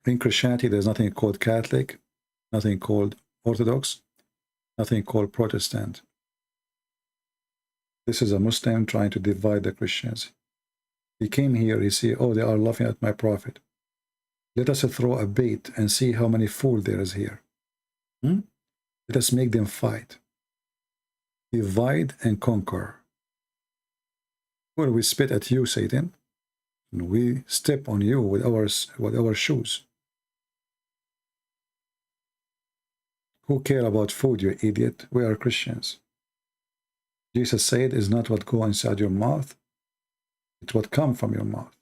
In Christianity, there's nothing called Catholic, nothing called Orthodox, nothing called Protestant. This is a Muslim trying to divide the Christians. He came here, he see, oh, they are laughing at my prophet. Let us throw a bait and see how many fools there is here. Let us make them fight. Divide and conquer. Well, we spit at you, Satan, and we step on you with our shoes. Who care about food, you idiot? We are Christians. Jesus said, "Is not what go inside your mouth, it's what come from your mouth."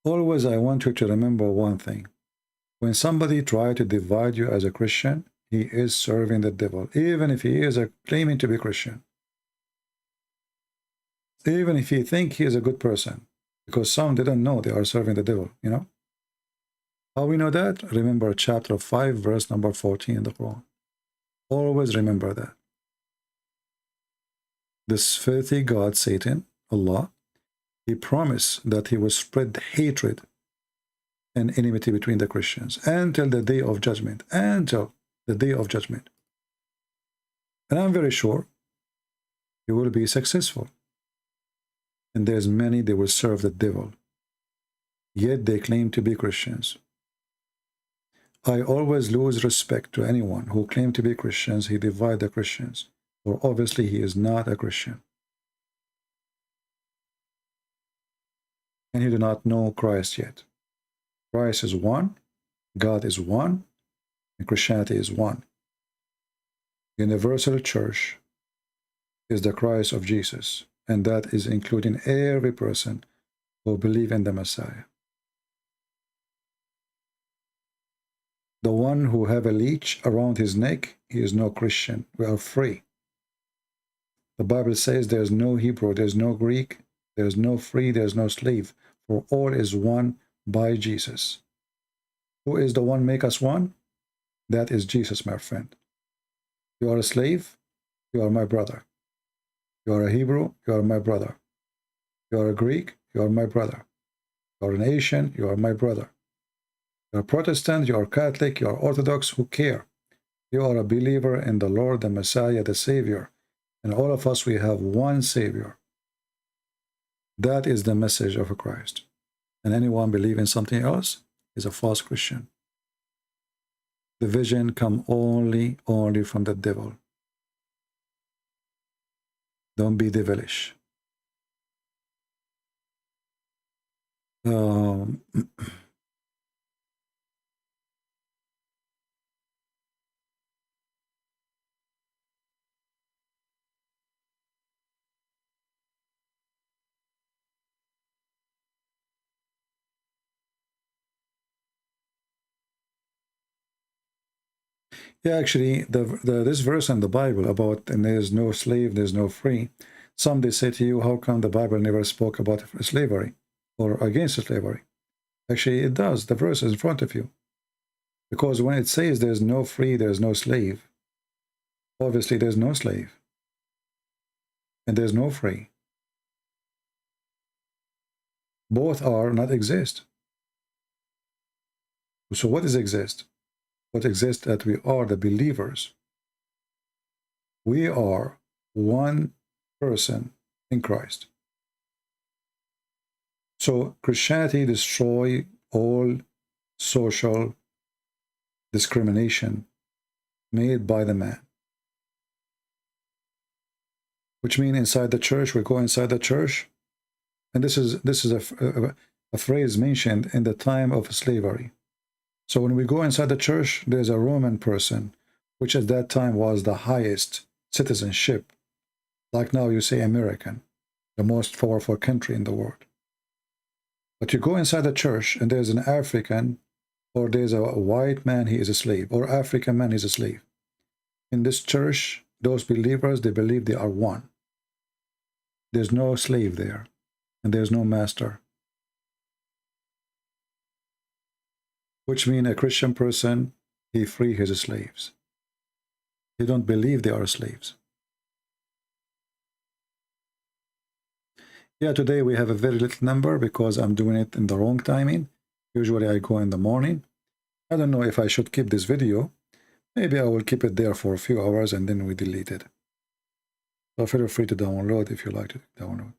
Always I want you to remember one thing. When somebody tries to divide you as a Christian, he is serving the devil, even if he is claiming to be Christian. Even if he think he is a good person, because some didn't know they are serving the devil, you know. How we know that? Remember chapter 5, verse number 14 in the Quran. Always remember that. This filthy God, Satan, Allah, he promised that he will spread hatred and enmity between the Christians until the day of judgment, until the day of judgment. And I'm very sure he will be successful. And there's many, they will serve the devil, yet they claim to be Christians. I always lose respect to anyone who claim to be Christians. He divide the Christians, or obviously he is not a Christian. And he do not know Christ yet. Christ is one, God is one, and Christianity is one. Universal Church is the Christ of Jesus, and that is including every person who believes in the Messiah. The one who have a leech around his neck, he is no Christian. We are free. The Bible says there's no Hebrew, there's no Greek, there's no free, there's no slave, for all is one by Jesus. Who is the one make us one? That is Jesus, my friend. You are a slave, you are my brother. You are a Hebrew, you are my brother. You are a Greek, you are my brother. You are an Asian, you are my brother. You are Protestant, you are Catholic, you are Orthodox, who care? You are a believer in the Lord, the Messiah, the Savior. And all of us, we have one Savior. That is the message of Christ. And anyone believing something else is a false Christian. The vision come only from the devil. Don't be devilish. Yeah, actually, this verse in the Bible about and there's no slave, there's no free. Some they say to you, how come the Bible never spoke about slavery or against slavery? Actually, it does. The verse is in front of you. Because when it says there's no free, there's no slave, obviously there's no slave. And there's no free. Both are not exist. So what does exist? What exists that we are the believers. We are one person in Christ. So Christianity destroys all social discrimination made by the man. Which means inside the church, we go inside the church, and this is a phrase mentioned in the time of slavery. So when we go inside the church, there's a Roman person, which at that time was the highest citizenship. Like now you say American, the most powerful country in the world. But you go inside the church and there's an African, or there's a white man, he is a slave, or African man, he's a slave. In this church, those believers, they believe they are one. There's no slave there, and there's no master. Which means a Christian person, he free his slaves. He don't believe they are slaves. Yeah, today we have a very little number because I'm doing it in the wrong timing. Usually I go in the morning. I don't know if I should keep this video. Maybe I will keep it there for a few hours and then we delete it. So feel free to download if you like to download.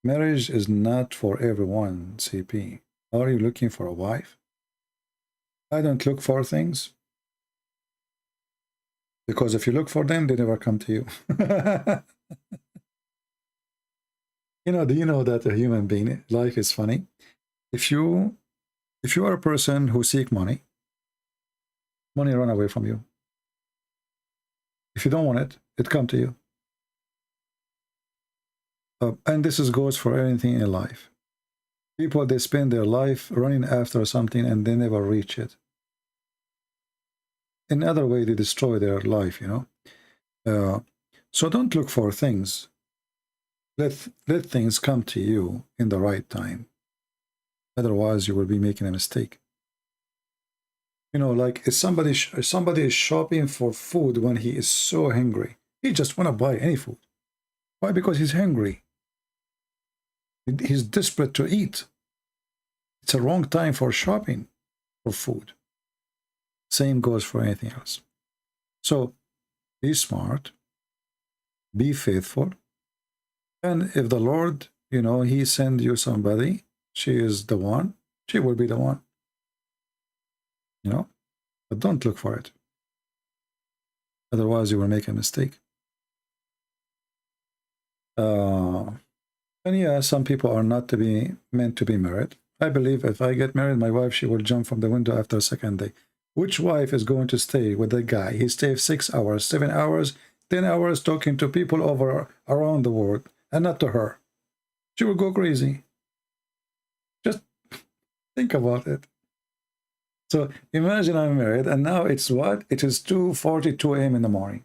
Marriage is not for everyone, CP. Are you looking for a wife? I don't look for things. Because if you look for them, they never come to you. Do you know that a human being, life is funny? If you are a person who seek money, money run away from you. If you don't want it, it come to you. And this goes for anything in life. People, they spend their life running after something and they never reach it. In other way, they destroy their life, So don't look for things. Let things come to you in the right time. Otherwise, you will be making a mistake. Like if somebody is shopping for food when he is so hungry, he just want to buy any food. Why? Because he's hungry. He's desperate to eat. It's a wrong time for shopping for food. Same goes for anything else. So be smart, be faithful, and if the Lord, he send you somebody, she is the one, she will be the one. But don't look for it. Otherwise you will make a mistake. And yeah, some people are not meant to be married. I believe if I get married, my wife, she will jump from the window after a second day. Which wife is going to stay with a guy? He stays 6 hours, 7 hours, 10 hours talking to people around the world, and not to her. She will go crazy. Just think about it. So imagine I'm married, and now it's what? It is 2:42 a.m. in the morning.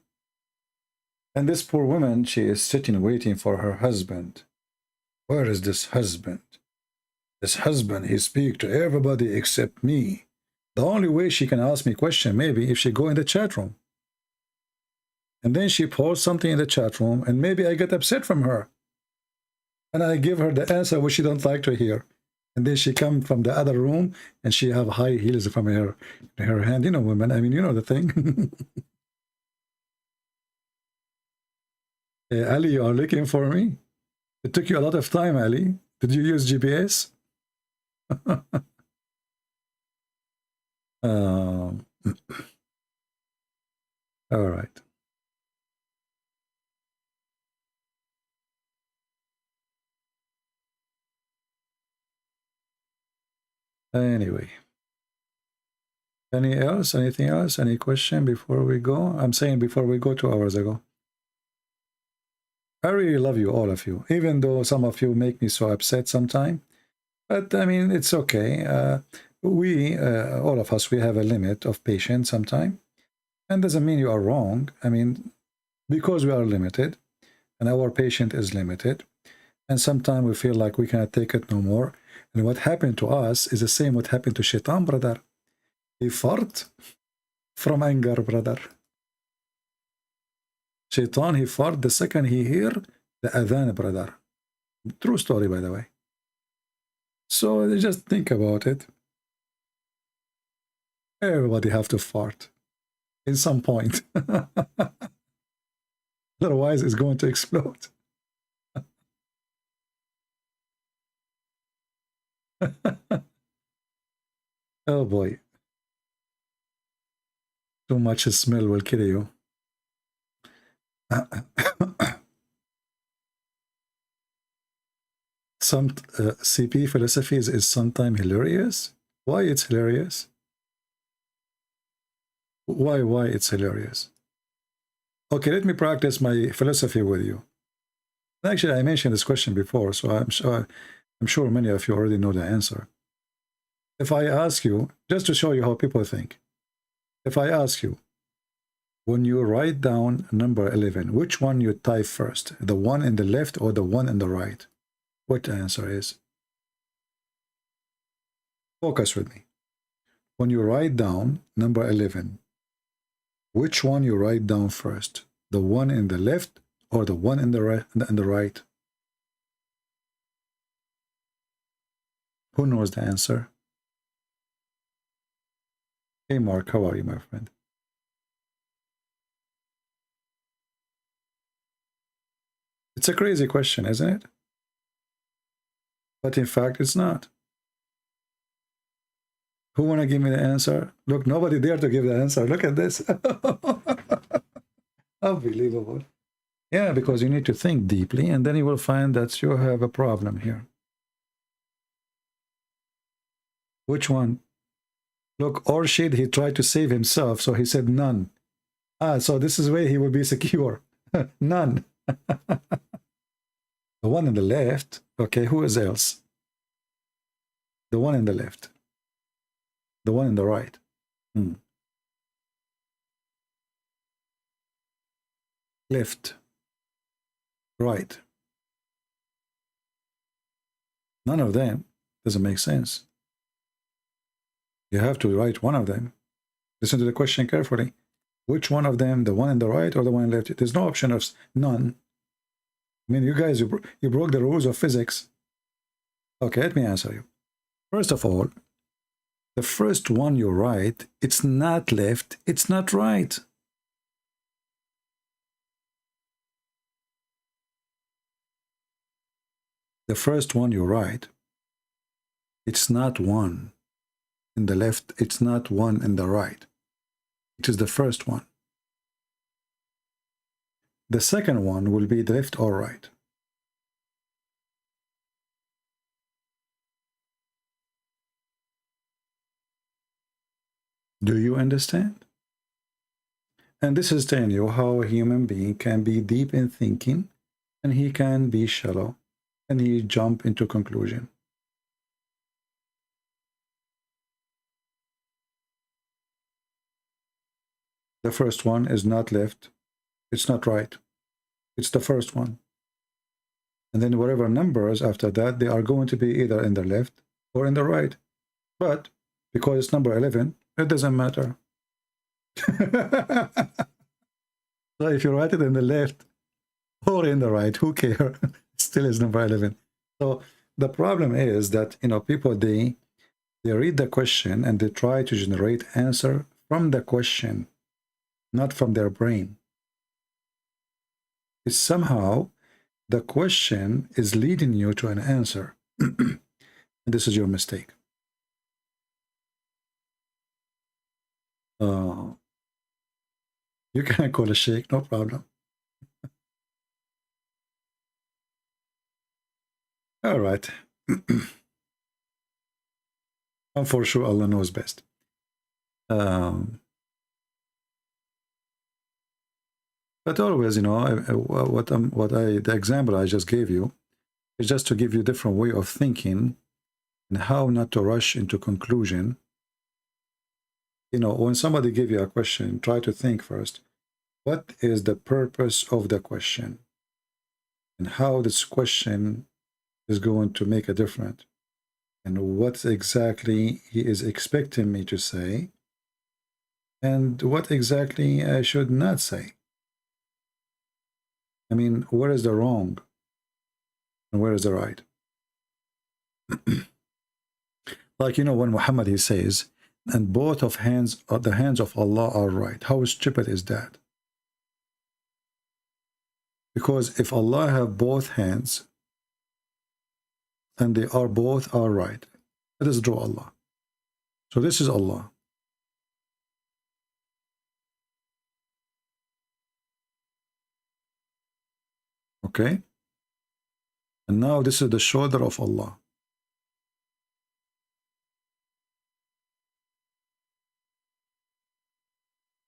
And this poor woman, she is sitting waiting for her husband. Where is this husband? This husband, he speak to everybody except me. The only way she can ask me a question, maybe if she go in the chat room. And then she posts something in the chat room, and maybe I get upset from her. And I give her the answer which she don't like to hear. And then she come from the other room, and she have high heels from her hand. You know, women, I mean, you know the thing. Hey, Ali, you are looking for me? It took you a lot of time, Ali. Did you use GPS? All right. Anyway. Anything else? Any question before we go? I'm saying before we go 2 hours ago. I really love you, all of you, even though some of you make me so upset sometimes. But I mean, it's okay. All of us, we have a limit of patience sometimes. And doesn't mean you are wrong. I mean, because we are limited and our patience is limited. And sometimes we feel like we cannot take it no more. And what happened to us is the same what happened to Shaitan, brother. He fart from anger, brother. Shaitan, he fart the second he hear the adhan, brother. True story, by the way. So just think about it. Everybody have to fart in some point. Otherwise, it's going to explode. Oh boy. Too much smell will kill you. Some CP philosophies is sometimes hilarious. Why it's hilarious? Why it's hilarious? Okay, let me practice my philosophy with you. Actually, I mentioned this question before, so I'm sure many of you already know the answer. If I ask you, just to show you how people think, if I ask you, when you write down number 11, which one you type first, the one in the left or the one in the right? What the answer is? Focus with me. When you write down number 11, which one you write down first, the one in the left or the one in the right? Who knows the answer? Hey Mark, how are you, my friend? It's a crazy question, isn't it? But in fact, it's not. Who want to give me the answer? Look, nobody dare to give the answer. Look at this. Unbelievable. Yeah, because you need to think deeply, and then you will find that you have a problem here. Which one? Look, Orshid, he tried to save himself, so he said none. So this is where he will be secure. None. The one on the left. Okay, who is else? The one in the left. The one in the right. Left. Right. None of them. Doesn't make sense. You have to write one of them. Listen to the question carefully. Which one of them, the one in the right or the one in the left? There's no option of none. I mean, you guys, you broke the rules of physics. Okay, let me answer you. First of all, the first one you write, it's not left, it's not right. The first one you write, it's not one in the left, it's not one in the right. It is the first one. The second one will be the left or right. Do you understand? And this is telling you how a human being can be deep in thinking, and he can be shallow, and he jump into conclusion. The first one is not left, it's not right. It's the first one. And then whatever numbers after that, they are going to be either in the left or in the right. But because it's number 11, it doesn't matter. So if you write it in the left or in the right, who cares? Still is number 11. So the problem is that, you know, people, they read the question and they try to generate answer from the question, not from their brain. It's somehow the question is leading you to an answer. And this is your mistake. You can call a sheikh, no problem. All right. And for sure, Allah knows best. But always, you know, the example I just gave you is just to give you a different way of thinking and how not to rush into conclusion. You know, when somebody give you a question, try to think first, what is the purpose of the question? And how this question is going to make a difference? And what exactly he is expecting me to say? And what exactly I should not say? I mean, where is the wrong? And where is the right? Like, you know, when Muhammad, he says, and both of the hands of Allah are right. How stupid is that? Because if Allah have both hands and they are both are right, let us draw Allah. So this is Allah. Okay? And now this is the shoulder of Allah.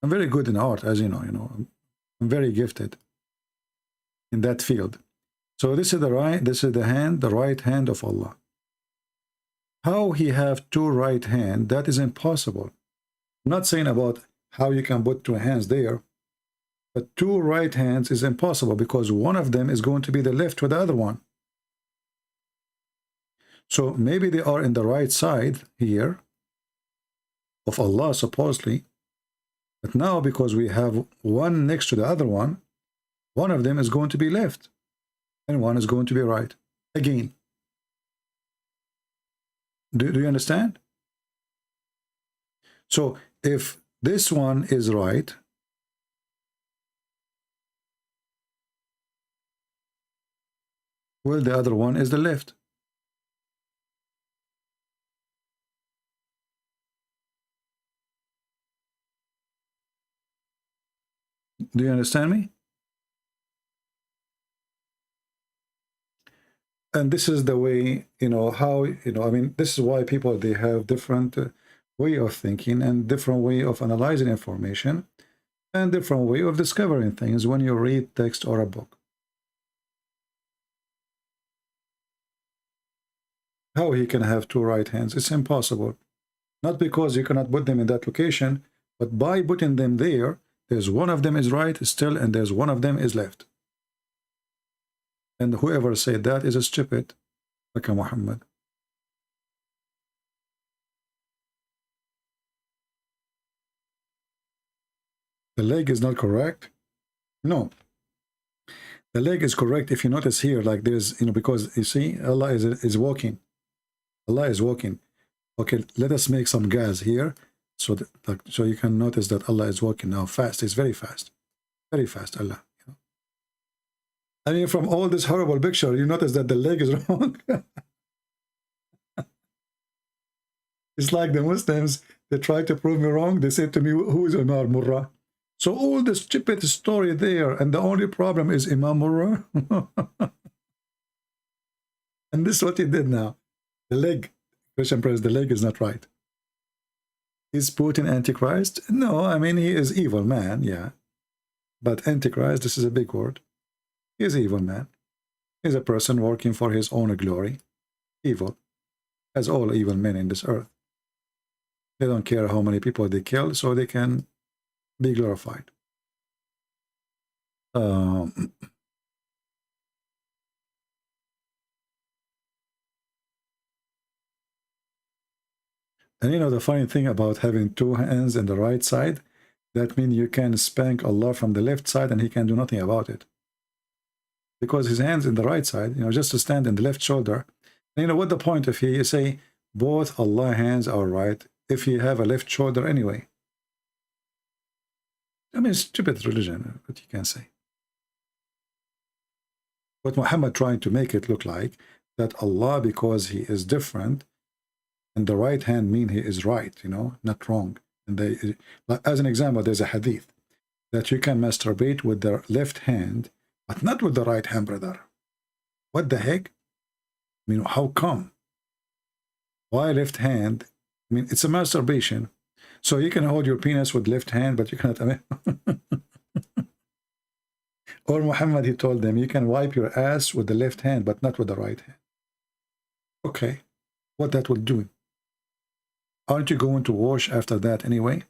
I'm very good in art, as you know, I'm very gifted in that field. So this is the right hand of Allah. How he have two right hands, that is impossible. I'm not saying about how you can put two hands there, but two right hands is impossible because one of them is going to be the left with the other one. So maybe they are in the right side here of Allah, supposedly. But now, because we have one next to the other one of them is going to be left and one is going to be right again. Do you understand? So if this one is right, well, the other one is the left. Do you understand me? And this is the way, how, I mean, this is why people, they have different way of thinking and different way of analyzing information and different way of discovering things when you read text or a book. How he can have two right hands? It's impossible. Not because you cannot put them in that location, but by putting them there, there's one of them is right still, and there's one of them is left. And whoever said that is a stupid, like Muhammad. The leg is not correct? No. The leg is correct if you notice here, like there's, because you see, Allah is walking. Allah is walking. Okay, let us make some gas here so that, so you can notice that Allah is walking now fast. It's very fast. Very fast, Allah. I mean, from all this horrible picture, you notice that the leg is wrong. It's like the Muslims, they try to prove me wrong. They say to me, who is Umar Murrah? So all the stupid story there, and the only problem is Imam Murrah. And this is what he did now. The leg, Christian praise, the leg is not right. Is Putin Antichrist? No, I mean, he is evil man, yeah. But Antichrist, this is a big word. He is evil man. He is a person working for his own glory. Evil. As all evil men in this earth. They don't care how many people they kill, so they can be glorified. And you know the funny thing about having two hands in the right side, that means you can spank Allah from the left side and he can do nothing about it. Because his hands in the right side, you know, just to stand in the left shoulder. And you know what the point of here? You say both Allah hands are right if you have a left shoulder anyway. I mean, stupid religion, what you can say. But Muhammad trying to make it look like that Allah, because he is different, and the right hand mean he is right, you know, not wrong. And they, as an example, there's a hadith that you can masturbate with the left hand, but not with the right hand, brother. What the heck? I mean, how come? Why left hand? I mean, it's a masturbation. So you can hold your penis with left hand, but you cannot. I mean, or Muhammad, he told them, you can wipe your ass with the left hand, but not with the right hand. Okay, what that will do? Aren't you going to wash after that anyway?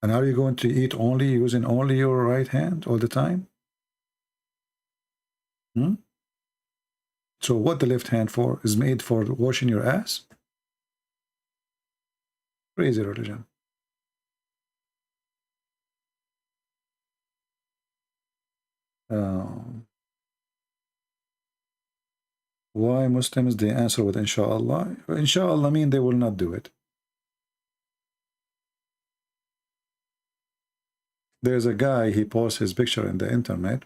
And are you going to eat only using only your right hand all the time? So what the left hand for is made for washing your ass? Crazy religion. Why Muslims, they answer with inshallah. Inshallah mean they will not do it. There's a guy, he posts his picture in the internet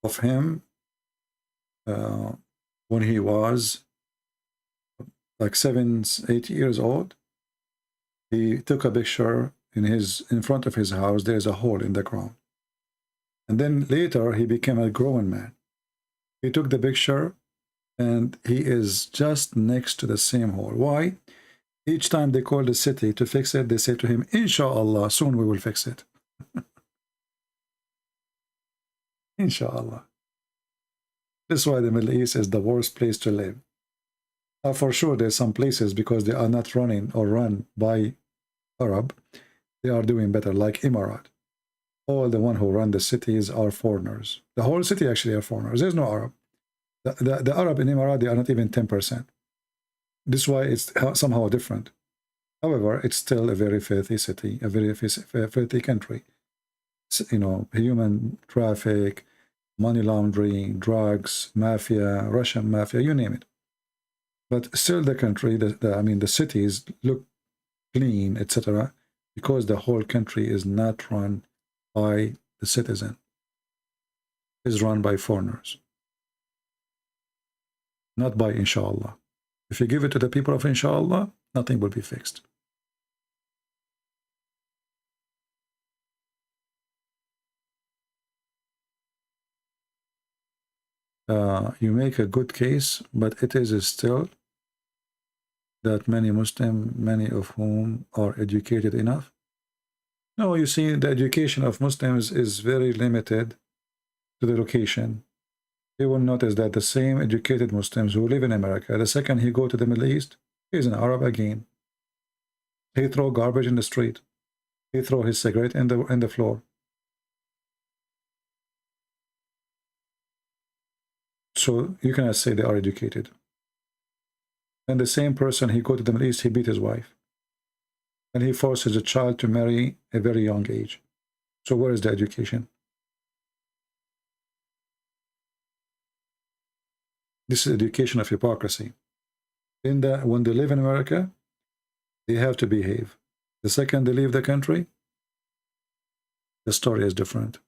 of him when he was like 7, 8 years old. He took a picture in front of his house. There's a hole in the ground. And then later he became a grown man. He took the picture and he is just next to the same hole. Why? Each time they call the city to fix it, they say to him, inshallah, soon we will fix it. Inshallah. This is why the Middle East is the worst place to live. For sure, there's some places, because they are not running or run by Arab, they are doing better, like Emirat. All the one who run the cities are foreigners. The whole city actually are foreigners. There's no Arab. The Arab in Emirat, they are not even 10%. This is why it's somehow different. However, it's still a very filthy city, a very filthy country. You know, human traffic, money laundering, drugs, mafia, Russian mafia, you name it. But still the country, I mean, the cities look clean, etc., because the whole country is not run by the citizen. It's run by foreigners. Not by inshallah. If you give it to the people of inshallah, nothing will be fixed. You make a good case, but it is still that many Muslims, many of whom are educated enough. No, you see, the education of Muslims is very limited to the location. You will notice that the same educated Muslims who live in America, the second he go to the Middle East, he's an Arab again. He throw garbage in the street. He throw his cigarette in the floor. So you cannot say they are educated. And the same person, he go to the Middle East, he beat his wife. And he forces a child to marry a very young age. So where is the education? This is education of hypocrisy. When they live in America, they have to behave. The second they leave the country, the story is different.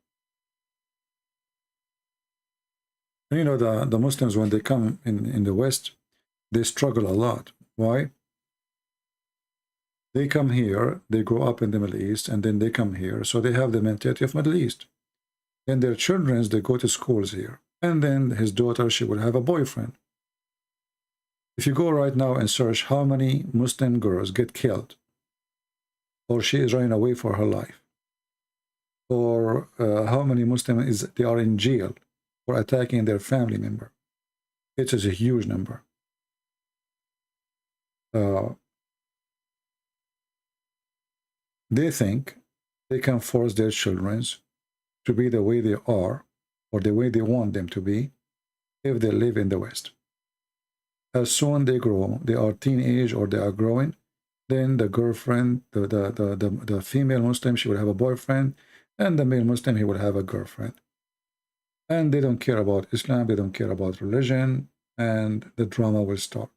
And you know, the Muslims, when they come in the West, they struggle a lot. Why? They come here, they grow up in the Middle East, and then they come here, so they have the mentality of Middle East. And their children, they go to schools here. And then his daughter, she will have a boyfriend. If you go right now and search how many Muslim girls get killed, or she is running away for her life, or how many Muslims they are in jail for attacking their family member, it is a huge number. They think they can force their children to be the way they are, or the way they want them to be, if they live in the West. as soon they grow, they are teenage or they are growing, then the girlfriend, the female Muslim, she will have a boyfriend, and the male Muslim, he will have a girlfriend. And they don't care about Islam, they don't care about religion, and the drama will start.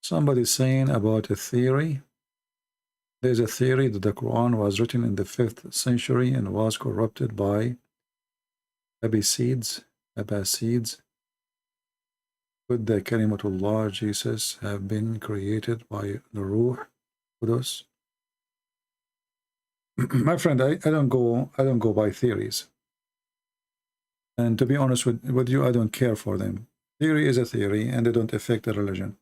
Somebody saying about a theory. There's a theory that the Quran was written in the 5th century and was corrupted by Abbasids. Could the Kalimatullah, Jesus, have been created by the Ruh Qudus? My friend, I don't go by theories. And to be honest with you, I don't care for them. Theory is a theory, and they don't affect the religion.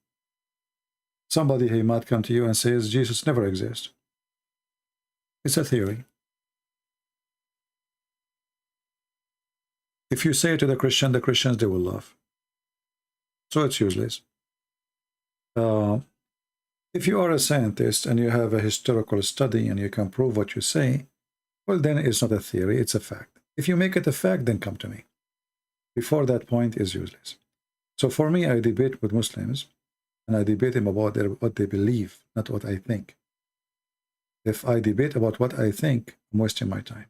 Somebody, he might come to you and says Jesus never exists. It's a theory. If you say it to the Christians, they will laugh. So it's useless. If you are a scientist and you have a historical study and you can prove what you say, well, then it's not a theory, it's a fact. If you make it a fact, then come to me. Before that point is useless. So for me, I debate with Muslims, and I debate them about what they believe, not what I think. If I debate about what I think, I'm wasting my time.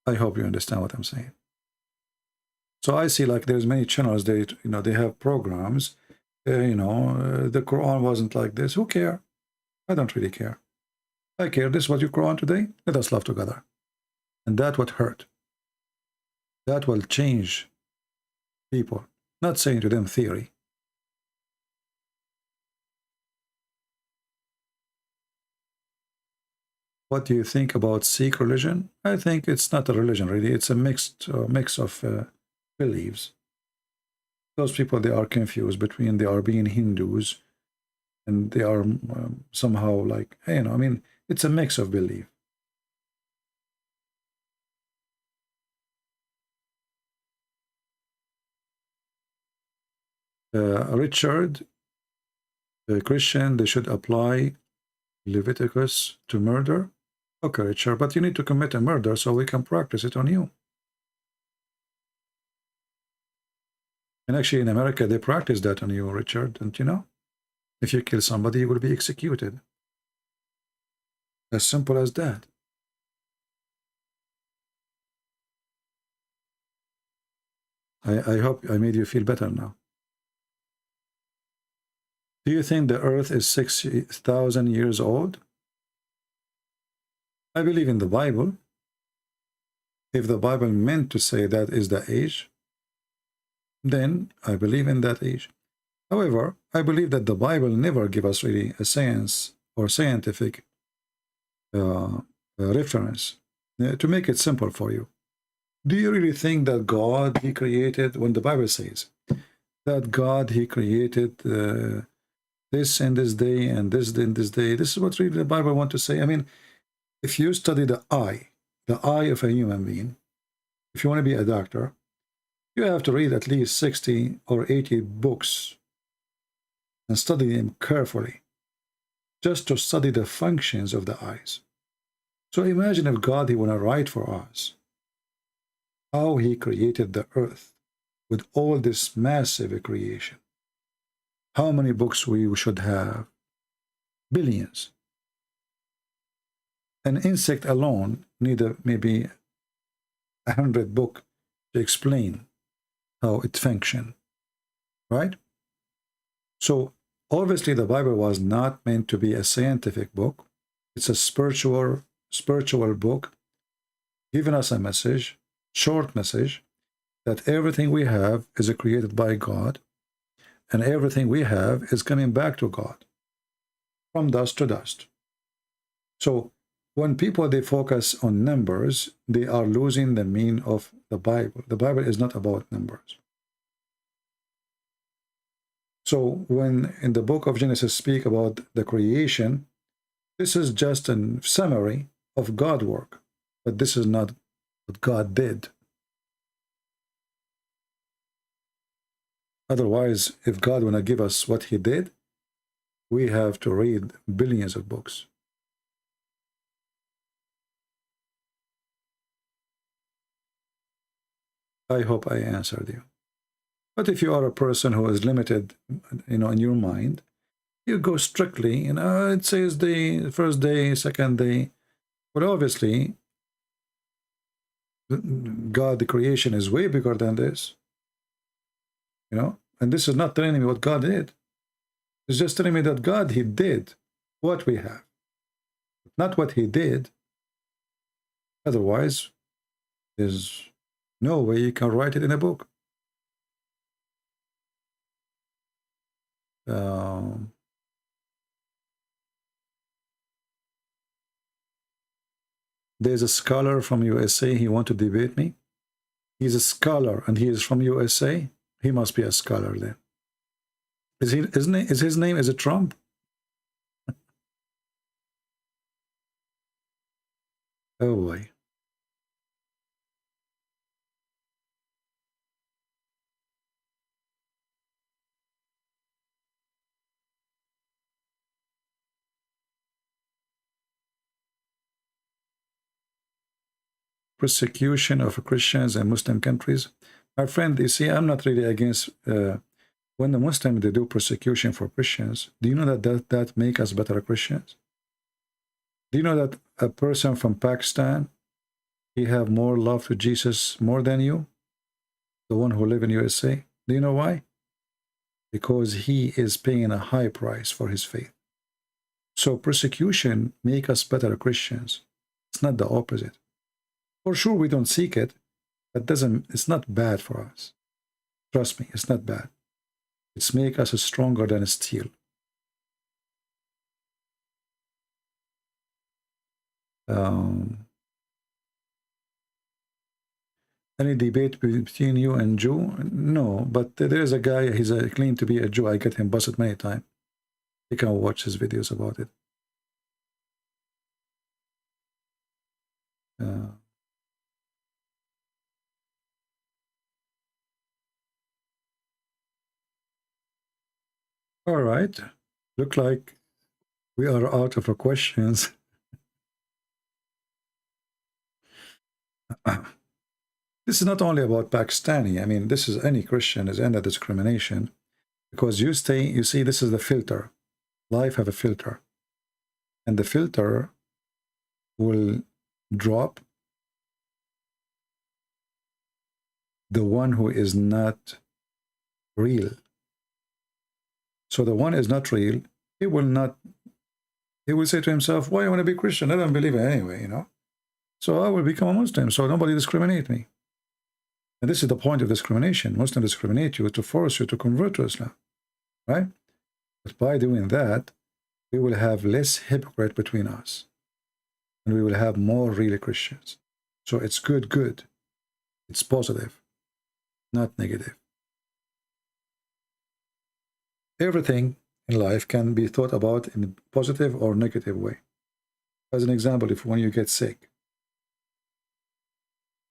I hope you understand what I'm saying. So I see, like, there's many channels, they have programs, the Quran wasn't like this. Who care? I don't really care. I care. This was your Quran today. Let us love together. And that what hurt. That will change people. Not saying to them theory. What do you think about Sikh religion? I think it's not a religion, really. It's a mix of beliefs. Those people, they are confused between they are being Hindus and they are somehow like, I mean, it's a mix of belief. Richard, a Christian, they should apply Leviticus to murder. Okay, Richard, but you need to commit a murder so we can practice it on you. And actually in America, they practice that on you, Richard, don't you know? If you kill somebody, you will be executed. As simple as that. I hope I made you feel better now. Do you think the earth is 6,000 years old? I believe in the Bible. If the Bible meant to say that is the age, then I believe in that age. However, I believe that the Bible never give us really a science or scientific reference. To make it simple for you, do you really think that God, he created, when the Bible says that God, he created this and this day and this and this day, this is what really the Bible want to say? I mean, if you study the eye of a human being, if you want to be a doctor, you have to read at least 60 or 80 books and study them carefully, just to study the functions of the eyes. So imagine if God, he want to write for us how he created the earth with all this massive creation. How many books we should have? Billions. An insect alone need maybe 100 books to explain how it functions, right? So obviously the Bible was not meant to be a scientific book. It's a spiritual book, giving us a message, short message, that everything we have is created by God, and everything we have is coming back to God, from dust to dust. So when people, they focus on numbers, they are losing the meaning of the Bible. The Bible is not about numbers. So when in the book of Genesis speak about the creation, this is just a summary of God's work, but this is not what God did. Otherwise, if God want to give us what he did, we have to read billions of books. I hope I answered you. But if you are a person who is limited, in your mind, you go strictly, it says the first day, second day. Well, obviously, God, the creation, is way bigger than this. And this is not telling me what God did. It's just telling me that God, he did what we have, not what he did. Otherwise, there's no way you can write it in a book. There's a scholar from USA. He wants to debate me. He's a scholar and he is from USA. He must be a scholar then. Is his name is it Trump? Oh boy. Persecution of Christians in Muslim countries. My friend, you see, I'm not really against when the Muslims, they do persecution for Christians. Do you know that make us better Christians? Do you know that a person from Pakistan, he have more love to Jesus more than you, the one who live in USA? Do you know why? Because he is paying a high price for his faith. So persecution make us better Christians. It's not the opposite. For sure, we don't seek it, but it's not bad for us. Trust me, it's not bad. It's make us stronger than steel. Any debate between you and Jew? No, but there is a guy, he's claimed to be a Jew. I get him busted many times. You can watch his videos about it. All right. Look like we are out of questions. This is not only about Pakistani. I mean, this is any Christian is under discrimination because you see, this is the filter. Life have a filter. And the filter will drop the one who is not real. So the one is not real. He will say to himself, why I want to be Christian? I don't believe it anyway, So I will become a Muslim, so nobody discriminate me. And this is the point of discrimination. Muslims discriminate you to force you to convert to Islam, right? But by doing that, we will have less hypocrite between us. And we will have more real Christians. So it's good. It's positive, not negative. Everything in life can be thought about in a positive or negative way. As an example, when you get sick.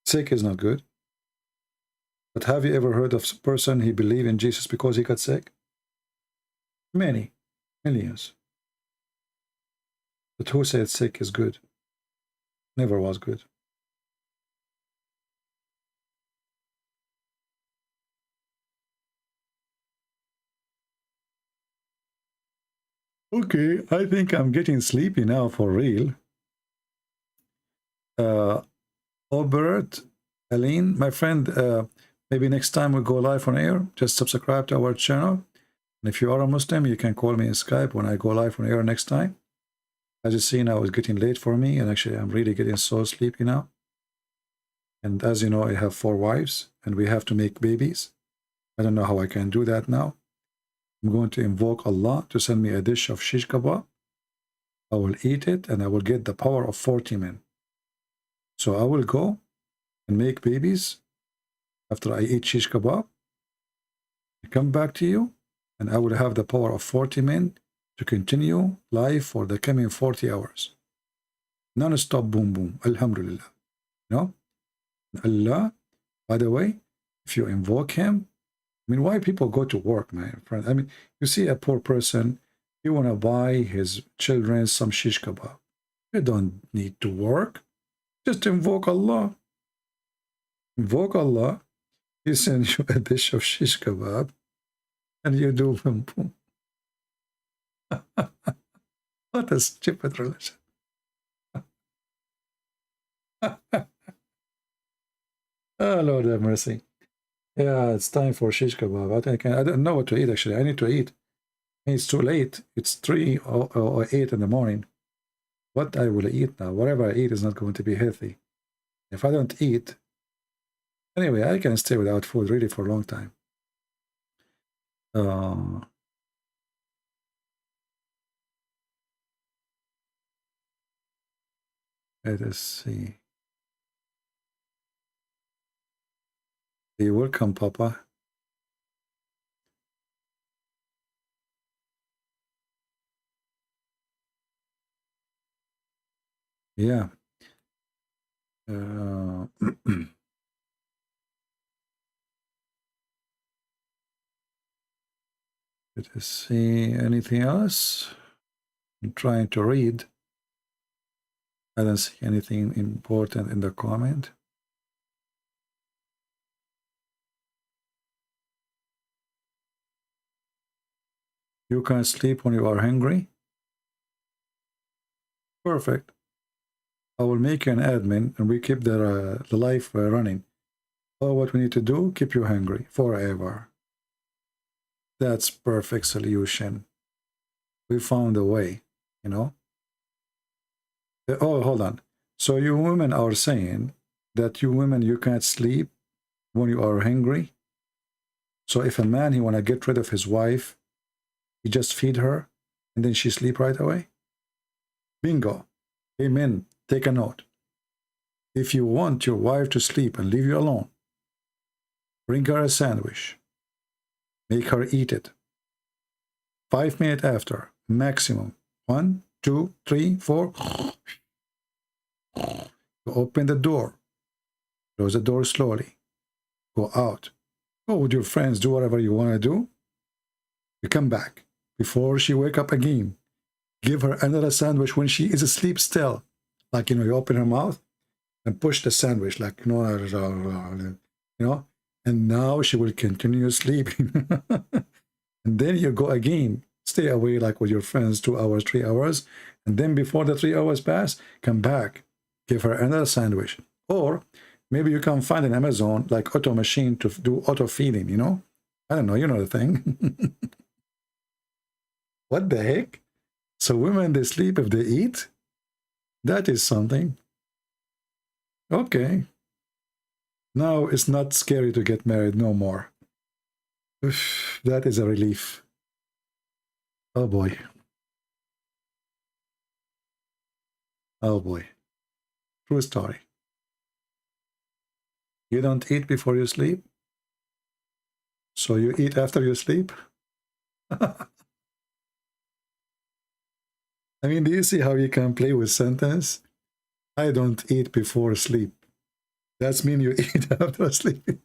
Sick is not good. But have you ever heard of a person he believed in Jesus because he got sick? Many, millions. But who said sick is good? Never was good. Okay, I think I'm getting sleepy now for real. Obert, Aline, my friend, maybe next time we go live on air, just subscribe to our channel. And if you are a Muslim, you can call me in Skype when I go live on air next time. As you see now, it's getting late for me, and actually I'm really getting so sleepy now. And as you know, I have 4 wives, and we have to make babies. I don't know how I can do that now. I'm going to invoke Allah to send me a dish of shish kebab. I will eat it, and I will get the power of 40 men. So I will go and make babies after I eat shish kebab. I come back to you, and I will have the power of 40 men to continue life for the coming 40 hours. Non-stop boom boom. Alhamdulillah. Allah, by the way, if you invoke him, I mean, why people go to work, my friend? I mean, you see a poor person, you want to buy his children some shish kebab. You don't need to work. Just invoke Allah. Invoke Allah. He sends you a dish of shish kebab, and you do boom boom. What a stupid religion. Oh, Lord have mercy. Yeah, it's time for shish kebab. I don't know what to eat, actually. I need to eat. It's too late. It's 3 or 8 in the morning. What I will eat now, whatever I eat is not going to be healthy. If I don't eat, anyway, I can stay without food really for a long time. Let us see. You're welcome, Papa. Yeah. Let us see anything else. I'm trying to read. I don't see anything important in the comment. You can't sleep when you are hungry? Perfect. I will make you an admin and we keep the life running. All what we need to do, keep you hungry forever. That's perfect solution. We found a way, you know. Oh, hold on. So you women are saying that you women, you can't sleep when you are hungry? So if a man, he want to get rid of his wife, he just feed her and then she sleep right away? Bingo. Amen. Take a note. If you want your wife to sleep and leave you alone, bring her a sandwich. Make her eat it. 5 minutes after, maximum. 1, 2, 3, 4. You open the door. Close the door slowly. Go out. Go with your friends. Do whatever you want to do. You come back. Before she wake up again, give her another sandwich when she is asleep still. Like, you know, you open her mouth and push the sandwich, like, you know, and now she will continue sleeping. And then you go again, stay away like with your friends 2 hours, 3 hours, and then before the 3 hours pass, come back, give her another sandwich. Or maybe you can find an Amazon like auto machine to do auto feeding, you know? I don't know, you know the thing. What the heck? So women, they sleep if they eat? That is something. Okay. Now it's not scary to get married no more. Oof, that is a relief. Oh boy. Oh boy. True story. You don't eat before you sleep? So you eat after you sleep? I mean, do you see how you can play with sentence? I don't eat before sleep. That's mean you eat after sleeping.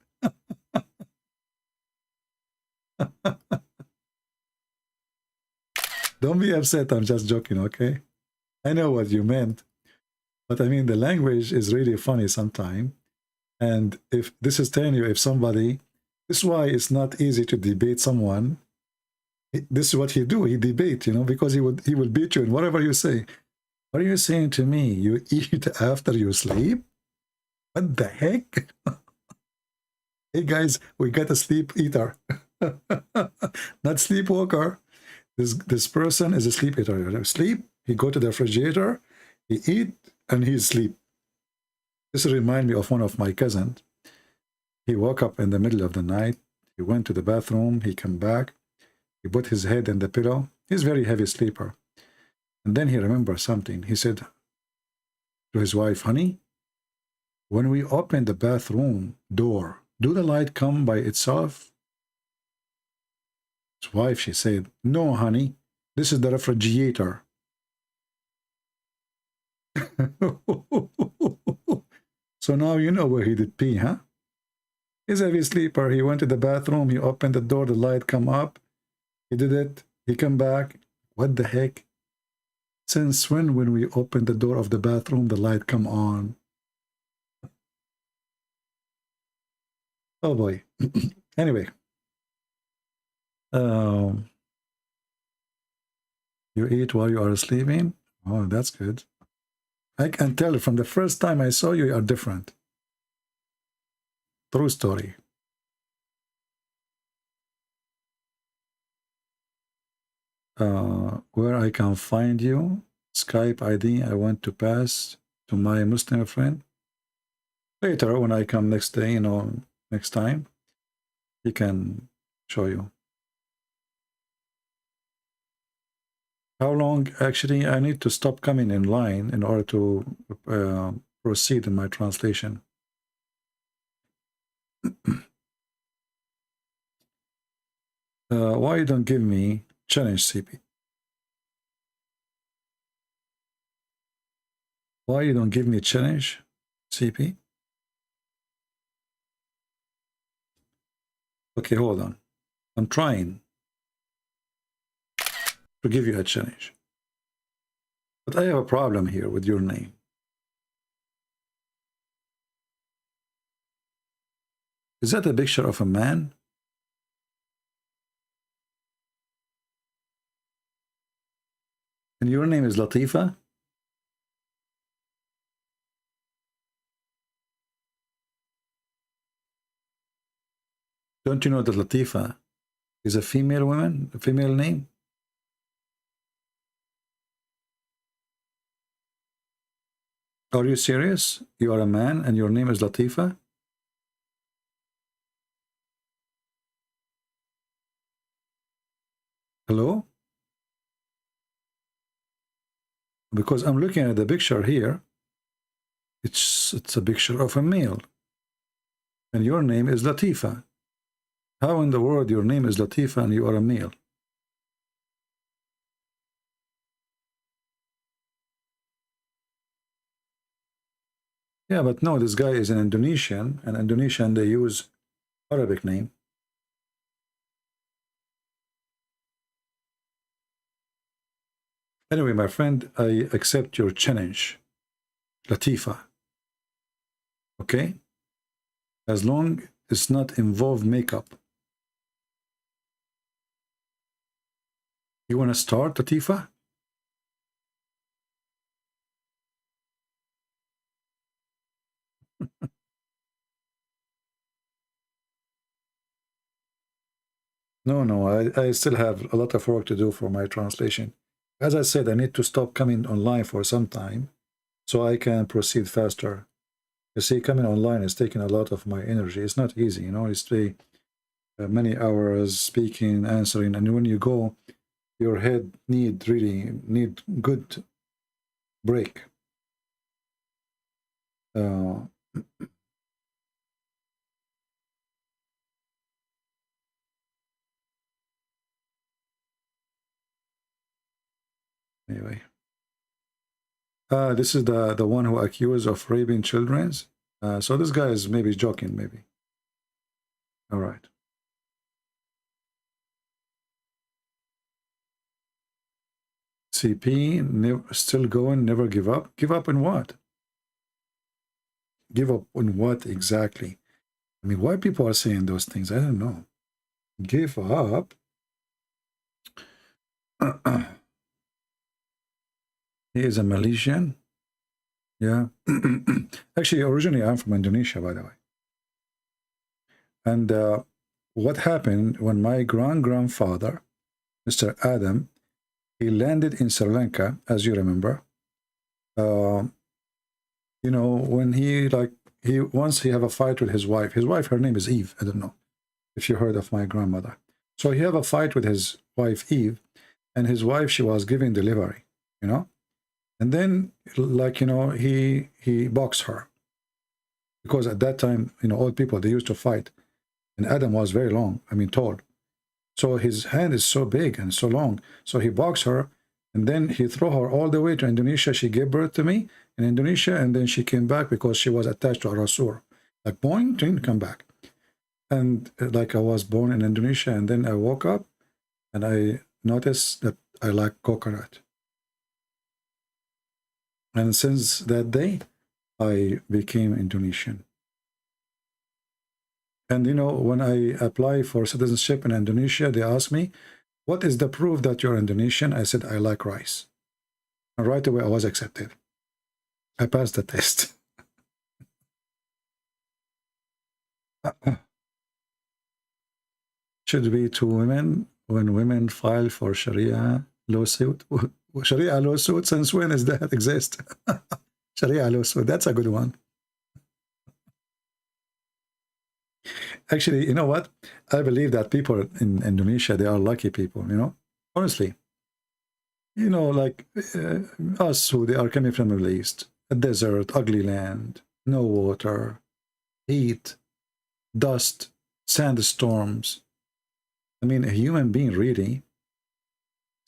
Don't be upset, I'm just joking, okay? I know what you meant. But I mean, the language is really funny sometimes. And if this is telling you, if somebody, this is why it's not easy to debate someone. This is what he do, he debate, you know, because he will beat you in whatever you say. What are you saying to me? You eat after you sleep? What the heck? Hey guys, we got a sleep eater. Not sleepwalker. This person is a sleep eater. Sleep, he go to the refrigerator, he eat, and he sleep. This reminds me of one of my cousins. He woke up in the middle of the night. He went to the bathroom. He came back. He put his head in the pillow. He's a very heavy sleeper. And then he remembered something. He said to his wife, honey, when we open the bathroom door, do the light come by itself? His wife, she said, no, honey, this is the refrigerator. So now you know where he did pee, huh? He's a heavy sleeper. He went to the bathroom. He opened the door. The light come up. He did it. He come back. What the heck? Since when we open the door of the bathroom, the light come on? Oh boy. Anyway. You eat while you are sleeping? Oh, that's good. I can tell from the first time I saw you, you are different. True story. Where I can find you? Skype ID. I want to pass to my Muslim friend. Later, when I come next day, next time, he can show you. How long? Actually, I need to stop coming in line in order to proceed in my translation. Why you don't give me challenge, CP? Why you don't give me challenge, CP? Okay, hold on. I'm trying to give you a challenge. But I have a problem here with your name. Is that a picture of a man? And your name is Latifa? Don't you know that Latifa is a female woman, a female name? Are you serious? You are a man and your name is Latifa? Hello? Because I'm looking at the picture here. It's a picture of a male. And your name is Latifa. How in the world your name is Latifa and you are a male? Yeah, but no, this guy is an Indonesian, and Indonesian, they use Arabic name. Anyway, my friend, I accept your challenge, Latifa. Okay? As long as it's not involve makeup. You want to start, Latifa? No, I still have a lot of work to do for my translation. As I said, I need to stop coming online for some time so I can proceed faster. You see, coming online is taking a lot of my energy. It's not easy, it's many hours speaking, answering, and when you go, your head really need good break. Anyway, this is the one who accused of raping children. So this guy is maybe joking, maybe. All right. CP, still going, never give up. Give up on what? Give up on what exactly? I mean, why people are saying those things? I don't know. Give up. He is a Malaysian. Yeah. Actually, originally, I'm from Indonesia, by the way. And what happened when my grandfather, Mr. Adam, he landed in Sri Lanka, as you remember. When he once he have a fight with his wife. His wife, her name is Eve. I don't know if you heard of my grandmother. So he have a fight with his wife, Eve, and his wife, she was giving delivery, And then, he boxed her. Because at that time, old people, they used to fight. And Adam was very long, tall. So his hand is so big and so long. So he boxed her, and then he threw her all the way to Indonesia. She gave birth to me in Indonesia, and then she came back because she was attached to a Rasul. Like, boing, come back. And like I was born in Indonesia, and then I woke up and I noticed that I like coconut. And since that day, I became Indonesian. And you know, when I apply for citizenship in Indonesia, they ask me, what is the proof that you're Indonesian? I said, I like rice. And right away, I was accepted. I passed the test. Should be to women when women file for Sharia lawsuit. Sharia lawsuit, since when does that exist? Sharia lawsuit, that's a good one. Actually, you know what? I believe that people in Indonesia, they are lucky people, you know? Honestly. You know, like us who they are coming from the Middle East, a desert, ugly land, no water, heat, dust, sandstorms. I mean, a human being really,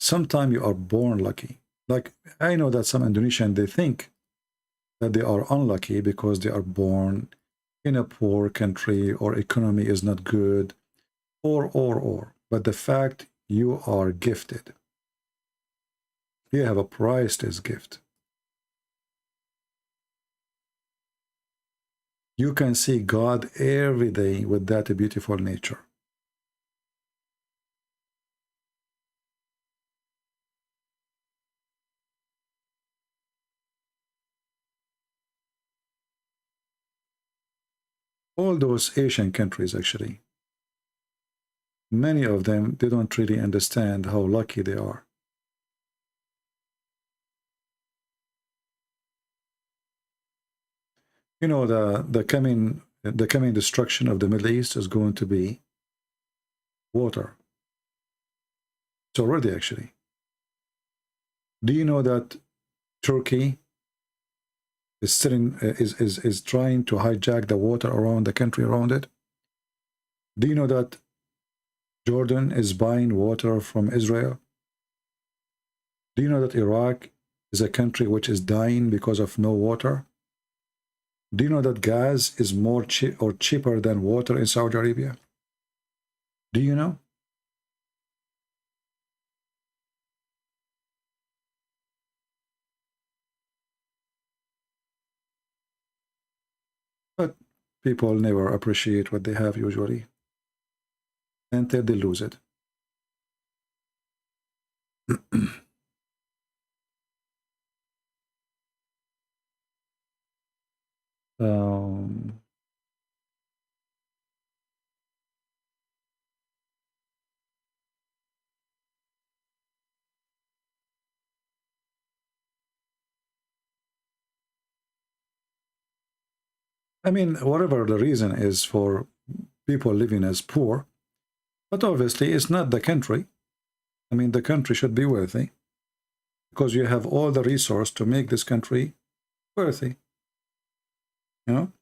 sometimes you are born lucky. Like, I know that some Indonesians, they think that they are unlucky because they are born in a poor country or economy is not good, or. But the fact you are gifted, you have a priceless gift. You can see God every day with that beautiful nature. All those Asian countries, actually, many of them, they don't really understand how lucky they are. You know, the coming destruction of the Middle East is going to be water. It's already, actually. Do you know that Turkey is trying to hijack the water around the country around it? Do you know that Jordan is buying water from Israel? Do you know that Iraq is a country which is dying because of no water? Do you know that gas is more cheaper than water in Saudi Arabia? Do you know? But people never appreciate what they have usually until they lose it. I mean, whatever the reason is for people living as poor, but obviously it's not the country. I mean, the country should be worthy because you have all the resource to make this country worthy. You know?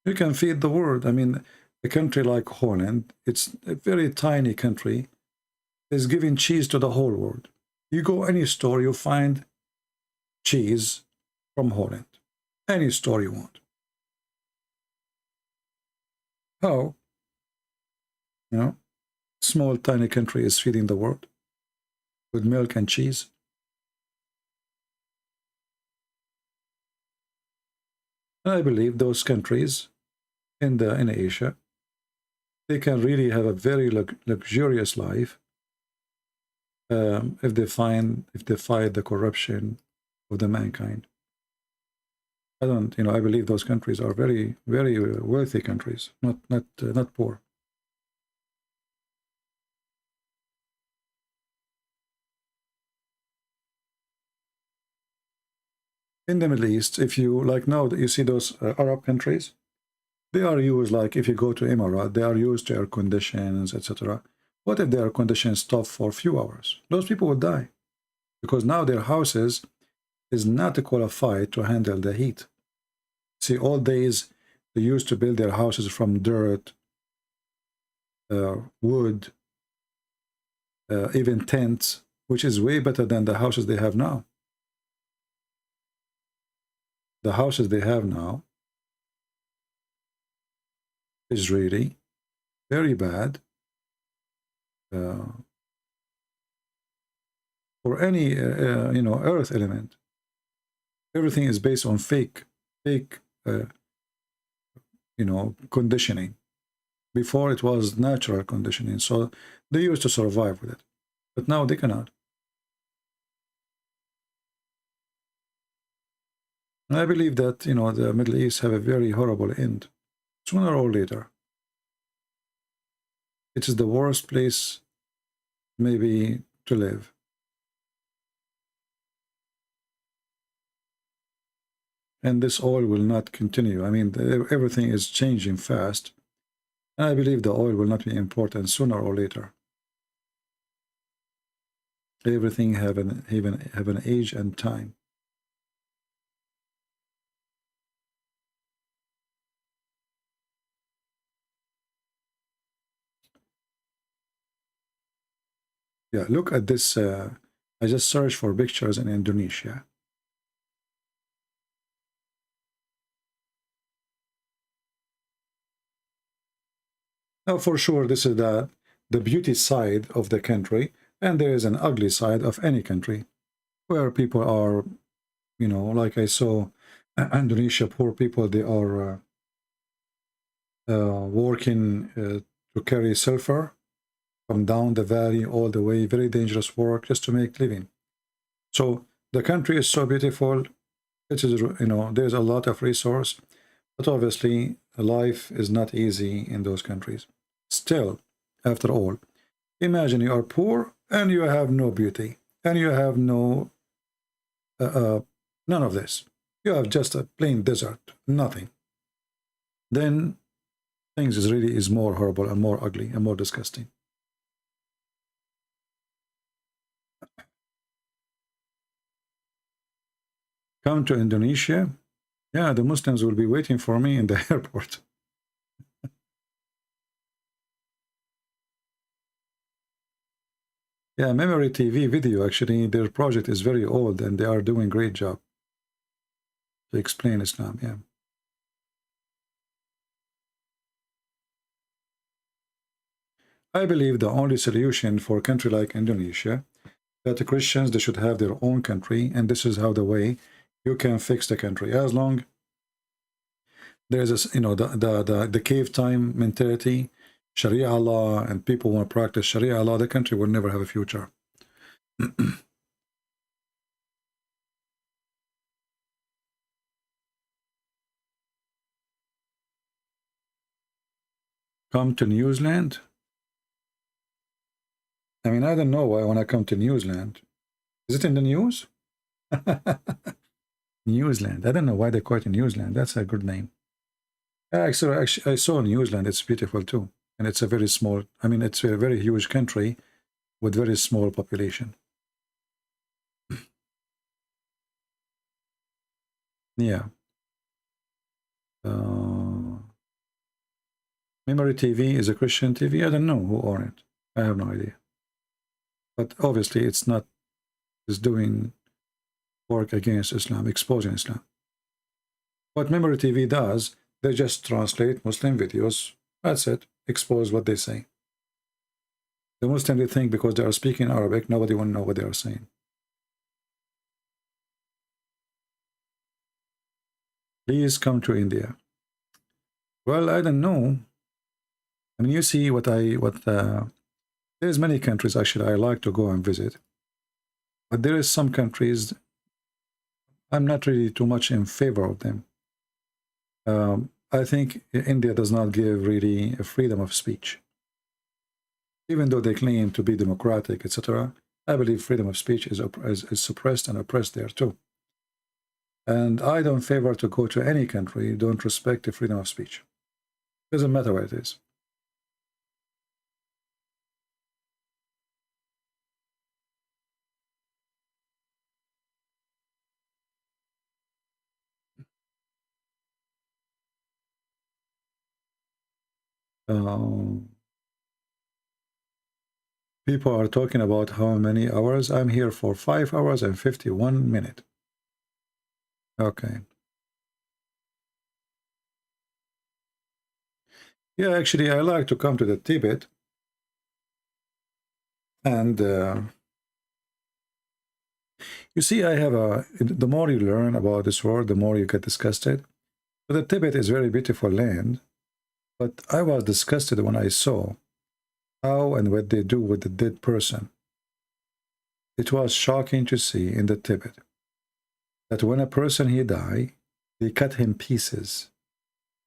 You can feed the world. I mean, a country like Holland, it's a very tiny country, is giving cheese to the whole world. You go any store, you find cheese from Holland. Any store you want. How? You know, small tiny country is feeding the world with milk and cheese. And I believe those countries in Asia, they can really have a very luxurious life if they fight the corruption of the mankind. I believe those countries are very, very wealthy countries, not poor. In the Middle East, if you like now, you see those Arab countries, they are used, like if you go to Emirates, they are used to air conditions, etc. What if the air conditions stop for a few hours? Those people would die because now their houses is not qualified to handle the heat. See, all days they used to build their houses from dirt, wood, even tents, which is way better than the houses they have now. The houses they have now, is really very bad for any you know, earth element. Everything is based on fake you know, conditioning. Before it was natural conditioning, so they used to survive with it, but now they cannot. And I believe that, you know, the Middle East have a very horrible end, sooner or later. It is the worst place maybe to live. And this oil will not continue. I mean, everything is changing fast. And I believe the oil will not be important sooner or later. Everything have an age and time. Yeah, look at this. I just searched for pictures in Indonesia. Now, for sure, this is the beauty side of the country, and there is an ugly side of any country, where people are, you know, like I saw Indonesia, poor people, they are working to carry sulfur from down the valley all the way, very dangerous work just to make living. So the country is so beautiful. It is, you know, there's a lot of resource, but obviously life is not easy in those countries. Still, after all, imagine you are poor and you have no beauty and you have no none of this. You have just a plain desert, nothing. Then things is more horrible and more ugly and more disgusting. Come to Indonesia, yeah, the Muslims will be waiting for me in the airport. Yeah, Memory TV video, actually, their project is very old and they are doing a great job to explain Islam, yeah. I believe the only solution for a country like Indonesia, that the Christians, they should have their own country, and this is how the way you can fix the country. As long there's a, you know, the cave time mentality, Sharia law, and people want to practice Sharia law, the country will never have a future. Come to New Zealand? I mean, I don't know why I want to come to New Zealand. Is it in the news? New Zealand. I don't know why they call it New Zealand. That's a good name. Actually, I saw New Zealand. It's beautiful too. And it's a very small, I mean, it's a very huge country with very small population. Yeah. Memory TV is a Christian TV. I don't know who owns it. I have no idea. But obviously it's not, it's doing work against Islam, exposing Islam. What Memory TV does, they just translate Muslim videos. That's it. Expose what they say. The Muslims, they think because they are speaking Arabic, nobody will know what they are saying. Please come to India. Well, I don't know. I mean, you see there's many countries actually I like to go and visit. But there is some countries I'm not really too much in favor of them. I think India does not give really a freedom of speech. Even though they claim to be democratic, etc., I believe freedom of speech is suppressed and oppressed there too. And I don't favor to go to any country who don't respect the freedom of speech. Doesn't matter where it is. People are talking about how many hours. I'm here for 5 hours and 51 minutes. Okay. Yeah, actually, I like to come to the Tibet, and you see, I have the more you learn about this world, the more you get disgusted. But the Tibet is very beautiful land, but I was disgusted when I saw how and what they do with the dead person. It was shocking to see in the Tibet that when a person he die, they cut him pieces,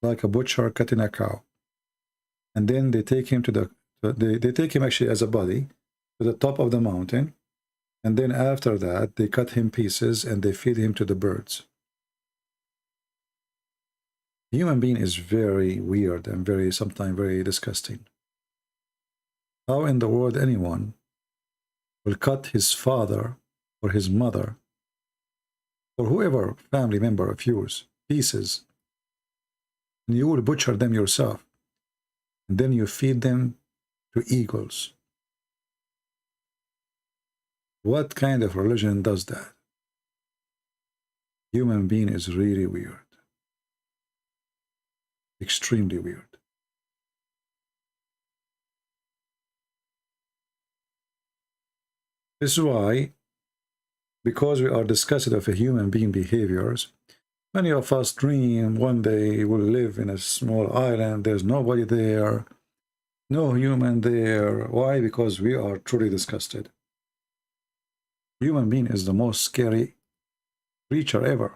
like a butcher cutting a cow, and then they take him to they take him actually as a body to the top of the mountain, and then after that they cut him pieces and they feed him to the birds. Human being is very weird and sometimes very disgusting. How in the world anyone will cut his father or his mother or whoever family member of yours pieces, and you will butcher them yourself, and then you feed them to eagles? What kind of religion does that? Human being is really weird. Extremely weird. This is why, because we are discussing of a human being behaviors, many of us dream one day we'll live in a small island, there's nobody there, no human there. Why? Because we are truly disgusted. Human being is the most scary creature ever.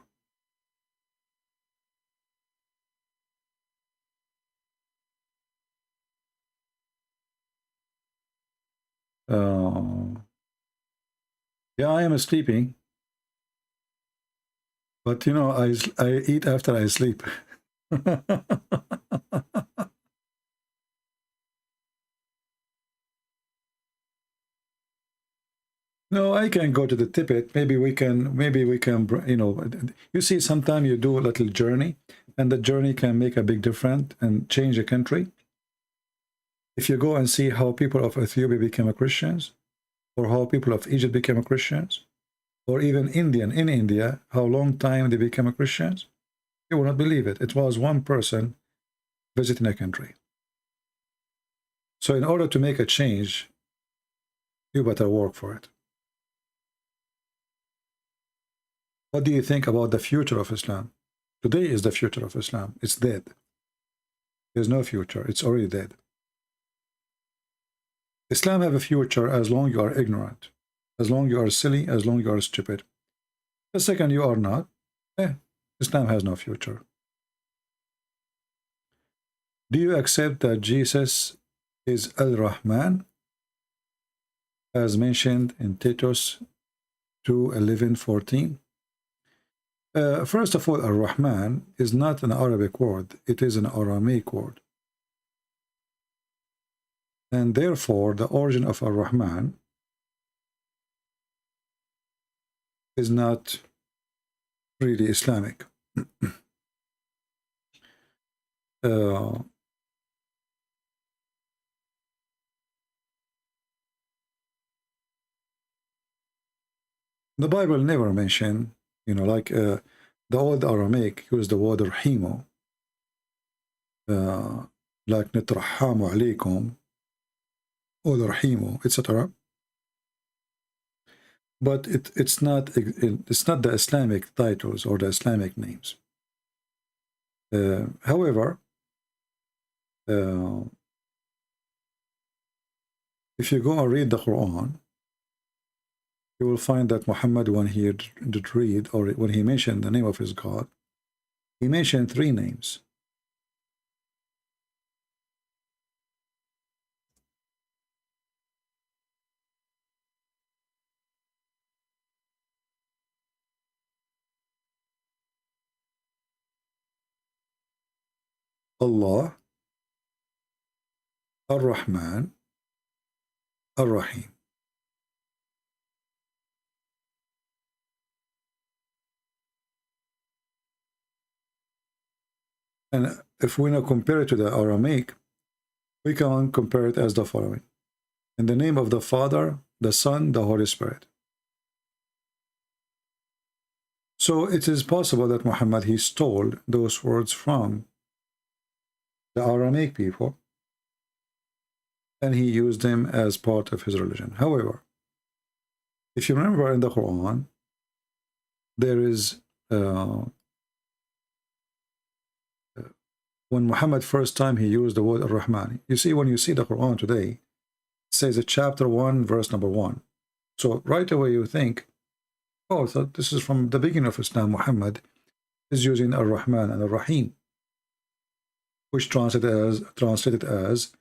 Yeah, I am sleeping, but you know, I eat after I sleep. No, I can go to the Tibet. Maybe we can, you know, you see, sometimes you do a little journey, and the journey can make a big difference and change a country. If you go and see how people of Ethiopia became Christians, or how people of Egypt became Christians, or even Indian in India, how long time they became Christians, you will not believe it. It was one person visiting a country. So in order to make a change, you better work for it. What do you think about the future of Islam? Today is the future of Islam. It's dead. There's no future. It's already dead. Islam have a future as long you are ignorant, as long you are silly, as long you are stupid. The second you are not, Islam has no future. Do you accept that Jesus is Al-Rahman, as mentioned in Titus 2:11-14? First of all, Ar-Rahman is not an Arabic word, it is an Aramaic word. And therefore, the origin of Ar-Rahman is not really Islamic. The Bible never mentioned, you know, like the old Aramaic used the word Rahimu, like Nitrahamu alaykum, or Rahimu, etc. But it's not the Islamic titles or the Islamic names. However, if you go and read the Quran, you will find that Muhammad, when he did read, or when he mentioned the name of his God, he mentioned 3 names. Allah, Ar-Rahman, Ar-Rahim. And if we now compare it to the Aramaic, we can compare it as the following: in the name of the Father, the Son, the Holy Spirit. So it is possible that Muhammad, he stole those words from the Aramaic people, and he used them as part of his religion. However, if you remember in the Quran, there is when Muhammad first time he used the word Ar-Rahman. You see, when you see the Quran today, it says it chapter 1, verse number 1. So right away you think, oh, so this is from the beginning of Islam. Muhammad is using Ar-Rahman and Ar-Rahim, which translated as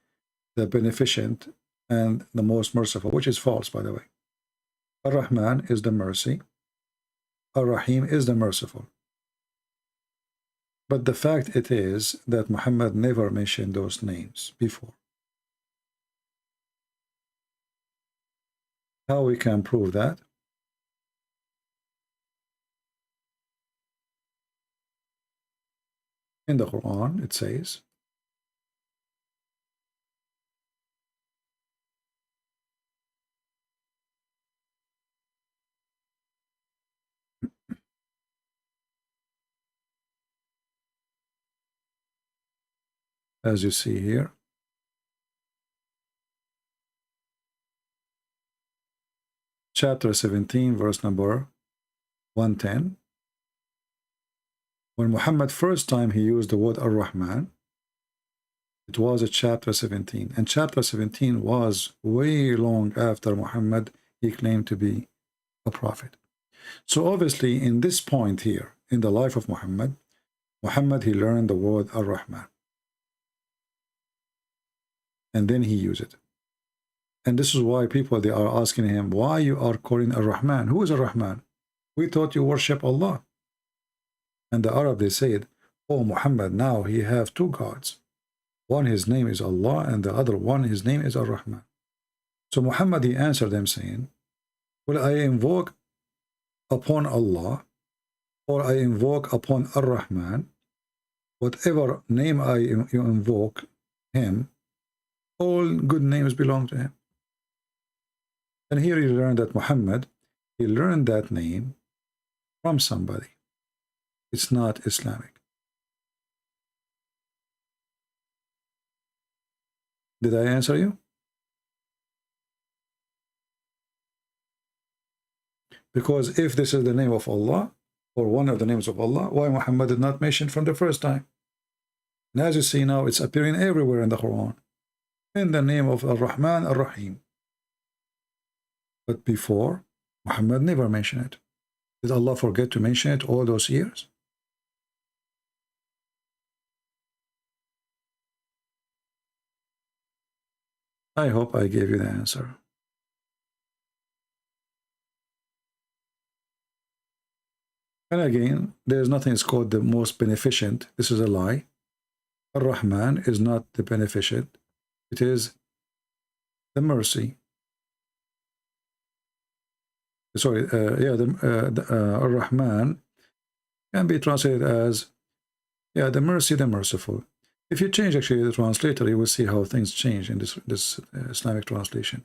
the beneficent and the most merciful, which is false, by the way. Ar-Rahman is the mercy. Ar-Rahim is the merciful. But the fact it is that Muhammad never mentioned those names before. How we can prove that? In the Quran, it says, as you see here, chapter 17, verse number 110. When Muhammad first time he used the word Ar-Rahman, it was at chapter 17. And chapter 17 was way long after Muhammad he claimed to be a prophet. So obviously in this point here, in the life of Muhammad, he learned the word Ar-Rahman. And then he used it. And this is why people, they are asking him, why you are calling Ar-Rahman? Who is Ar-Rahman? We thought you worship Allah. And the Arab, they said, oh, Muhammad, now he have two gods. One, his name is Allah, and the other one, his name is Ar-Rahman. So Muhammad, he answered them saying, well, I invoke upon Allah, or I invoke upon Ar-Rahman, whatever name you invoke him, all good names belong to him. And here you learn that Muhammad, he learned that name from somebody. It's not Islamic. Did I answer you? Because if this is the name of Allah, or one of the names of Allah, why Muhammad did not mention from the first time? And as you see now, it's appearing everywhere in the Quran, in the name of Ar-Rahman, Ar-Rahim. But before, Muhammad never mentioned it. Did Allah forget to mention it all those years? I hope I gave you the answer. And again, there's nothing is called the most beneficent. This is a lie. Ar-Rahman is not the beneficent. It is the mercy. Sorry, Ar-Rahman can be translated as, the mercy, the merciful. If you change actually the translator, you will see how things change in this Islamic translation.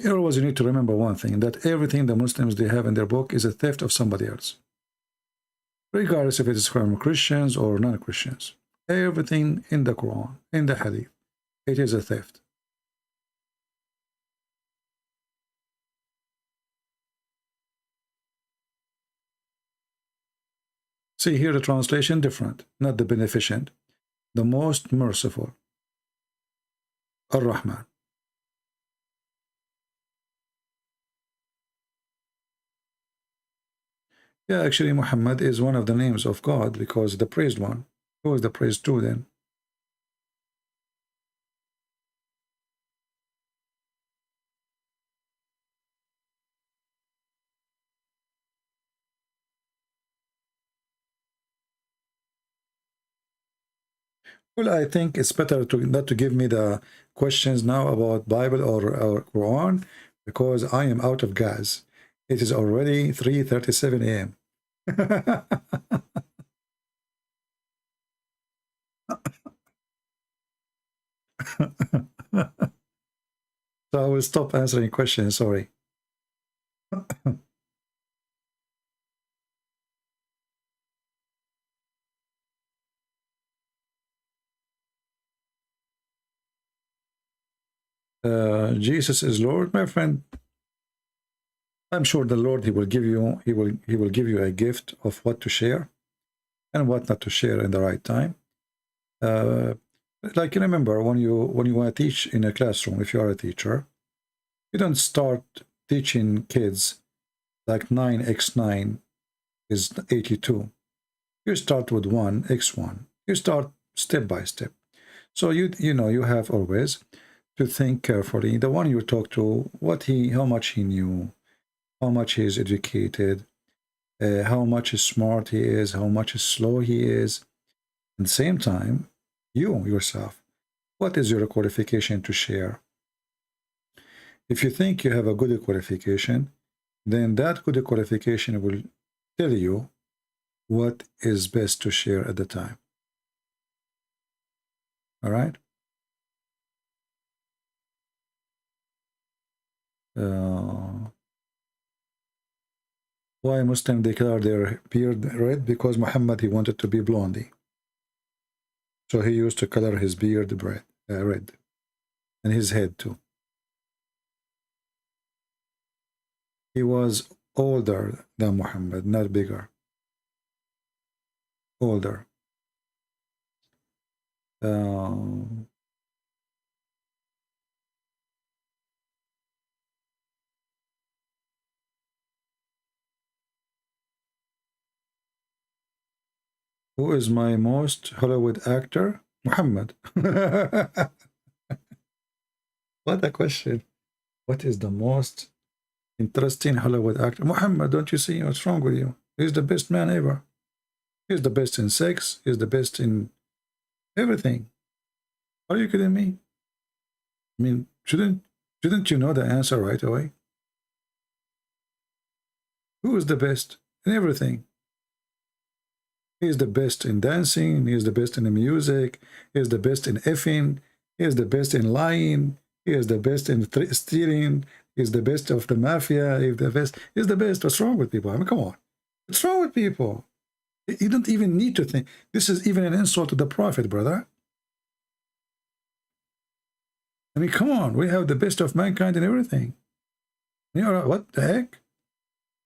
Always you need to remember one thing, that everything the Muslims they have in their book is a theft of somebody else. Regardless if it is from Christians or non-Christians. Everything in the Quran, in the Hadith, it is a theft. See here the translation different, not the beneficent, the most merciful, Ar-Rahman. Yeah, actually Muhammad is one of the names of God because the praised one. Who is the praised to then? Well, I think it's better not to give me the questions now about Bible or Quran because I am out of gas. It is already 3:37 a.m. So I will stop answering questions, sorry. Jesus is Lord, my friend. I'm sure the Lord, he will give you a gift of what to share and what not to share in the right time. Like, remember, when you want to teach in a classroom, if you are a teacher, you don't start teaching kids like 9x9 is 82. You start with 1x1. You start step by step. So you know, you have always to think carefully. The one you talk to, how much he knew, how much he is educated, how much smart he is, how much slow he is. At the same time, you yourself, what is your qualification to share? If you think you have a good qualification, then that good qualification will tell you what is best to share at the time. All right? Why Muslims declare their beard red? Because Muhammad, he wanted to be blondie. So he used to color his beard red. And his head too. He was older than Muhammad, not bigger. Older. Who is my most Hollywood actor? Muhammad. What a question. What is the most interesting Hollywood actor? Muhammad, don't you see what's wrong with you? He's the best man ever. He's the best in sex. He's the best in everything. Are you kidding me? I mean, shouldn't you know the answer right away? Who is the best in everything? He is the best in dancing. He is the best in the music. He is the best in effing. He is the best in lying. He is the best in stealing. He is the best of the mafia. He is the best. He is the best. What's wrong with people? I mean, come on. What's wrong with people? You don't even need to think. This is even an insult to the Prophet, brother. I mean, come on. We have the best of mankind in everything. You know, what the heck?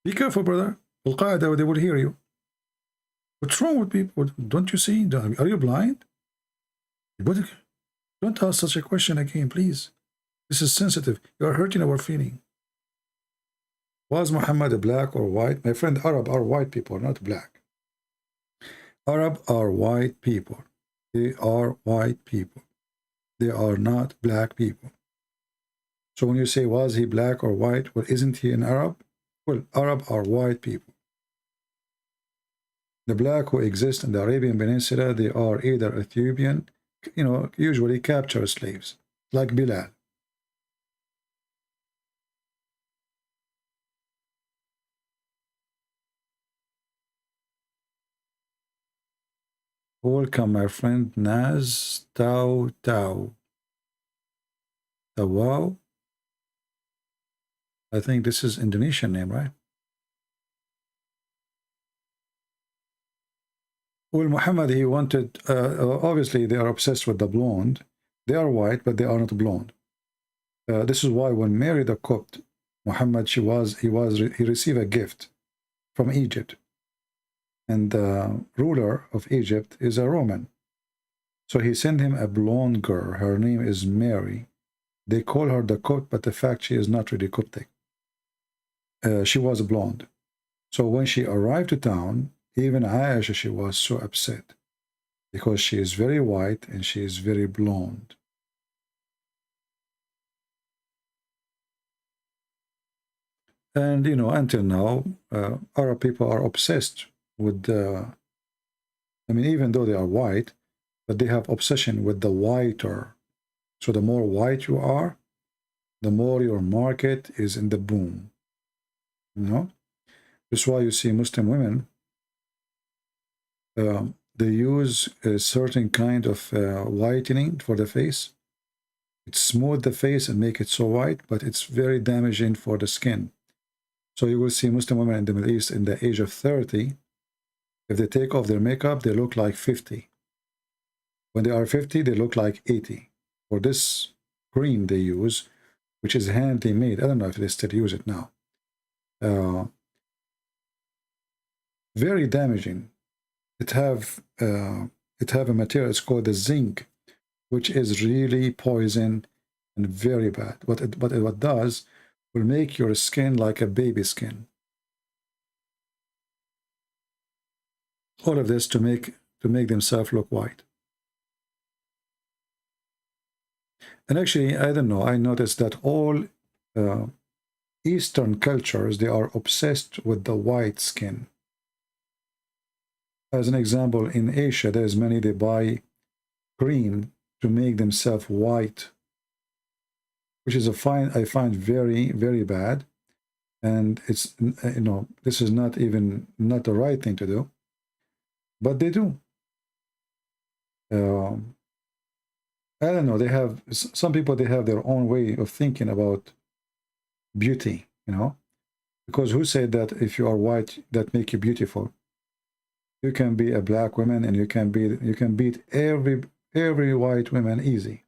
Be careful, brother. Al-Qaeda, they will hear you. What's wrong with people? Don't you see? Are you blind? Don't ask such a question again, please. This is sensitive. You are hurting our feeling. Was Muhammad black or white? My friend, Arab are white people, not black. Arab are white people. They are white people. They are not black people. So when you say, was he black or white? Well, isn't he an Arab? Well, Arab are white people. The black who exist in the Arabian Peninsula, they are either Ethiopian, you know, usually captured slaves, like Bilal. Welcome, my friend Naz Tau. Wow. I think this is Indonesian name, right? Well, Muhammad, he wanted, obviously they are obsessed with the blonde. They are white, but they are not blonde. This is why when Mary the Copt, Muhammad, he received a gift from Egypt. And the ruler of Egypt is a Roman. So he sent him a blonde girl. Her name is Mary. They call her the Copt, but the fact she is not really Coptic. She was blonde. So when she arrived to town, even Aisha, she was so upset because she is very white and she is very blonde. And, you know, until now, Arab people are obsessed with I mean, even though they are white, but they have obsession with the whiter. So the more white you are, the more your market is in the boom. You know? That's why you see Muslim women, they use a certain kind of whitening for the face. It smooths the face and make it so white, but it's very damaging for the skin. So you will see Muslim women in the Middle East in the age of 30, if they take off their makeup, they look like 50. When they are 50, they look like 80 for this cream they use, which is handmade. I don't know if they still use it now. Very damaging. It have a material, it's called the zinc, which is really poison and very bad. What it does will make your skin like a baby skin. All of this to make themselves look white. And actually, I don't know, I noticed that all Eastern cultures, they are obsessed with the white skin. As an example, in Asia, there's many, they buy cream to make themselves white, which is I find very, very bad. And it's, you know, this is not the right thing to do, but they do. I don't know, they have, some people, they have their own way of thinking about beauty, you know, because who said that if you are white, that make you beautiful? You can be a black woman and you can beat every white woman easy.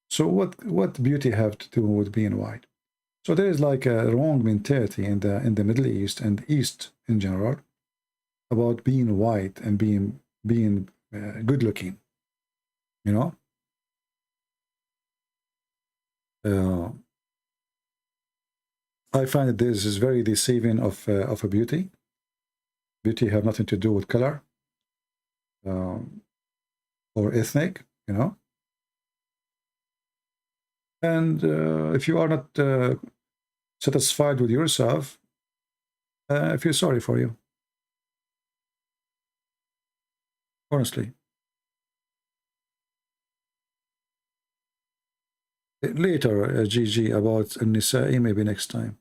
So what beauty have to do with being white? So there is like a wrong mentality in the Middle East and East in general about being white and being good looking, you know. I find that this is very deceiving of a beauty. Beauty have nothing to do with color or ethnic, you know. And if you are not satisfied with yourself, I feel sorry for you. Honestly. Later, GG, about Nisa'i, maybe next time.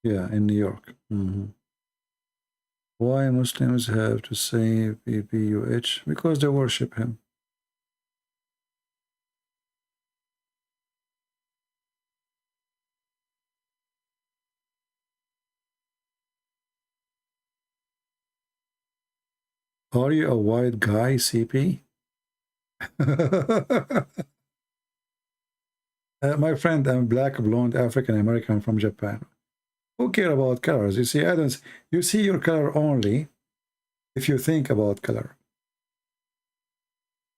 Yeah, in New York. Why Muslims have to say BBUH? Because they worship him. Are you a white guy, CP? My friend, I'm black, blonde, African American from Japan. Who care about colors? You see, you see your color only if you think about color.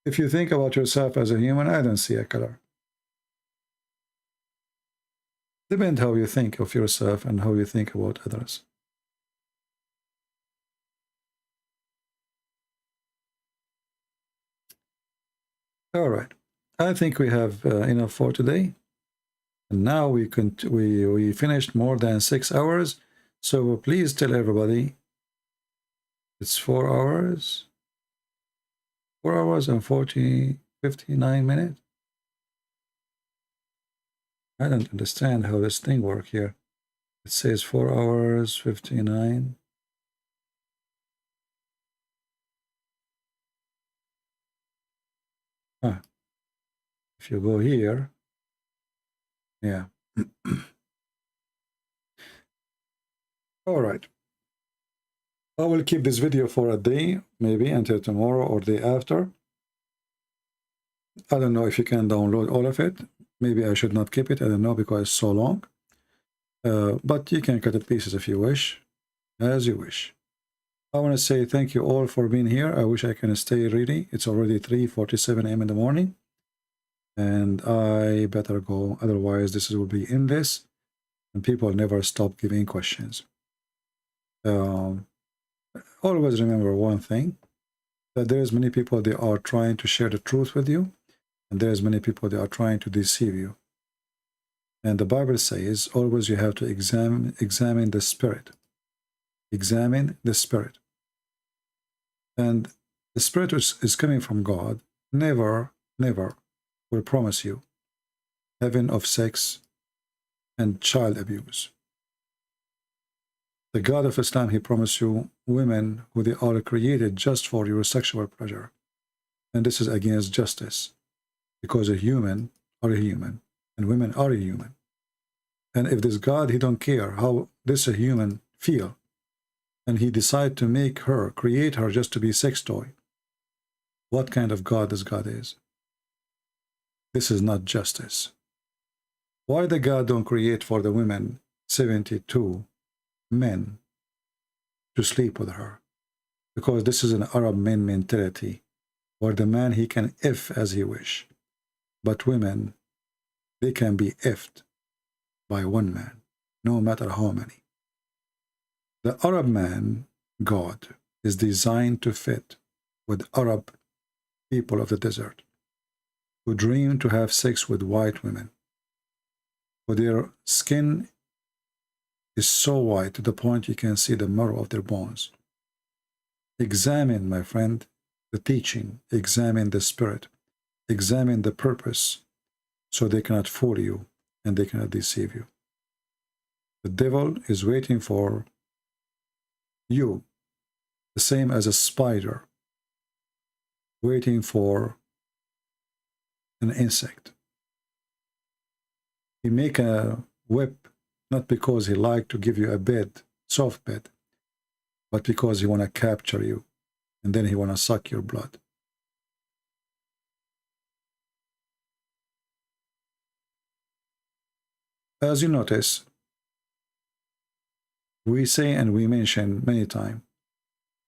If you think about yourself as a human, I don't see a color. Depends how you think of yourself and how you think about others. All right, I think we have enough for today. And now we finished more than 6 hours. So please tell everybody it's 4 hours. 4 hours and 59 minutes. I don't understand how this thing works here. It says 4 hours, 59. If you go here, yeah. All right. I will keep this video for a day, maybe until tomorrow or day after. I don't know if you can download all of it. Maybe I should not keep it. I don't know, because it's so long. But you can cut it pieces if you wish, as you wish. I want to say thank you all for being here. I wish I can stay ready. It's already 3:47 a.m. in the morning. And I better go. Otherwise, this will be endless. And people never stop giving questions. Always remember one thing. That there's many people, they are trying to share the truth with you. And there's many people, they are trying to deceive you. And the Bible says, always you have to examine the spirit. Examine the spirit. And the spirit which is coming from God never will promise you heaven of sex and child abuse. The God of Islam, he promised you women who they are created just for your sexual pleasure. And this is against justice, because a human are a human, and women are a human. And if this God, he don't care how this a human feel, and he decide to make her, create her just to be sex toy, what kind of God this God is? This is not justice. Why the God don't create for the women 72 men to sleep with her? Because this is an Arab men mentality, where the man, he can F as he wish, but women, they can be effed by one man, no matter how many. The Arab man, God, is designed to fit with Arab people of the desert, who dream to have sex with white women, for their skin is so white to the point you can see the marrow of their bones. Examine, my friend, the teaching, examine the spirit, examine the purpose, so they cannot fool you and they cannot deceive you. The devil is waiting for you, the same as a spider waiting for an insect. He make a web not because he like to give you a bed, soft bed, but because he want to capture you, and then he want to suck your blood. As you notice, we say and we mention many times,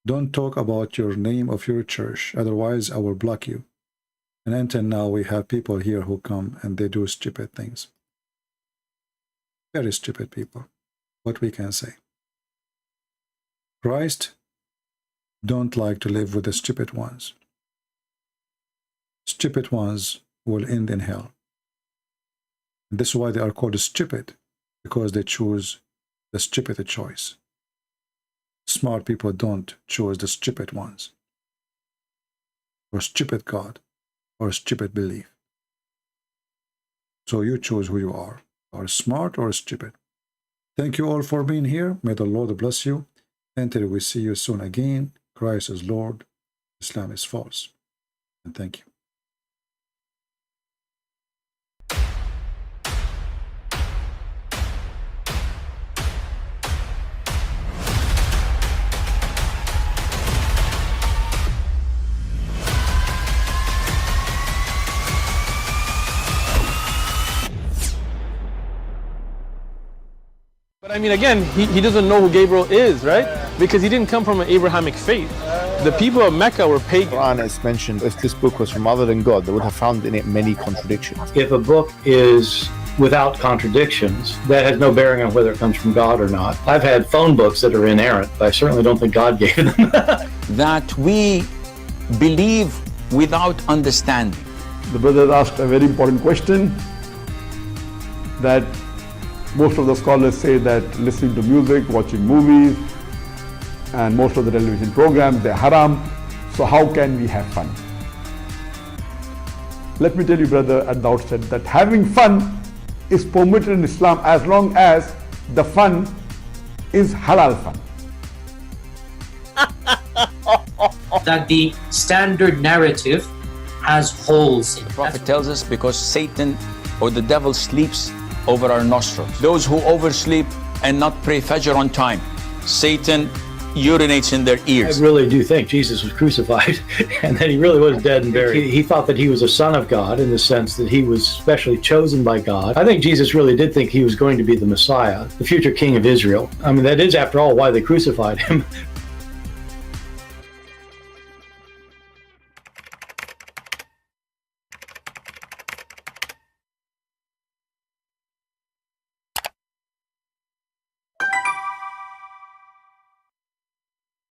don't talk about your name of your church, otherwise I will block you. And until now, we have people here who come and they do stupid things. Very stupid people. What we can say. Christ don't like to live with the stupid ones. Stupid ones will end in hell. And this is why they are called stupid, because they choose the stupid choice. Smart people don't choose the stupid ones, or stupid God, or stupid belief. So you choose who you are smart or stupid. Thank you all for being here. May the Lord bless you. Until we see you soon again. Christ is Lord, Islam is false. And thank you. But I mean, again, he doesn't know who Gabriel is, right? Because he didn't come from an Abrahamic faith. The people of Mecca were pagan. The Quran is mentioned, if this book was from other than God, they would have found in it many contradictions. If a book is without contradictions, that has no bearing on whether it comes from God or not. I've had phone books that are inerrant, but I certainly don't think God gave them. That we believe without understanding. The brother asked a very important question, that most of the scholars say that listening to music, watching movies, and most of the television programs, they're haram. So how can we have fun? Let me tell you, brother, at the outset, that having fun is permitted in Islam as long as the fun is halal fun. That the standard narrative has holes in it. The Prophet tells us because Satan or the devil sleeps over our nostrils. Those who oversleep and not pray Fajr on time, Satan urinates in their ears. I really do think Jesus was crucified and that he really was dead and buried. He thought that he was a son of God in the sense that he was specially chosen by God. I think Jesus really did think he was going to be the Messiah, the future king of Israel. I mean, that is, after all, why they crucified him.